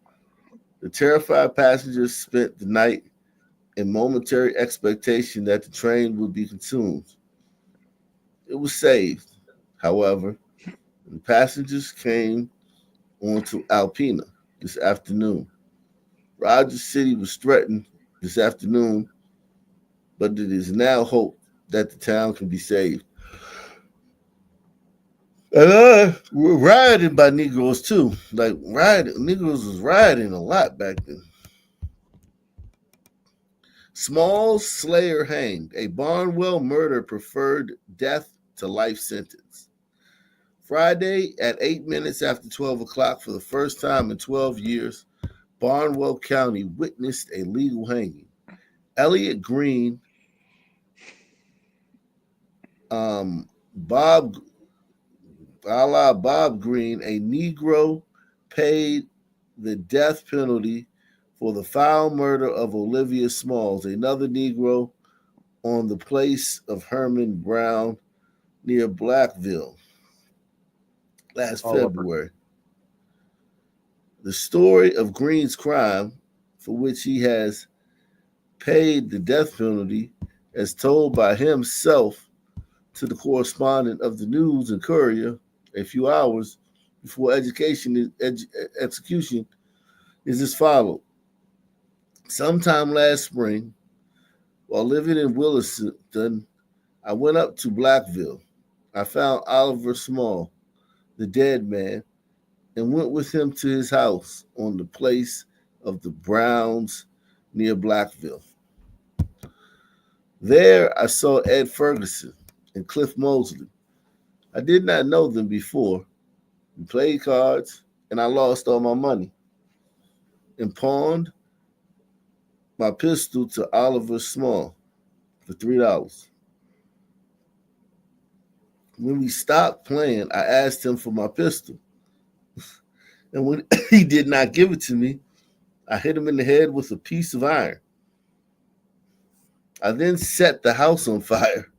The terrified passengers spent the night in momentary expectation that the train would be consumed. It was saved, however, and passengers came onto Alpena this afternoon. Rogers City was threatened this afternoon, but it is now hoped that the town can be saved. And we're rioted by Negroes too. Like Negroes was rioting a lot back then. Small Slayer hanged. A Barnwell murder preferred death to life sentence. Friday at 8 minutes after 12 o'clock, for the first time in 12 years, Barnwell County witnessed a legal hanging. Elliot Green, Bob Green, a Negro, paid the death penalty for the foul murder of Olivia Smalls, another Negro, on the place of Herman Brown near Blackville last February. The story of Green's crime, for which he has paid the death penalty, as told by himself to the correspondent of the News and Courier a few hours before execution, is as follows. Sometime last spring, while living in Williston, I went up to Blackville. I found Oliver Small, the dead man, and went with him to his house on the place of the Browns near Blackville. There I saw Ed Ferguson and Cliff Mosley. I did not know them before. We played cards, and I lost all my money and pawned my pistol to Oliver Small for $3. When we stopped playing, I asked him for my pistol. And when he did not give it to me, I hit him in the head with a piece of iron. I then set the house on fire.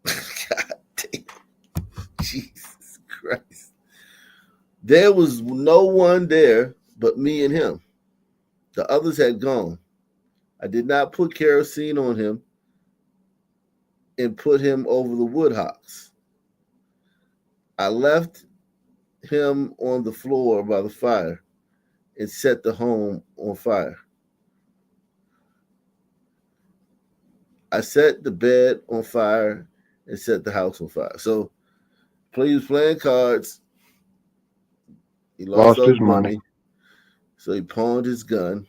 God damn. Jesus Christ. There was no one there but me and him. The others had gone. I did not put kerosene on him and put him over the woodhocks. I left him on the floor by the fire and set the home on fire. I set the bed on fire and set the house on fire. So he was playing cards. He lost all his his money. So he pawned his gun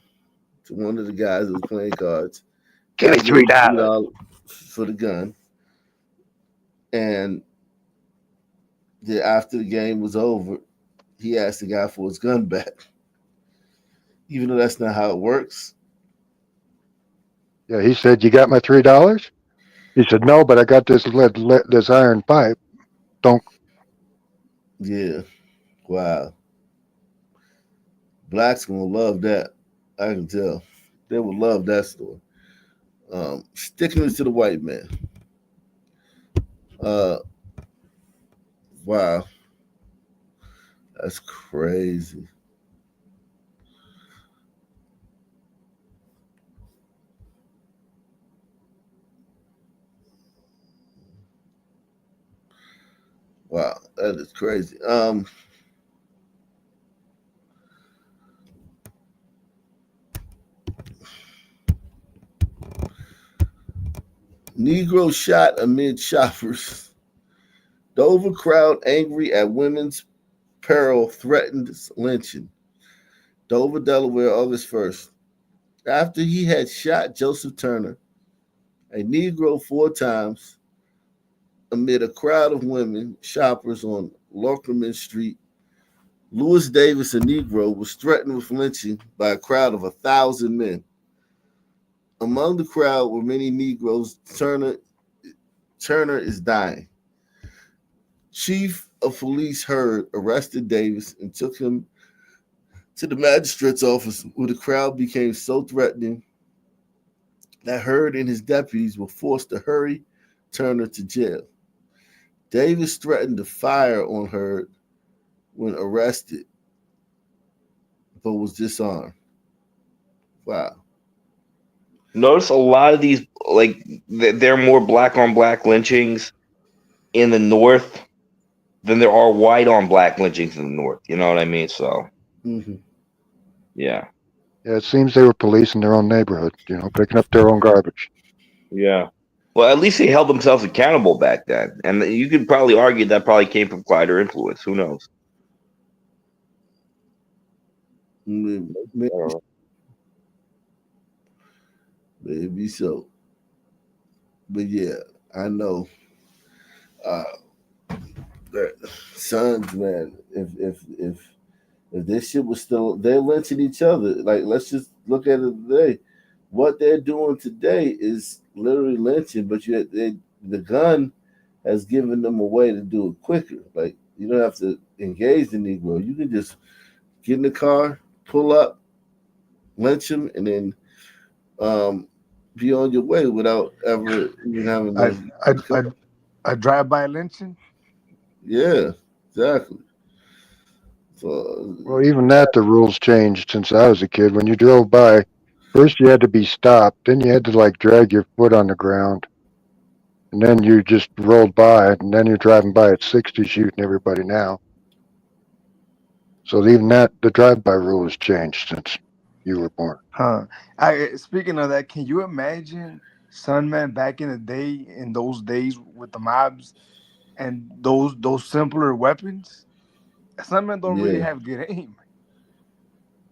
to one of the guys that was playing cards. Give me $3 for the gun. And then after the game was over, he asked the guy for his gun back. Even though that's not how it works. Yeah, he said, "You got my $3?" He said, "No, but I got this this iron pipe." Don't. Yeah. Wow. Blacks gonna love that. I can tell. They would love that story. Sticking to the white man. Wow. That's crazy. Wow, that is crazy. Negro shot amid shoppers. Dover crowd angry at women's peril threatened lynching. Dover, Delaware, August 1st. After he had shot Joseph Turner, a Negro, 4 times amid a crowd of women shoppers on Lockerman Street, Lewis Davis, a Negro, was threatened with lynching by a crowd of 1,000 men. Among the crowd were many Negroes. Turner is dying. Chief of Police Hurd arrested Davis and took him to the magistrate's office, where the crowd became so threatening that Hurd and his deputies were forced to hurry Turner to jail. Davis threatened to fire on Hurd when arrested, but was disarmed. Wow. Notice a lot of these, like, they're more black on black lynchings in the North than there are white on black lynchings in the North. You know what I mean? So, Mm-hmm. yeah. Yeah, it seems they were policing their own neighborhood, picking up their own garbage. Yeah. Well, at least they held themselves accountable back then. And you could probably argue that probably came from Kleider influence. Who knows? Maybe, maybe so. But yeah, I know. Uh, that sons, man. If this shit was still, they're lynching each other. Like, let's just look at it today. What they're doing today is literally lynching, but the gun has given them a way to do it quicker. Like, you don't have to engage the Negro. You can just get in the car, pull up, lynch him, and then be on your way without ever even having I to. I I, I drive by lynching. Yeah, exactly. So Well, even that, the rules changed since I was a kid. When you drove by, first you had to be stopped, then you had to like drag your foot on the ground, and then you just rolled by it, and then you're driving by at 60 shooting everybody now. So even that, the drive-by rule has changed since you were born. Huh. Speaking of that, can you imagine Sunman back in the day, in those days with the mobs and those simpler weapons? Sunmen don't really yeah, have good aim,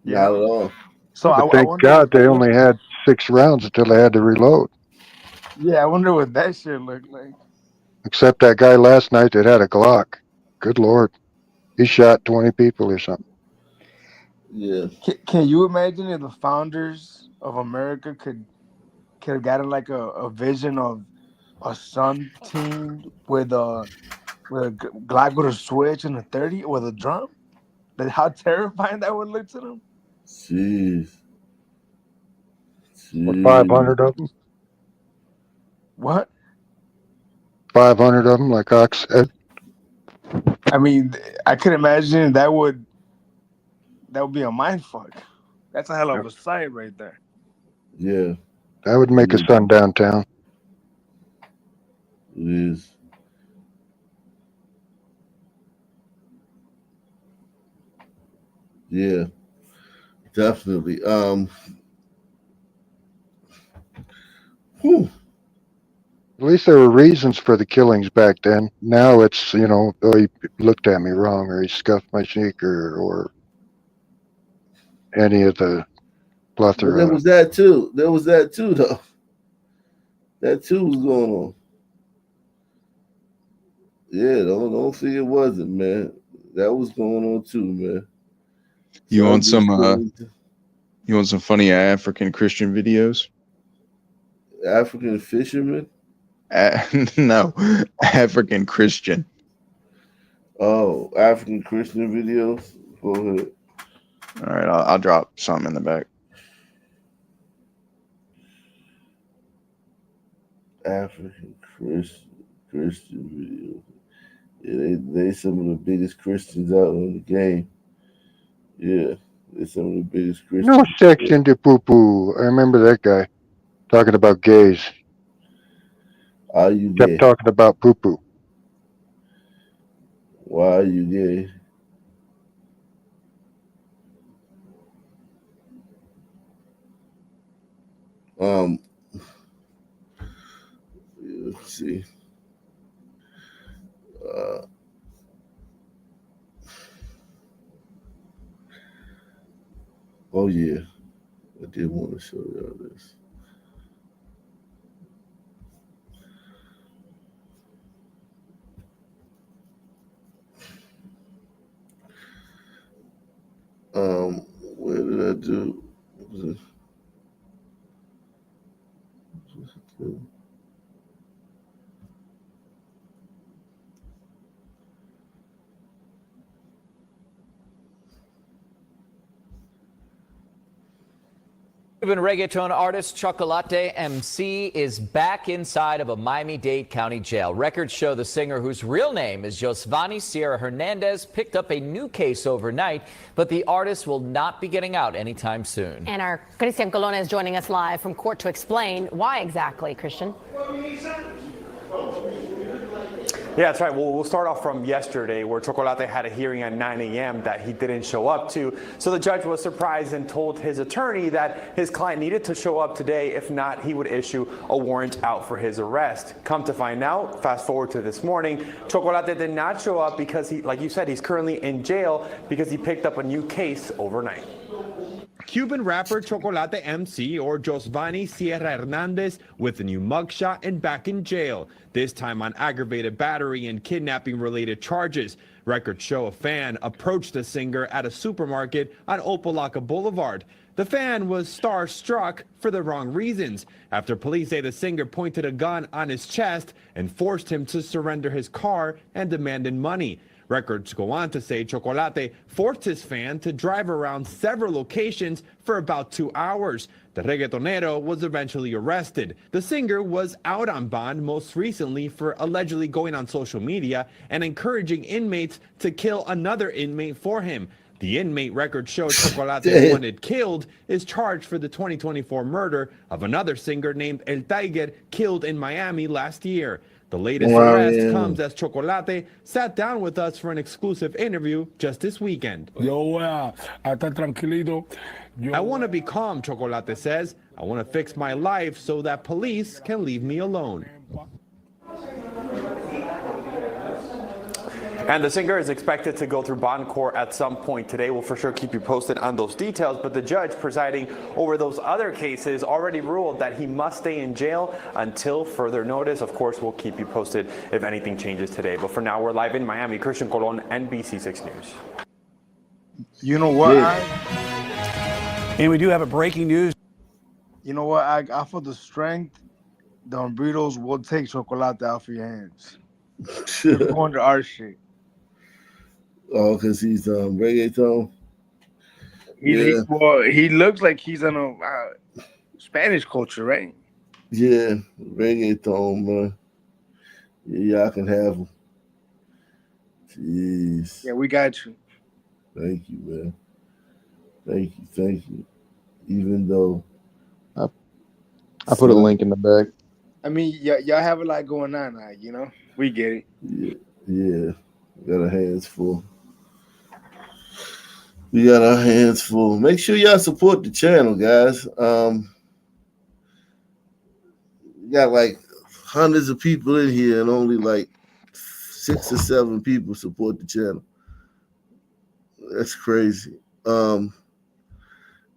you not at know. all. So But I thank wonder God what they only had 6 rounds until they had to reload. yeah, I wonder what that shit looked like. Except that guy last night that had a Glock. Good Lord. He shot 20 people or something. Yeah. Can you imagine if the founders of America could have gotten like a vision of a Sun team with a Glock with a switch and a 30 with a drum? That how terrifying that would look to them. Jeez. With 500 of them? What? 500 of them, like Ox said. I mean, I could imagine that would be a mind fuck. That's a hell of a sight right there. Yeah. That would make a sun downtown. It is. Yeah, definitely. Whew. At least there were reasons for the killings back then. Now it's, oh, he looked at me wrong, or he scuffed my sneaker, or any of the But there plethora. was that too. There was that too, though. That too was going on. Yeah, don't think it wasn't, man. That was going on too, man. You So want some just you want some funny African Christian videos? African fishermen? No, African Christian. Oh, African Christian videos? Go ahead. All right, I'll drop something in the back. African Christian videos. Yeah, they some of the biggest Christians out in the game. Yeah, they're some of the biggest No Christians. sex into poo-poo. I remember that guy talking about gays. Are you Kept gay? talking about poo-poo. Why are you gay? Um, let's see. Uh, oh yeah, I did want to show y'all this. Where did I do? Was it- Cuban reggaeton artist Chocolate MC is back inside of a Miami-Dade County jail. Records show the singer, whose real name is Josvani Sierra Hernandez, picked up a new case overnight, but the artist will not be getting out anytime soon. And our Christian Colonna is joining us live from court to explain why exactly, Christian. Yeah, that's right. Well, we'll start off from yesterday, where Chocolate had a hearing at 9 a.m. that he didn't show up to. So the judge was surprised and told his attorney that his client needed to show up today. If not, he would issue a warrant out for his arrest. Come to find out, fast forward to this morning, Chocolate did not show up because he, like you said, he's currently in jail because he picked up a new case overnight. Cuban rapper Chocolate MC, or Josvani Sierra Hernandez, with a new mugshot and back in jail, this time on aggravated battery and kidnapping related charges. Records show a fan approached the singer at a supermarket on Opalaca Boulevard. The fan was starstruck for the wrong reasons, after police say the singer pointed a gun on his chest and forced him to surrender his car and demanded money. Records go on to say Chocolate forced his fan to drive around several locations for about 2 hours. The reggaetonero was eventually arrested. The singer was out on bond most recently for allegedly going on social media and encouraging inmates to kill another inmate for him. The inmate record showed Chocolate, the one it killed, is charged for the 2024 murder of another singer named El Tiger, killed in Miami last year. The latest arrest comes as Chocolate sat down with us for an exclusive interview just this weekend. Yo voy a estar tranquilito. I want to be calm, Chocolate says. I want to fix my life so that police can leave me alone. And the singer is expected to go through bond court at some point today. We'll for sure keep you posted on those details, but the judge presiding over those other cases already ruled that he must stay in jail until further notice. Of course, we'll keep you posted if anything changes today. But for now, we're live in Miami. Christian Colon, NBC6 News. You know what? And we do have a breaking news. You know what? I for the strength, the Umbritos will take Chocolate out for your hands. They're going to our shit. Oh, because he's reggaeton. He looks like he's in a Spanish culture, right? Yeah, reggaeton, man. Yeah, y'all can have him. Jeez. Yeah, we got you. Thank you, man. Thank you. Even though I put a link in the back. I mean, y'all have a lot going on now, you know? We get it. Yeah. Got our hands full. We got our hands full. Make sure y'all support the channel, guys. We got like hundreds of people in here and only like 6 or 7 people support the channel. That's crazy.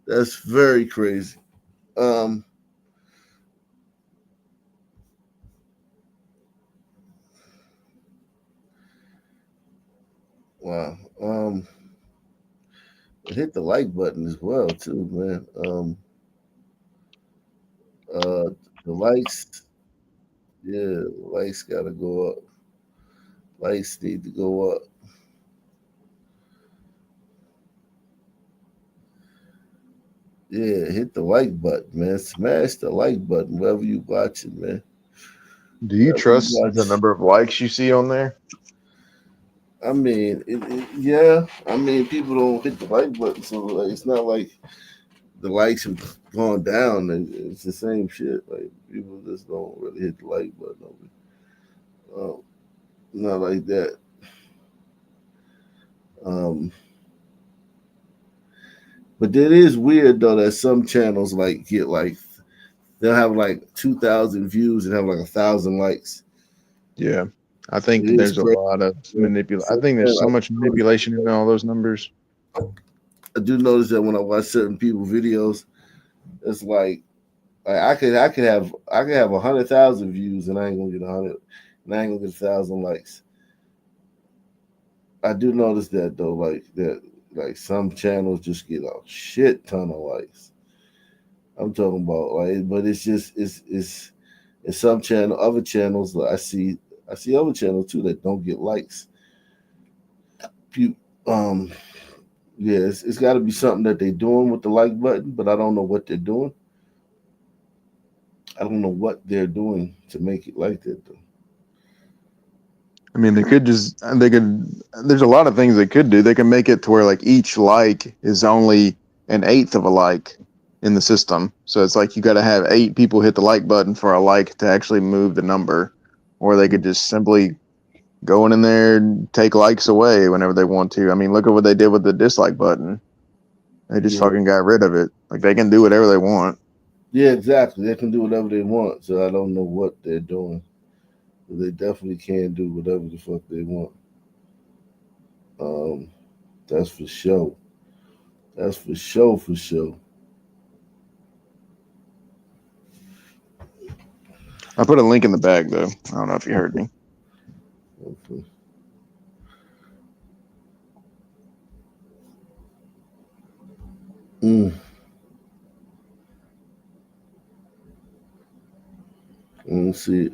That's very crazy. Wow. Hit the like button as well too, man. The likes, yeah, the likes gotta go up. Likes need to go up. Yeah, hit the like button, man. Smash the like button wherever you watching, man. Do you trust the number of likes you see on there? I mean, yeah. I mean, people don't hit the like button, so like, it's not like the likes have gone down. It's the same shit. Like people just don't really hit the like button. Not like that. But it is weird though that some channels like get like they'll have like 2,000 views and have like 1,000 likes. Yeah, I think there's a lot of manipulation. I think there's so much manipulation in all those numbers. I do notice that when I watch certain people's videos, it's like I could have 100,000 views and I ain't gonna get 100, and I ain't gonna get 1,000 likes. I do notice that though, like some channels just get a shit ton of likes. I'm talking about like, but it's just it's in some other channels that I see other channels too that don't get likes. Yeah, it's got to be something that they're doing with the like button, but I don't know what they're doing. I don't know what they're doing to make it like that, though. I mean, they could. There's a lot of things they could do. They can make it to where like each like is only an eighth of a like in the system. So it's like you got to have 8 people hit the like button for a like to actually move the number. Or they could just simply go in there and take likes away whenever they want to. I mean, look at what they did with the dislike button. They just fucking got rid of it. Like they can do whatever they want. Yeah, exactly. They can do whatever they want. So I don't know what they're doing. But they definitely can do whatever the fuck they want. That's for sure. That's for sure. For sure. I put a link in the bag though. I don't know if you heard me. Okay. I don't see it.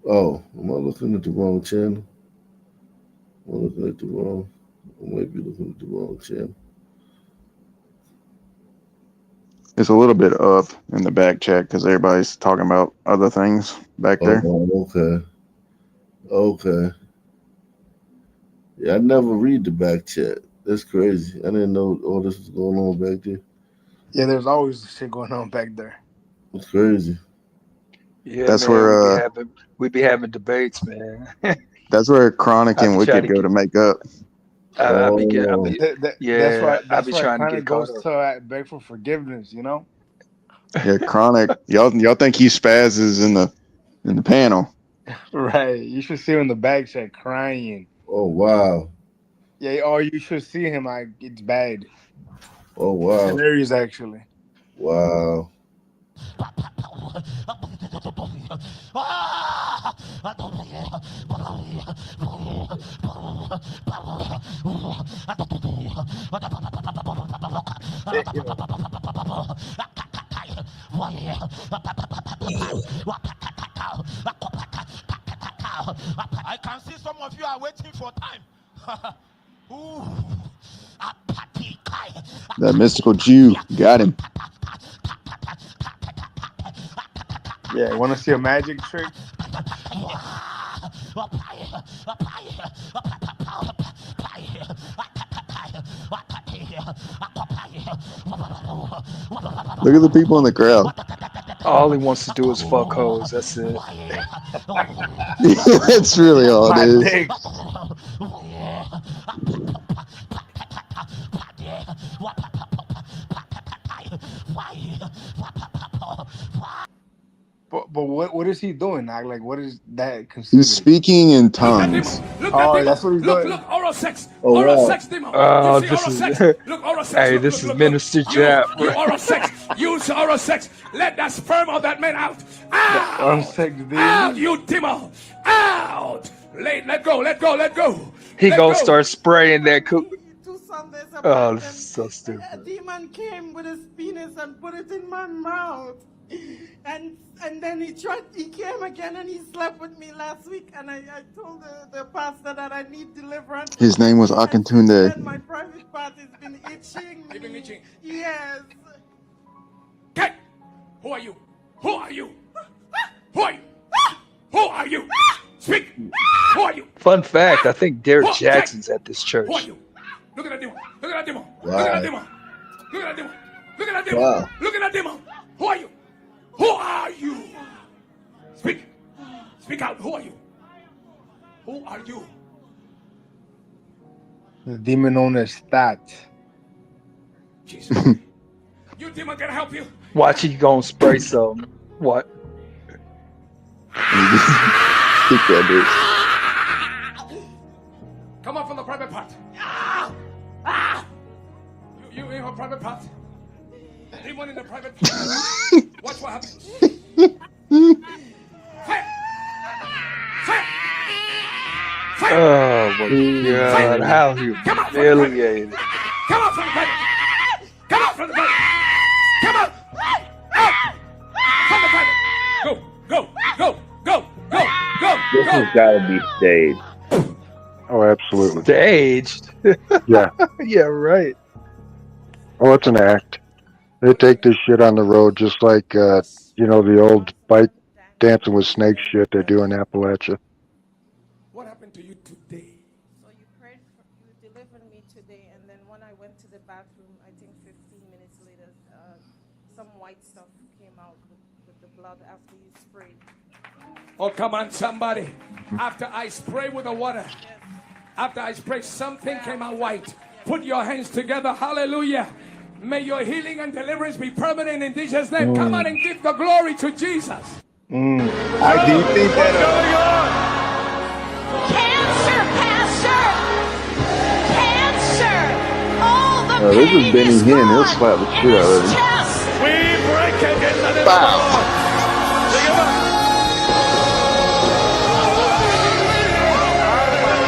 Oh, am I looking at the wrong channel? Am I looking at the wrong? I might be looking at the wrong channel. It's a little bit up in the back chat because everybody's talking about other things back there. Oh, okay. Okay. Yeah, I never read the back chat. That's crazy. I didn't know all this was going on back there. Yeah, there's always shit going on back there. It's crazy. Yeah, That's man, where we be having debates, man. that's where Chronic I and be trying Wicked to go to make up. I be That's why trying to kind of get caught goes up. to beg for forgiveness, you know? Yeah, Chronic. Y'all think he spazzes in the panel? Right. You should see him in the back chat crying. Oh wow. Yeah, or you should see him like it's bad. Oh wow. It's hilarious actually. Wow. I can see some of you are waiting for time. That mystical Jew got him. Yeah, want to see a magic trick? Look at the people in the crowd. All he wants to do is fuck hoes. That's it. That's really all it is. Dick. But what is he doing? Like what is that considered? He's speaking in tongues. Oh, that's what he's doing. Look, oral sex. Oh, Oral wow. sex, demon. Oh, You see this oral is sex? Look, oral sex. hey, Look, this look, is look, Minister look. Jap. You oral sex. Use oral sex. Let that sperm of that man out. Out. Oral sex, demon. Out, you demon. Out. Let go. Let go. Let go. He Let gonna go. start spraying that cook. 2 Sundays Oh, apart, this is so a stupid. demon came with his penis and put it in my mouth. And then he came again and he slept with me last week. And I told the pastor that I need deliverance. His name was Akintunde. And my private part has been itching. You've been itching. Yes. Okay. Who are you? Who are you? Who are you? Who are you? Speak. Who are you? Fun fact, I think Derek Jackson's at this church. Who are you? Look at that demon. Look at that demon. Wow. Look at that demon. Look at that demon. Look at that demon. Wow. Look at that demon. Who are you? Who are you? Speak. Speak out. Who are you? Who are you? The demon known as Stat. Jesus. You demon can help you. Watch, he gonna spray some. What? Kick that Come up from the private part. You in her private part. Demon in the private part. Watch what happens. Fire! Fire! Fire! Oh my God! How humiliated! Come out from the private. Come out from the private. Come out. Out. From the private. Go. This has got to be staged. Oh, absolutely. Staged. Yeah. Yeah, right. Oh, it's an act. They take this shit on the road just like, the old bike dancing with snakes shit they do in Appalachia. What happened to you today? So you delivered me today, and then when I went to the bathroom, I think 15 minutes later, some white stuff came out with the blood after you sprayed. Oh, come on, somebody. After I spray with the water, after I spray, something came out white. Put your hands together. Hallelujah. May your healing and deliverance be permanent in Jesus' name. Come on and give the glory to Jesus. Do you think that Cancer, Pastor! Cancer! All the This is pain Benny is Hinn. He'll gone slap the in shit out of his him. chest! We break it in the name Bow. of the Lord.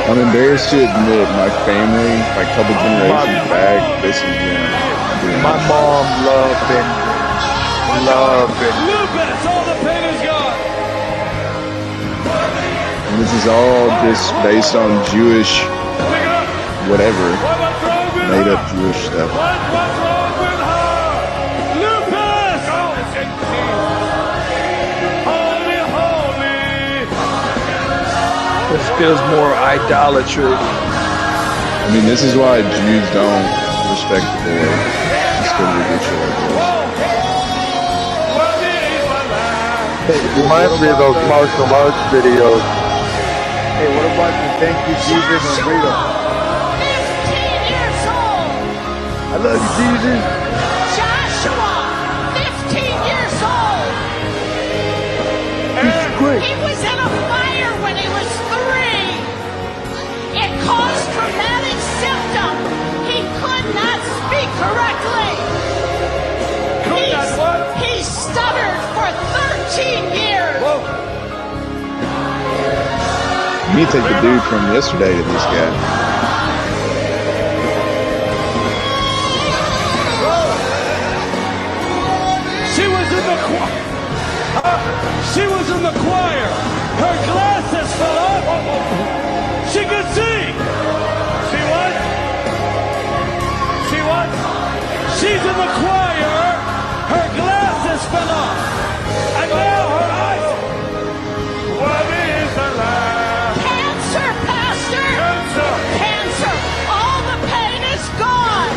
I'm embarrassed to admit my family, like a couple generations back, this is them. my mom loved Benny Hinn. Love Benny. Lupus, all the pain is gone. And this is all just based on Jewish, whatever, made up Jewish stuff. What's wrong with her? Lupus! Holy, holy. This feels more idolatry. I mean, this is why Jews don't respect the Lord. It's because we do shit like this. It reminds me of those martial arts videos. Hey, what about the Thank You Jesus and Rita? 15 years old! I love you, Jesus. Joshua, 15 years old! He's great. He was in a fire when he was 3. It caused traumatic symptoms. He could not speak correctly. He stuttered for 13 years. You need to take the dude from yesterday to this guy. She was in the choir. She was in the choir. Her glasses fell off. She could see. She what? She what? She's in the choir. Her glasses fell off. And now her eyes. What is the lamb? Cancer, Pastor! Cancer. Cancer! All the pain is gone!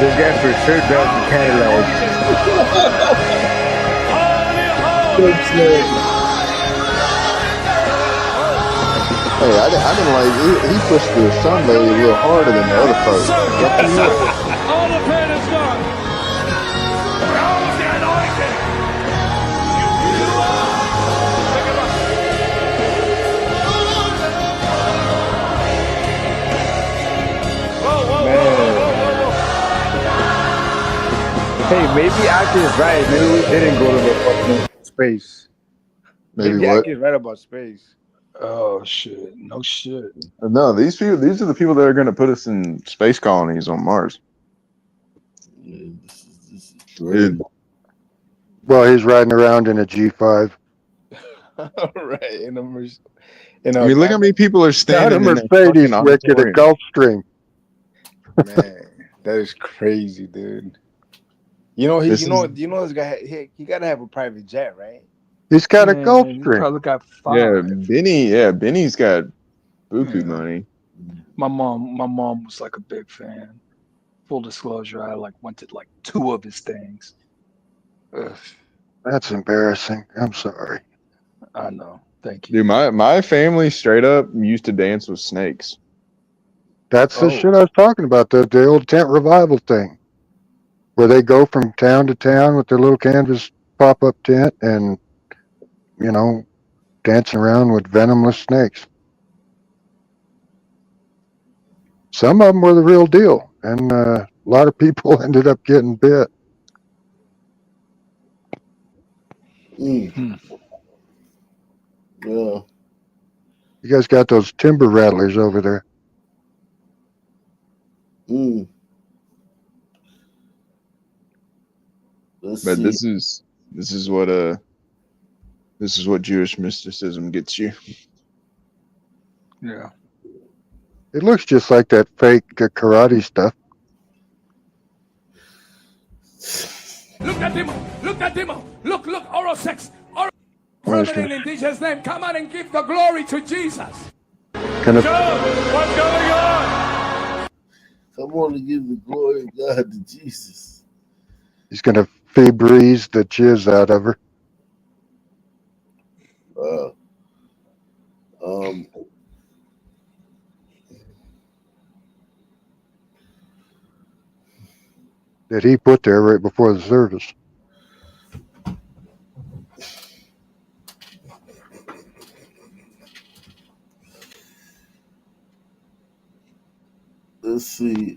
This guy for sure drives the Cadillac. Hey, I didn't like he pushed the sun lady a little harder than the other folks. All the pain is gone. Behold the anointing. Hey, maybe Aki's right. Maybe we didn't go to the fucking space. Maybe what? Aki's right about space. Oh shit! No shit. No, these are the people that are going to put us in space colonies on Mars. Dude. Well, he's riding around in a G5. Right. I mean, look how many people are Not a standing in that Mercedes, fucking Wicked, a auditorium. Gulfstream. Man, that is crazy, dude. You know, this guy. He gotta have a private jet, right? He's got a He Gulfstream. probably got 5. Benny's got buku money. My mom was like a big fan. Full disclosure, I went to 2 of his things. Ugh, That's embarrassing. I'm sorry. I know. Thank you. Dude, my family straight up used to dance with snakes. That's the shit I was talking about, the old tent revival thing, where they go from town to town with their little canvas pop-up tent and, dancing around with venomous snakes. Some of them were the real deal, and a lot of people ended up getting bit. Yeah. You guys got those timber rattlers over there. But this is what Jewish mysticism gets you. Yeah. It looks just like that fake karate stuff. Look at him. Look at him. Look, oral sex. Oral Where's permanent in Jesus' name. Come on and give the glory to Jesus. kind of What's going on? Come on and give the glory of God to Jesus. he's gonna Febreze the jizz out of her. That he put there right before the service. Let's see.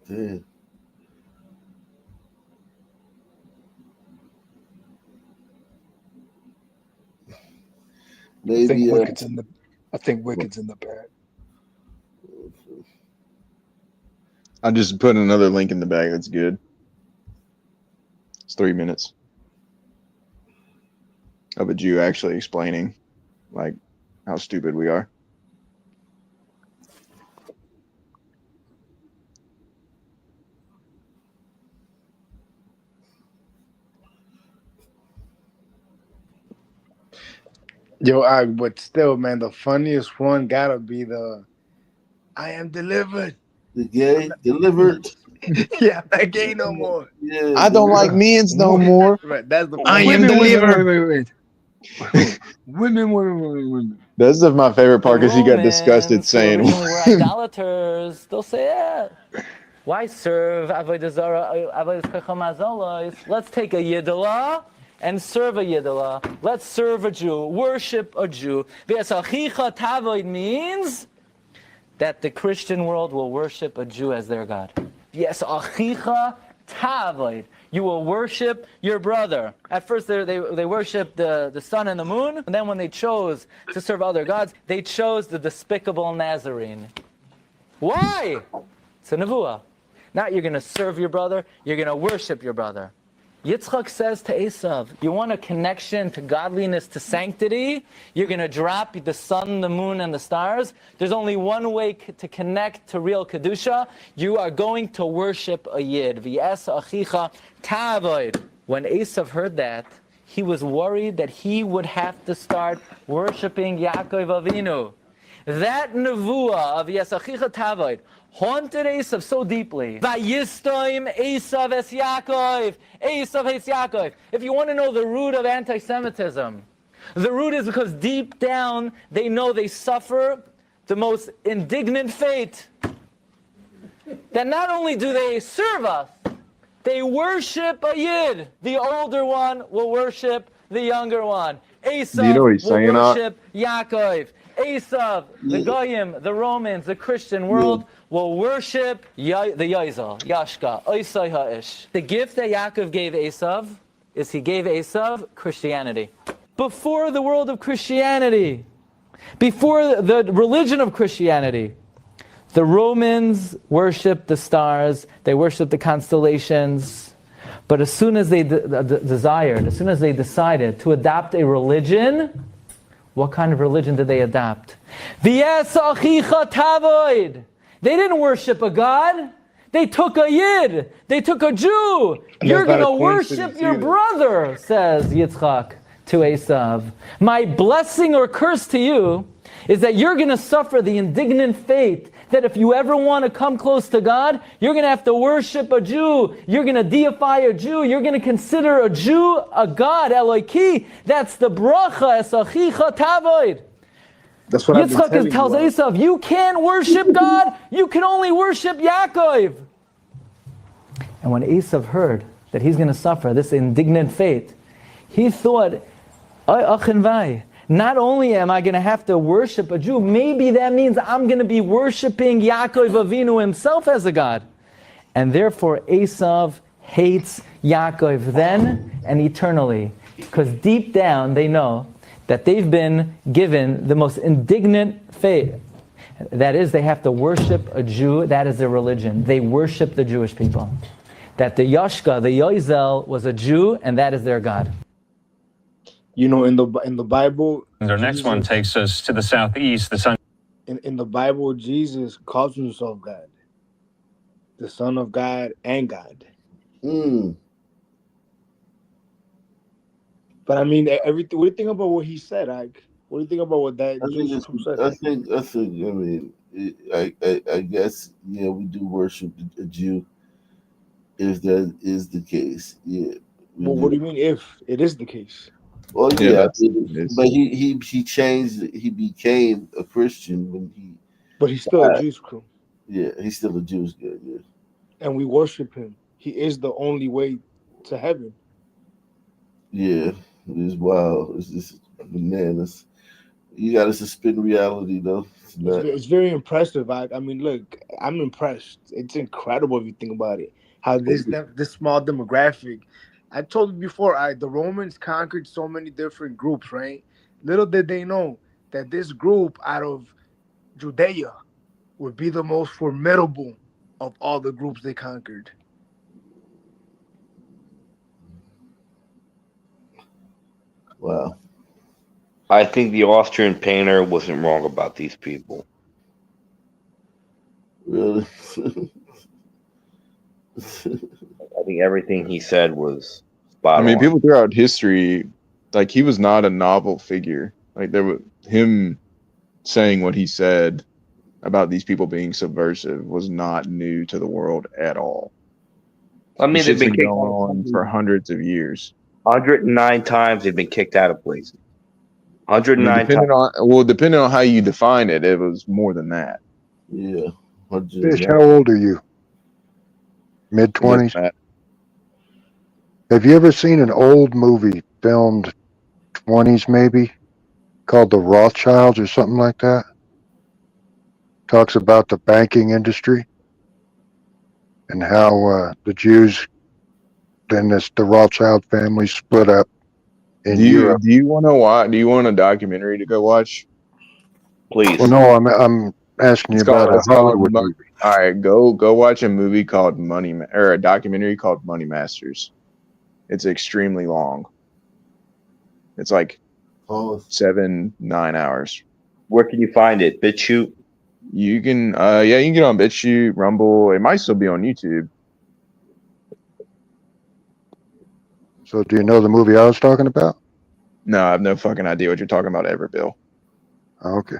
Damn. Maybe. I think Wicked's in the bag. I just put another link in the bag. That's good. It's 3 minutes of a Jew actually explaining, like, how stupid we are. Yo, but still, man, the funniest one gotta be the "I am delivered." The gay delivered. Yeah, that gay no more. Yeah, I don't like men's no more. Right, that's the. I am delivered. Wait. Women. That's my favorite part because he got disgusted saying, We're idolaters. They'll say, yeah. Why serve Avodah Zarah, Avodah Kacham Azolos? Let's take a Yiddah and serve a Yiddah. Let's serve a Jew, worship a Jew. V'esachicha tavoid means that the Christian world will worship a Jew as their God. V'esachicha tavoid. You will worship your brother. At first, they worshiped the sun and the moon, and then when they chose to serve other gods, they chose the despicable Nazarene. Why? It's a nevuah. Not you're going to serve your brother, you're going to worship your brother. Yitzchak says to Esav, you want a connection to godliness, to sanctity? You're going to drop the sun, the moon, and the stars? There's only one way to connect to real Kedusha. You are going to worship a Yid. V'yes achicha ta'avoid. When Esav heard that, he was worried that he would have to start worshiping Yaakov Avinu. That nevuah of Yes achicha ta'avoid haunted Esav so deeply. Vayistoim Esav es Yaakov. Esav es Yaakov. If you want to know the root of anti-Semitism, the root is because deep down they know they suffer the most indignant fate. That not only do they serve us, they worship a Yid. The older one will worship the younger one. Esav Do you know what he's will saying, worship Yaakov. Esav, the Goyim, the Romans, the Christian world will worship the Yaizal, Yashka, Oisai Ha'ish. The gift that Yaakov gave Esav is he gave Esav Christianity. Before the world of Christianity, before the religion of Christianity, the Romans worshipped the stars, they worshipped the constellations, but as soon as they as soon as they decided to adopt a religion, what kind of religion did they adopt? V'yes achicha tavoid. They didn't worship a god. They took a Yid. They took a Jew. You're going to worship your brother, says Yitzchak to Esav. My blessing or curse to you is that you're going to suffer the indignant fate that if you ever want to come close to God, you're going to have to worship a Jew. You're going to deify a Jew. You're going to consider a Jew a God, Eloki. That's the bracha, esachicha tavoid. That's what Yitzchak tells Esav, you can't worship God. You can only worship Yaakov. And when Esav heard that he's going to suffer this indignant fate, he thought, not only am I going to have to worship a Jew, maybe that means I'm going to be worshiping Yaakov Avinu himself as a God. And therefore Esav hates Yaakov then and eternally. Because deep down they know that they've been given the most indignant fate. That is, they have to worship a Jew. That is their religion. They worship the Jewish people. That the Yashka, the Yoizel, was a Jew, and that is their God. You know, in the Bible, Our next one Jesus- takes us to the southeast. The sun. in the Bible, Jesus calls himself God, the Son of God and God. But I mean, everything. What do you think about what he said? Like, what do you think about what that Jewish crew said? I think. I mean, I guess we do worship a Jew. If that is the case, yeah. Well, what do you mean if it is the case? Well, Yeah, yeah, that's but he changed. He became a Christian when he. But he's still a Jewish crew. Yeah, he's still a Jewish guy. Yeah, and we worship him. He is the only way to heaven. yeah, it's wild. It's just bananas. You got to suspend reality, though. It's very impressive. I mean, look, I'm impressed. It's incredible if you think about it. How this small demographic. I told you before, the Romans conquered so many different groups, right? Little did they know that this group out of Judea would be the most formidable of all the groups they conquered. Wow. I think the Austrian painter wasn't wrong about these people. Really? I think everything he said was spot I mean, on. people throughout history, like he was not a novel figure. Like there was him saying what he said about these people being subversive was not new to the world at all. I mean, they've been going kicked on for hundreds of years. 109 times they've been kicked out of places. I mean, 109 times. depending on how you define it, it was more than that. Yeah. Fish, how old are you? Mid-20s? Have you ever seen an old movie filmed 20s maybe called The Rothschilds or something like that? Talks about the banking industry and how the Jews, then the Rothschild family split up in Europe. Do you want to watch? Do you want a documentary to go watch? Please. Well, no, I'm asking you about a Hollywood movie. All right, go watch a movie called or a documentary called Money Masters. It's extremely long. It's like 7-9 hours. Where can you find it? BitChute? You can, you can get on BitChute, Rumble. It might still be on YouTube. So, do you know the movie I was talking about? No, I have no fucking idea what you're talking about ever, Bill. Okay.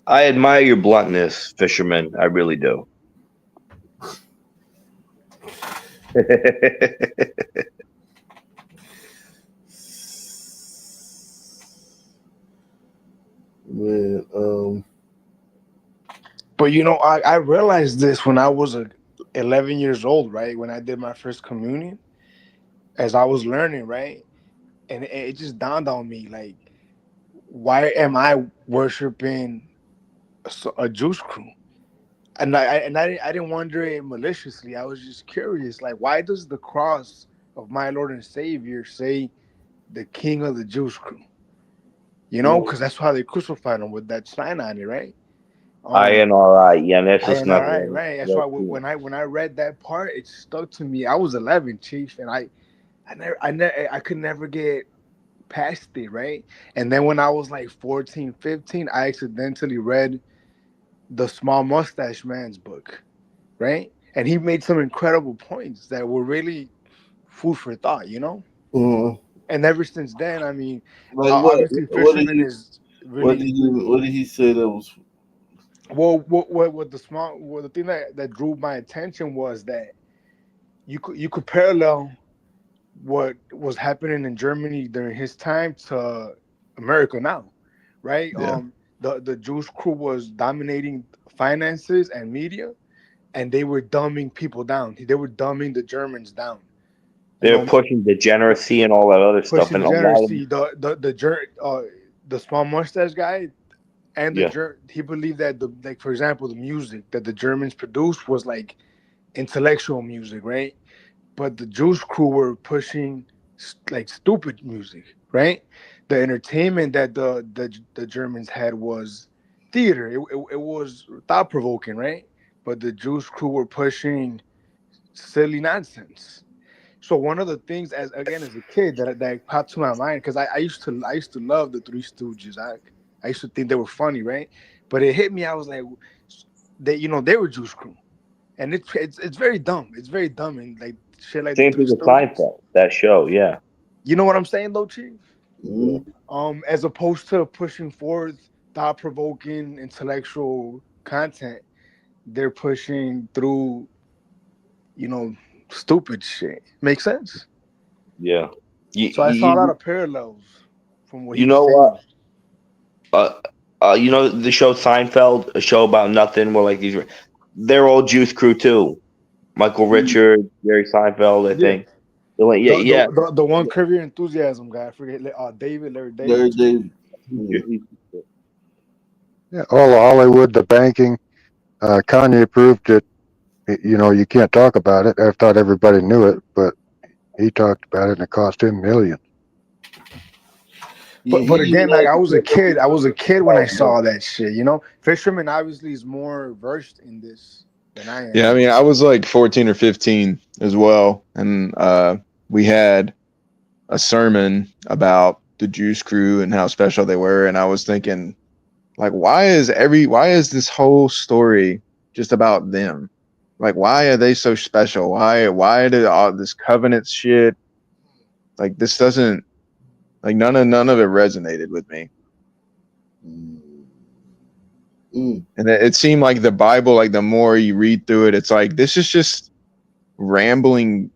I admire your bluntness, Fisherman. I really do. Man, But you know, I realized this when I was 11 years old, right? When I did my first communion, as I was learning, right? And it just dawned on me, like, why am I worshiping a Jewish crew? And I didn't wonder it maliciously. I was just curious, like, why does the cross of my Lord and Savior say the King of the Jewish crew? You know, because that's how they crucified him, with that sign on it, right? INRI. Yeah, that's just not INRI, right? That's why when I read that part, it stuck to me. I was 11, Chief, and I could never get past it, right? And then when I was like 14, 15, I accidentally read the Small Mustache Man's book, right? And he made some incredible points that were really food for thought, you know? And ever since then, I mean, like obviously Fisherman is really... What did he say that was... Well, the thing that drew my attention was that you could parallel what was happening in Germany during his time to America now, right? Yeah. The Jewish crew was dominating finances and media, and they were dumbing people down. They were dumbing the Germans down. They're pushing degeneracy and all that other stuff, and Degeneracy. The small mustache guy, and he believed that for example, the music that the Germans produced was like intellectual music, right? But the Juice Crew were pushing like stupid music, right? The entertainment that the Germans had was theater. It was thought provoking, right? But the Juice Crew were pushing silly nonsense. So one of the things, as again as a kid, that popped to my mind, because I used to love the Three Stooges. I used to think they were funny, right? But it hit me. I was like, they were Juice Crew, and it's very dumb. It's very dumb, and like shit like the Same Three thing with Stooges. Seinfeld. That show, yeah. You know what I'm saying, though, Chief? Yeah. As opposed to pushing forth thought provoking intellectual content, they're pushing through, you know, stupid shit. Makes sense. Yeah. So I saw a lot You, of parallels from what he you was know saying. what? You know the show Seinfeld, a show about nothing. Where like they're all Juice Crew too. Michael Richards, Jerry Seinfeld, I Yeah. think. They're like, yeah, The yeah. the, the, the one Curb Your Enthusiasm guy, I forget, Larry Larry David. David. Yeah, all of Hollywood, the banking. Kanye proved that you can't talk about it. I thought everybody knew it, but he talked about it, and it cost him millions. Yeah, But he even again, like had I to was a put kid. I was a kid when I up. saw that shit. Fisherman obviously is more versed in this than I Yeah, I am. mean, I was like 14 or 15 as well, and we had a sermon about the Juice Crew and how special they were, and I was thinking, like, why is this whole story just about them? Like, why are they so special? Why did all this covenant shit? Like, this doesn't like none of it resonated with me. And it seemed like the Bible, like the more you read through it, it's like this is just rambling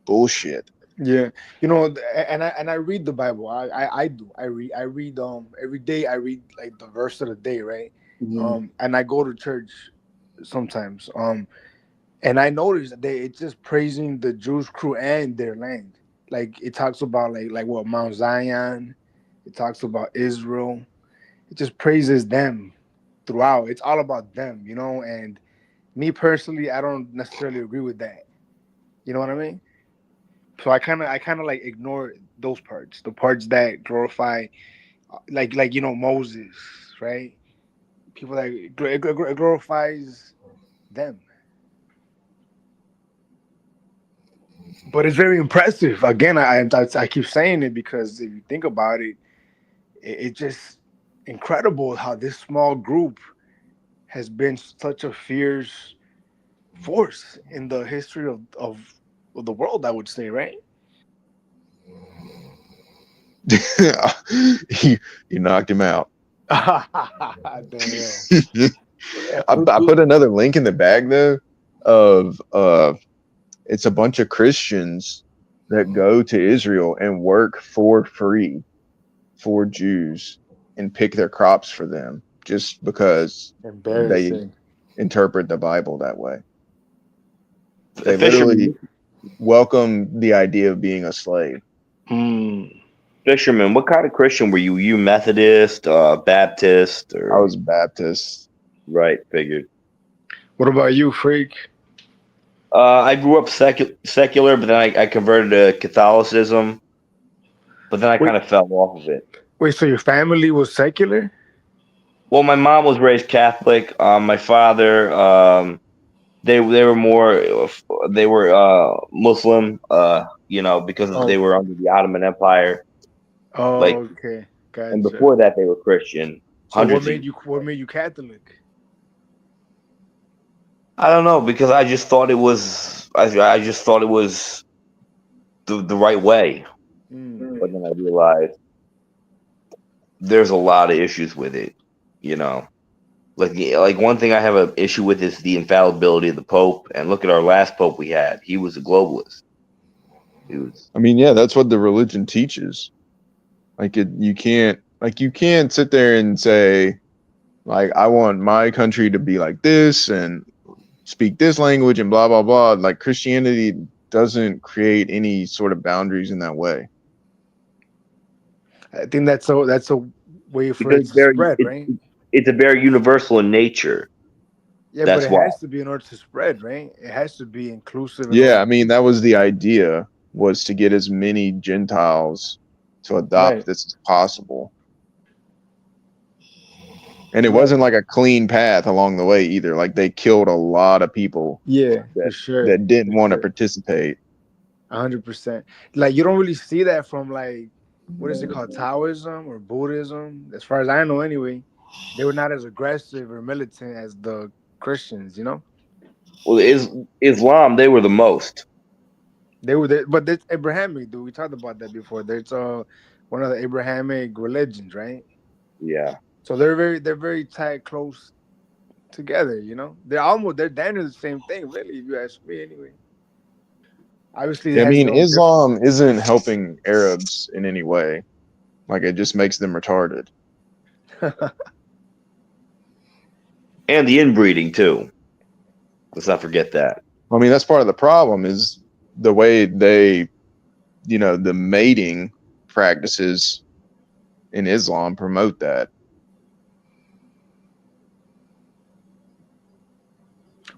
bullshit. Yeah, and I read the Bible. I do. I read every day. I read like the verse of the day, right? And I go to church sometimes. And I noticed that it's just praising the Jewish crew and their land. Like it talks about like what Mount Zion. It talks about Israel. It just praises them throughout. It's all about them, And me personally, I don't necessarily agree with that. You know what I mean? So I kind of like ignore those parts, the parts that glorify, like Moses, right? People that it glorifies them. But it's very impressive. Again, I keep saying it because if you think about it, it's just incredible how this small group has been such a fierce force in the history of the world. I would say, right? you knocked him out. Damn. I put another link in the bag though of it's a bunch of Christians that go to Israel and work for free for Jews and pick their crops for them just because they Embarrassing. interpret the Bible that way. They literally Fisherman, welcome the idea of being a slave. Fisherman, what kind of Christian were you? You Methodist, Baptist, I or was Baptist. right? Figured. What about you, freak? I grew up secular, but then I converted to Catholicism. But then I Wait, kind of fell off of it. wait. So your family was secular? Well, my mom was raised Catholic. My father, they were more they were Muslim. Because Oh, they were under the Ottoman Empire. Like, okay, and gotcha. before that, they were Christian. So what Hundreds of made years. you Catholic? I don't know because I just thought it was. I just thought it was the right way. But then I realized there's a lot of issues with it. You know, like one thing I have an issue with is the infallibility of the Pope. And look at our last Pope we had; he was a globalist. He was. I mean, yeah, that's what the religion teaches. You can't sit there and say like I want my country to be like this and speak this language and blah blah blah. Like Christianity doesn't create any sort of boundaries in that way. I think that's a way for Because it to spread, right? it's a very universal in nature. Yeah, but That's it why. has to be in order to spread, right? It has to be inclusive. In Yeah, order I mean that was the idea, was to get as many Gentiles to adopt Right. this as possible. And it Right. wasn't like a clean path along the way either. Like they killed a lot of people Yeah, for that sure. that didn't want to participate. 100%. Like you don't really see that from like what is it called, Taoism or Buddhism? As far as I know, anyway, they were not as aggressive or militant as the Christians. You know, Well, Islam, they were the most. they were there, but it's Abrahamic, dude. We talked about that before. There's one of the Abrahamic religions, right? Yeah. So they're very tight, close together. You know, they're down to the same thing, really. If you ask me, anyway. Obviously, it I has its mean, own Islam isn't helping Arabs in any way. Like it just makes them retarded. And the inbreeding too. Let's not forget that. I mean, that's part of the problem is the way they, the mating practices in Islam promote that.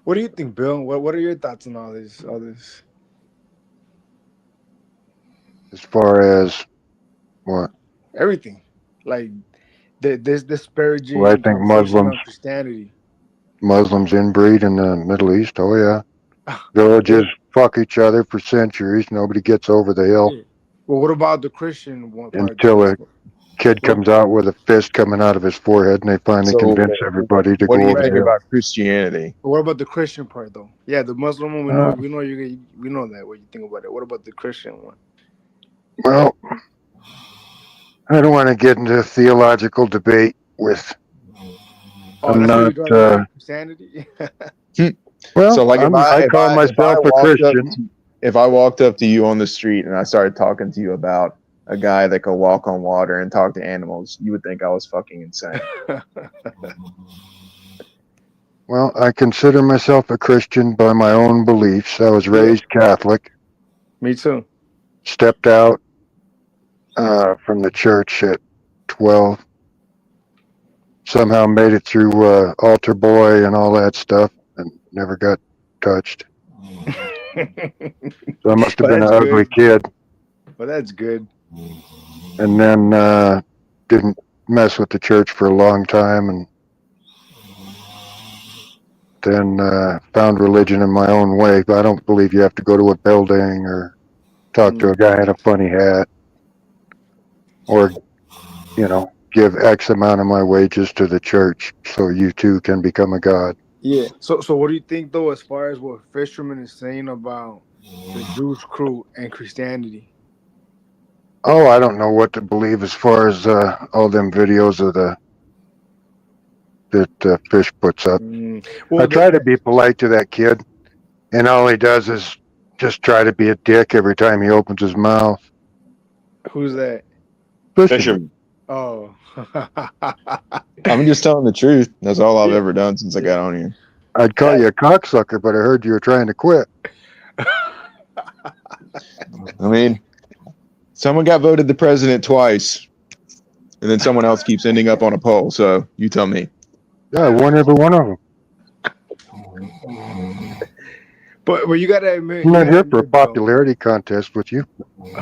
What do you think, Bill? What are your thoughts on all this? As far as what? Everything, like this Well, I disparaging think conversation on Christianity. Muslims inbreed in the Middle East. Oh yeah, villages fuck each other for centuries. Nobody gets over the hill Well, what about the Christian one part until though? a kid comes out with a fist coming out of his forehead, and they finally So, convince everybody to what go do you over think the hill. about Christianity? What about the Christian part though? Yeah, the Muslim one, we know that. What you think about it? What about the Christian one? Well, I don't want to get into a theological debate with. Oh, I'm that's what not. you'd rather have with Christianity. Well, So, like, I call myself a Christian. If I walked up to you on the street and I started talking to you about a guy that could walk on water and talk to animals, you would think I was fucking insane. Well, I consider myself a Christian by my own beliefs. I was raised Catholic. Me too. Stepped out from the church at 12. Somehow made it through altar boy and all that stuff and never got touched. So I must have been an ugly kid. Well, that's good. And then didn't mess with the church for a long time, and then found religion in my own way. But I don't believe you have to go to a building or talk to a guy in a funny hat or, give X amount of my wages to the church so you too can become a god. Yeah. So what do you think though, as far as what Fisherman is saying about the Jewish crew and Christianity? Oh, I don't know what to believe as far as all them videos of that Fish puts up. I try to be polite to that kid, and all he does is just try to be a dick every time he opens his mouth. Who's that? Fisherman. Oh. I'm just telling the truth. That's all I've ever done since I got on here. I'd call you a cocksucker, but I heard you were trying to quit. I mean, someone got voted the president twice, and then someone else keeps ending up on a poll. So you tell me. Yeah, I won every one of them. But you gotta admit, I'm not here for a popularity contest with you.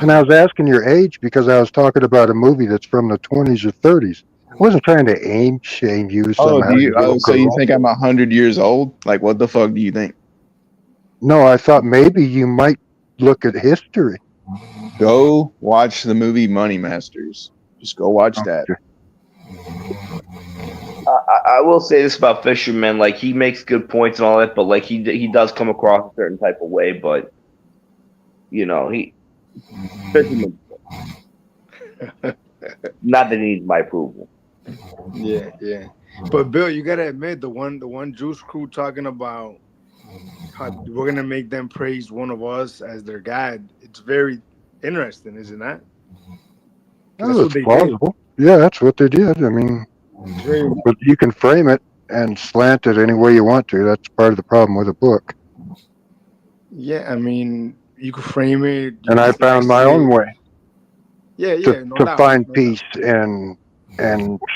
And I was asking your age because I was talking about a movie that's from the 20s or 30s. I wasn't trying to shame you somehow. So you think I'm 100 years old? Like, what the fuck do you think? No, I thought maybe you might look at history. Go watch the movie Money Masters. Just go watch that. I will say this about Fisherman, like he makes good points and all that, but like he does come across a certain type of way, but Fisherman, not that he needs my approval. Yeah. But Bill, you gotta admit the one Juice crew talking about how we're gonna make them praise one of us as their God. It's very interesting, is it not? That's what they plausible. Did. Yeah, that's what they did. I mean, but you can frame it and slant it any way you want to. That's part of the problem with a book. Yeah, I mean, you can frame it. And I found my own way. Yeah, to find peace and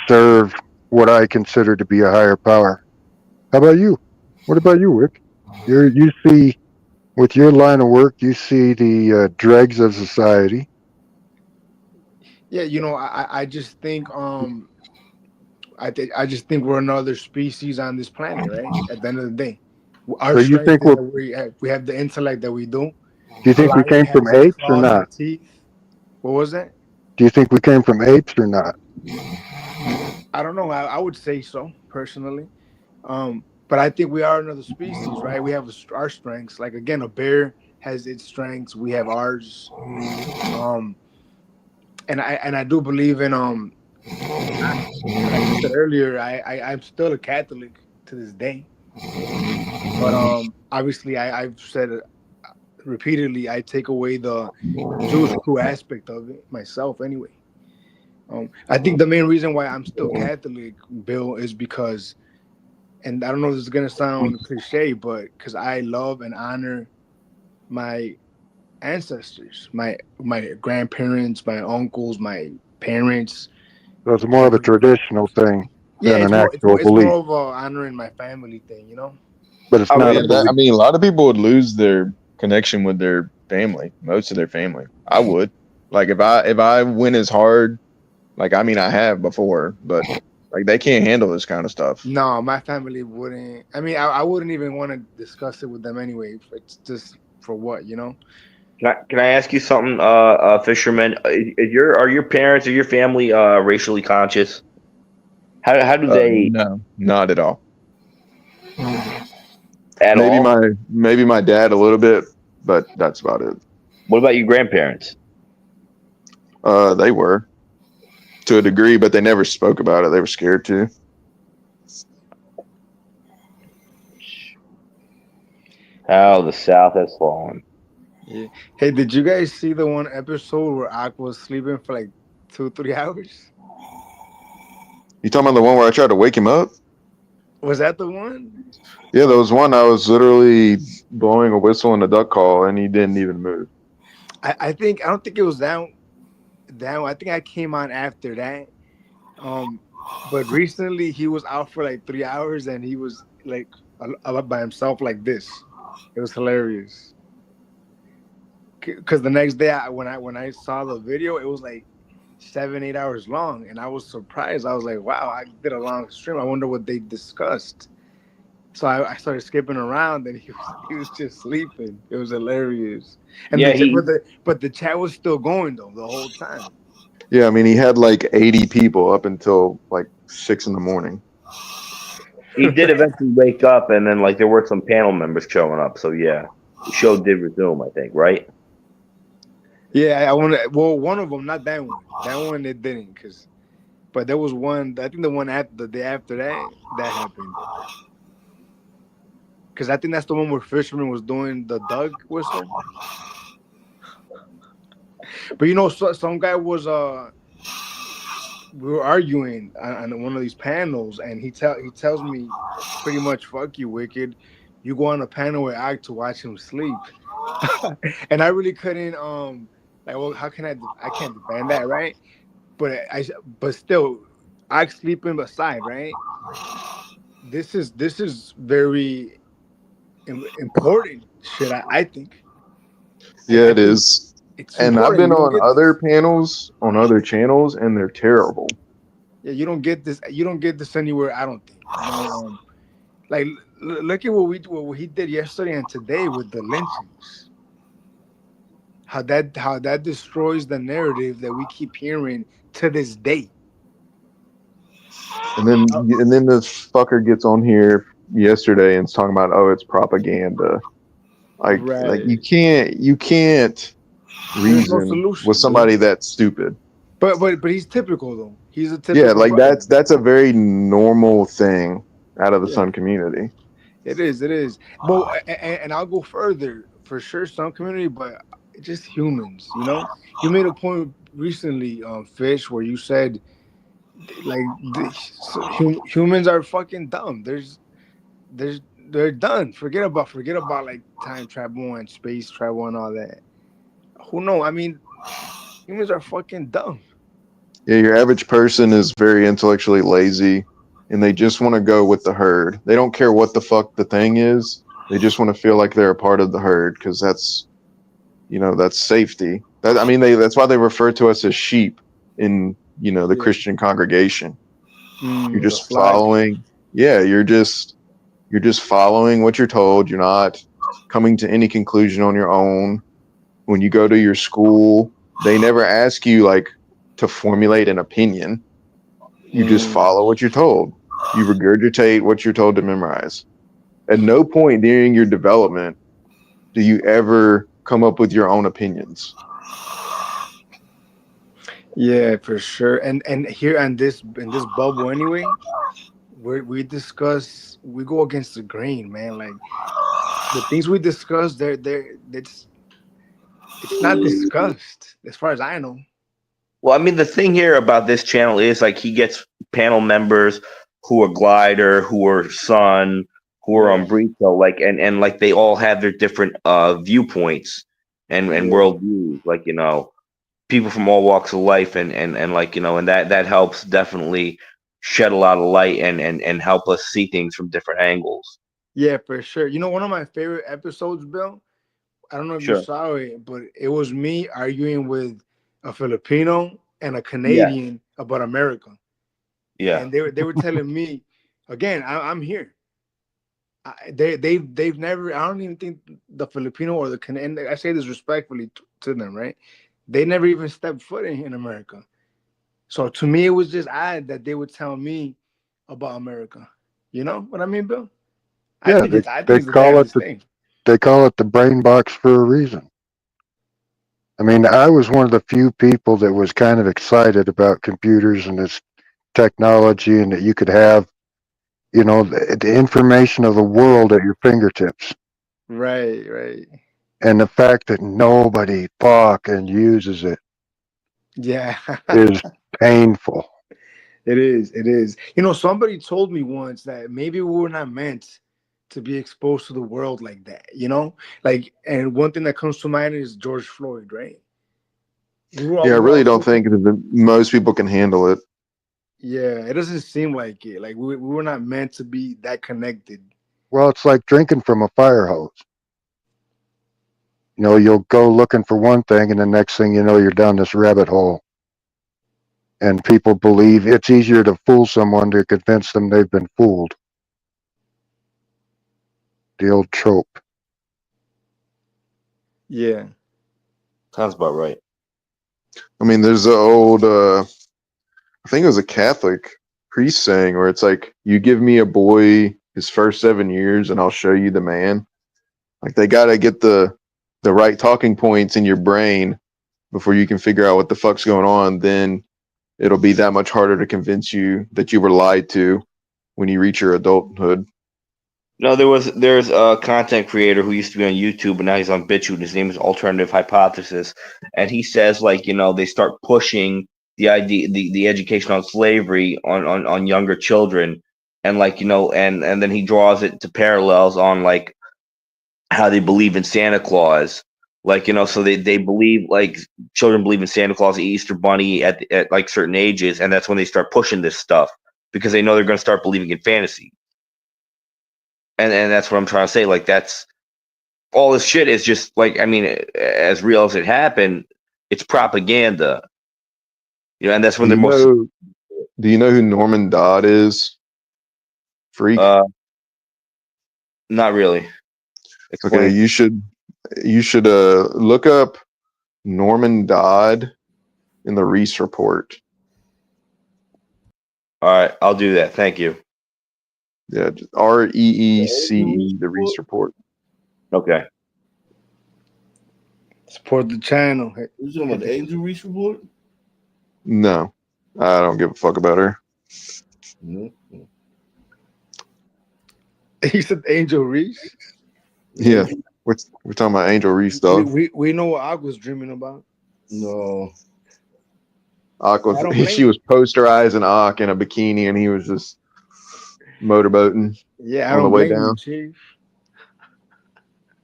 serve what I consider to be a higher power. How about you? What about you, Wick? You see, with your line of work, you see the dregs of society. Yeah, I just think I just think we're another species on this planet, right? At the end of the day, our So you strength think is we're? that we have the intellect that we do. Do you A think we lot of came it from has like apes or claws not? and teeth. What was that? Do you think we came from apes or not? I don't know. I would say so personally. But I think we are another species, right? We have our strengths. Like again, a bear has its strengths. We have ours. Um, and I do believe in like you said earlier. I'm still a Catholic to this day. But obviously, I've said it repeatedly. I take away the Jewish crew aspect of it myself, anyway. I think the main reason why I'm still Catholic, Bill, is because, and I don't know if this is gonna sound cliche, but because I love and honor my ancestors, my grandparents, my uncles, my parents. So it's more of a traditional thing Yeah, than it's an more it's actual more it's more belief, of a honoring my family thing, but it's Oh not yeah, a belief. I mean, a lot of people would lose their connection with their family, most of their family. I would. Like if I went as hard, like I mean I have before, but like they can't handle this kind of stuff. No, my family wouldn't. I mean, I wouldn't even want to discuss it with them anyway. It's just for what. Can I ask you something, fisherman? Are your parents or your family racially conscious? How do they No, not at all. at Maybe all? my dad a little bit, but that's about it. What about your grandparents? They were to a degree, but they never spoke about it. They were scared to. How the South has fallen. Yeah. Hey, did you guys see the one episode where Aqua was sleeping for like 2-3 hours? You talking about the one where I tried to wake him up? Was that the one? Yeah, there was one I was literally blowing a whistle and a duck call, and he didn't even move. I don't think it was that. I think I came on after that. But recently he was out for like 3 hours and he was like up by himself like this. It was hilarious. Because the next day when I saw the video, it was like 7-8 hours long, and I was surprised. I was like, wow, I did a long stream. I wonder what they discussed. So I started skipping around, and he was just sleeping. It was hilarious. And Yeah, but the chat was still going though the whole time. Yeah, I mean, he had like 80 people up until like 6 in the morning. he did eventually wake up, and then like there were some panel members showing up. So yeah, the show did resume. I think, right? Yeah, I want to. Well, one of them, not that one. That one it didn't, but there was one. I think the one after the day after that happened. Because I think that's the one where Fisherman was doing the Doug whistle. But some guy was we were arguing on one of these panels, and he tells me pretty much, "Fuck you, Wicked. You go on a panel with Ike to watch him sleep," and I really couldn't like, well, how can I can't defend that, right? But still, Ike sleeping aside, right? This is very important shit. I think. Yeah, I it think is. it's And I've important. been You don't on get other this. panels on other channels, and they're terrible. Yeah, you don't get this. You don't get this anywhere. I don't think. Like look at what he did yesterday and today with the lynchings. How that destroys the narrative that we keep hearing to this day. And then this fucker gets on here yesterday and is talking about, oh, it's propaganda. Like Right. you can't There's no reason with solution, dude. somebody that's stupid. But he's typical though. He's a Yeah, typical like brother. that's a very normal thing out of the Yeah, Sun community. it is. It is. But and I'll go further for sure. Some community, but just humans. You made a point recently, Fish, where you said like humans are fucking dumb. They're done. Forget about like time travel and space travel and all that. Who knows? I mean, humans are fucking dumb. Yeah, your average person is very intellectually lazy. and they just want to go with the herd. They don't care what the fuck the thing is. They just want to feel like they're a part of the herd because that's, that's safety. That's why they refer to us as sheep in, the Christian congregation. You're The just flock. following. Yeah, you're just following what you're told. You're not coming to any conclusion on your own. When you go to your school, they never ask you like to formulate an opinion. You just follow what you're told. You regurgitate what you're told to memorize. At no point during your development do you ever come up with your own opinions. Yeah, for sure. And here in this bubble anyway, we discuss, we go against the grain, man. Like the things we discuss, it's not discussed as far as I know. Well, I mean, the thing here about this channel is like he gets panel members who are Glider, who are Sun, who are on Brito, like and like they all have their different viewpoints and worldviews, like people from all walks of life, and like and that helps definitely shed a lot of light and help us see things from different angles. Yeah, for sure. One of my favorite episodes, Bill, I don't know if you Sure. saw it, but it was me arguing with a Filipino and a Yeah. Canadian about America. Yeah. And they were telling me, again, I'm here. They've never. I don't even think the Filipino or the Canadian. I say this respectfully to them, right? They never even stepped foot in America. So to me, it was just odd that they would tell me about America. You know what I mean, Bill? I Yeah, think they it's the call it damnedest thing. they call it the brain box for a reason. I mean, I was one of the few people that was kind of excited about computers and this technology, and that you could have, the information of the world at your fingertips. Right, right. And the fact that nobody fucking uses it Yeah. is painful. It is. It is. Somebody told me once that maybe we were not meant to be exposed to the world like that, Like, and one thing that comes to mind is George Floyd, right? Yeah, I really don't think that most people can handle it. Yeah, it doesn't seem like it. Like we were not meant to be that connected. Well, it's like drinking from a fire hose. You'll go looking for one thing, and the next thing you know, you're down this rabbit hole. And people believe it's easier to fool someone to convince them they've been fooled. The old trope. Yeah. Sounds about right. I mean, there's the old, I think it was a Catholic priest saying where it's like, you give me a boy his first 7 years and I'll show you the man. Like they got to get the right talking points in your brain before you can figure out what the fuck's going on. Then it'll be that much harder to convince you that you were lied to when you reach your adulthood. No, there's a content creator who used to be on YouTube, but now he's on BitChute. His name is Alternative Hypothesis, and he says like they start pushing the idea, the education on slavery on younger children, and like and then he draws it to parallels on like how they believe in Santa Claus, like so they believe like children believe in Santa Claus, the Easter Bunny at like certain ages, and that's when they start pushing this stuff because they know they're going to start believing in fantasy. And that's what I'm trying to say. Like that's all this shit is just like, I mean, as real as it happened, it's propaganda. And that's when Do they're most. Do you know who Norman Dodd is? Freak. Not really. Explain. Okay, you should look up Norman Dodd in the Reese report. All right, I'll do that. Thank you. Yeah, REECE, the Reese report. Okay. Support the channel. You talking about the Angel Reese report? No, I don't give a fuck about her. Mm-hmm. He said Angel Reese? Yeah, we're talking about Angel Reese, dog. We know what Aqua's dreaming about. No. Aqua, she was posterizing Aqua in a bikini, and he was just motorboating. Yeah, on the way down. Chief.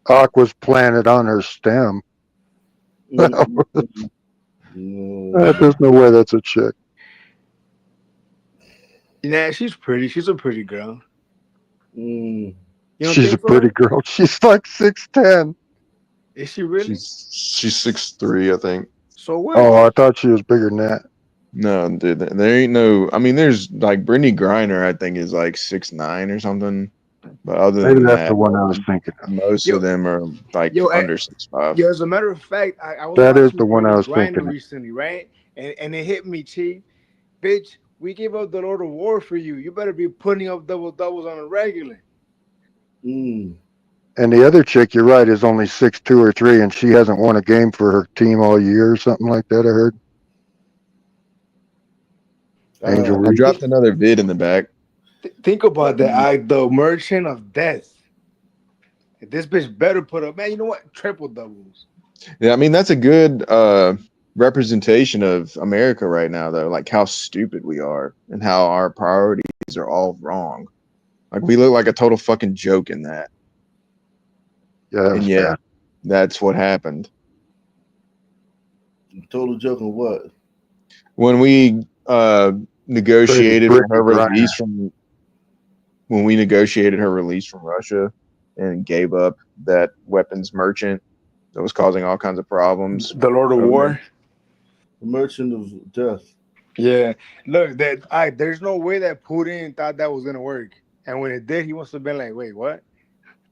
Aqua's planted on her stem. No. There's no way that's a chick. Yeah, she's pretty. She's a pretty girl. Mm. You don't She's a think so? pretty girl. She's like 6'10". Is she really? She's 6'3", I think. So what? Oh, I thought she was bigger than that. No, dude, there ain't no. I mean, there's like Brittany Griner, I think, is like 6'9" or something. But other Maybe than that's the that, one I was thinking of. most Yo, of them are like yo, under 6'5". yo. As a matter of fact, I was That is watching the one I Brittany was Griner thinking of. recently, right? And it hit me, Chief. Bitch, we gave up the Lord of War for you. You better be putting up double doubles on a regular. Mm. And the other chick, you're right, is only 6'2" or 3", and she hasn't won a game for her team all year or something like that. I heard. Angel I Reese. dropped another vid in the back. Think about that. The Merchant of Death. This bitch better put up, man. You know what? Triple doubles. Yeah, I mean that's a good representation of America right now, though. Like how stupid we are and how our priorities are all wrong. Like we look like a total fucking joke in that. Yeah, that And was yeah, bad. that's what happened. Total joke of what? When we negotiated for Brittany her Griner. release from when we negotiated her release from Russia and gave up that weapons merchant that was causing all kinds of problems. The Lord of over there. War. The Merchant of Death. Yeah. Look, there's no way that Putin thought that was gonna work. And when it did, he must have been like, wait, what?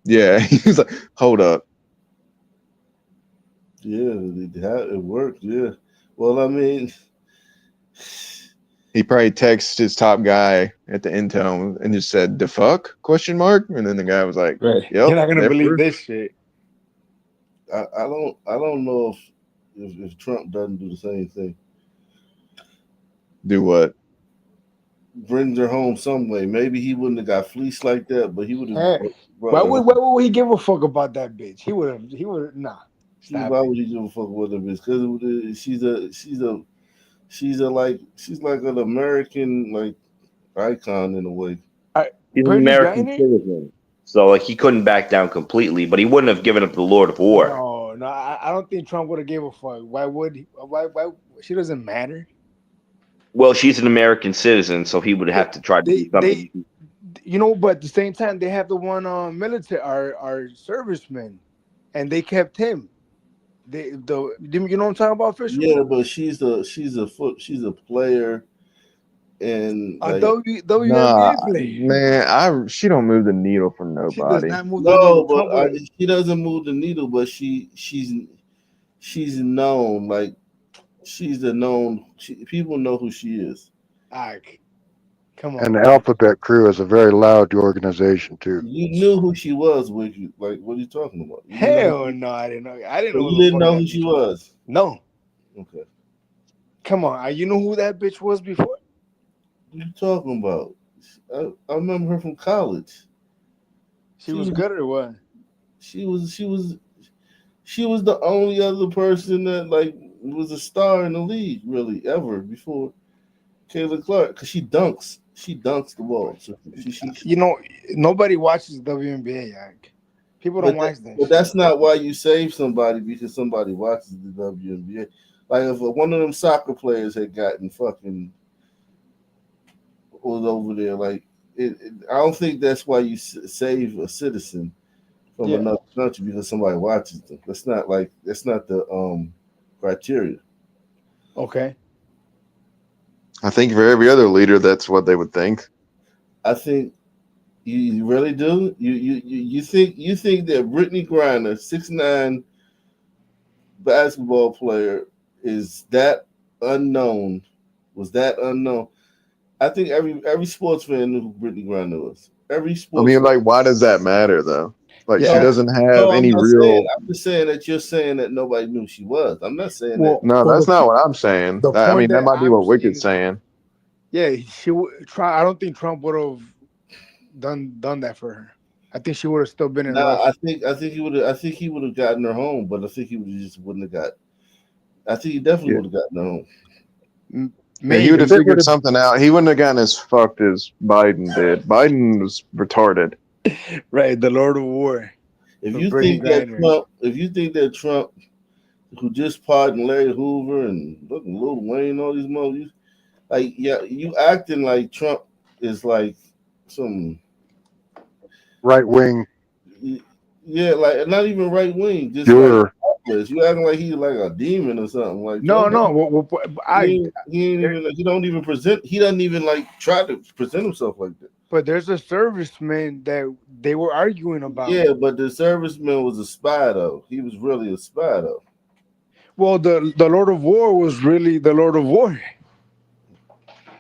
Yeah, he was like, hold up. Yeah, it worked. Yeah. Well, I mean, He probably texted his top guy at the intel and just said, "The fuck?" question mark, and then the guy was like, Right. "Yep, You're not gonna they're believe proof." this shit. I don't know if Trump doesn't do the same thing. Do what? Brings her home some way. Maybe he wouldn't have got fleeced like that, but he would have Hey, brought her home. why would he give a fuck about that bitch? He would nah. Stop Why it. would he give a fuck with her? Because she's like an American like icon in a way. He's an Brittany American Griner? citizen, so like he couldn't back down completely, but he wouldn't have given up the Lord of War. No, I don't think Trump would have gave a fuck. Why would he? Why she doesn't matter? Well, she's an American citizen, so he would have to try to do something. But at the same time, they have the one military, our servicemen, and they kept him. You know what I'm talking about, Fisher? Yeah, but she's a player, and A like Nah, WNBA player. man, she don't move the needle for She does nobody. not move the no, needle. but she doesn't move the needle. But she's known like she's a known. People know who she is. Come on. And the Alphabet Crew is a very loud organization too. You knew who she was, Wiki. Like, what are you talking about? You didn't know Hell no, I didn't know. I didn't So know. you Who the didn't fuck know that who bitch she was. No. Okay. Come on. You know who that bitch was before? What are you talking about? I remember her from college. She was good or what? She was the only other person that like was a star in the league really ever before Kayla Clark because she dunks the ball. So Nobody watches WNBA. People don't watch that. But that's not why you save somebody because somebody watches the WNBA. Like if one of them soccer players had gotten fucking was over there, like I don't think that's why you save a citizen from another country because somebody watches them. That's not the criteria. Okay. I think for every other leader, that's what they would think. I think you really do. You think that Brittany Griner, 6'9" basketball player, is that unknown? Was that unknown? I think every sports fan knew who Brittany Griner was. Every sports. I mean, like, why does that matter though? Like, she doesn't have any real. I'm just saying that you're saying that nobody knew she was. I'm not saying Well, that. No, that's not what I'm saying. the I point mean, that that might be I'm what saying Wicked's is- saying. Yeah, she would try. I don't think Trump would have done that for her. I think she would have still been in Russia. I think he would have gotten her home, but I think he wouldn't have got. I think he definitely would have gotten her home. Yeah, he would have figured something out. He wouldn't have gotten as fucked as Biden did. Biden was retarded. Right, the Lord of War. If you think that Trump, who just pardoned Larry Hoover and Lil Wayne, all these motherfuckers, like you acting like Trump is like some Right wing. yeah, like not even right wing, just like Sure. heartless. You acting like he's like a demon or something. Like No, Trump, no. he ain't even he don't even present. He doesn't even like try to present himself like that. But there's a serviceman that they were arguing about. Yeah, but the serviceman was a spy though. He was really a spy though. Well, the Lord of War was really the Lord of War.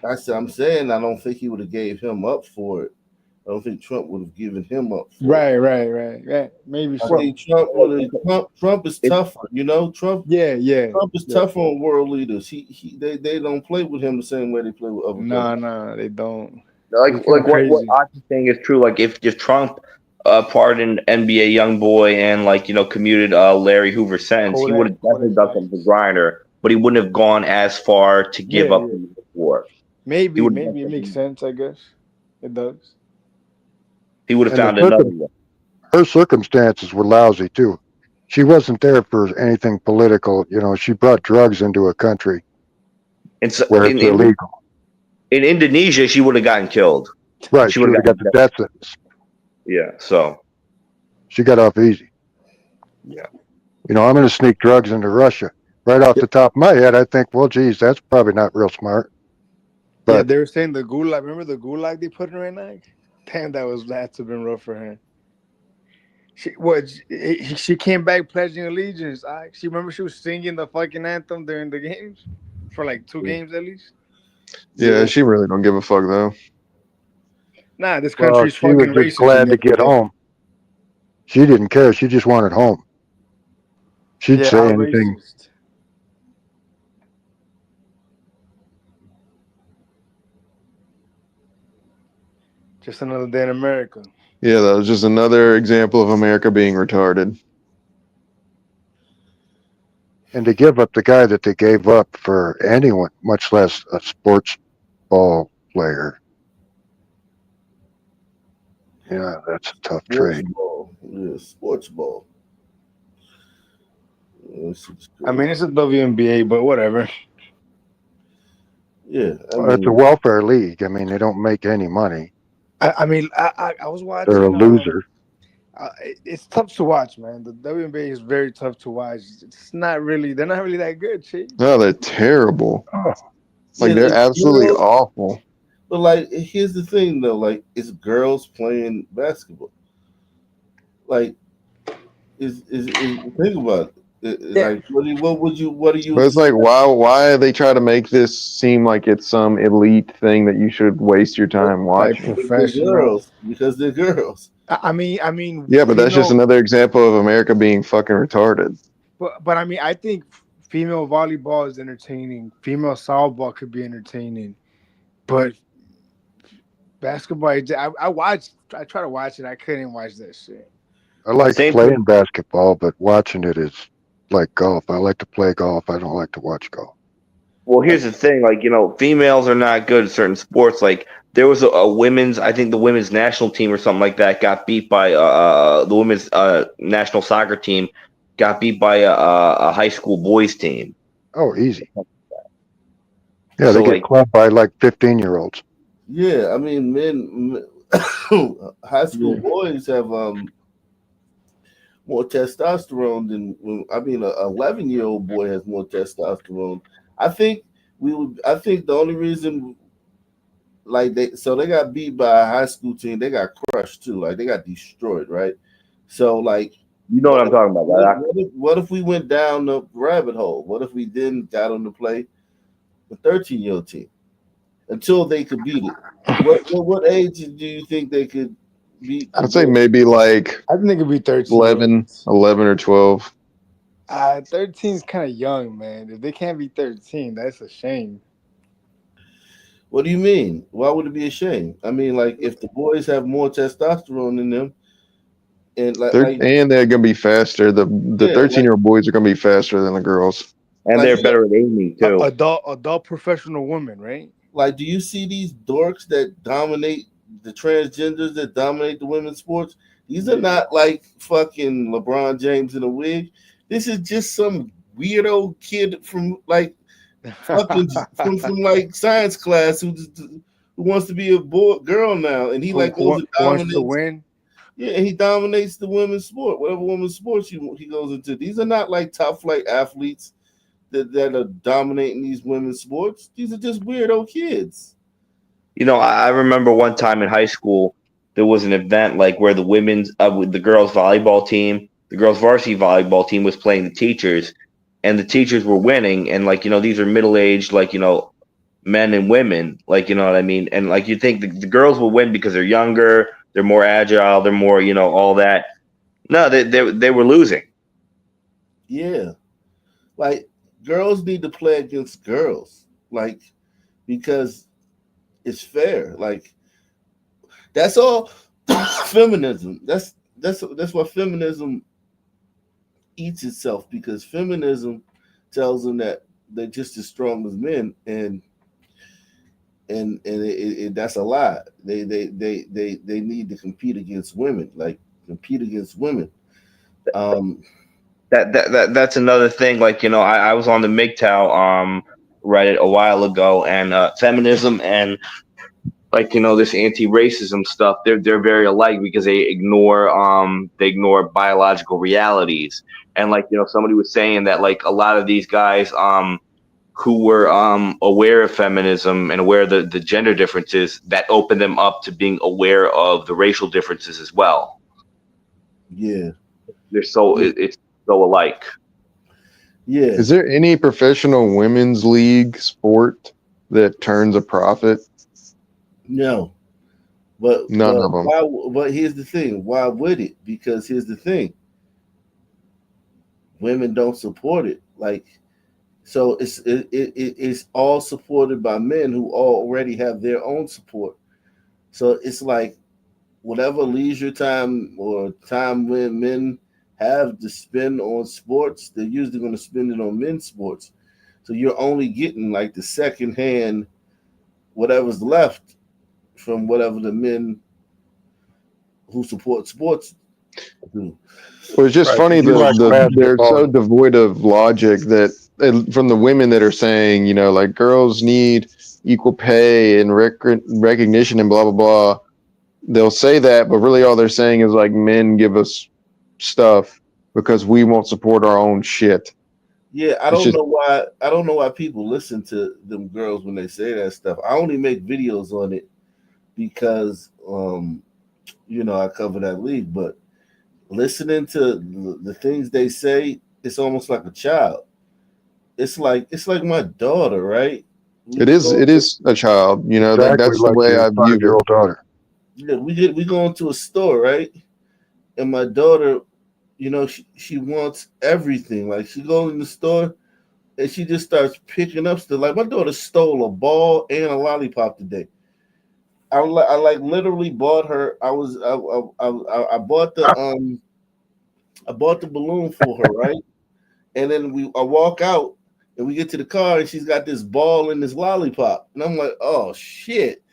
I'm saying I don't think he would have gave him up for it. I don't think Trump would have given him up for Right, it. right. Maybe I so. think Trump would have. Trump is tougher, you know. Trump is tougher on world leaders. They don't play with him the same way they play with other presidents. No, they don't. Like what Aki's saying is true. Like if Trump pardoned NBA young boy and commuted Larry Hoover's sentence, he would have definitely done something to Griner, but he wouldn't have gone as far to give up the war. Maybe it makes sense. I guess it does. He would have And found another one. her circumstances were lousy too. She wasn't there for anything political. You know, she brought drugs into a country where it's illegal. In Indonesia, she would have gotten killed. Right, she would have got the death sentence. Yeah, so she got off easy. Yeah. You know, I'm going to sneak drugs into Russia. Right off the top of my head, I think, well, geez, that's probably not real smart. Yeah, But they were saying the gulag. Remember the gulag they put in her neck? Damn, that to have been rough for her. She came back pledging allegiance. She remember she was singing the fucking anthem during the games for like 2 games at least. Yeah, she really don't give a fuck though. Nah, this country's she was fucking just racist. glad to get home. She didn't care. She just wanted home. She'd say anything. Racist. Just another day in America. Yeah, that was just another example of America being retarded. And to give up the guy that they gave up for anyone, much less a sports ball player. Yeah, that's a tough trade. Ball. Yeah, sports ball. I mean, it's a WNBA, but whatever. Yeah, It's a welfare league. I mean, they don't make any money. I mean, I was watching. They're a loser. It's tough to watch, man. The WNBA is very tough to watch. It's not really. They're not really that good, Chief. No, they're terrible. Like they're absolutely awful. But like, here's the thing though. Like, it's girls playing basketball. Like, think about it. Like, what do you? But it's like, why they try to make this seem like it's some elite thing that you should waste your time watching? Because they're girls. I mean. Yeah, but that's just another example of America being fucking retarded. But I mean, I think female volleyball is entertaining. Female softball could be entertaining, but basketball, I try to watch it. I couldn't watch that shit. I like playing basketball, but watching it is like golf. I like to play golf. I don't like to watch golf. Well, here's the thing, females are not good at certain sports. Like there was a women's, I think the women's national team or something like that got beat by the women's national soccer team got beat by a high school boys team. Oh, easy. Yeah, they get clubbed by like 15-year-olds. Yeah, I mean, high school boys have more testosterone than an 11-year-old boy has more testosterone. I think the only reason they got beat by a high school team, they got crushed too. Like they got destroyed, right? So like you know what I'm talking about. What if we went down the rabbit hole? What if we then got them to play the 13-year-old team until they could beat it? What age do you think they could beat? I'd say maybe like I think it could be 13. 11 or 12. 13 is kind of young, man. If they can't be 13, that's a shame. What do you mean? Why would it be a shame? I mean, like if the boys have more testosterone in them, and they're gonna be faster. The 13-year-old boys are gonna be faster than the girls, and they're better at aiming too. Adult professional women, right? Like, do you see these dorks that dominate the transgenders that dominate the women's sports? These are not like fucking LeBron James in a wig. This is just some weirdo kid from like fucking from like science class who who wants to be a girl now, and he like goes and Who wants to dominates. win? Yeah, and he dominates the women's sport, whatever women's sports he goes into. These are not like top flight athletes that are dominating these women's sports. These are just weirdo kids. You know, I remember one time in high school there was an event like where the girls volleyball team, the girls varsity volleyball team was playing the teachers, and the teachers were winning, and like these are middle aged men and women, you know what I mean, and like you think the girls will win because they're younger, they're more agile, they're more all that. No, they were losing. Yeah, like girls need to play against girls, like because it's fair. Like that's all feminism. That's what feminism eats itself, because feminism tells them that they're just as strong as men, and that's a lie. They need to compete against women, compete against women. That's another thing. I was on the MGTOW Reddit a while ago, and feminism and this anti-racism stuff, they're very alike because they ignore biological realities. And somebody was saying that a lot of these guys who were aware of feminism and aware of the gender differences, that opened them up to being aware of the racial differences as well. Yeah, it's so alike. Yeah. Is there any professional women's league sport that turns a profit? No. But None of them. But here's the thing. Why would it? Because here's the thing. Women don't support it. So it's all supported by men who already have their own support. So it's like whatever leisure time or time when men have to spend on sports, they're usually going to spend it on men's sports. So you're only getting like the second hand, whatever's left from whatever the men who support sports do. Well, it's just funny that they're so devoid of logic that from the women that are saying, like girls need equal pay and recognition and blah, blah, blah. They'll say that, but really all they're saying is like men give us stuff because we won't support our own shit. Yeah, I don't know why. I don't know why people listen to them girls when they say that stuff. I only make videos on it because, I cover that league. But listening to the things they say, it's almost like a child. It's like my daughter, right? It is a child. That's the way I view it. Daughter. Yeah, we go into a store, right? And my daughter, she wants everything. Like she goes in the store and she just starts picking up stuff. Like my daughter stole a ball and a lollipop today. I literally bought her. I bought the balloon for her, right? And then I walk out and we get to the car and she's got this ball and this lollipop, and I'm like, oh shit.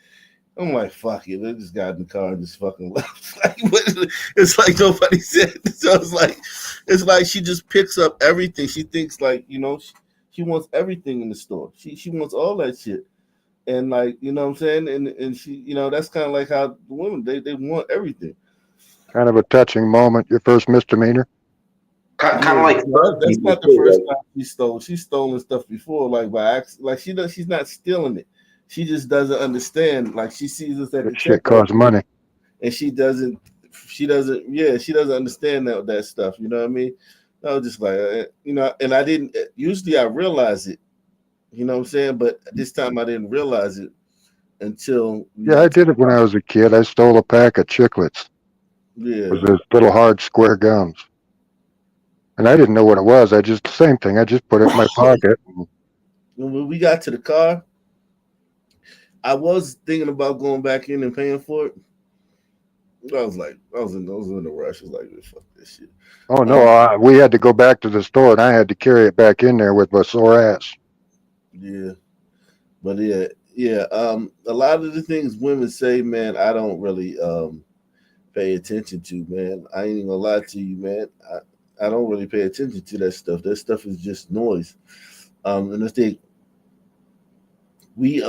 I'm like, fuck it. I just got in the car and just fucking left. It's like nobody said. So it's like she just picks up everything. She thinks she wants everything in the store. She wants all that shit. And what I'm saying? And she, that's kind of like how the women, they want everything. Kind of a touching moment. Your first misdemeanor. Kind of like that's not the first time she stole. She's stolen stuff before, by accident. She's not stealing it. She just doesn't understand. Like she sees us at the Shit costs money, and she doesn't understand that stuff. You know what I mean? I was just like, and I didn't. Usually, I realize it. You know what I'm saying? But this time, I didn't realize it until. Yeah, I did it when I was a kid. I stole a pack of chiclets. Yeah, with those little hard square gums, and I didn't know what it was. The same thing. I just put it in my pocket. When we got to the car, I was thinking about going back in and paying for it. I was in a rush. I was like, fuck this shit. Oh no, we had to go back to the store, and I had to carry it back in there with my sore ass. Yeah, but yeah. A lot of the things women say, man, I don't really pay attention to, man. I ain't even gonna lie to you, man. I don't really pay attention to that stuff. That stuff is just noise. And I think we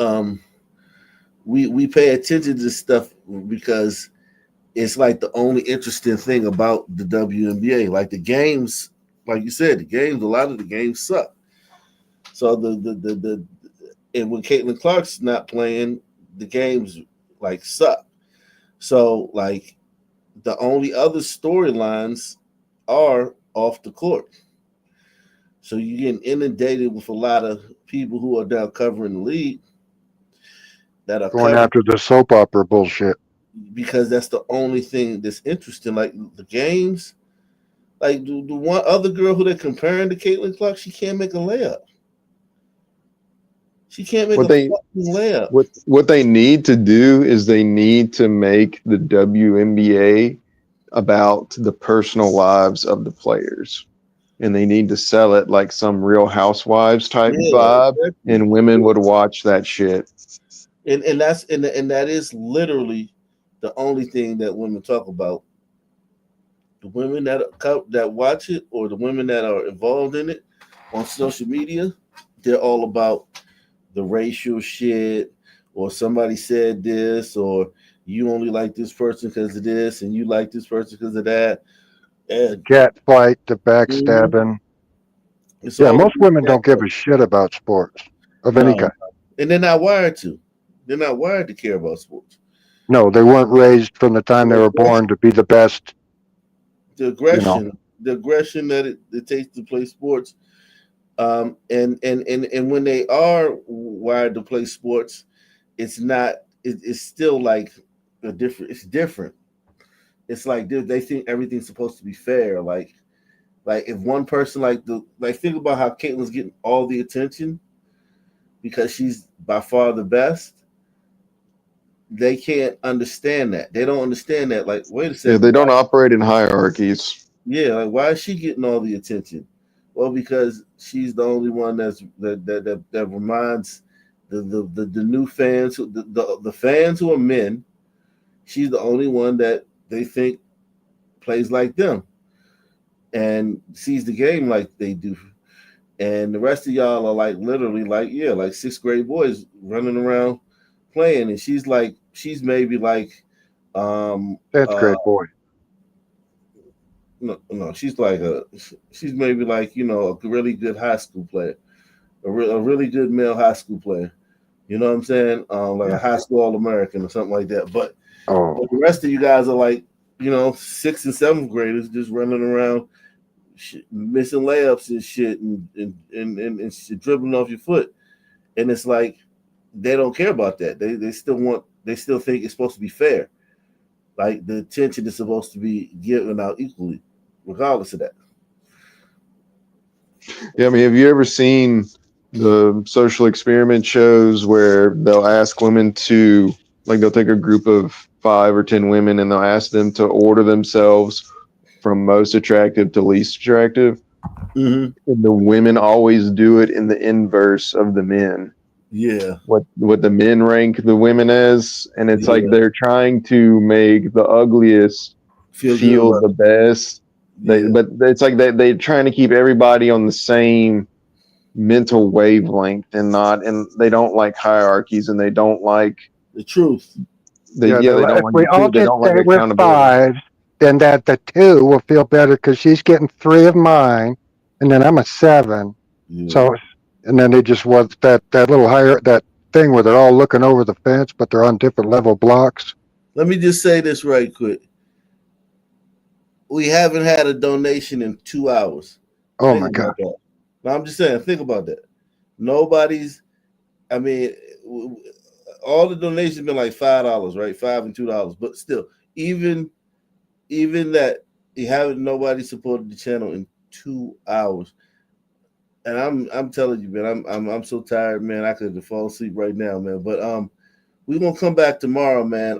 we pay attention to this stuff because it's like the only interesting thing about the WNBA. Like the games, like you said, a lot of the games suck. So the and when Caitlin Clark's not playing, the games like suck. So like the only other storylines are off the court. So you're getting inundated with a lot of people who are now covering the league that are Going covering after the soap opera bullshit. because that's the only thing that's interesting. Like the games, like the one other girl who they're comparing to Caitlin Clark, she can't make a layup. She can't make What a they fucking layup. what they need to do is they need to make the WNBA about the personal lives of the players. And they need to sell it like some Real Housewives type Yeah, vibe, exactly. and women would watch that shit. And that's and that is literally the only thing that women talk about. The women that watch it or the women that are involved in it on social media, they're all about the racial shit, or somebody said this, or you only like this person because of this, and you like this person because of that. And Cat fight, the mhm, backstabbing. it's Yeah, all most women don't give a shit about sports of any no, kind. and they're not wired to. They're not wired to care about sports. No, they weren't raised from the time they The were born to be the best. aggression, the aggression that it takes to play sports. And when they are wired to play sports, it's not. It's still like a different. It's different. It's like they think everything's supposed to be fair. Like if one person think about how Caitlin's getting all the attention because she's by far the best. They can't understand that. They don't understand that. Like, wait a Yeah, second. they don't operate in hierarchies. Yeah, like why is she getting all the attention? Well, because she's the only one that reminds the new fans, the fans who are men. She's the only one that they think plays like them and sees the game like they do. And the rest of y'all are like literally like sixth grade boys running around playing, and she's maybe like That's great boy. no, she's maybe like a really good high school player, a really good male high school player. You know what I'm saying? Like a high school All American or something like that. But Oh, the rest of you guys are like sixth and seventh graders just running around, missing layups and shit, and shit dribbling off your foot. And it's like they don't care about that. They still think it's supposed to be fair. Like the attention is supposed to be given out equally, regardless of that. Yeah, I mean, have you ever seen the social experiment shows where they'll ask women to, like, they'll take a group of 5 or 10 women and they'll ask them to order themselves from most attractive to least attractive? Mm-hmm. And the women always do it in the inverse of the men. Yeah. What the men rank the women as, and it's like Yeah. they're trying to make the ugliest feel the best. But it's like they're trying to keep everybody on the same mental wavelength and they don't like hierarchies, and they don't like the truth. They don't if like we the all truth. They just don't like stay with accountability. 5, then the 2 will feel better because she's getting 3 of mine, and then I'm a 7. Yeah. So, and then they just was that little higher that thing where they're all looking over the fence, but they're on different level blocks. Let me just say this right quick. We haven't had a donation in 2 hours. Oh Think my God. about that. No, I'm just saying, think about that. Nobody's, I mean, all the donations been like $5, right? $5 and $2. But still, even that, you haven't nobody supported the channel in 2 hours. And I'm telling you, man, I'm so tired, man. I could fall asleep right now, man. But we're gonna come back tomorrow, man.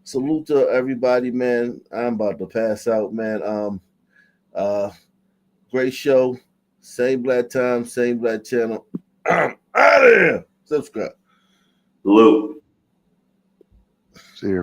Salute to everybody, man. I'm about to pass out, man. Great show. Same black time, same black channel. I'm out of here. Subscribe. Salute. See you.